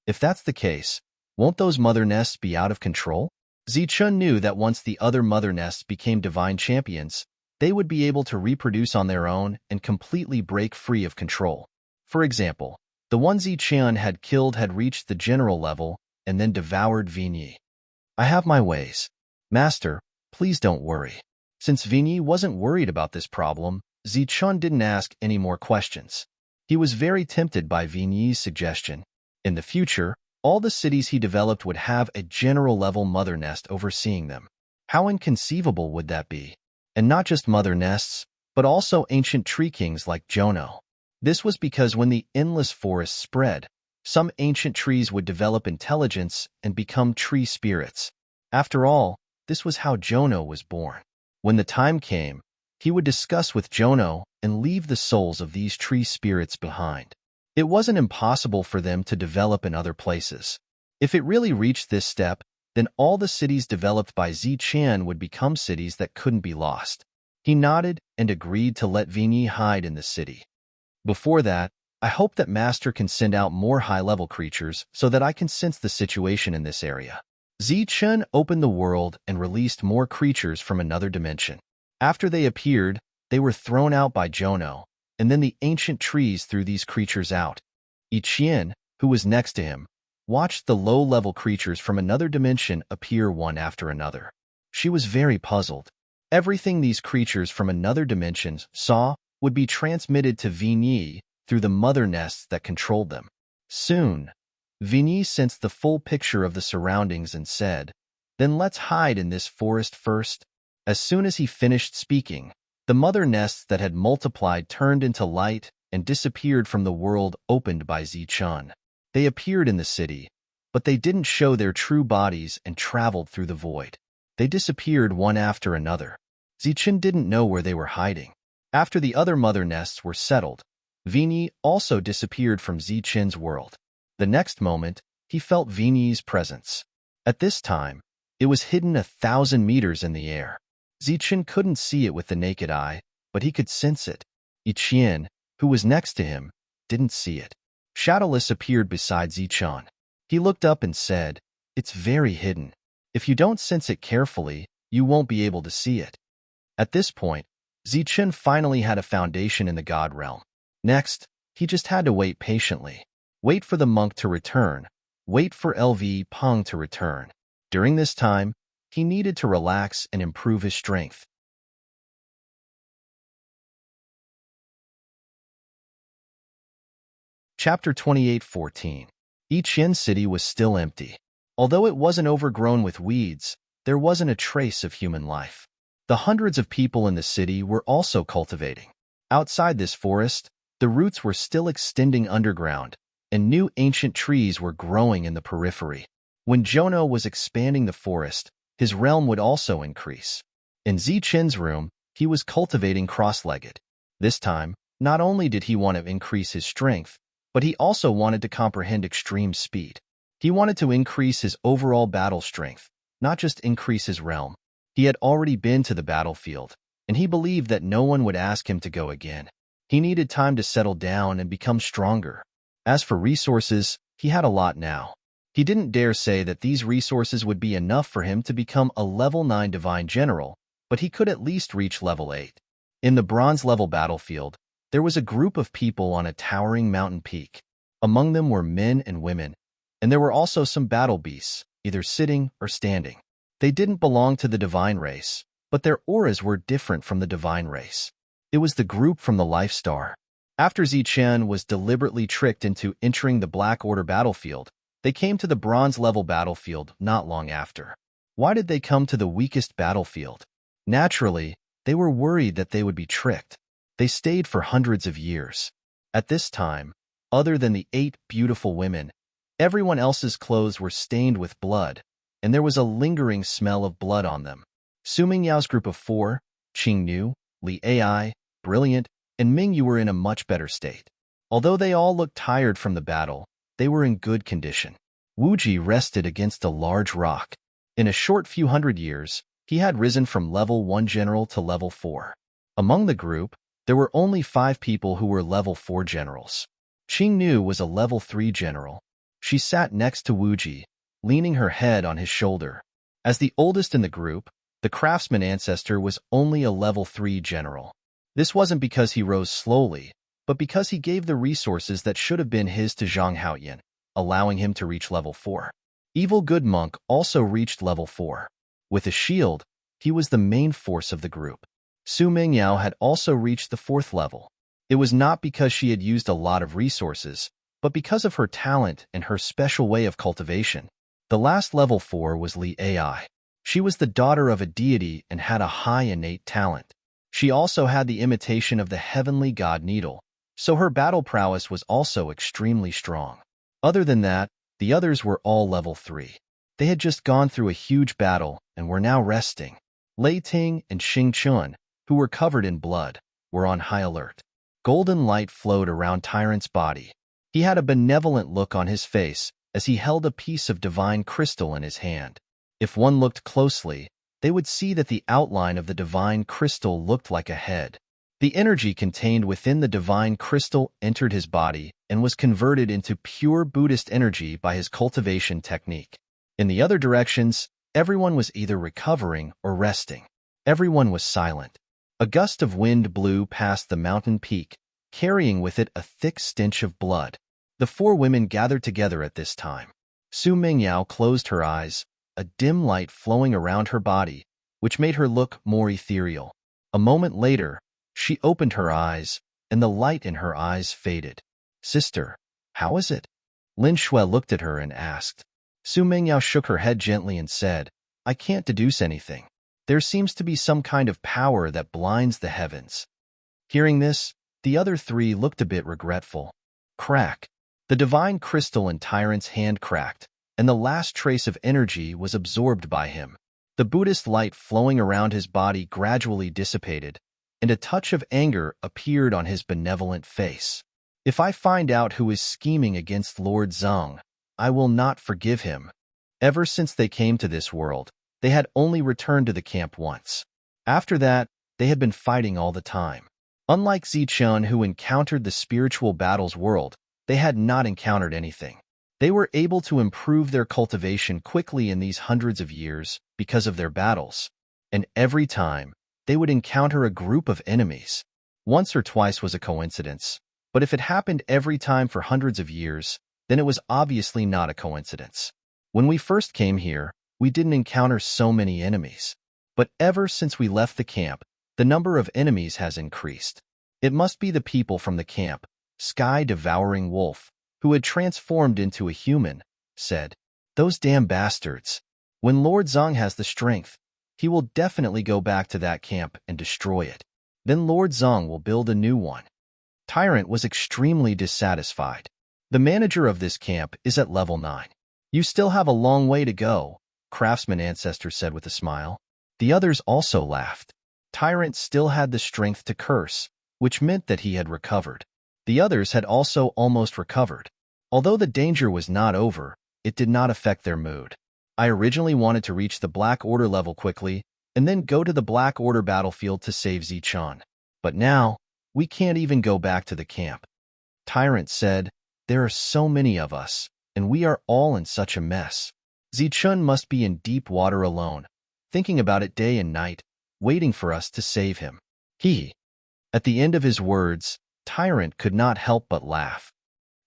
If that's the case, won't those mother nests be out of control? Zichun knew that once the other mother nests became divine champions, they would be able to reproduce on their own and completely break free of control. For example, the one Zichun had killed had reached the general level and then devoured Vigny. I have my ways. Master, please don't worry. Since Vigny wasn't worried about this problem, Zichun didn't ask any more questions. He was very tempted by Vigny's suggestion. In the future, all the cities he developed would have a general-level mother nest overseeing them. How inconceivable would that be? And not just mother nests, but also ancient tree kings like Jono. This was because when the endless forest spread, some ancient trees would develop intelligence and become tree spirits. After all, this was how Jono was born. When the time came, he would discuss with Jono and leave the souls of these tree spirits behind. It wasn't impossible for them to develop in other places. If it really reached this step, then all the cities developed by Zichun would become cities that couldn't be lost. He nodded and agreed to let Vigny hide in the city. Before that, I hope that Master can send out more high-level creatures so that I can sense the situation in this area. Zichun opened the world and released more creatures from another dimension. After they appeared, they were thrown out by Jono, and then the ancient trees threw these creatures out. Ichien, who was next to him, watched the low-level creatures from another dimension appear one after another. She was very puzzled. Everything these creatures from another dimension saw would be transmitted to Vigny through the mother nests that controlled them. Soon, Vigny sensed the full picture of the surroundings and said, "Then let's hide in this forest first." As soon as he finished speaking, the mother nests that had multiplied turned into light and disappeared from the world opened by Zichun. They appeared in the city, but they didn't show their true bodies and traveled through the void. They disappeared one after another. Zichun didn't know where they were hiding. After the other mother nests were settled, Vigny also disappeared from Zichun's world. The next moment, he felt Vigny's presence. At this time, it was hidden 1,000 meters in the air. Zichun couldn't see it with the naked eye, but he could sense it. Ichien, who was next to him, didn't see it. Shadowless appeared beside Zichun. He looked up and said, "It's very hidden. If you don't sense it carefully, you won't be able to see it." At this point, Zichun finally had a foundation in the god realm. Next, he just had to wait patiently. Wait for the monk to return. Wait for LV Peng to return. During this time, he needed to relax and improve his strength. Chapter 28:14. Ichien City was still empty. Although it wasn't overgrown with weeds, there wasn't a trace of human life. The hundreds of people in the city were also cultivating. Outside this forest, the roots were still extending underground, and new ancient trees were growing in the periphery. When Jono was expanding the forest, his realm would also increase. In Zichun's room, he was cultivating cross-legged. This time, not only did he want to increase his strength, but he also wanted to comprehend extreme speed. He wanted to increase his overall battle strength, not just increase his realm. He had already been to the battlefield, and he believed that no one would ask him to go again. He needed time to settle down and become stronger. As for resources, he had a lot now. He didn't dare say that these resources would be enough for him to become a level 9 divine general, but he could at least reach level 8. In the bronze-level battlefield, there was a group of people on a towering mountain peak. Among them were men and women, and there were also some battle beasts, either sitting or standing. They didn't belong to the divine race, but their auras were different from the divine race. It was the group from the Life Star. After Zichun was deliberately tricked into entering the Black Order battlefield, they came to the bronze-level battlefield not long after. Why did they come to the weakest battlefield? Naturally, they were worried that they would be tricked. They stayed for hundreds of years. At this time, other than the 8 beautiful women, everyone else's clothes were stained with blood, and there was a lingering smell of blood on them. Su Mingyao's group of 4, Qingnu, Li Ai, Brilliant, and Mingyu were in a much better state. Although they all looked tired from the battle, they were in good condition. Wuji rested against a large rock. In a short few hundred years, he had risen from level 1 general to level 4. Among the group, there were only 5 people who were level 4 generals. Qing Nu was a level 3 general. She sat next to Wuji, leaning her head on his shoulder. As the oldest in the group, the craftsman ancestor was only a level 3 general. This wasn't because he rose slowly, but because he gave the resources that should have been his to Zhang Haoyan, allowing him to reach level 4. Evil Good Monk also reached level 4. With a shield, he was the main force of the group. Su Mingyao had also reached the 4th level. It was not because she had used a lot of resources, but because of her talent and her special way of cultivation. The last level 4 was Li Ai. She was the daughter of a deity and had a high innate talent. She also had the imitation of the heavenly god Needle, so her battle prowess was also extremely strong. Other than that, the others were all level 3. They had just gone through a huge battle and were now resting. Lei Ting and Xing Chun, who were covered in blood, were on high alert. Golden light flowed around Tyrant's body. He had a benevolent look on his face as he held a piece of divine crystal in his hand. If one looked closely, they would see that the outline of the divine crystal looked like a head. The energy contained within the divine crystal entered his body and was converted into pure Buddhist energy by his cultivation technique. In the other directions, everyone was either recovering or resting. Everyone was silent. A gust of wind blew past the mountain peak, carrying with it a thick stench of blood. The 4 women gathered together at this time. Su Mingyao closed her eyes, a dim light flowing around her body, which made her look more ethereal. A moment later, she opened her eyes, and the light in her eyes faded. "Sister, how is it?" Lin Shui looked at her and asked. Su Mingyao shook her head gently and said, "I can't deduce anything. There seems to be some kind of power that blinds the heavens." Hearing this, the other 3 looked a bit regretful. Crack. The divine crystal in Tyrant's hand cracked, and the last trace of energy was absorbed by him. The Buddhist light flowing around his body gradually dissipated, and a touch of anger appeared on his benevolent face. "If I find out who is scheming against Lord Zhang, I will not forgive him." Ever since they came to this world, they had only returned to the camp once. After that, they had been fighting all the time. Unlike Zichun, who encountered the spiritual battles world, they had not encountered anything. They were able to improve their cultivation quickly in these hundreds of years because of their battles. And every time, they would encounter a group of enemies. Once or twice was a coincidence, but if it happened every time for hundreds of years, then it was obviously not a coincidence. When we first came here, we didn't encounter so many enemies. But ever since we left the camp, the number of enemies has increased. It must be the people from the camp, Sky-devouring wolf, who had transformed into a human, said, "Those damn bastards. When Lord Zhang has the strength, he will definitely go back to that camp and destroy it. Then Lord Zhang will build a new one." Tyrant was extremely dissatisfied. "The manager of this camp is at level 9. You still have a long way to go," Craftsman Ancestor said with a smile. The others also laughed. Tyrant still had the strength to curse, which meant that he had recovered. The others had also almost recovered. Although the danger was not over, it did not affect their mood. "I originally wanted to reach the Black Order level quickly and then go to the Black Order battlefield to save Zichun. But now, we can't even go back to the camp." Tyrant said, "There are so many of us, and we are all in such a mess. Zichun must be in deep water alone, thinking about it day and night, waiting for us to save him." At the end of his words, Tyrant could not help but laugh.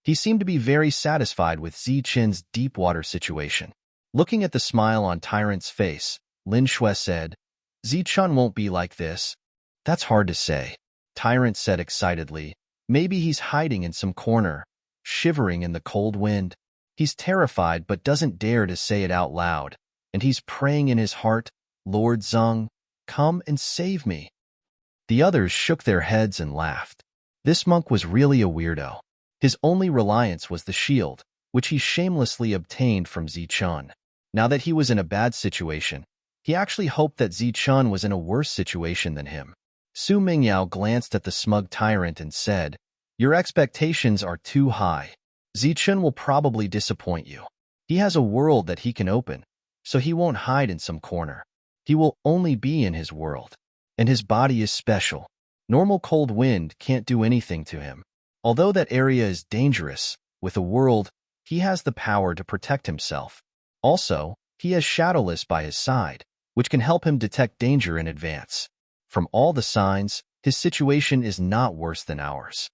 He seemed to be very satisfied with Zichun's deep water situation. Looking at the smile on Tyrant's face, Lin Shui said, "Zichun won't be like this." "That's hard to say," Tyrant said excitedly. "Maybe he's hiding in some corner, shivering in the cold wind. He's terrified but doesn't dare to say it out loud, and he's praying in his heart, 'Lord Zhang, come and save me.'" The others shook their heads and laughed. This monk was really a weirdo. His only reliance was the shield, which he shamelessly obtained from Zichun. Now that he was in a bad situation, he actually hoped that Zichun was in a worse situation than him. Su Mingyao glanced at the smug Tyrant and said, "Your expectations are too high. Zichun will probably disappoint you. He has a world that he can open, so he won't hide in some corner. He will only be in his world. And his body is special. Normal cold wind can't do anything to him. Although that area is dangerous, with a world, he has the power to protect himself. Also, he has Shadowless by his side, which can help him detect danger in advance. From all the signs, his situation is not worse than ours.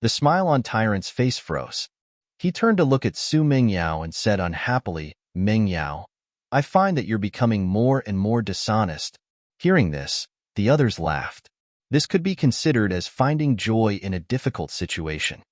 The smile on Tyrant's face froze. He turned to look at Su Mingyao and said unhappily, Mingyao, I find that you're becoming more and more dishonest. Hearing this, the others laughed. This could be considered as finding joy in a difficult situation.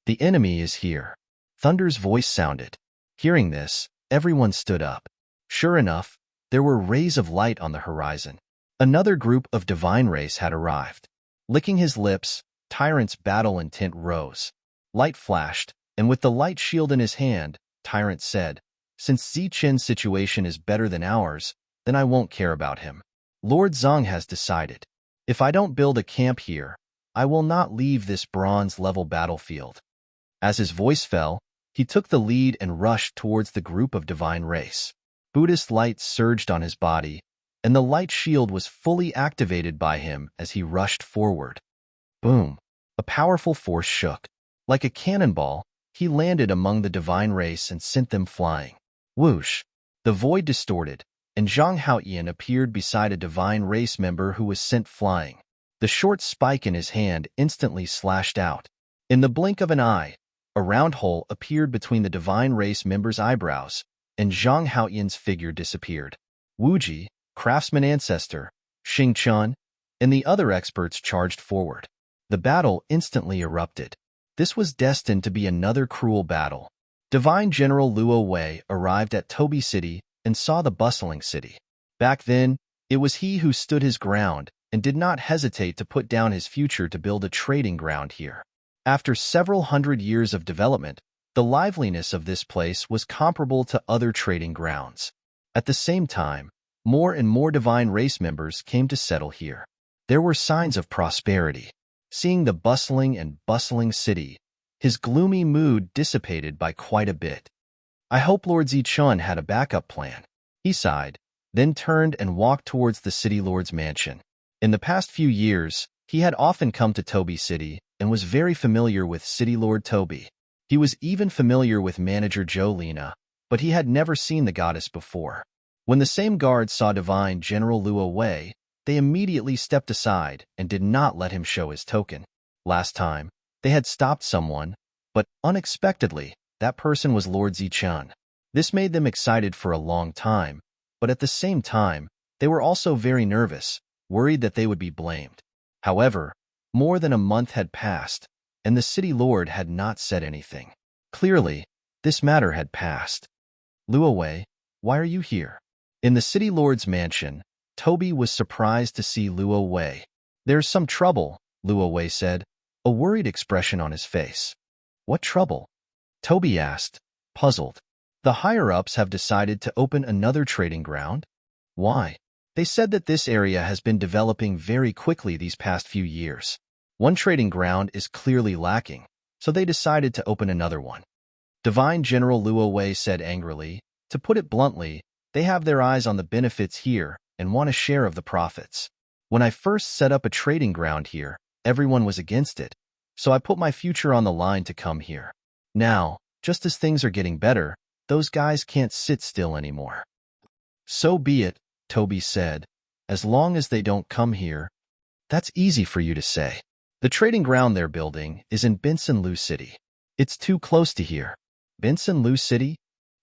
The enemy is here. Thunder's voice sounded. Hearing this, everyone stood up. Sure enough, there were rays of light on the horizon. Another group of divine race had arrived. Licking his lips, Tyrant's battle intent rose. Light flashed, and with the light shield in his hand, Tyrant said, Since Zichen's situation is better than ours, then I won't care about him. Lord Zhang has decided. If I don't build a camp here, I will not leave this bronze-level battlefield. As his voice fell, he took the lead and rushed towards the group of divine race. Buddhist light surged on his body, and the light shield was fully activated by him as he rushed forward. Boom! A powerful force shook. Like a cannonball, he landed among the divine race and sent them flying. Whoosh! The void distorted, and Zhang Haoyan appeared beside a divine race member who was sent flying. The short spike in his hand instantly slashed out. In the blink of an eye, a round hole appeared between the divine race member's eyebrows, and Zhang Haoyan's figure disappeared. Wuji, craftsman ancestor, Xing Chun, and the other experts charged forward. The battle instantly erupted. This was destined to be another cruel battle. Divine General Luo Wei arrived at Tobi City and saw the bustling city. Back then, it was he who stood his ground and did not hesitate to put down his future to build a trading ground here. After several hundred years of development, the liveliness of this place was comparable to other trading grounds. At the same time, more and more divine race members came to settle here. There were signs of prosperity. Seeing the bustling city, his gloomy mood dissipated by quite a bit. I hope Lord Zichun had a backup plan. He sighed, then turned and walked towards the city lord's mansion. In the past few years, he had often come to Tobi City and was very familiar with City Lord Tobi. He was even familiar with manager Jolina, but he had never seen the goddess before. When the same guards saw Divine General Luo Wei, they immediately stepped aside and did not let him show his token. Last time, they had stopped someone, but unexpectedly, that person was Lord Zichun. This made them excited for a long time, but at the same time, they were also very nervous, worried that they would be blamed. However, more than a month had passed, and the city lord had not said anything. Clearly, this matter had passed. Luo Wei, why are you here? In the city lord's mansion, Tobi was surprised to see Luo Wei. There's some trouble, Luo Wei said, a worried expression on his face. What trouble? Tobi asked, puzzled. The higher-ups have decided to open another trading ground? Why? They said that this area has been developing very quickly these past few years. One trading ground is clearly lacking, so they decided to open another one. Divine General Luo Wei said angrily, to put it bluntly, they have their eyes on the benefits here and want a share of the profits. When I first set up a trading ground here, everyone was against it, so I put my future on the line to come here. Now, just as things are getting better, those guys can't sit still anymore. So be it, Tobi said, as long as they don't come here. That's easy for you to say. The trading ground they're building is in Benson Lu City. It's too close to here. Benson Lu City?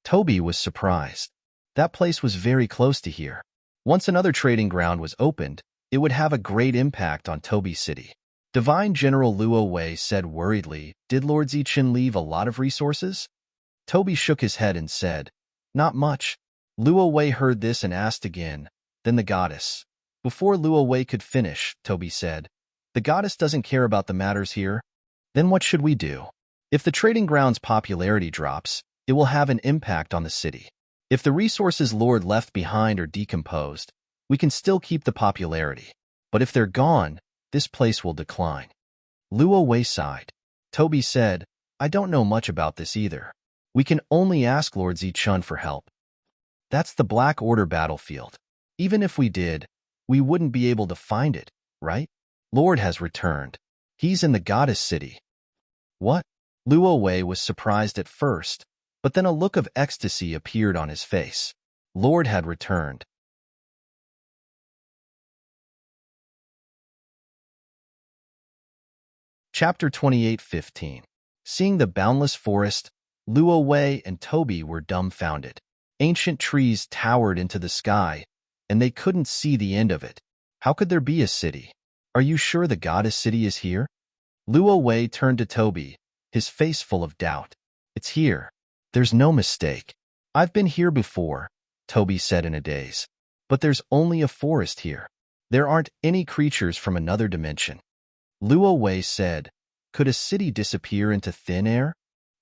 Tobi was surprised. That place was very close to here. Once another trading ground was opened, it would have a great impact on Tobi City. Divine General Luo Wei said worriedly, did Lord Zichun leave a lot of resources? Tobi shook his head and said, not much. Luo Wei heard this and asked again, then the goddess. Before Luo Wei could finish, Tobi said, the goddess doesn't care about the matters here. Then what should we do? If the trading ground's popularity drops, it will have an impact on the city. If the resources Lord left behind are decomposed, we can still keep the popularity. But if they're gone, this place will decline. Luo Wei sighed. Tobi said, I don't know much about this either. We can only ask Lord Zichun for help. That's the Black Order battlefield. Even if we did, we wouldn't be able to find it, right? Lord has returned. He's in the goddess city. What? Luo Wei was surprised at first, but then a look of ecstasy appeared on his face. Lord had returned. Chapter 28:15. Seeing the boundless forest, Luo Wei and Toby were dumbfounded. Ancient trees towered into the sky, and they couldn't see the end of it. How could there be a city? Are you sure the goddess city is here? Luo Wei turned to Toby, his face full of doubt. It's here. There's no mistake. I've been here before, Toby said in a daze. But there's only a forest here. There aren't any creatures from another dimension. Luo Wei said, could a city disappear into thin air?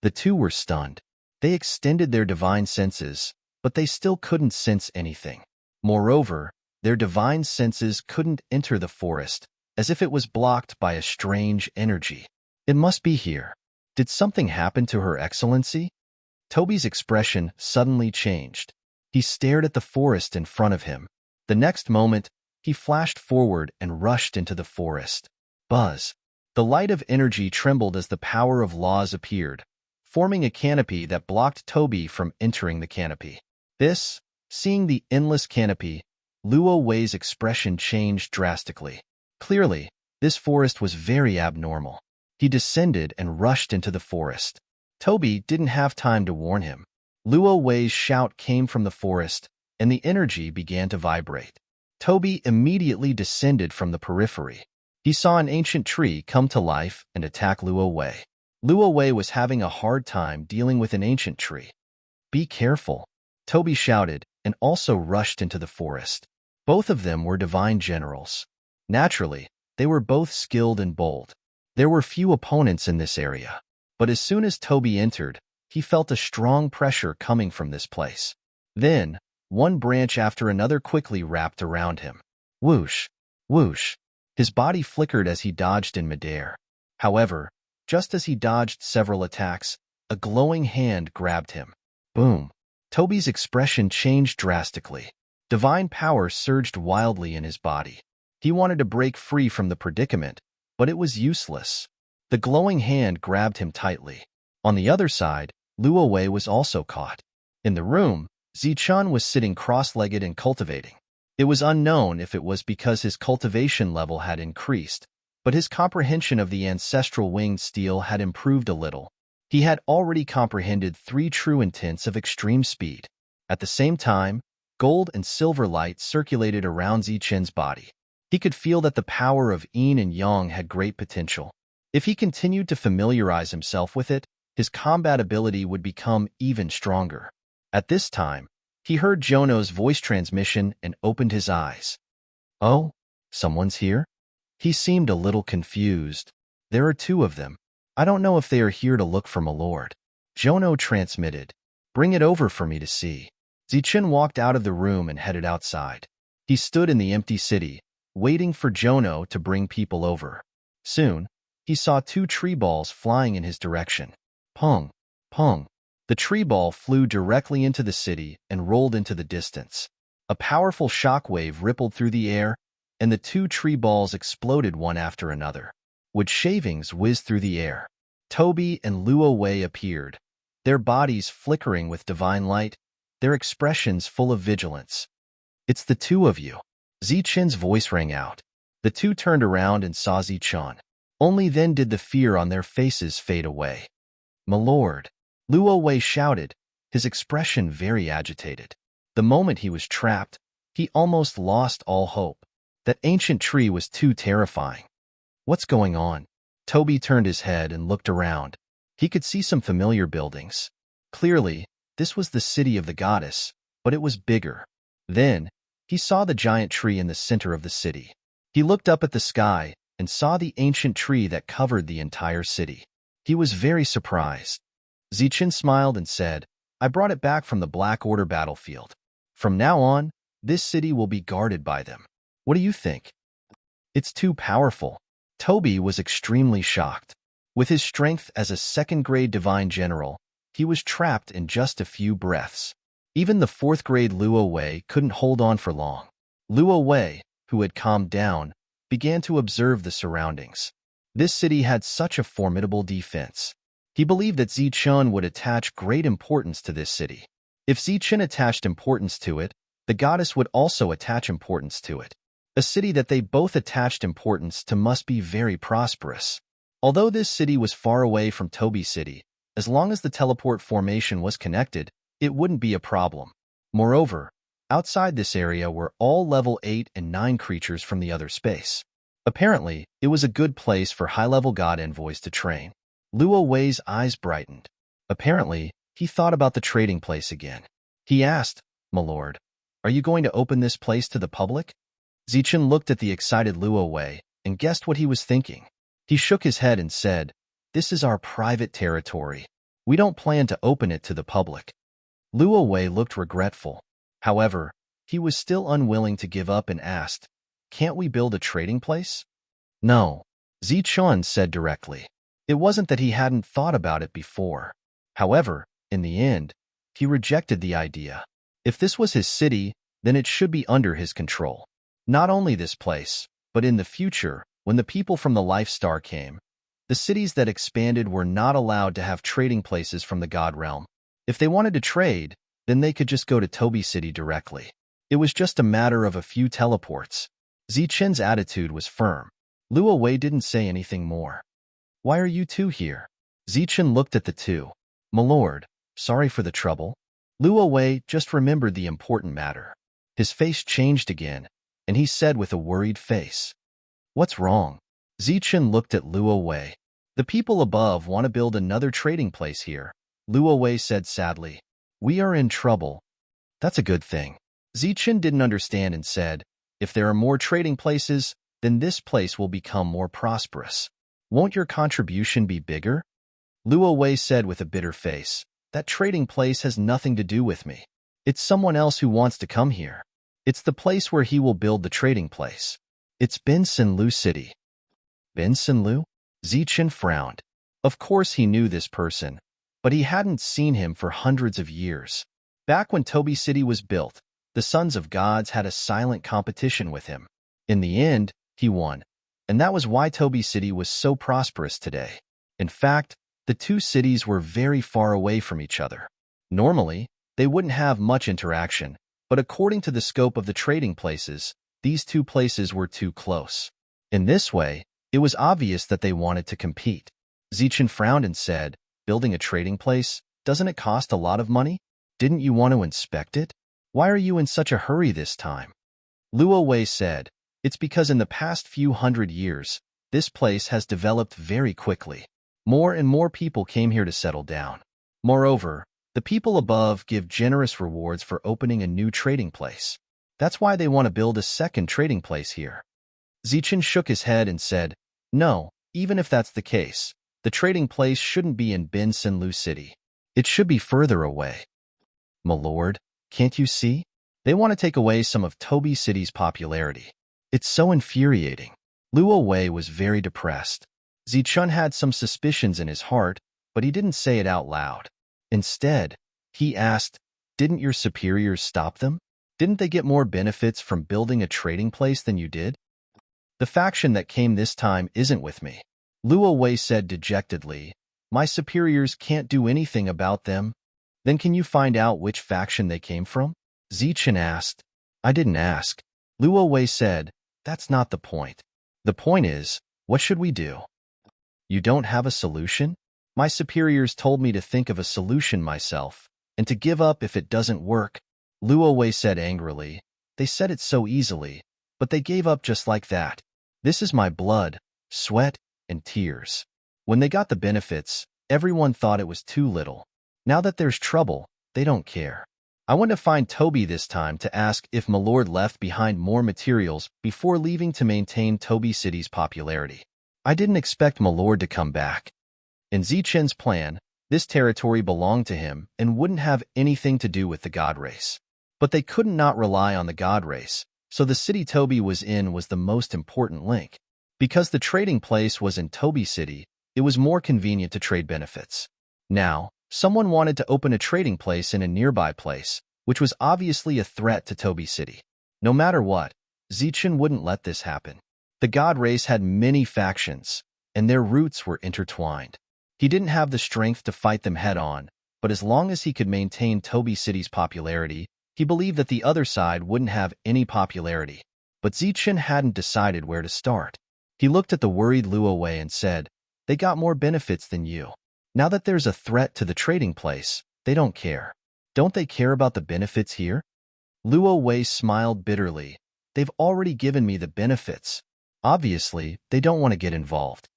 The two were stunned. They extended their divine senses, but they still couldn't sense anything. Moreover, their divine senses couldn't enter the forest, as if it was blocked by a strange energy. It must be here. Did something happen to Her Excellency? Toby's expression suddenly changed. He stared at the forest in front of him. The next moment, he flashed forward and rushed into the forest. Buzz. The light of energy trembled as the power of laws appeared, forming a canopy that blocked Toby from entering the canopy. Seeing the endless canopy, Luo Wei's expression changed drastically. Clearly, this forest was very abnormal. He descended and rushed into the forest. Toby didn't have time to warn him. Luo Wei's shout came from the forest, and the energy began to vibrate. Toby immediately descended from the periphery. He saw an ancient tree come to life and attack Luo Wei. Luo Wei was having a hard time dealing with an ancient tree. Be careful, Toby shouted and also rushed into the forest. Both of them were divine generals. Naturally, they were both skilled and bold. There were few opponents in this area. But as soon as Toby entered, he felt a strong pressure coming from this place. Then, one branch after another quickly wrapped around him. Whoosh! Whoosh! His body flickered as he dodged in midair. However, just as he dodged several attacks, a glowing hand grabbed him. Boom! Toby's expression changed drastically. Divine power surged wildly in his body. He wanted to break free from the predicament, but it was useless. The glowing hand grabbed him tightly. On the other side, Luo Wei was also caught. In the room, Zichun was sitting cross-legged and cultivating. It was unknown if it was because his cultivation level had increased, but his comprehension of the ancestral winged steel had improved a little. He had already comprehended 3 true intents of extreme speed. At the same time, gold and silver light circulated around Zichun's body. He could feel that the power of yin and yang had great potential. If he continued to familiarize himself with it, his combat ability would become even stronger. At this time, he heard Jono's voice transmission and opened his eyes. Oh, someone's here? He seemed a little confused. There are 2 of them. I don't know if they are here to look for my lord. Jono transmitted. Bring it over for me to see. Zichun walked out of the room and headed outside. He stood in the empty city, waiting for Jono to bring people over. Soon, he saw 2 tree balls flying in his direction. Pong! Pong! The tree ball flew directly into the city and rolled into the distance. A powerful shockwave rippled through the air, and the 2 tree balls exploded one after another. Wood shavings whizzed through the air. Toby and Luo Wei appeared, their bodies flickering with divine light, their expressions full of vigilance. It's the 2 of you. Zichun's voice rang out. The 2 turned around and saw Zichun. Only then did the fear on their faces fade away. My lord! Luo Wei shouted, his expression very agitated. The moment he was trapped, he almost lost all hope. That ancient tree was too terrifying. What's going on? Toby turned his head and looked around. He could see some familiar buildings. Clearly, this was the city of the goddess, but it was bigger. Then, he saw the giant tree in the center of the city. He looked up at the sky and saw the ancient tree that covered the entire city. He was very surprised. Zichun smiled and said, I brought it back from the Black Order battlefield. From now on, this city will be guarded by them. What do you think? It's too powerful. Toby was extremely shocked. With his strength as a second-grade divine general, he was trapped in just a few breaths. Even the 4th-grade Luo Wei couldn't hold on for long. Luo Wei, who had calmed down, began to observe the surroundings. This city had such a formidable defense. He believed that Zichun would attach great importance to this city. If Zichun attached importance to it, the goddess would also attach importance to it. A city that they both attached importance to must be very prosperous. Although this city was far away from Toby City, as long as the teleport formation was connected, it wouldn't be a problem. Moreover, outside this area were all level 8 and 9 creatures from the other space. Apparently, it was a good place for high-level god envoys to train. Luo Wei's eyes brightened. Apparently, he thought about the trading place again. He asked, "My lord, are you going to open this place to the public?" Zichun looked at the excited Luo Wei and guessed what he was thinking. He shook his head and said, "This is our private territory. We don't plan to open it to the public." Luo Wei looked regretful. However, he was still unwilling to give up and asked, "Can't we build a trading place?" "No," Zichun said directly. It wasn't that he hadn't thought about it before. However, in the end, he rejected the idea. If this was his city, then it should be under his control. Not only this place, but in the future, when the people from the Life Star came, the cities that expanded were not allowed to have trading places from the God Realm. If they wanted to trade, then they could just go to Toby City directly. It was just a matter of a few teleports. Zichun's attitude was firm. Luo Wei didn't say anything more. "Why are you two here?" Zichun looked at the two. "My lord, sorry for the trouble." Luo Wei just remembered the important matter. His face changed again, and he said with a worried face, "What's wrong?" Zichun looked at Luo Wei. "The people above want to build another trading place here," Luo Wei said sadly. "We are in trouble." "That's a good thing." Zichun didn't understand and said, "If there are more trading places, then this place will become more prosperous. Won't your contribution be bigger?" Luo Wei said with a bitter face, "That trading place has nothing to do with me. It's someone else who wants to come here. It's the place where he will build the trading place. It's Bin Sinlu City." Bin Sinlu? Zichun frowned. Of course he knew this person, but he hadn't seen him for hundreds of years. Back when Toby City was built, the Sons of Gods had a silent competition with him. In the end, he won, and that was why Toby City was so prosperous today. In fact, the two cities were very far away from each other. Normally, they wouldn't have much interaction, but according to the scope of the trading places, these two places were too close. In this way, it was obvious that they wanted to compete. Zichun frowned and said, "Building a trading place, doesn't it cost a lot of money? Didn't you want to inspect it? Why are you in such a hurry this time?" Luo Wei said, "It's because in the past few hundred years, this place has developed very quickly. More and more people came here to settle down. Moreover, the people above give generous rewards for opening a new trading place. That's why they want to build a second trading place here." Zichun shook his head and said, "No, even if that's the case, the trading place shouldn't be in Bin Sinlu City. It should be further away." "My lord, can't you see? They want to take away some of Toby City's popularity. It's so infuriating." Luo Wei was very depressed. Zichun had some suspicions in his heart, but he didn't say it out loud. Instead, he asked, "Didn't your superiors stop them? Didn't they get more benefits from building a trading place than you did?" "The faction that came this time isn't with me," Luo Wei said dejectedly. "My superiors can't do anything about them." "Then can you find out which faction they came from?" Zichun asked. "I didn't ask." Luo Wei said, "That's not the point. The point is, what should we do?" "You don't have a solution?" "My superiors told me to think of a solution myself, and to give up if it doesn't work," Luo Wei said angrily. "They said it so easily, but they gave up just like that. This is my blood, sweat, and tears. When they got the benefits, everyone thought it was too little. Now that there's trouble, they don't care. I went to find Toby this time to ask if my lord left behind more materials before leaving to maintain Toby City's popularity. I didn't expect my lord to come back." In Zichun's plan, this territory belonged to him and wouldn't have anything to do with the god race. But they couldn't not rely on the god race, so the city Toby was in was the most important link. Because the trading place was in Toby City, it was more convenient to trade benefits. Now, someone wanted to open a trading place in a nearby place, which was obviously a threat to Toby City. No matter what, Zichun wouldn't let this happen. The god race had many factions, and their roots were intertwined. He didn't have the strength to fight them head-on, but as long as he could maintain Toby City's popularity, he believed that the other side wouldn't have any popularity. But Zichen hadn't decided where to start. He looked at the worried Luo Wei and said, "They got more benefits than you. Now that there's a threat to the trading place, they don't care. Don't they care about the benefits here?" Luo Wei smiled bitterly. "They've already given me the benefits. Obviously, they don't want to get involved."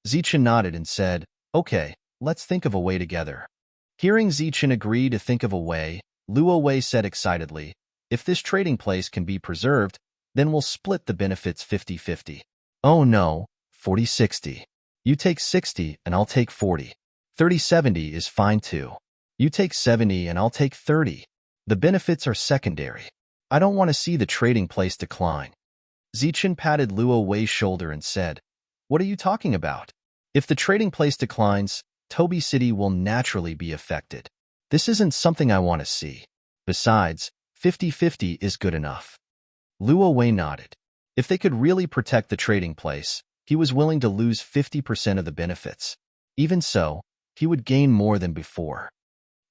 Zichen nodded and said, "Okay, let's think of a way together." Hearing Zichen agree to think of a way, Luo Wei said excitedly, "If this trading place can be preserved, then we'll split the benefits 50-50. "Oh no, 40-60. You take 60 and I'll take 40. 30-70 is fine too. You take 70 and I'll take 30. The benefits are secondary. I don't want to see the trading place decline." Zichen patted Luo Wei's shoulder and said, "What are you talking about? If the trading place declines, Toby City will naturally be affected. This isn't something I want to see. Besides, 50-50 is good enough." Luo Wei nodded. If they could really protect the trading place, he was willing to lose 50% of the benefits. Even so, he would gain more than before.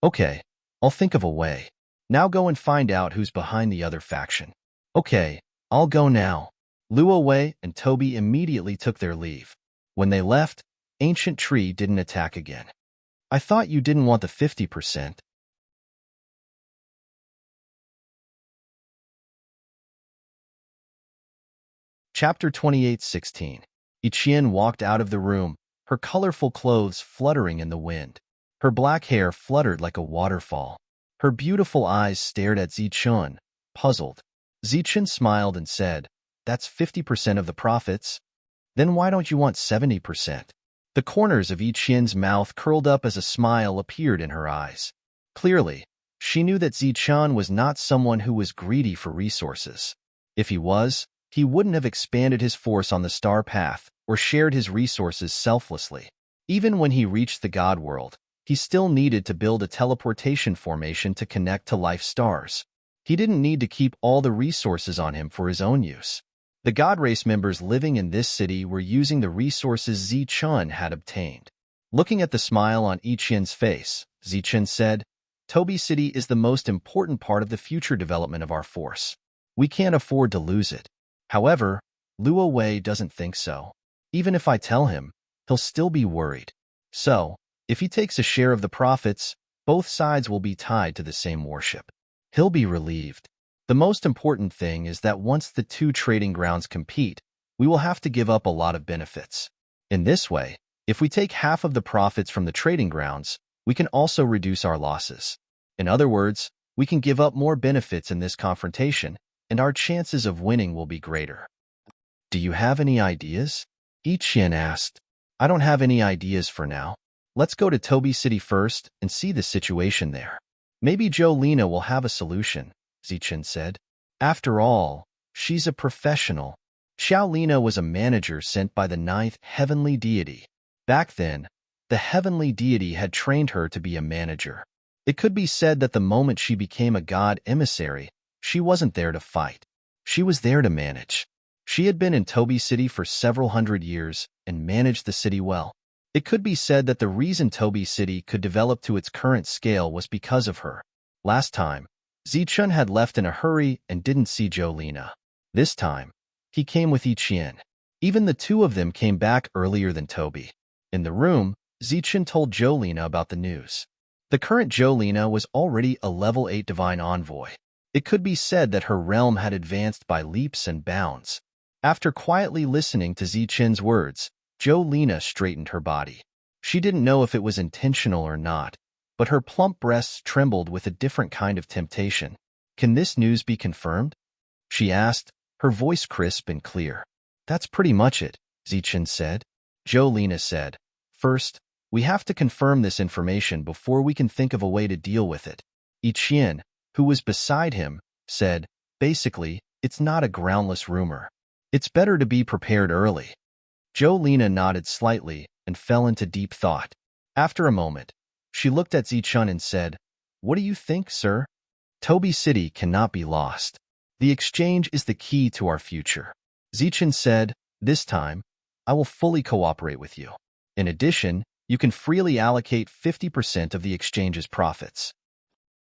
"Okay, I'll think of a way. Now go and find out who's behind the other faction." "Okay, I'll go now." Luo Wei and Toby immediately took their leave. When they left, Ancient Tree didn't attack again. "I thought you didn't want the 50%. Chapter 28:16. Ichien walked out of the room, her colorful clothes fluttering in the wind. Her black hair fluttered like a waterfall. Her beautiful eyes stared at Zichun, puzzled. Zichun smiled and said, "That's 50% of the profits. Then why don't you want 70%? The corners of Ichien's mouth curled up as a smile appeared in her eyes. Clearly, she knew that Zichun was not someone who was greedy for resources. If he was, he wouldn't have expanded his force on the star path or shared his resources selflessly. Even when he reached the God world, he still needed to build a teleportation formation to connect to life stars. He didn't need to keep all the resources on him for his own use. The God race members living in this city were using the resources Zichun had obtained. Looking at the smile on Ichien's face, Zichun said, "Toby City is the most important part of the future development of our force. We can't afford to lose it." However, Luo Wei doesn't think so. Even if I tell him, he'll still be worried. So, if he takes a share of the profits, both sides will be tied to the same warship. He'll be relieved. The most important thing is that once the two trading grounds compete, we will have to give up a lot of benefits. In this way, if we take half of the profits from the trading grounds, we can also reduce our losses. In other words, we can give up more benefits in this confrontation, and our chances of winning will be greater. "Do you have any ideas?" Ichien asked. "I don't have any ideas for now. Let's go to Toby City first and see the situation there. Maybe Jolina will have a solution," Zichen said. "After all, she's a professional." Xiaolina was a manager sent by the ninth heavenly deity. Back then, the heavenly deity had trained her to be a manager. It could be said that the moment she became a god emissary, she wasn't there to fight. She was there to manage. She had been in Toby City for several hundred years and managed the city well. It could be said that the reason Toby City could develop to its current scale was because of her. Last time, Zichun had left in a hurry and didn't see Jolina. This time, he came with Ichien. Even the two of them came back earlier than Toby. In the room, Zichun told Jolina about the news. The current Jolina was already a level 8 divine envoy. It could be said that her realm had advanced by leaps and bounds. After quietly listening to Zichen's words, Jolina straightened her body. She didn't know if it was intentional or not, but her plump breasts trembled with a different kind of temptation. "Can this news be confirmed?" she asked, her voice crisp and clear. "That's pretty much it," Zichen said. Jolina said, "First, we have to confirm this information before we can think of a way to deal with it." Ichien, who was beside him, said, "Basically, it's not a groundless rumor. It's better to be prepared early." Jolina nodded slightly and fell into deep thought. After a moment, she looked at Zichun and said, "What do you think, sir?" "Toby City cannot be lost. The exchange is the key to our future." Zichun said, This time, I will fully cooperate with you. In addition, you can freely allocate 50% of the exchange's profits.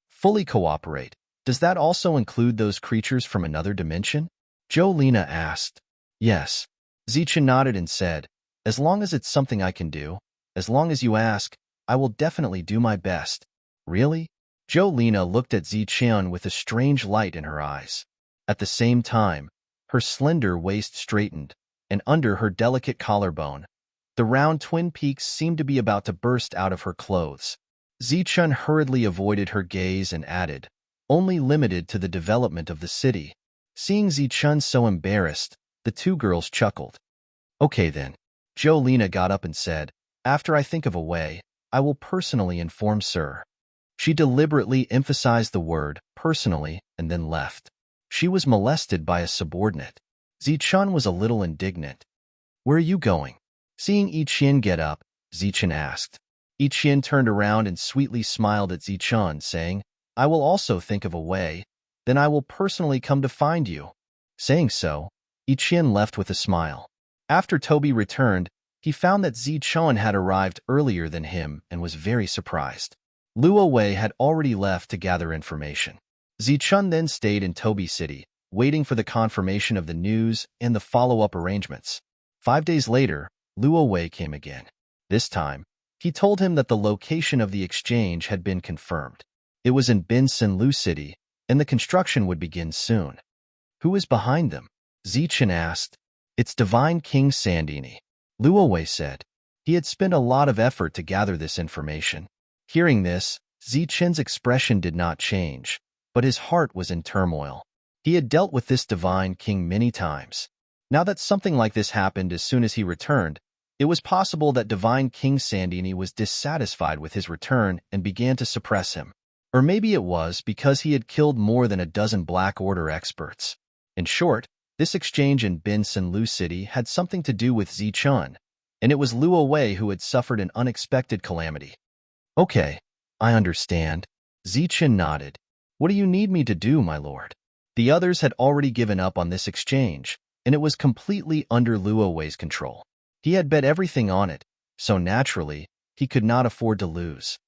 Fully cooperate. Does that also include those creatures from another dimension? Jolina asked. Yes. Zichen nodded and said, as long as it's something I can do, as long as you ask, I will definitely do my best. Really? Jolina looked at Zichen with a strange light in her eyes. At the same time, her slender waist straightened, and under her delicate collarbone, the round twin peaks seemed to be about to burst out of her clothes. Zichen hurriedly avoided her gaze and added, only limited to the development of the city. Seeing Zichen so embarrassed, the two girls chuckled. Okay then. Jolina got up and said, after I think of a way, I will personally inform Sir. She deliberately emphasized the word personally and then left. She was molested by a subordinate. Zichen was a little indignant. Where are you going? Seeing Yiqian get up, Zichen asked. Yiqian turned around and sweetly smiled at Zichen, saying, I will also think of a way, then I will personally come to find you. Saying so, Yiqian left with a smile. After Toby returned, he found that Zichen had arrived earlier than him and was very surprised. Luo Wei had already left to gather information. Zichen then stayed in Toby City, waiting for the confirmation of the news and the follow-up arrangements. 5 days later, Luo Wei came again. This time, he told him that the location of the exchange had been confirmed. It was in Bin Lu City, and the construction would begin soon. Who is behind them? Zichen asked. It's Divine King Sandini. Luo Wei said. He had spent a lot of effort to gather this information. Hearing this, Zichen's expression did not change, but his heart was in turmoil. He had dealt with this Divine King many times. Now that something like this happened as soon as he returned, it was possible that Divine King Sandini was dissatisfied with his return and began to suppress him. Or maybe it was because he had killed more than a dozen Black Order experts. In short, this exchange in Bin Lu City had something to do with Zichen, and it was Luo Wei who had suffered an unexpected calamity. Okay, I understand. Zichen nodded. What do you need me to do, my lord? The others had already given up on this exchange, and it was completely under Luo Wei's control. He had bet everything on it, so naturally, he could not afford to lose.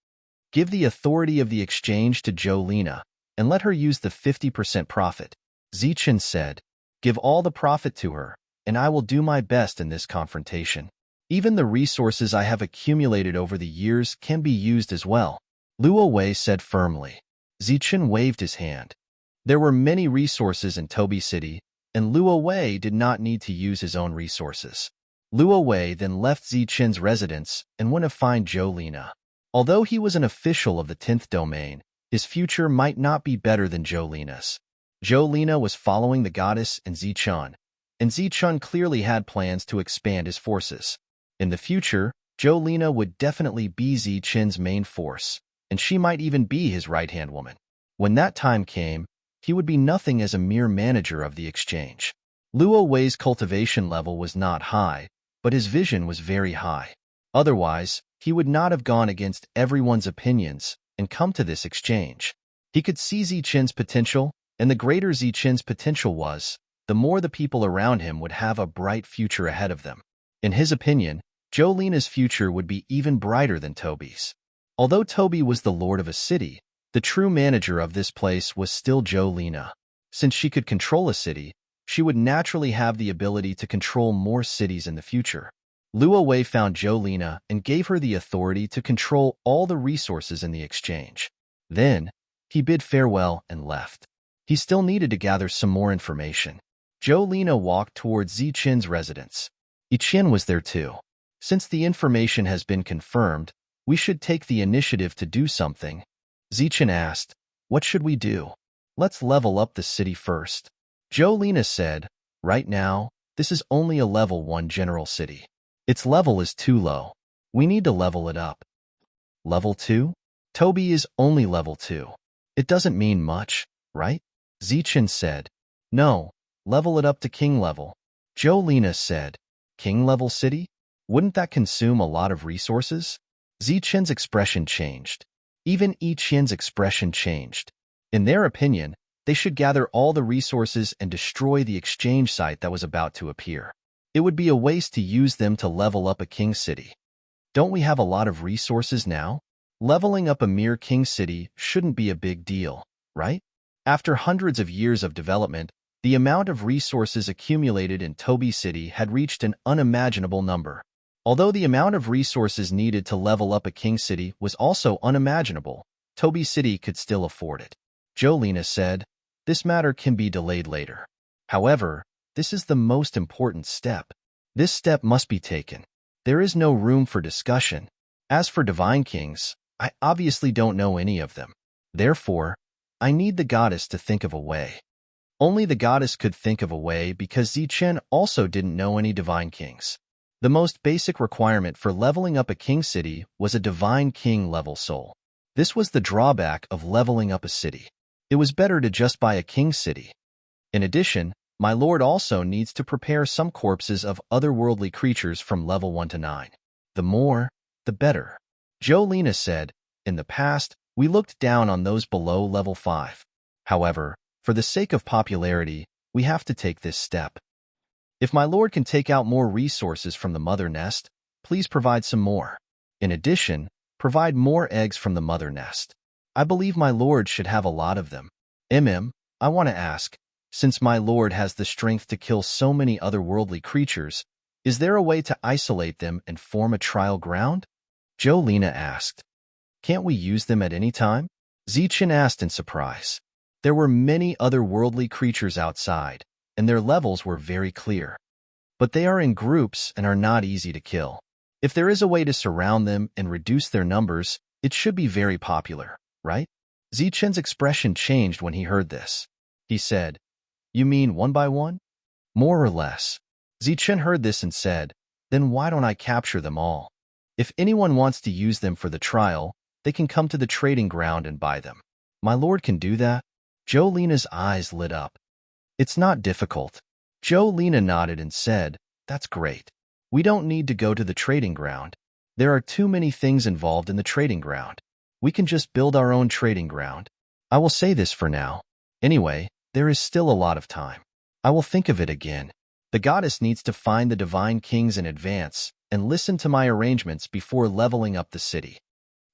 Give the authority of the exchange to Jolina, and let her use the 50% profit. Zichen said, give all the profit to her, and I will do my best in this confrontation. Even the resources I have accumulated over the years can be used as well. Luo Wei said firmly. Zichen waved his hand. There were many resources in Toby City, and Luo Wei did not need to use his own resources. Luo Wei then left Zichen's residence and went to find Jolina. Although he was an official of the 10th domain, his future might not be better than Jolina's. Jolina was following the goddess and Zichen clearly had plans to expand his forces. In the future, Jolina would definitely be Zichen's main force, and she might even be his right-hand woman. When that time came, he would be nothing as a mere manager of the exchange. Luo Wei's cultivation level was not high, but his vision was very high. Otherwise, he would not have gone against everyone's opinions and come to this exchange. He could see Zichen's potential, and the greater Zichen's potential was, the more the people around him would have a bright future ahead of them. In his opinion, Jolina's future would be even brighter than Toby's. Although Toby was the lord of a city, the true manager of this place was still Jolina. Since she could control a city, she would naturally have the ability to control more cities in the future. Luo Wei found Jolina and gave her the authority to control all the resources in the exchange. Then, he bid farewell and left. He still needed to gather some more information. Jolina walked towards Zichen's residence. Yiqian was there too. Since the information has been confirmed, we should take the initiative to do something. Zichen asked, what should we do? Let's level up the city first. Jolina said, right now, this is only a level 1 general city. Its level is too low. We need to level it up. Level 2? Toby is only level 2. It doesn't mean much, right? Zichen said, no, level it up to king level. Jolina said, king level city? Wouldn't that consume a lot of resources? Zichen's expression changed. Even Yiqian's expression changed. In their opinion, they should gather all the resources and destroy the exchange site that was about to appear. It would be a waste to use them to level up a king city. Don't we have a lot of resources now? Leveling up a mere king city shouldn't be a big deal, right? After hundreds of years of development, the amount of resources accumulated in Toby City had reached an unimaginable number. Although the amount of resources needed to level up a king city was also unimaginable, Toby City could still afford it. Jolena said, "This matter can be delayed later. However, this is the most important step. This step must be taken. There is no room for discussion. As for divine kings, I obviously don't know any of them. Therefore, I need the goddess to think of a way." Only the goddess could think of a way because Zichen also didn't know any divine kings. The most basic requirement for leveling up a king city was a divine king level soul. This was the drawback of leveling up a city. It was better to just buy a king city. In addition, my lord also needs to prepare some corpses of otherworldly creatures from level 1 to 9. The more, the better. Jolena said, "In the past, we looked down on those below level 5. However, for the sake of popularity, we have to take this step. If my lord can take out more resources from the mother nest, please provide some more. In addition, provide more eggs from the mother nest. I believe my lord should have a lot of them. I want to ask, since my lord has the strength to kill so many otherworldly creatures, is there a way to isolate them and form a trial ground?" Jolena asked. "Can't we use them at any time?" Zichen asked in surprise. There were many otherworldly creatures outside, and their levels were very clear. But they are in groups and are not easy to kill. If there is a way to surround them and reduce their numbers, it should be very popular, right? Zichen's expression changed when he heard this. He said, "You mean one by one?" "More or less." Zichen heard this and said, "Then why don't I capture them all? If anyone wants to use them for the trial, they can come to the trading ground and buy them. My lord can do that?" Jolena's eyes lit up. "It's not difficult." Jolena nodded and said, "That's great. We don't need to go to the trading ground. There are too many things involved in the trading ground. We can just build our own trading ground. I will say this for now. Anyway, there is still a lot of time. I will think of it again. The goddess needs to find the divine kings in advance and listen to my arrangements before leveling up the city."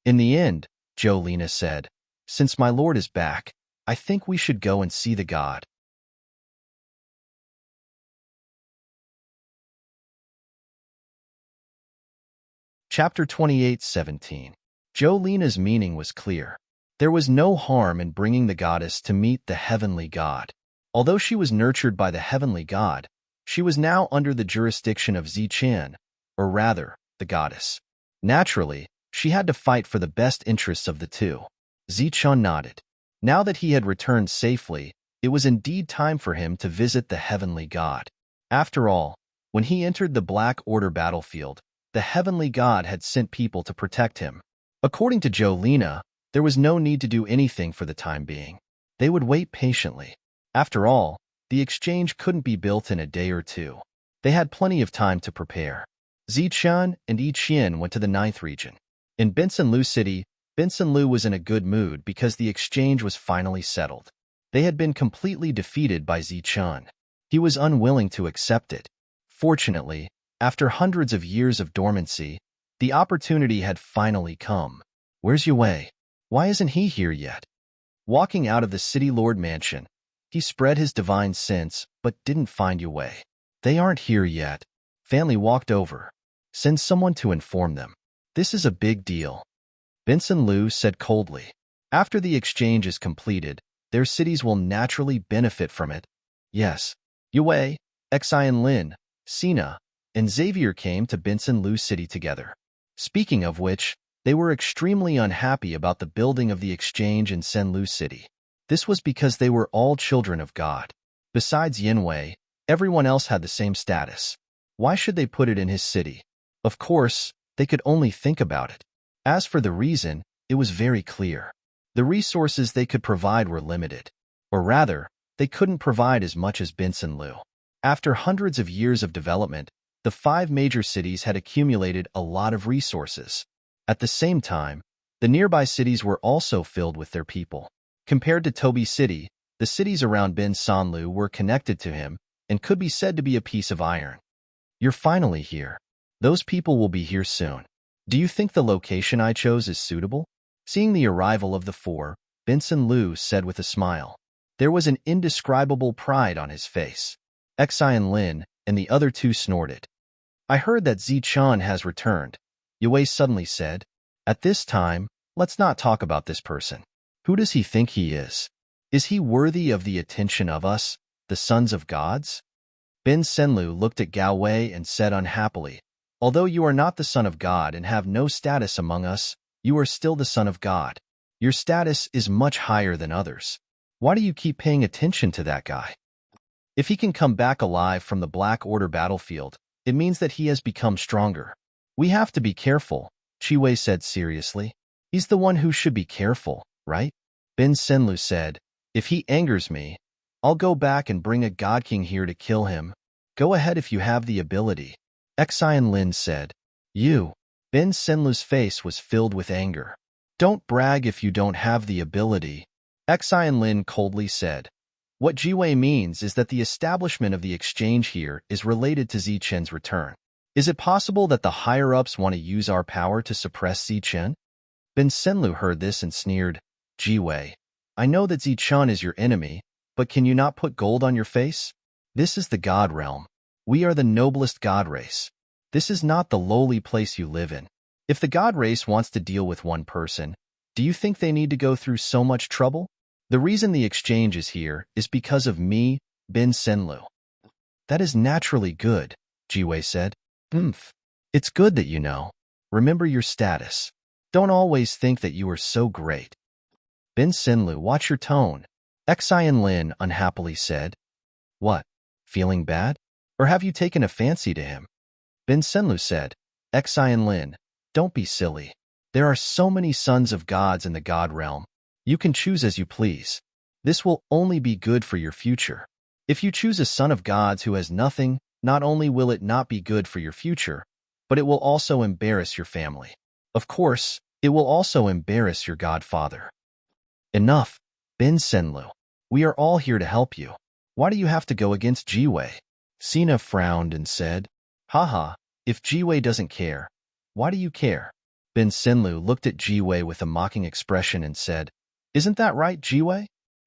In the end, Jolena said, "Since my lord is back, I think we should go and see the god." Chapter 28:17. Jolena's meaning was clear. There was no harm in bringing the goddess to meet the heavenly god. Although she was nurtured by the heavenly god, she was now under the jurisdiction of Zichen, or rather, the goddess. Naturally, she had to fight for the best interests of the two. Zichen nodded. Now that he had returned safely, it was indeed time for him to visit the heavenly god. After all, when he entered the Black Order battlefield, the heavenly god had sent people to protect him. According to Jolena, there was no need to do anything for the time being. They would wait patiently. After all, the exchange couldn't be built in a day or two. They had plenty of time to prepare. Zichen and Yiqian went to the 9th region. In Benson Lu City, Benson Lu was in a good mood because the exchange was finally settled. They had been completely defeated by Zichen. He was unwilling to accept it. Fortunately, after hundreds of years of dormancy, the opportunity had finally come. "Where's Yue? Why isn't he here yet?" Walking out of the city lord mansion, he spread his divine sense but didn't find Yue. "They aren't here yet." Family walked over. "Send someone to inform them. This is a big deal." Benson Lu said coldly. "After the exchange is completed, their cities will naturally benefit from it." Yes. Yue, Xian Lin, Sina, and Xavier came to Benson Lu City together. Speaking of which, they were extremely unhappy about the building of the exchange in Senlu City. This was because they were all children of God. Besides Yinwei, everyone else had the same status. Why should they put it in his city? Of course, they could only think about it. As for the reason, it was very clear. The resources they could provide were limited. Or rather, they couldn't provide as much as Benson Lu. After hundreds of years of development, the 5 major cities had accumulated a lot of resources. At the same time, the nearby cities were also filled with their people. Compared to Toby City, the cities around Ben Sanlu were connected to him and could be said to be a piece of iron. You're finally here. Those people will be here soon. Do you think the location I chose is suitable? Seeing the arrival of the four, Benson Liu said with a smile. There was an indescribable pride on his face. Xian Lin and the other two snorted. I heard that Zichun has returned, Yue suddenly said. At this time, let's not talk about this person. Who does he think he is? Is he worthy of the attention of us, the sons of gods? Ben Senlu looked at Gao Wei and said unhappily, although you are not the son of God and have no status among us, you are still the son of God. Your status is much higher than others. Why do you keep paying attention to that guy? If he can come back alive from the Black Order battlefield, it means that he has become stronger. We have to be careful, Qi Wei said seriously. He's the one who should be careful, right? Ben Senlu said, if he angers me, I'll go back and bring a God King here to kill him. Go ahead if you have the ability. Xian Lin said. You. Ben Senlu's face was filled with anger. Don't brag if you don't have the ability. Xian Lin coldly said. What Jiwei means is that the establishment of the exchange here is related to Zichen's return. Is it possible that the higher-ups want to use our power to suppress Zichen? Ben Senlu heard this and sneered. Jiwei, I know that Zichen is your enemy, but can you not put gold on your face? This is the God realm. We are the noblest God race. This is not the lowly place you live in. If the God race wants to deal with one person, do you think they need to go through so much trouble? The reason the exchange is here is because of me, Ben Senlu. That is naturally good, Jiwei said. It's good that you know. Remember your status. Don't always think that you are so great. Ben Senlu, watch your tone. Xian Lin unhappily said. What? Feeling bad? Or have you taken a fancy to him? Ben Senlu said. Xian Lin, don't be silly. There are so many sons of gods in the God realm. You can choose as you please. This will only be good for your future. If you choose a son of gods who has nothing, not only will it not be good for your future, but it will also embarrass your family. Of course, it will also embarrass your godfather. Enough, Ben Senlu. We are all here to help you. Why do you have to go against Jiwei? Sina frowned and said, Haha, if Jiwei doesn't care, why do you care? Ben Senlu looked at Jiwei with a mocking expression and said, Isn't that right, Jiwei?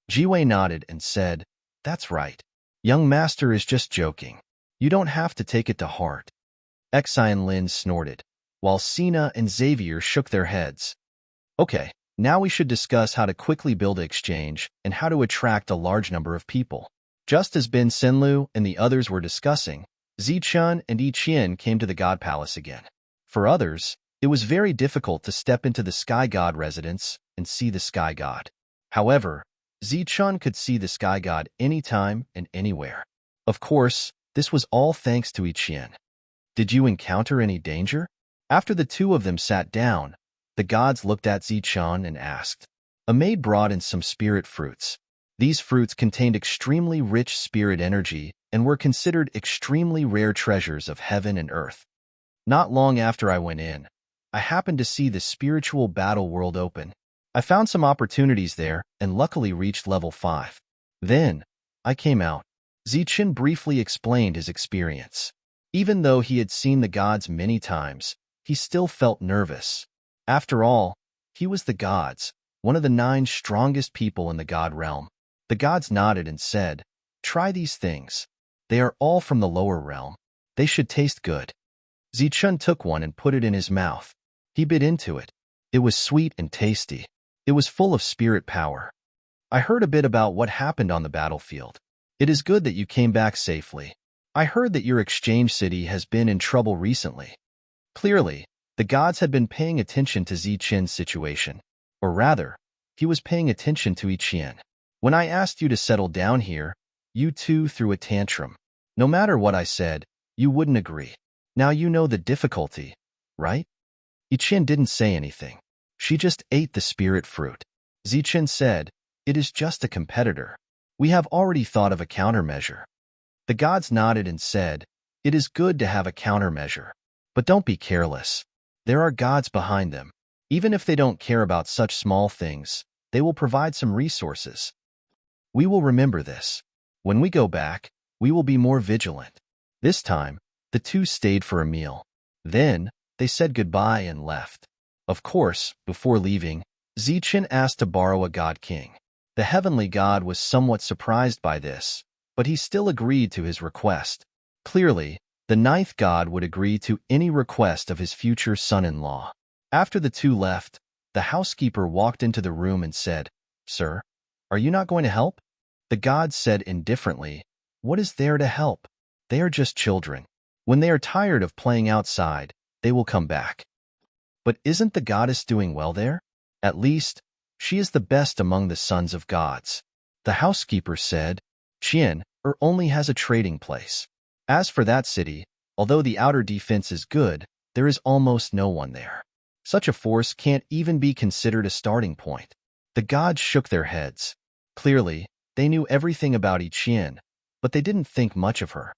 Jiwei nodded and said, That's right. Young master is just joking. You don't have to take it to heart. Xian Lin snorted, while Sina and Xavier shook their heads. Okay, now we should discuss how to quickly build an exchange and how to attract a large number of people. Just as Ben Senlu and the others were discussing, Zichun and Yi Qian came to the God Palace again. For others, it was very difficult to step into the Sky God residence and see the Sky God. However, Zichun could see the Sky God anytime and anywhere. Of course, this was all thanks to Yi Qian. Did you encounter any danger? After the two of them sat down, the gods looked at Zichun and asked. A maid brought in some spirit fruits. These fruits contained extremely rich spirit energy and were considered extremely rare treasures of heaven and earth. Not long after I went in, I happened to see the spiritual battle world open. I found some opportunities there and luckily reached level 5. Then, I came out. Zichun briefly explained his experience. Even though he had seen the gods many times, he still felt nervous. After all, he was the gods, one of the 9 strongest people in the god realm. The gods nodded and said, Try these things. They are all from the lower realm. They should taste good. Zichun took one and put it in his mouth. He bit into it. It was sweet and tasty. It was full of spirit power. I heard a bit about what happened on the battlefield. It is good that you came back safely. I heard that your exchange city has been in trouble recently. Clearly, the gods had been paying attention to Zichen's situation. Or rather, he was paying attention to Yi Qian. When I asked you to settle down here, you two threw a tantrum. No matter what I said, you wouldn't agree. Now you know the difficulty, right? Yi Qian didn't say anything. She just ate the spirit fruit. Zichen said, It is just a competitor. We have already thought of a countermeasure. The gods nodded and said, It is good to have a countermeasure. But don't be careless. There are gods behind them. Even if they don't care about such small things, they will provide some resources. We will remember this. When we go back, we will be more vigilant. This time, The two stayed for a meal. Then, they said goodbye and left. Of course, before leaving, Zichen asked to borrow a god king. The heavenly god was somewhat surprised by this, but he still agreed to his request. Clearly, the ninth god would agree to any request of his future son-in-law. After the two left, the housekeeper walked into the room and said, "Sir, are you not going to help?" The god said indifferently, "What is there to help? They are just children. When they are tired of playing outside, they will come back." "But isn't the goddess doing well there? At least, she is the best among the sons of gods." The housekeeper said, "Qian only has a trading place. As for that city, although the outer defense is good, there is almost no one there. Such a force can't even be considered a starting point." The gods shook their heads. Clearly, they knew everything about Qian, but they didn't think much of her.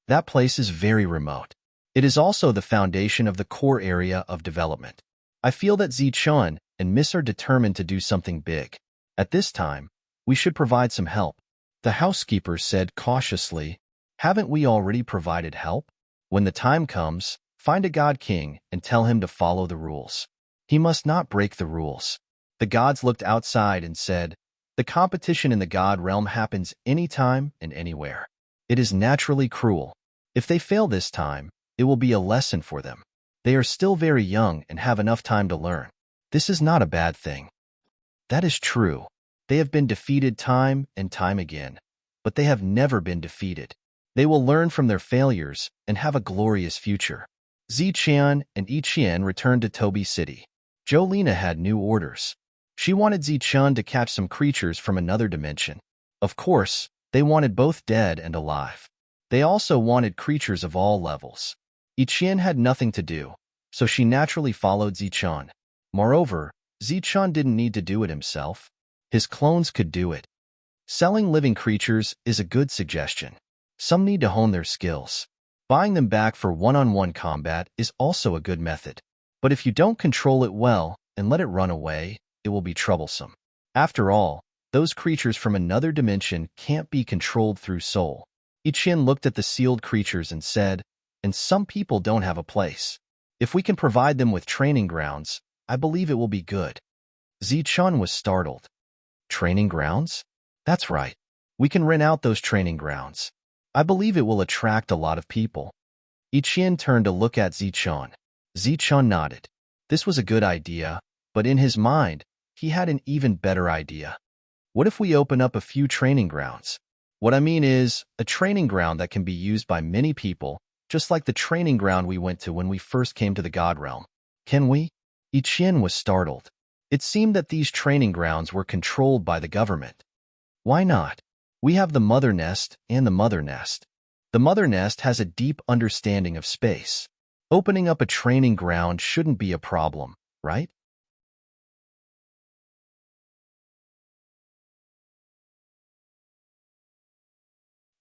That place is very remote. It is also the foundation of the core area of development. I feel that Zichun and Miss are determined to do something big. At this time, we should provide some help. The housekeeper said cautiously, "Haven't we already provided help? When the time comes, find a god king and tell him to follow the rules. He must not break the rules." The gods looked outside and said, "The competition in the god realm happens anytime and anywhere. It is naturally cruel. If they fail this time, it will be a lesson for them. They are still very young and have enough time to learn. This is not a bad thing." That is true. They have been defeated time and time again, but they have never been defeated. They will learn from their failures and have a glorious future. Ziqian and Yiqian returned to Tobi City. Jolina had new orders. She wanted Zichun to catch some creatures from another dimension. Of course, they wanted both dead and alive. They also wanted creatures of all levels. Yiqian had nothing to do, so she naturally followed Zichun. Moreover, Zichun didn't need to do it himself. His clones could do it. Selling living creatures is a good suggestion. Some need to hone their skills. Buying them back for one-on-one combat is also a good method. But if you don't control it well and let it run away, it will be troublesome. After all, those creatures from another dimension can't be controlled through soul. Yiqian looked at the sealed creatures and said, "And some people don't have a place. If we can provide them with training grounds, I believe it will be good." Zichun was startled. "Training grounds? That's right. We can rent out those training grounds. I believe it will attract a lot of people." Yiqian turned to look at Zichun. Zichun nodded. This was a good idea, but in his mind, he had an even better idea. "What if we open up a few training grounds? What I mean is, a training ground that can be used by many people, just like the training ground we went to when we first came to the God Realm. Can we?" Yiqian was startled. It seemed that these training grounds were controlled by the government. "Why not? We have the Mother Nest and the Mother Nest. The Mother Nest has a deep understanding of space. Opening up a training ground shouldn't be a problem, right?"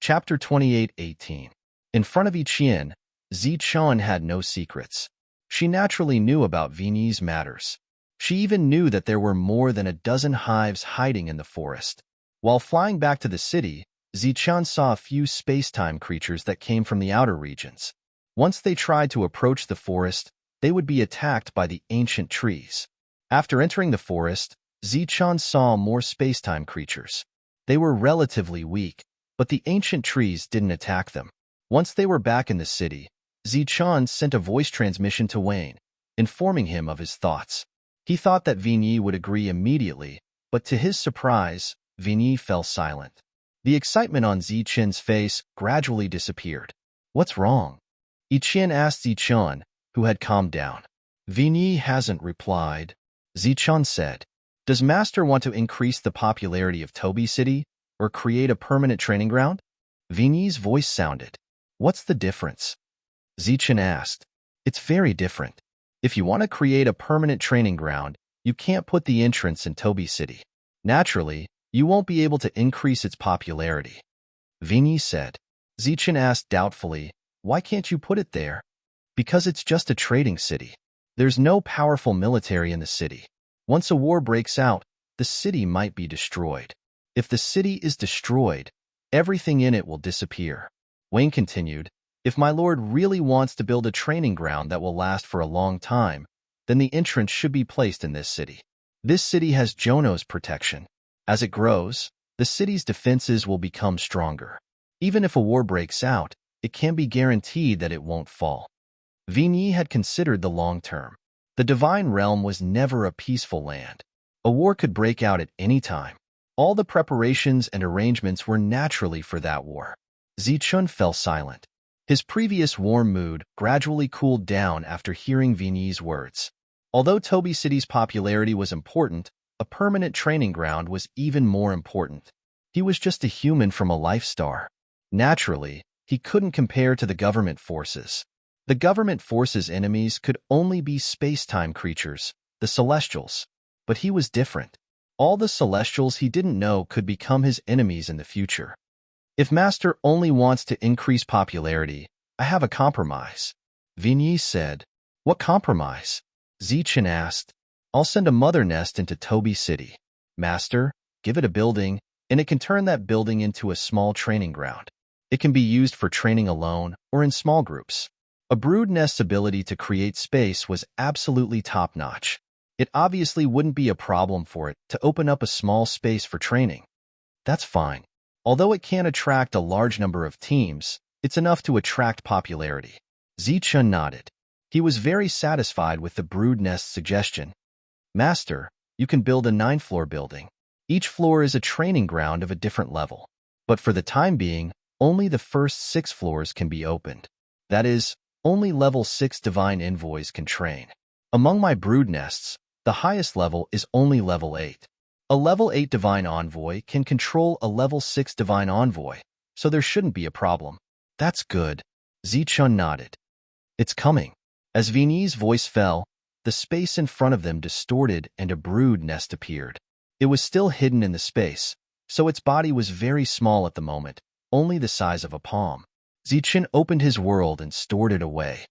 Chapter 28:18. In front of Yiqian, Zichun had no secrets. She naturally knew about Vigny's matters. She even knew that there were more than a dozen hives hiding in the forest. While flying back to the city, Zichun saw a few space-time creatures that came from the outer regions. Once they tried to approach the forest, they would be attacked by the ancient trees. After entering the forest, Zichun saw more space-time creatures. They were relatively weak, but the ancient trees didn't attack them. Once they were back in the city, Zichun sent a voice transmission to Wayne, informing him of his thoughts. He thought that Vigny would agree immediately, but to his surprise, Vigny fell silent. The excitement on Zichen's face gradually disappeared. "What's wrong?" Yiqian asked Zichun, who had calmed down. Vigny hasn't replied. Zichun said, "Does Master want to increase the popularity of Tobi City or create a permanent training ground?" Vigny's voice sounded. "What's the difference?" Zichun asked. "It's very different. If you want to create a permanent training ground, you can't put the entrance in Tobi City. Naturally, you won't be able to increase its popularity." Vigny said. Zichun asked doubtfully, "Why can't you put it there?" "Because it's just a trading city. There's no powerful military in the city. Once a war breaks out, the city might be destroyed. If the city is destroyed, everything in it will disappear." Wayne continued, If my lord really wants to build a training ground that will last for a long time, then the entrance should be placed in this city. This city has Jono's protection. As it grows, the city's defenses will become stronger. Even if a war breaks out, it can be guaranteed that it won't fall. Vigny had considered the long term. The Divine Realm was never a peaceful land. A war could break out at any time. All the preparations and arrangements were naturally for that war. Zichun fell silent. His previous warm mood gradually cooled down after hearing Vigny's words. Although Toby City's popularity was important, a permanent training ground was even more important. He was just a human from a life star. Naturally, he couldn't compare to the government forces. The government forces' enemies could only be space-time creatures, the Celestials. But he was different. All the Celestials he didn't know could become his enemies in the future. If Master only wants to increase popularity, I have a compromise. Vigny said. What compromise? Zichun asked. I'll send a mother nest into Toby City. Master, give it a building, and it can turn that building into a small training ground. It can be used for training alone or in small groups. A brood nest's ability to create space was absolutely top-notch. It obviously wouldn't be a problem for it to open up a small space for training. That's fine. Although it can't attract a large number of teams, it's enough to attract popularity. Zichun nodded. He was very satisfied with the brood nest suggestion. Master, you can build a 9-floor building. Each floor is a training ground of a different level. But for the time being, only the first 6 floors can be opened. That is, only level 6 divine envoys can train. Among my brood nests, the highest level is only level 8. A level 8 divine envoy can control a level 6 divine envoy, so there shouldn't be a problem. That's good. Zichun nodded. It's coming. As Vigny's voice fell, the space in front of them distorted and a brood nest appeared. It was still hidden in the space, so its body was very small at the moment, only the size of a palm. Zichun opened his world and stored it away.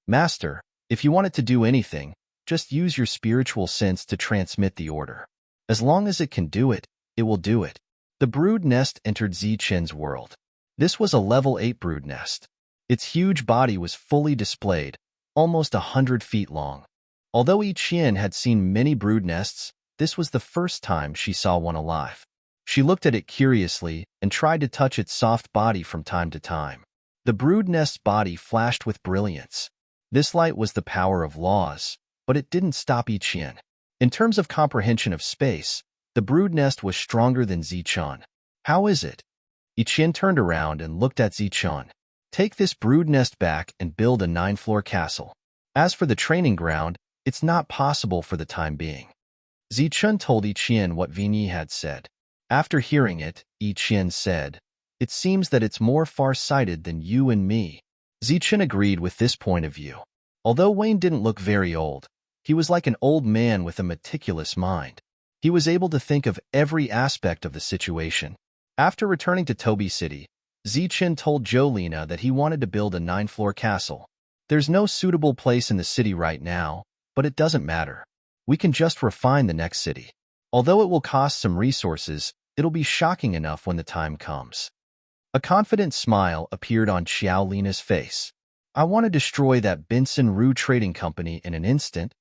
Master, if you want it to do anything, just use your spiritual sense to transmit the order. As long as it can do it, it will do it. The brood nest entered Zichun's world. This was a level 8 brood nest. Its huge body was fully displayed, almost 100 feet long. Although Yiqian had seen many brood nests, this was the first time she saw one alive. She looked at it curiously and tried to touch its soft body from time to time. The brood nest's body flashed with brilliance. This light was the power of laws, but it didn't stop Yiqian. In terms of comprehension of space, the brood nest was stronger than Zichun. How is it? Yiqian turned around and looked at Zichun. Take this brood nest back and build a 9-floor castle. As for the training ground, it's not possible for the time being. Zichun told Yiqian what Vigny had said. After hearing it, Yiqian said, It seems that it's more far-sighted than you and me. Zichun agreed with this point of view. Although Wayne didn't look very old, he was like an old man with a meticulous mind. He was able to think of every aspect of the situation. After returning to Toby City, Zichun told Jolena that he wanted to build a 9-floor castle. There's no suitable place in the city right now, but it doesn't matter. We can just refine the next city. Although it will cost some resources, it'll be shocking enough when the time comes. A confident smile appeared on Xiaolina's face. I want to destroy that Benson Rue Trading Company in an instant.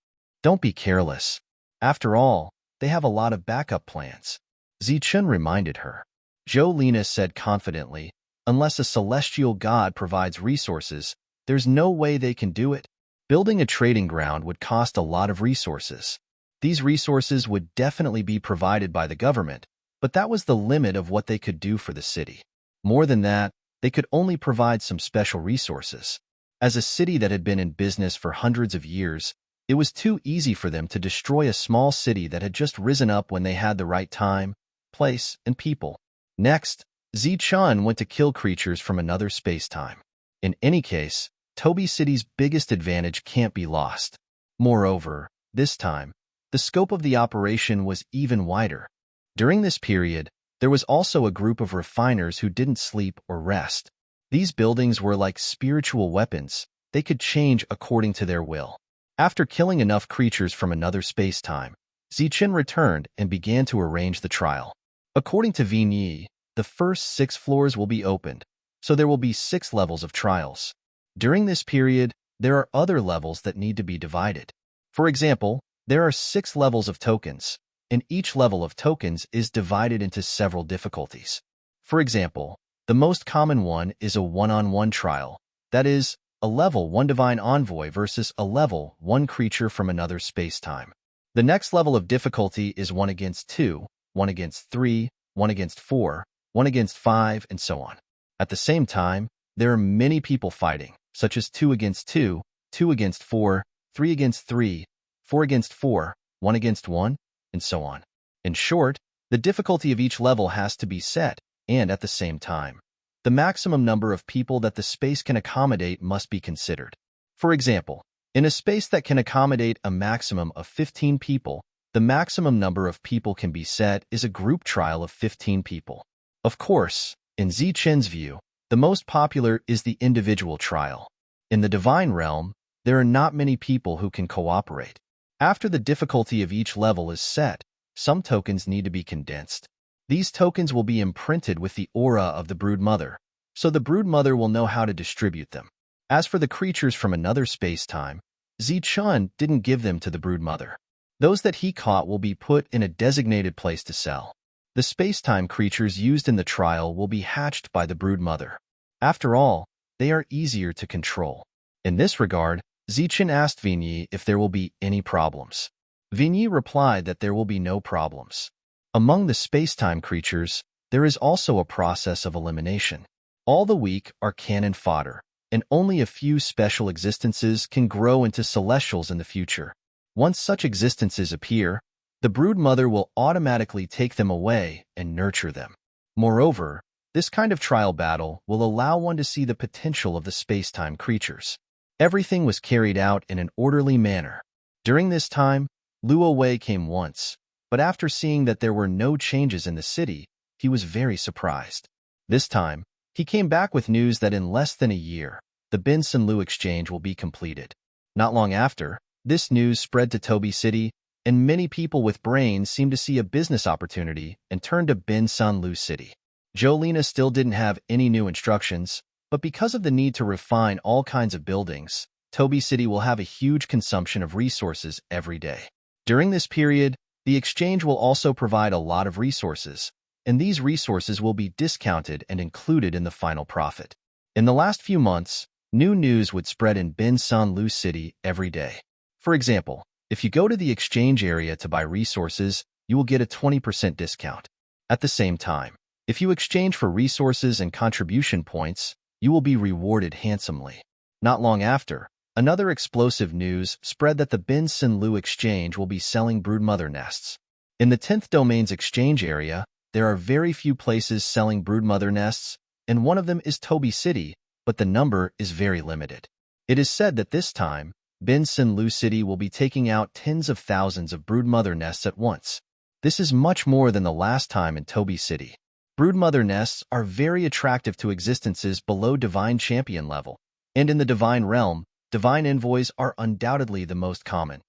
Don't be careless. After all, they have a lot of backup plans. Zichun reminded her. Jolena said confidently, Unless a celestial god provides resources, there's no way they can do it. Building a trading ground would cost a lot of resources. These resources would definitely be provided by the government, but that was the limit of what they could do for the city. More than that, they could only provide some special resources. As a city that had been in business for hundreds of years, it was too easy for them to destroy a small city that had just risen up when they had the right time, place, and people. Next, Zichun went to kill creatures from another space-time. In any case, Toby City's biggest advantage can't be lost. Moreover, this time, the scope of the operation was even wider. During this period, there was also a group of refiners who didn't sleep or rest. These buildings were like spiritual weapons. They could change according to their will. After killing enough creatures from another space-time, Zichun returned and began to arrange the trial. According to Vigny, the first 6 floors will be opened, so there will be 6 levels of trials. During this period, there are other levels that need to be divided. For example, there are 6 levels of tokens, and each level of tokens is divided into several difficulties. For example, the most common one is a one-on-one trial, that is, a level 1 divine envoy versus a level 1 creature from another space-time. The next level of difficulty is 1 against 2, 1 against 3, 1 against 4, 1 against 5, and so on. At the same time, there are many people fighting, such as 2 against 2, 2 against 4, 3 against 3, 4 against 4, 1 against 1, and so on. In short, the difficulty of each level has to be set, and at the same time, the maximum number of people that the space can accommodate must be considered. For example, in a space that can accommodate a maximum of 15 people, the maximum number of people can be set is a group trial of 15 people. Of course, in Zichen's view, the most popular is the individual trial. In the divine realm, there are not many people who can cooperate. After the difficulty of each level is set, some tokens need to be condensed. These tokens will be imprinted with the aura of the broodmother, so the broodmother will know how to distribute them. As for the creatures from another space-time, Zichun didn't give them to the broodmother. Those that he caught will be put in a designated place to sell. The space-time creatures used in the trial will be hatched by the broodmother. After all, they are easier to control. In this regard, Zichen asked Vigny if there will be any problems. Vigny replied that there will be no problems. Among the space-time creatures, there is also a process of elimination. All the weak are cannon fodder, and only a few special existences can grow into celestials in the future. Once such existences appear, the broodmother will automatically take them away and nurture them. Moreover, this kind of trial battle will allow one to see the potential of the space-time creatures. Everything was carried out in an orderly manner. During this time, Luo Wei came once, but after seeing that there were no changes in the city, he was very surprised. This time, he came back with news that in less than a year, the Bin San Lu exchange will be completed. Not long after, this news spread to Tobi City, and many people with brains seemed to see a business opportunity and turned to Bin San Lu City. Jolina still didn't have any new instructions, but because of the need to refine all kinds of buildings, Tobi City will have a huge consumption of resources every day. During this period, the exchange will also provide a lot of resources, and these resources will be discounted and included in the final profit. In the last few months, new news would spread in Bin San Lu City every day. For example, if you go to the exchange area to buy resources, you will get a 20% discount. At the same time, if you exchange for resources and contribution points, you will be rewarded handsomely. Not long after, another explosive news spread that the Bin San Lu exchange will be selling broodmother nests. In the 10th domain's exchange area, there are very few places selling broodmother nests, and one of them is Tobi City, but the number is very limited. It is said that this time, Bin San Lu City will be taking out tens of thousands of broodmother nests at once. This is much more than the last time in Tobi City. Broodmother nests are very attractive to existences below divine champion level, and in the divine realm, divine envoys are undoubtedly the most common.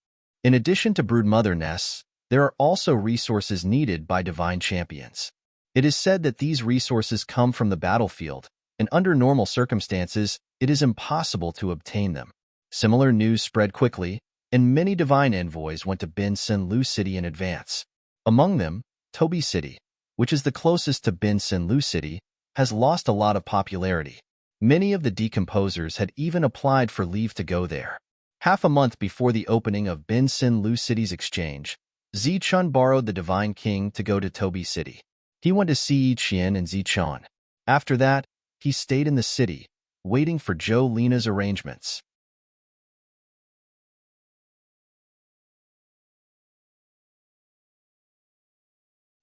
In addition to broodmother nests, there are also resources needed by divine champions. It is said that these resources come from the battlefield, and under normal circumstances, it is impossible to obtain them. Similar news spread quickly, and many divine envoys went to Bin San Lu City in advance. Among them, Tobi City, which is the closest to Bin San Lu City, has lost a lot of popularity. Many of the decomposers had even applied for leave to go there. Half a month before the opening of Bin San Lu City's exchange, Zichun borrowed the Divine King to go to Tobi City. He went to see Qian and Zichun. After that, he stayed in the city, waiting for Lina's arrangements.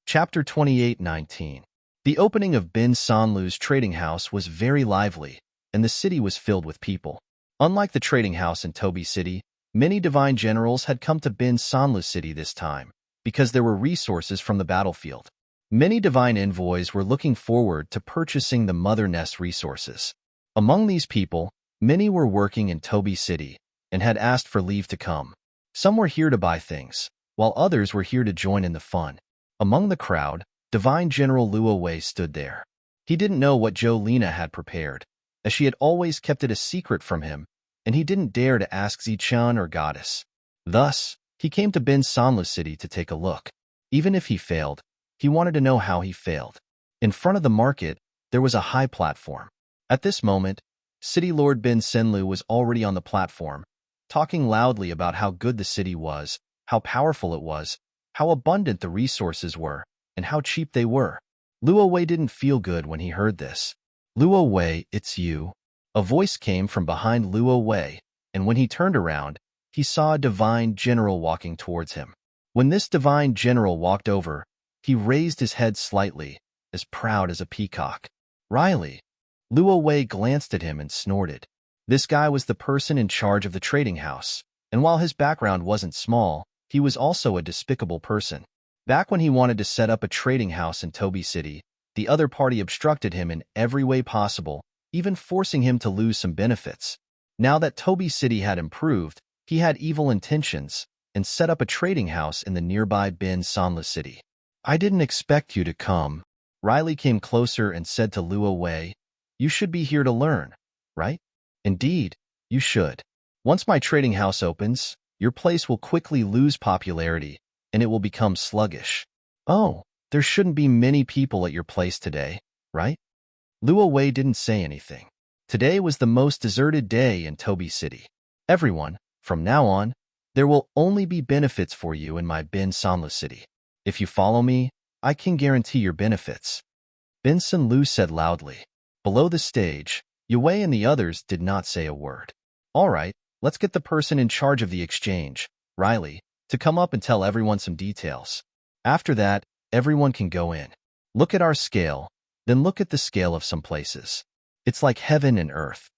Chapter 28:19. The opening of Bin San Lu's trading house was very lively, and the city was filled with people. Unlike the trading house in Tobi City, many divine generals had come to Bin San Lu City this time, because there were resources from the battlefield. Many divine envoys were looking forward to purchasing the Mother Nest resources. Among these people, many were working in Tobi City, and had asked for leave to come. Some were here to buy things, while others were here to join in the fun. Among the crowd, Divine General Luo Wei stood there. He didn't know what Jolena had prepared, as she had always kept it a secret from him, and he didn't dare to ask Zichun or Goddess. Thus, he came to Bin Sanlu City to take a look. Even if he failed, he wanted to know how he failed. In front of the market, there was a high platform. At this moment, City Lord Bin Senlu was already on the platform, talking loudly about how good the city was, how powerful it was, how abundant the resources were, and how cheap they were. Luo Wei didn't feel good when he heard this. Luo Wei, it's you. A voice came from behind Luo Wei, and when he turned around, he saw a divine general walking towards him. When this divine general walked over, he raised his head slightly, as proud as a peacock. Riley. Luo Wei glanced at him and snorted. This guy was the person in charge of the trading house, and while his background wasn't small, he was also a despicable person. Back when he wanted to set up a trading house in Toby City, the other party obstructed him in every way possible, even forcing him to lose some benefits. Now that Toby City had improved, he had evil intentions and set up a trading house in the nearby Bin Sanla City. I didn't expect you to come. Riley came closer and said to Luo Wei, you should be here to learn, right? Indeed, you should. Once my trading house opens, your place will quickly lose popularity, and it will become sluggish. Oh, there shouldn't be many people at your place today, right? Luo Wei didn't say anything. Today was the most deserted day in Toby City. Everyone, from now on, there will only be benefits for you in my Bin Sanla City. If you follow me, I can guarantee your benefits. Bin Sun Lu said loudly. Below the stage, Yue and the others did not say a word. All right, let's get the person in charge of the exchange, Riley, to come up and tell everyone some details. After that, everyone can go in. Look at our scale, then look at the scale of some places. It's like heaven and earth.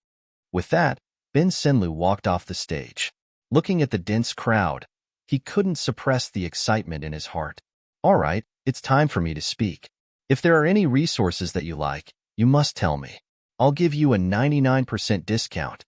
With that, Bin Senlu walked off the stage. Looking at the dense crowd, he couldn't suppress the excitement in his heart. All right, it's time for me to speak. If there are any resources that you like, you must tell me. I'll give you a 99% discount.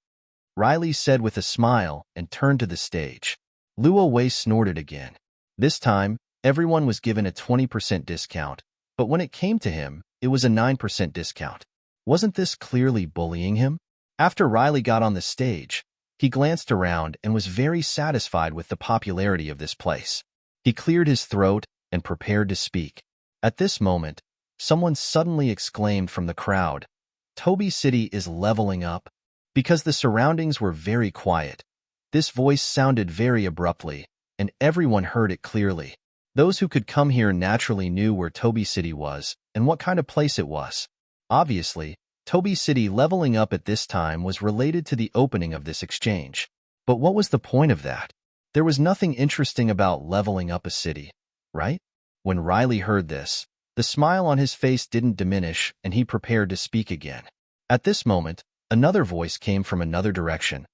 Riley said with a smile and turned to the stage. Luo Wei snorted again. This time, everyone was given a 20% discount, but when it came to him, it was a 9% discount. Wasn't this clearly bullying him? After Riley got on the stage, he glanced around and was very satisfied with the popularity of this place. He cleared his throat and prepared to speak. At this moment, someone suddenly exclaimed from the crowd, Toby City is leveling up. Because the surroundings were very quiet, this voice sounded very abruptly, and everyone heard it clearly. Those who could come here naturally knew where Toby City was and what kind of place it was. Obviously, Toby City leveling up at this time was related to the opening of this exchange. But what was the point of that? There was nothing interesting about leveling up a city, right? When Riley heard this, the smile on his face didn't diminish and he prepared to speak again. At this moment, another voice came from another direction.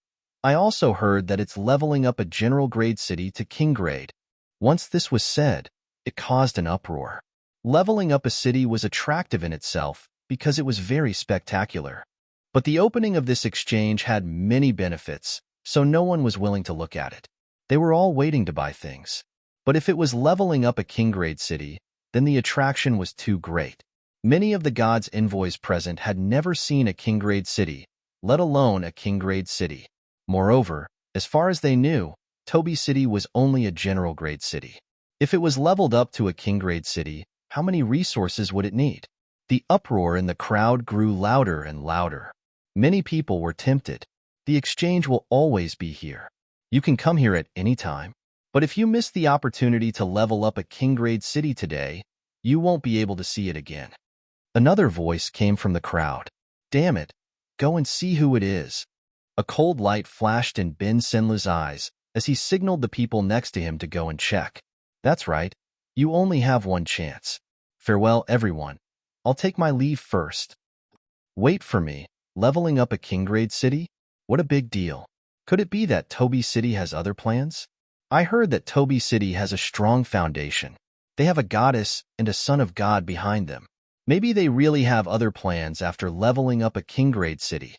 I also heard that it's leveling up a general grade city to king grade. Once this was said, it caused an uproar. Leveling up a city was attractive in itself because it was very spectacular. But the opening of this exchange had many benefits, so no one was willing to look at it. They were all waiting to buy things. But if it was leveling up a king grade city, then the attraction was too great. Many of the gods' envoys present had never seen a king grade city, let alone a king grade city. Moreover, as far as they knew, Toby City was only a general grade city. If it was leveled up to a king grade city, how many resources would it need? The uproar in the crowd grew louder and louder. Many people were tempted. The exchange will always be here. You can come here at any time. But if you miss the opportunity to level up a king grade city today, you won't be able to see it again. Another voice came from the crowd. Damn it, go and see who it is. A cold light flashed in Bin Senlu's eyes as he signaled the people next to him to go and check. That's right, you only have one chance. Farewell, everyone. I'll take my leave first. Wait for me, leveling up a king grade city? What a big deal. Could it be that Toby City has other plans? I heard that Toby City has a strong foundation. They have a goddess and a son of God behind them. Maybe they really have other plans after leveling up a king grade city.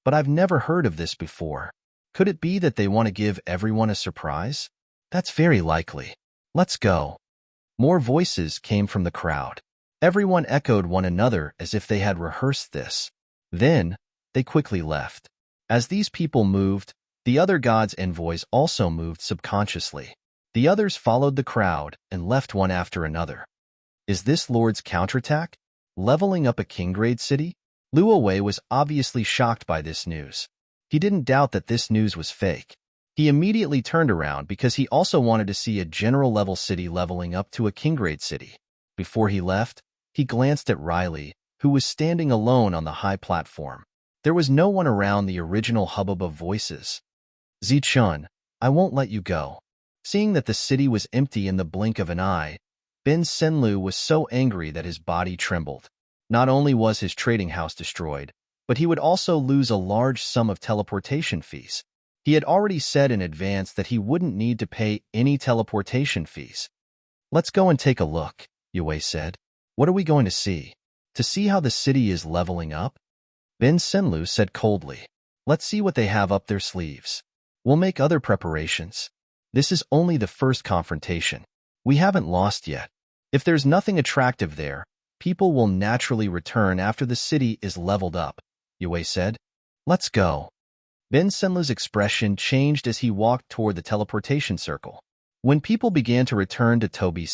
But I've never heard of this before. Could it be that they want to give everyone a surprise? That's very likely. Let's go. More voices came from the crowd. Everyone echoed one another as if they had rehearsed this. Then, they quickly left. As these people moved, the other gods' envoys also moved subconsciously. The others followed the crowd and left one after another. Is this Lord's counterattack? Leveling up a king-grade city? Luo Wei was obviously shocked by this news. He didn't doubt that this news was fake. He immediately turned around because he also wanted to see a general-level city leveling up to a king-grade city. Before he left, he glanced at Riley, who was standing alone on the high platform. There was no one around the original hubbub of voices. Zichun, I won't let you go. Seeing that the city was empty in the blink of an eye, Ben Senlu was so angry that his body trembled. Not only was his trading house destroyed, but he would also lose a large sum of teleportation fees. He had already said in advance that he wouldn't need to pay any teleportation fees. Let's go and take a look, Yue said. What are we going to see? To see how the city is leveling up? Ben Senlu said coldly. Let's see what they have up their sleeves. We'll make other preparations. This is only the first confrontation. We haven't lost yet. If there's nothing attractive there, people will naturally return after the city is leveled up, Yue said. Let's go. Ben Senlu's expression changed as he walked toward the teleportation circle. When people began to return to Tobi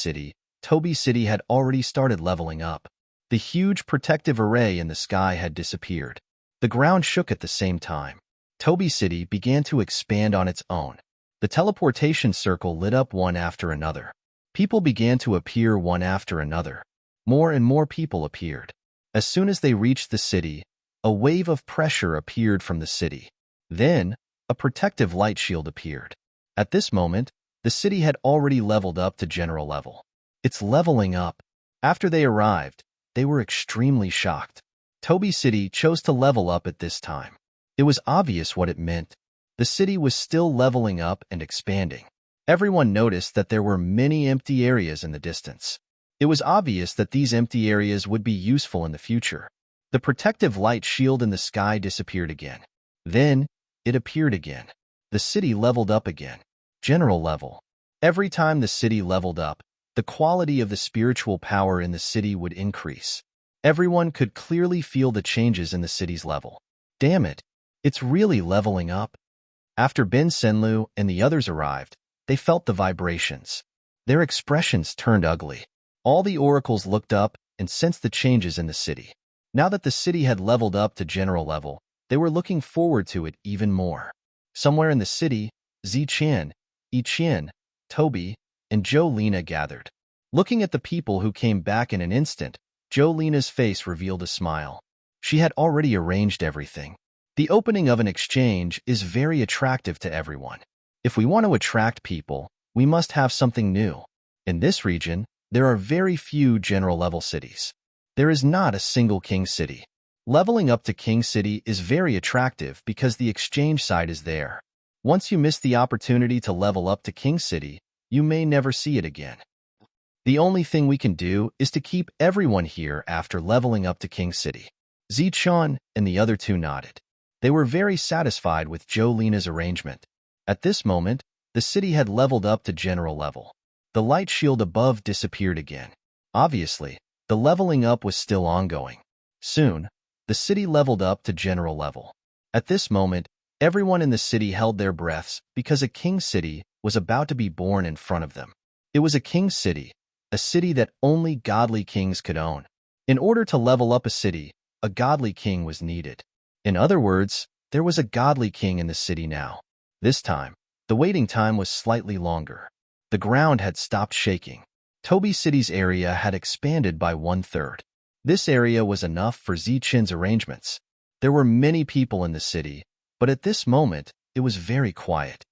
City had already started leveling up. The huge protective array in the sky had disappeared. The ground shook at the same time. Tobi City began to expand on its own. The teleportation circle lit up one after another. People began to appear one after another. More and more people appeared. As soon as they reached the city, a wave of pressure appeared from the city. Then, a protective light shield appeared. At this moment, the city had already leveled up to general level. It's leveling up. After they arrived, they were extremely shocked. Tobi City chose to level up at this time. It was obvious what it meant. The city was still leveling up and expanding. Everyone noticed that there were many empty areas in the distance. It was obvious that these empty areas would be useful in the future. The protective light shield in the sky disappeared again. Then, it appeared again. The city leveled up again. General level. Every time the city leveled up, the quality of the spiritual power in the city would increase. Everyone could clearly feel the changes in the city's level. Damn it, it's really leveling up. After Ben Senlu and the others arrived, they felt the vibrations. Their expressions turned ugly. All the oracles looked up and sensed the changes in the city. Now that the city had leveled up to general level, they were looking forward to it even more. Somewhere in the city, Zichen, Yiqian, Tobi, and Jolina gathered. Looking at the people who came back in an instant, Jolina's face revealed a smile. She had already arranged everything. The opening of an exchange is very attractive to everyone. If we want to attract people, we must have something new. In this region, there are very few general-level cities. There is not a single king city. Leveling up to king city is very attractive because the exchange site is there. Once you miss the opportunity to level up to king city, you may never see it again. The only thing we can do is to keep everyone here after leveling up to king city. Zichun and the other two nodded. They were very satisfied with Jolina's arrangement. At this moment, the city had leveled up to general level. The light shield above disappeared again. Obviously, the leveling up was still ongoing. Soon, the city leveled up to general level. At this moment, everyone in the city held their breaths because a king city was about to be born in front of them. It was a king city, a city that only godly kings could own. In order to level up a city, a godly king was needed. In other words, there was a godly king in the city now. This time, the waiting time was slightly longer. The ground had stopped shaking. Tobi City's area had expanded by 1/3. This area was enough for Zichen's arrangements. There were many people in the city, but at this moment, it was very quiet.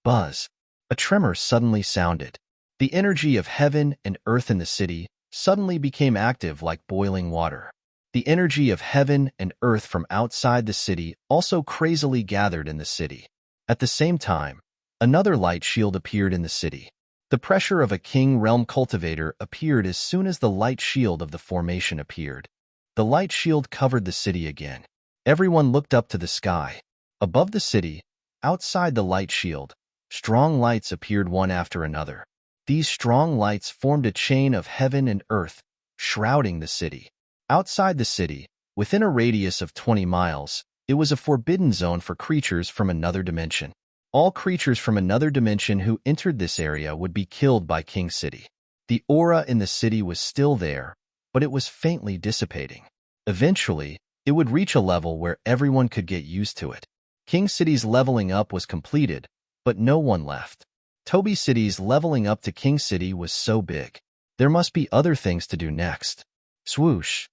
Buzz. A tremor suddenly sounded. The energy of heaven and earth in the city suddenly became active like boiling water. The energy of heaven and earth from outside the city also crazily gathered in the city. At the same time, another light shield appeared in the city. The pressure of a king realm cultivator appeared as soon as the light shield of the formation appeared. The light shield covered the city again. Everyone looked up to the sky. Above the city, outside the light shield, strong lights appeared one after another. These strong lights formed a chain of heaven and earth, shrouding the city. Outside the city, within a radius of 20 miles, it was a forbidden zone for creatures from another dimension. All creatures from another dimension who entered this area would be killed by King City. The aura in the city was still there, but it was faintly dissipating. Eventually, it would reach a level where everyone could get used to it. King City's leveling up was completed, but no one left. Toby City's leveling up to King City was so big. There must be other things to do next. Swoosh.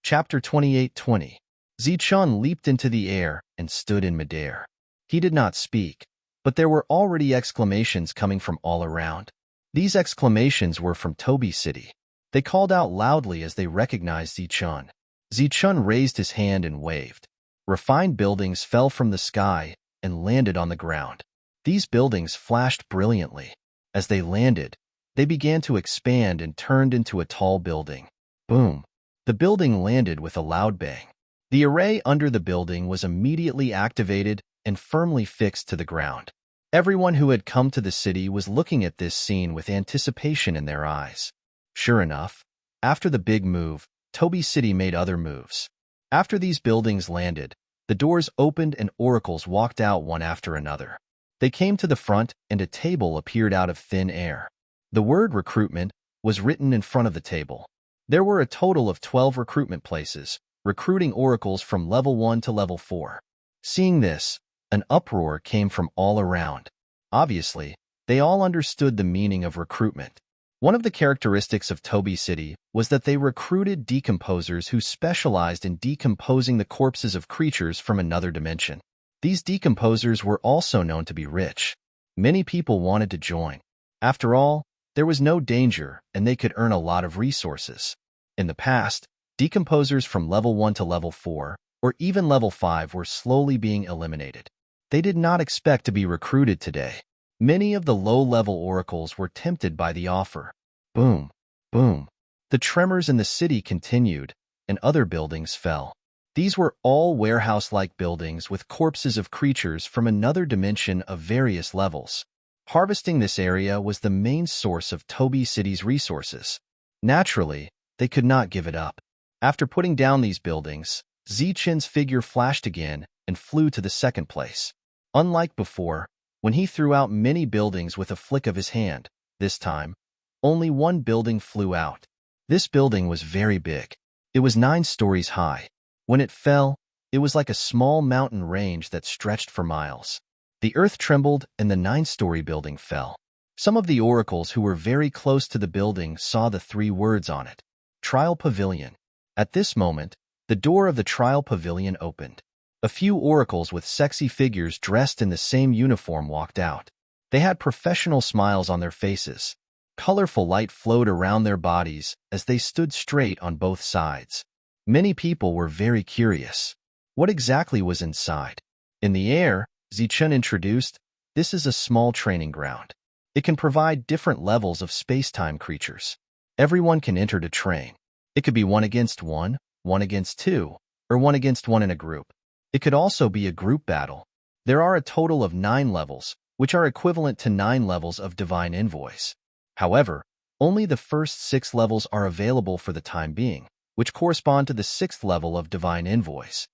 Chapter 28:20. Zichun leaped into the air and stood in midair. He did not speak, but there were already exclamations coming from all around. These exclamations were from Toby City. They called out loudly as they recognized Zichun. Zichun raised his hand and waved. Refined buildings fell from the sky and landed on the ground. These buildings flashed brilliantly. As they landed, they began to expand and turned into a tall building. Boom! The building landed with a loud bang. The array under the building was immediately activated and firmly fixed to the ground. Everyone who had come to the city was looking at this scene with anticipation in their eyes. Sure enough, after the big move, Toby City made other moves. After these buildings landed, the doors opened and oracles walked out one after another. They came to the front and a table appeared out of thin air. The word recruitment was written in front of the table. There were a total of 12 recruitment places, recruiting oracles from level 1 to level 4. Seeing this, an uproar came from all around. Obviously, they all understood the meaning of recruitment. One of the characteristics of Toby City was that they recruited decomposers who specialized in decomposing the corpses of creatures from another dimension. These decomposers were also known to be rich. Many people wanted to join. After all, there was no danger and they could earn a lot of resources. In the past, decomposers from level 1 to level 4, or even level 5 were slowly being eliminated. They did not expect to be recruited today. Many of the low-level oracles were tempted by the offer. Boom, boom. The tremors in the city continued, and other buildings fell. These were all warehouse-like buildings with corpses of creatures from another dimension of various levels. Harvesting this area was the main source of Toby City's resources. Naturally, they could not give it up. After putting down these buildings, Zichin's figure flashed again and flew to the second place. Unlike before, when he threw out many buildings with a flick of his hand, this time, only one building flew out. This building was very big. It was 9 stories high. When it fell, it was like a small mountain range that stretched for miles. The earth trembled and the 9-story building fell. Some of the oracles who were very close to the building saw the 3 words on it. Trial Pavilion. At this moment, the door of the trial pavilion opened. A few oracles with sexy figures dressed in the same uniform walked out. They had professional smiles on their faces. Colorful light flowed around their bodies as they stood straight on both sides. Many people were very curious. What exactly was inside? In the air, Zichun introduced, this is a small training ground. It can provide different levels of space-time creatures. Everyone can enter to train. It could be 1 against 1, 1 against 2, or 1 against 1 in a group. It could also be a group battle. There are a total of 9 levels, which are equivalent to 9 levels of Divine Invoice. However, only the first 6 levels are available for the time being, which correspond to the 6th level of Divine Invoice.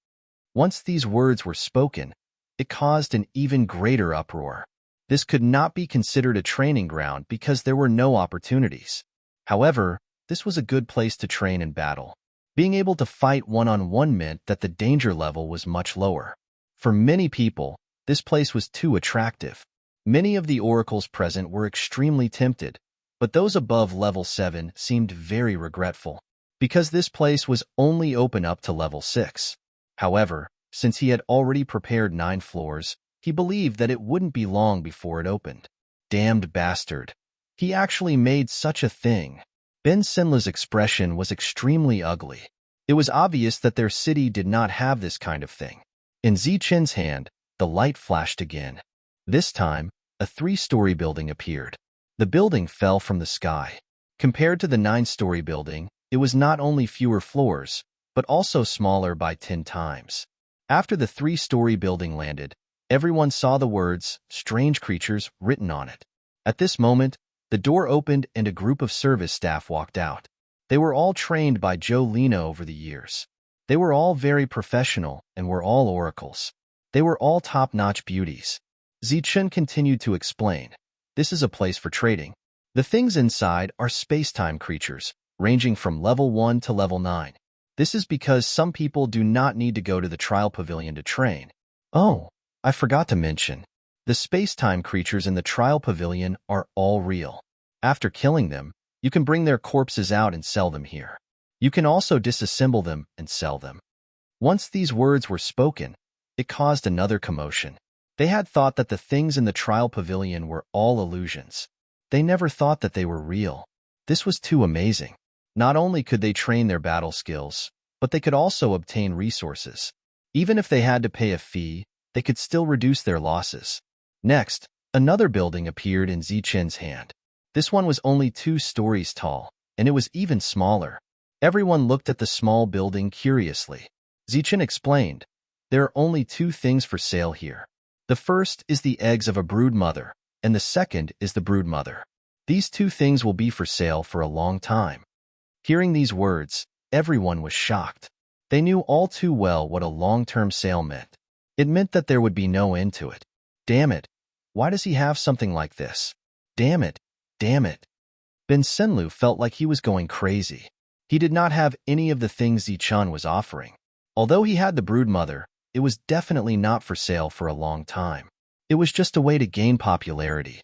Once these words were spoken, it caused an even greater uproar. This could not be considered a training ground because there were no opportunities. However, this was a good place to train in battle. Being able to fight one-on-one meant that the danger level was much lower. For many people, this place was too attractive. Many of the oracles present were extremely tempted, but those above level 7 seemed very regretful, because this place was only open up to level 6. However, since he had already prepared 9 floors, he believed that it wouldn't be long before it opened. Damned bastard. He actually made such a thing. Ben Sinla's expression was extremely ugly. It was obvious that their city did not have this kind of thing. In Zichin's hand, the light flashed again. This time, a 3-story building appeared. The building fell from the sky. Compared to the 9-story building, it was not only fewer floors, but also smaller by 10 times. After the 3-story building landed, Everyone saw the words, strange creatures, written on it. At this moment, the door opened and a group of service staff walked out. They were all trained by Joe Lena over the years. They were all very professional and were all oracles. They were all top-notch beauties. Zichun continued to explain. This is a place for trading. The things inside are space-time creatures, ranging from level 1 to level 9. This is because some people do not need to go to the trial pavilion to train. Oh, I forgot to mention. The space-time creatures in the trial pavilion are all real. After killing them, you can bring their corpses out and sell them here. You can also disassemble them and sell them. Once these words were spoken, it caused another commotion. They had thought that the things in the trial pavilion were all illusions. They never thought that they were real. This was too amazing. Not only could they train their battle skills, but they could also obtain resources. Even if they had to pay a fee, they could still reduce their losses. Next, another building appeared in Zichun's hand. This one was only 2 stories tall, and it was even smaller. Everyone looked at the small building curiously. Zichun explained, there are only 2 things for sale here. The first is the eggs of a brood mother, and the second is the brood mother. These 2 things will be for sale for a long time. Hearing these words, everyone was shocked. They knew all too well what a long-term sale meant. It meant that there would be no end to it. Damn it. Why does he have something like this? Damn it. Damn it. Ben Senlu felt like he was going crazy. He did not have any of the things Zichun was offering. Although he had the brood mother, it was definitely not for sale for a long time. It was just a way to gain popularity.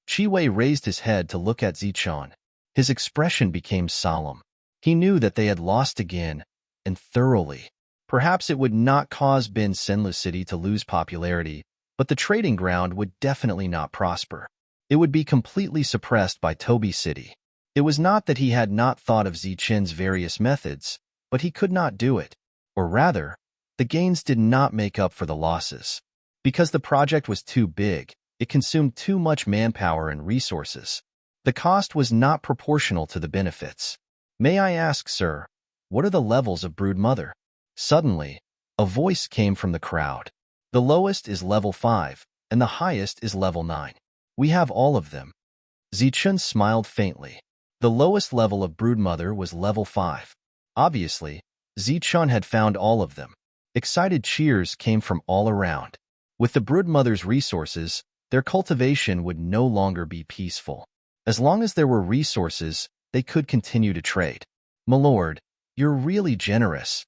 Chi Wei raised his head to look at Zichun. His expression became solemn. He knew that they had lost again, and thoroughly. Perhaps it would not cause Ben Senlu City to lose popularity, but the trading ground would definitely not prosper. It would be completely suppressed by Toby City. It was not that he had not thought of Zichun's various methods, but he could not do it. Or rather, the gains did not make up for the losses. Because the project was too big, it consumed too much manpower and resources. The cost was not proportional to the benefits. May I ask, sir, what are the levels of brood mother? Suddenly, a voice came from the crowd. The lowest is level 5, and the highest is level 9. We have all of them. Zichun smiled faintly. The lowest level of brood mother was level 5. Obviously, Zichun had found all of them. Excited cheers came from all around. With the brood mother's resources, their cultivation would no longer be peaceful. As long as there were resources, they could continue to trade. My lord, you're really generous.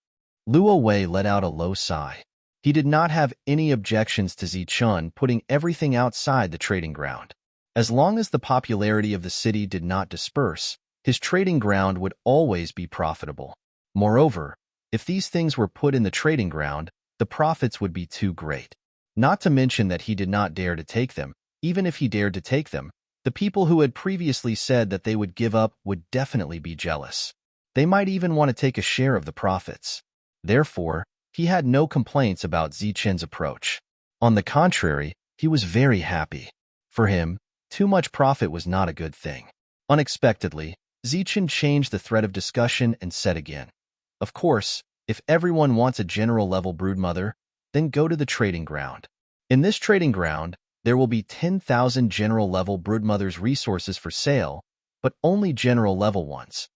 Luo Wei let out a low sigh. He did not have any objections to Zichun putting everything outside the trading ground. As long as the popularity of the city did not disperse, his trading ground would always be profitable. Moreover, if these things were put in the trading ground, the profits would be too great. Not to mention that he did not dare to take them. Even if he dared to take them, the people who had previously said that they would give up would definitely be jealous. They might even want to take a share of the profits. Therefore, he had no complaints about Zichun's approach. On the contrary, he was very happy. For him, too much profit was not a good thing. Unexpectedly, Zichun changed the thread of discussion and said again, of course, if everyone wants a general-level broodmother, then go to the trading ground. In this trading ground, there will be 10,000 general-level broodmothers' resources for sale, but only general-level ones.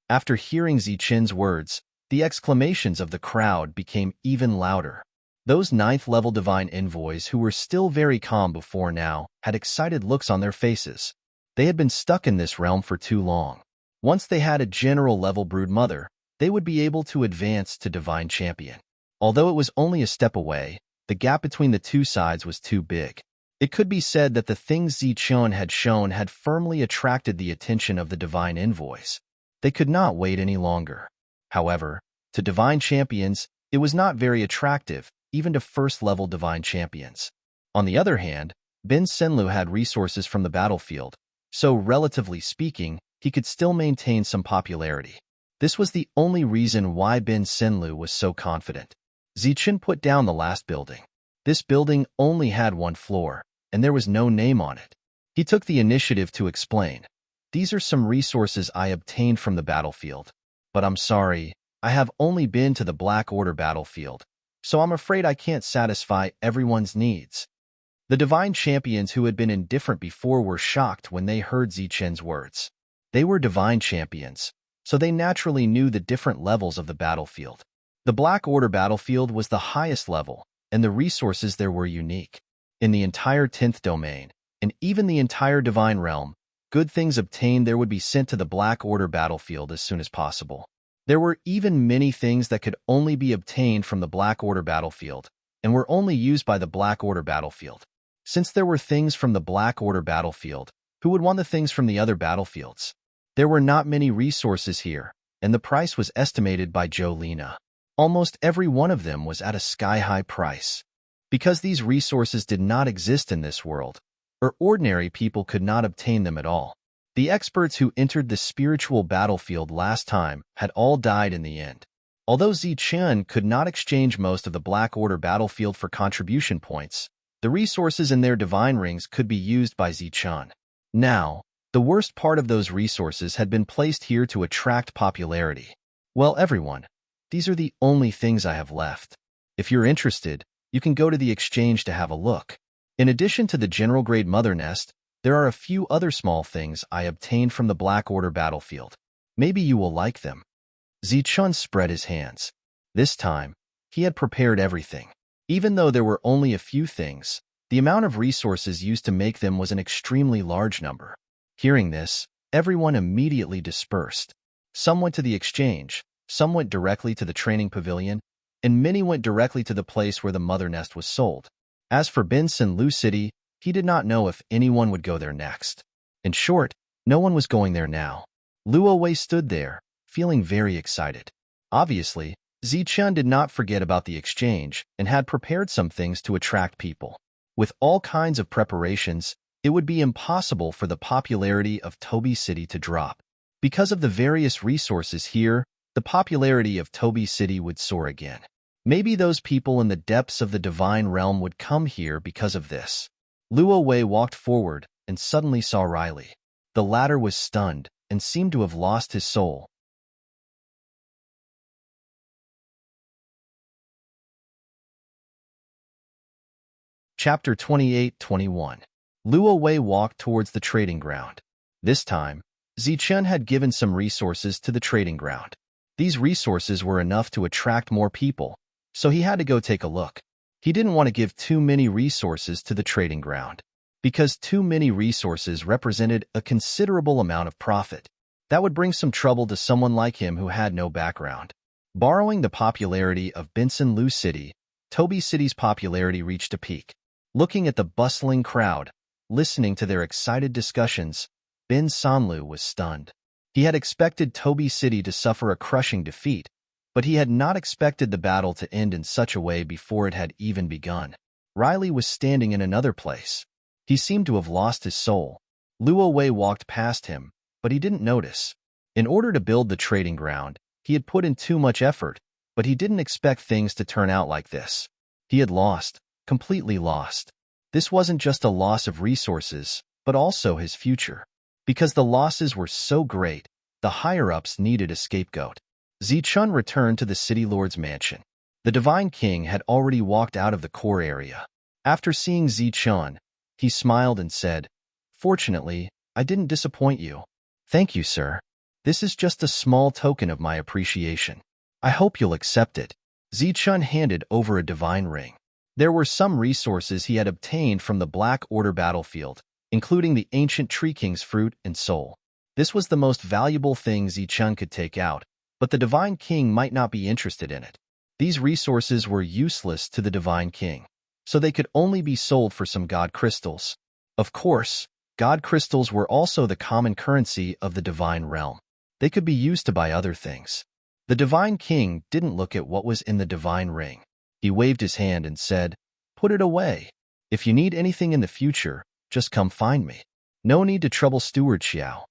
After hearing Zichun's words, the exclamations of the crowd became even louder. Those 9th-level divine envoys who were still very calm before now had excited looks on their faces. They had been stuck in this realm for too long. Once they had a general-level broodmother, they would be able to advance to divine champion. Although it was only a step away, the gap between the two sides was too big. It could be said that the things Zichun had shown had firmly attracted the attention of the divine envoys. They could not wait any longer. However, to divine champions, it was not very attractive, even to first-level divine champions. On the other hand, Ben Senlu had resources from the battlefield, so relatively speaking, he could still maintain some popularity. This was the only reason why Ben Senlu was so confident. Zichun put down the last building. This building only had 1 floor, and there was no name on it. He took the initiative to explain, "These are some resources I obtained from the battlefield. But I'm sorry, I have only been to the Black Order battlefield, so I'm afraid I can't satisfy everyone's needs." The divine champions who had been indifferent before were shocked when they heard Zichen's words. They were divine champions, so they naturally knew the different levels of the battlefield. The Black Order battlefield was the highest level, and the resources there were unique. In the entire 10th domain, and even the entire divine realm, good things obtained there would be sent to the Black Order battlefield as soon as possible. There were even many things that could only be obtained from the Black Order battlefield, and were only used by the Black Order battlefield. Since there were things from the Black Order battlefield, who would want the things from the other battlefields? There were not many resources here, and the price was estimated by Jolena. Almost every one of them was at a sky-high price. Because these resources did not exist in this world, or ordinary people could not obtain them at all. The experts who entered the spiritual battlefield last time had all died in the end. Although Zichen could not exchange most of the Black Order battlefield for contribution points, the resources in their divine rings could be used by Zichen. Now, the worst part of those resources had been placed here to attract popularity. Well, everyone, these are the only things I have left. If you're interested, you can go to the exchange to have a look. In addition to the general grade mother nest, there are a few other small things I obtained from the Black Order battlefield. Maybe you will like them. Zichen spread his hands. This time, he had prepared everything. Even though there were only a few things, the amount of resources used to make them was an extremely large number. Hearing this, everyone immediately dispersed. Some went to the exchange, some went directly to the training pavilion, and many went directly to the place where the mother nest was sold. As for Benson Lu City, he did not know if anyone would go there next. In short, no one was going there now. Luo Wei stood there, feeling very excited. Obviously, Zichen did not forget about the exchange and had prepared some things to attract people. With all kinds of preparations, it would be impossible for the popularity of Tobi City to drop. Because of the various resources here, the popularity of Tobi City would soar again. Maybe those people in the depths of the divine realm would come here because of this. Luo Wei walked forward and suddenly saw Riley. The latter was stunned and seemed to have lost his soul. Chapter 28-21. Luo Wei walked towards the trading ground. This time, Zichen had given some resources to the trading ground. These resources were enough to attract more people, so he had to go take a look. He didn't want to give too many resources to the trading ground, because too many resources represented a considerable amount of profit. That would bring some trouble to someone like him who had no background. Borrowing the popularity of Benson Lu City, Tobi City's popularity reached a peak. Looking at the bustling crowd, listening to their excited discussions, Ben Sanlu was stunned. He had expected Tobi City to suffer a crushing defeat, but he had not expected the battle to end in such a way before it had even begun. Riley was standing in another place. He seemed to have lost his soul. Luo Wei walked past him, but he didn't notice. In order to build the trading ground, he had put in too much effort, but he didn't expect things to turn out like this. He had lost, completely lost. This wasn't just a loss of resources, but also his future. Because the losses were so great, the higher-ups needed a scapegoat. Zichen returned to the City Lord's mansion. The Divine King had already walked out of the core area. After seeing Zichen, he smiled and said, "Fortunately, I didn't disappoint you." "Thank you, sir. This is just a small token of my appreciation. I hope you'll accept it." Zichen handed over a divine ring. There were some resources he had obtained from the Black Order battlefield, including the ancient Tree King's fruit and soul. This was the most valuable thing Zichen could take out, but the Divine King might not be interested in it. These resources were useless to the Divine King, so they could only be sold for some God crystals. Of course, God crystals were also the common currency of the Divine Realm. They could be used to buy other things. The Divine King didn't look at what was in the Divine Ring. He waved his hand and said, "Put it away. If you need anything in the future, just come find me. No need to trouble Steward Xiao."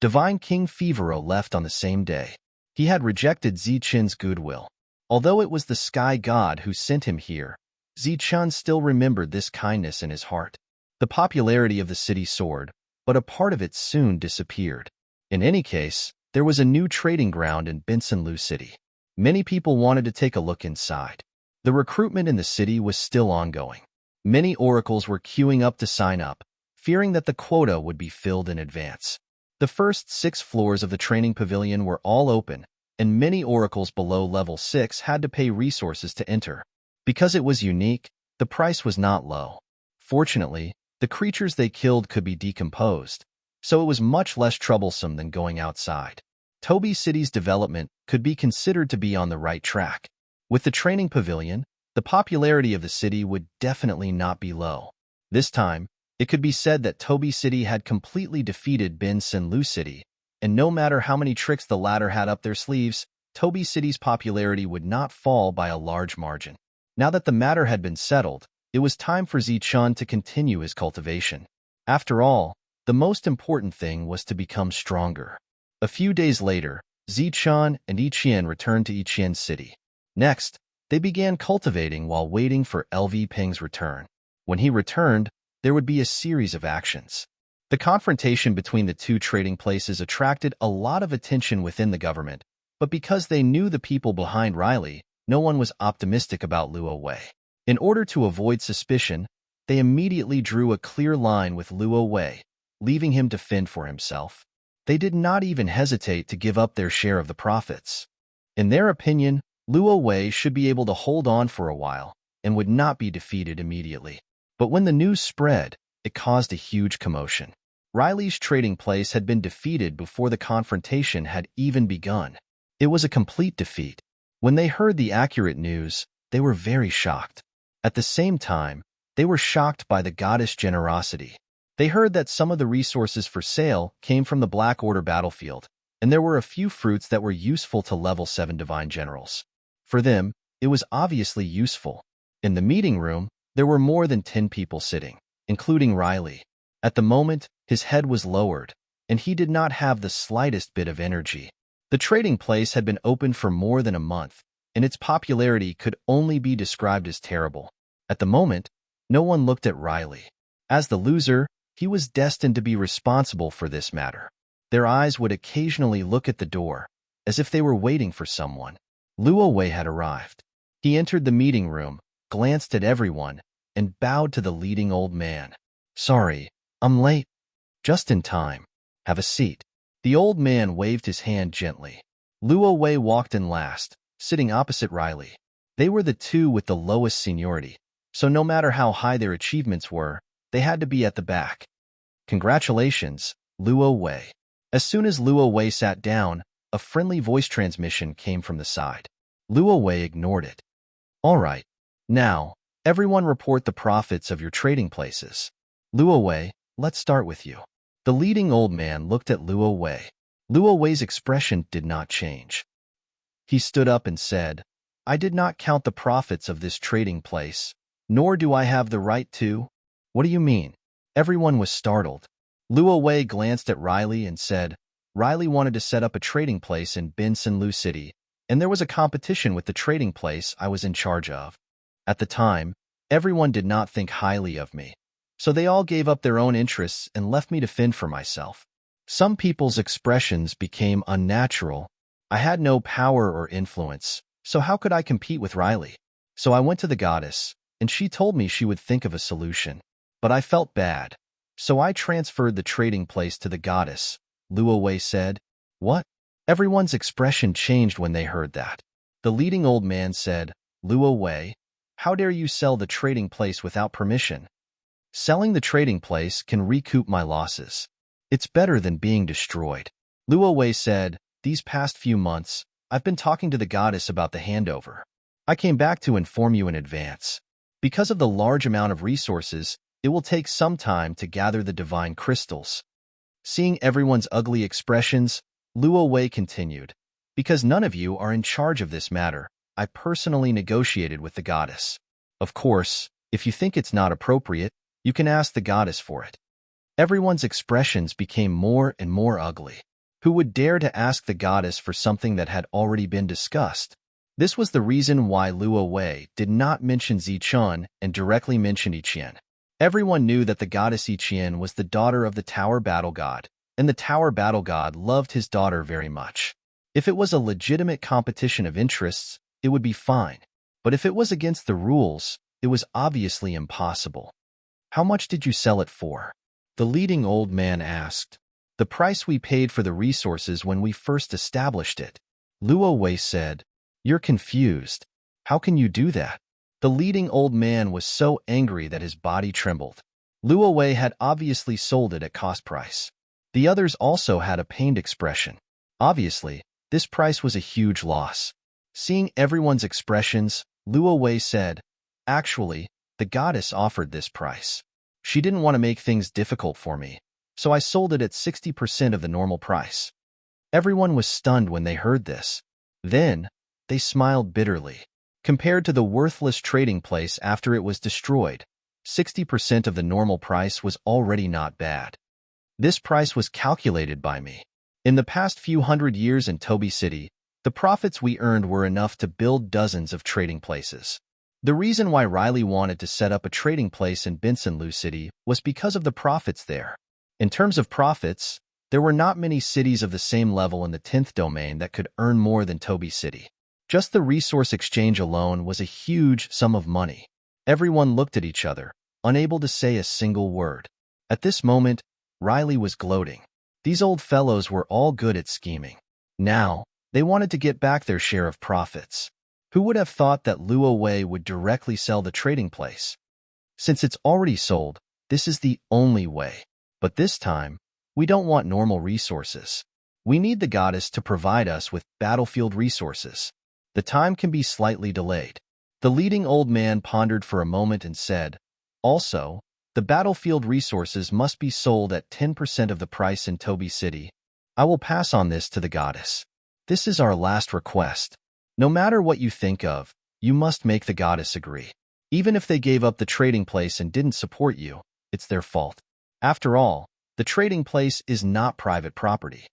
Divine King Fevero left on the same day. He had rejected Zichen's goodwill. Although it was the Sky God who sent him here, Zichen still remembered this kindness in his heart. The popularity of the city soared, but a part of it soon disappeared. In any case, there was a new trading ground in Benson Lu City. Many people wanted to take a look inside. The recruitment in the city was still ongoing. Many oracles were queuing up to sign up, fearing that the quota would be filled in advance. The first 6 floors of the training pavilion were all open, and many oracles below level 6 had to pay resources to enter. Because it was unique, the price was not low. Fortunately, the creatures they killed could be decomposed, so it was much less troublesome than going outside. Toby City's development could be considered to be on the right track. With the training pavilion, the popularity of the city would definitely not be low. This time, it could be said that Toby City had completely defeated Bin Sin Lu City, and no matter how many tricks the latter had up their sleeves, Toby City's popularity would not fall by a large margin. Now that the matter had been settled, it was time for Zichun to continue his cultivation. After all, the most important thing was to become stronger. A few days later, Zichun and Yiqian returned to Yiqian City. Next, they began cultivating while waiting for LV Ping's return. When he returned, there would be a series of actions. The confrontation between the two trading places attracted a lot of attention within the government, but because they knew the people behind Riley, no one was optimistic about Luo Wei. In order to avoid suspicion, they immediately drew a clear line with Luo Wei, leaving him to fend for himself. They did not even hesitate to give up their share of the profits. In their opinion, Luo Wei should be able to hold on for a while and would not be defeated immediately. But when the news spread, it caused a huge commotion. Riley's trading place had been defeated before the confrontation had even begun. It was a complete defeat. When they heard the accurate news, they were very shocked. At the same time, they were shocked by the goddess' generosity. They heard that some of the resources for sale came from the Black Order battlefield, and there were a few fruits that were useful to level 7 divine generals. For them, it was obviously useful. In the meeting room, there were more than 10 people sitting, including Riley. At the moment, his head was lowered, and he did not have the slightest bit of energy. The trading place had been open for more than a month, and its popularity could only be described as terrible. At the moment, no one looked at Riley. As the loser, he was destined to be responsible for this matter. Their eyes would occasionally look at the door, as if they were waiting for someone. Luo Wei had arrived. He entered the meeting room, glanced at everyone, and bowed to the leading old man. "Sorry, I'm late." "Just in time. Have a seat." The old man waved his hand gently. Luo Wei walked in last, sitting opposite Riley. They were the two with the lowest seniority, so no matter how high their achievements were, they had to be at the back. "Congratulations, Luo Wei." As soon as Luo Wei sat down, a friendly voice transmission came from the side. Luo Wei ignored it. "All right. Now, everyone report the profits of your trading places. Luo Wei, let's start with you." The leading old man looked at Luo Wei. Luo Wei's expression did not change. He stood up and said, "I did not count the profits of this trading place, nor do I have the right to." "What do you mean?" Everyone was startled. Luo Wei glanced at Riley and said, "Riley wanted to set up a trading place in Bin Sin Lu City, and there was a competition with the trading place I was in charge of. At the time, everyone did not think highly of me, so they all gave up their own interests and left me to fend for myself. Some people's expressions became unnatural. I had no power or influence, so how could I compete with Riley? So I went to the goddess, and she told me she would think of a solution. But I felt bad, so I transferred the trading place to the goddess," Luo Wei said. "What?" Everyone's expression changed when they heard that. The leading old man said, "Luo Wei, how dare you sell the trading place without permission? Selling the trading place can recoup my losses. It's better than being destroyed." Luo Wei said, "These past few months, I've been talking to the goddess about the handover. I came back to inform you in advance. Because of the large amount of resources, it will take some time to gather the divine crystals." Seeing everyone's ugly expressions, Luo Wei continued, "Because none of you are in charge of this matter, I personally negotiated with the goddess. Of course, if you think it's not appropriate, you can ask the goddess for it." Everyone's expressions became more and more ugly. Who would dare to ask the goddess for something that had already been discussed? This was the reason why Luo Wei did not mention Zichun and directly mentioned Yiqian. Everyone knew that the goddess Yiqian was the daughter of the Tower Battle God, and the Tower Battle God loved his daughter very much. If it was a legitimate competition of interests, it would be fine. But if it was against the rules, it was obviously impossible. How much did you sell it for? The leading old man asked. The price we paid for the resources when we first established it. Luo Wei said, You're confused. How can you do that? The leading old man was so angry that his body trembled. Luo Wei had obviously sold it at cost price. The others also had a pained expression. Obviously, this price was a huge loss. Seeing everyone's expressions, Luo Wei said, Actually, the goddess offered this price. She didn't want to make things difficult for me, so I sold it at 60% of the normal price. Everyone was stunned when they heard this. Then, they smiled bitterly. Compared to the worthless trading place after it was destroyed, 60% of the normal price was already not bad. This price was calculated by me. In the past few hundred years in Toby City, the profits we earned were enough to build dozens of trading places. The reason why Riley wanted to set up a trading place in Binsenlu City was because of the profits there. In terms of profits, there were not many cities of the same level in the 10th domain that could earn more than Toby City. Just the resource exchange alone was a huge sum of money. Everyone looked at each other, unable to say a single word. At this moment, Riley was gloating. These old fellows were all good at scheming. Now, they wanted to get back their share of profits. Who would have thought that Luo Wei would directly sell the trading place? Since it's already sold, this is the only way. But this time, we don't want normal resources. We need the goddess to provide us with battlefield resources. The time can be slightly delayed. The leading old man pondered for a moment and said, Also, the battlefield resources must be sold at 10% of the price in Toby City. I will pass on this to the goddess. This is our last request. No matter what you think of, you must make the goddess agree. Even if they gave up the trading place and didn't support you, it's their fault. After all, the trading place is not private property.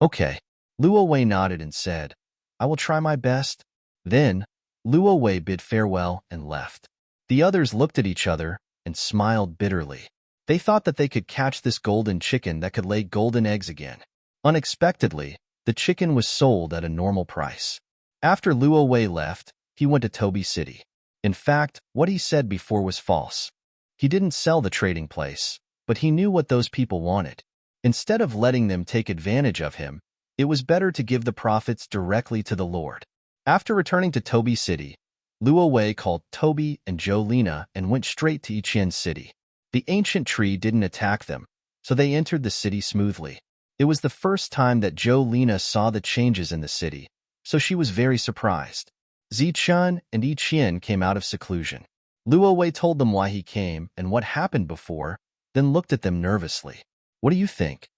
Okay. Luo Wei nodded and said, I will try my best. Then, Luo Wei bid farewell and left. The others looked at each other and smiled bitterly. They thought that they could catch this golden chicken that could lay golden eggs again. Unexpectedly, the chicken was sold at a normal price. After Luo Wei left, he went to Toby City. In fact, what he said before was false. He didn't sell the trading place, but he knew what those people wanted. Instead of letting them take advantage of him, it was better to give the profits directly to the Lord. After returning to Toby City, Luo Wei called Toby and Jolina and went straight to Yiqian City. The ancient tree didn't attack them, so they entered the city smoothly. It was the first time that Jolina saw the changes in the city, so she was very surprised. Zichun and Yiqian came out of seclusion. Luo Wei told them why he came and what happened before, then looked at them nervously. What do you think?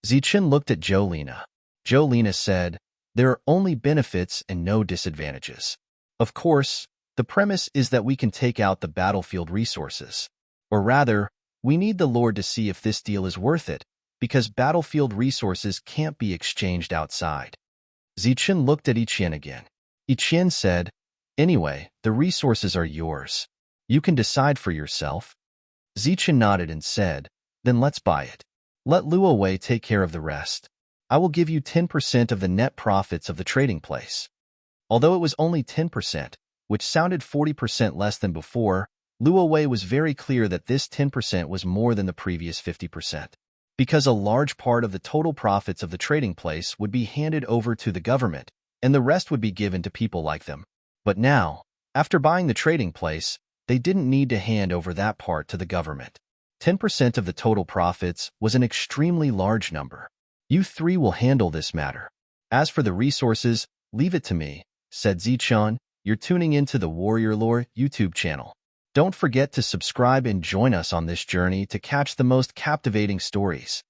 Zichun looked at Jolina. Jolina said, There are only benefits and no disadvantages. Of course, the premise is that we can take out the battlefield resources. Or rather, we need the Lord to see if this deal is worth it, because battlefield resources can't be exchanged outside. Zichun looked at Yiqian again. Yiqian said, Anyway, the resources are yours. You can decide for yourself. Zichun nodded and said, Then let's buy it. Let Luo Wei take care of the rest. I will give you 10% of the net profits of the trading place. Although it was only 10%, which sounded 40% less than before, Luo Wei was very clear that this 10% was more than the previous 50%. Because a large part of the total profits of the trading place would be handed over to the government, and the rest would be given to people like them. But now, after buying the trading place, they didn't need to hand over that part to the government. 10% of the total profits was an extremely large number. You three will handle this matter. As for the resources, leave it to me, said Zichun. You're tuning into the Warrior Lore YouTube channel. Don't forget to subscribe and join us on this journey to catch the most captivating stories.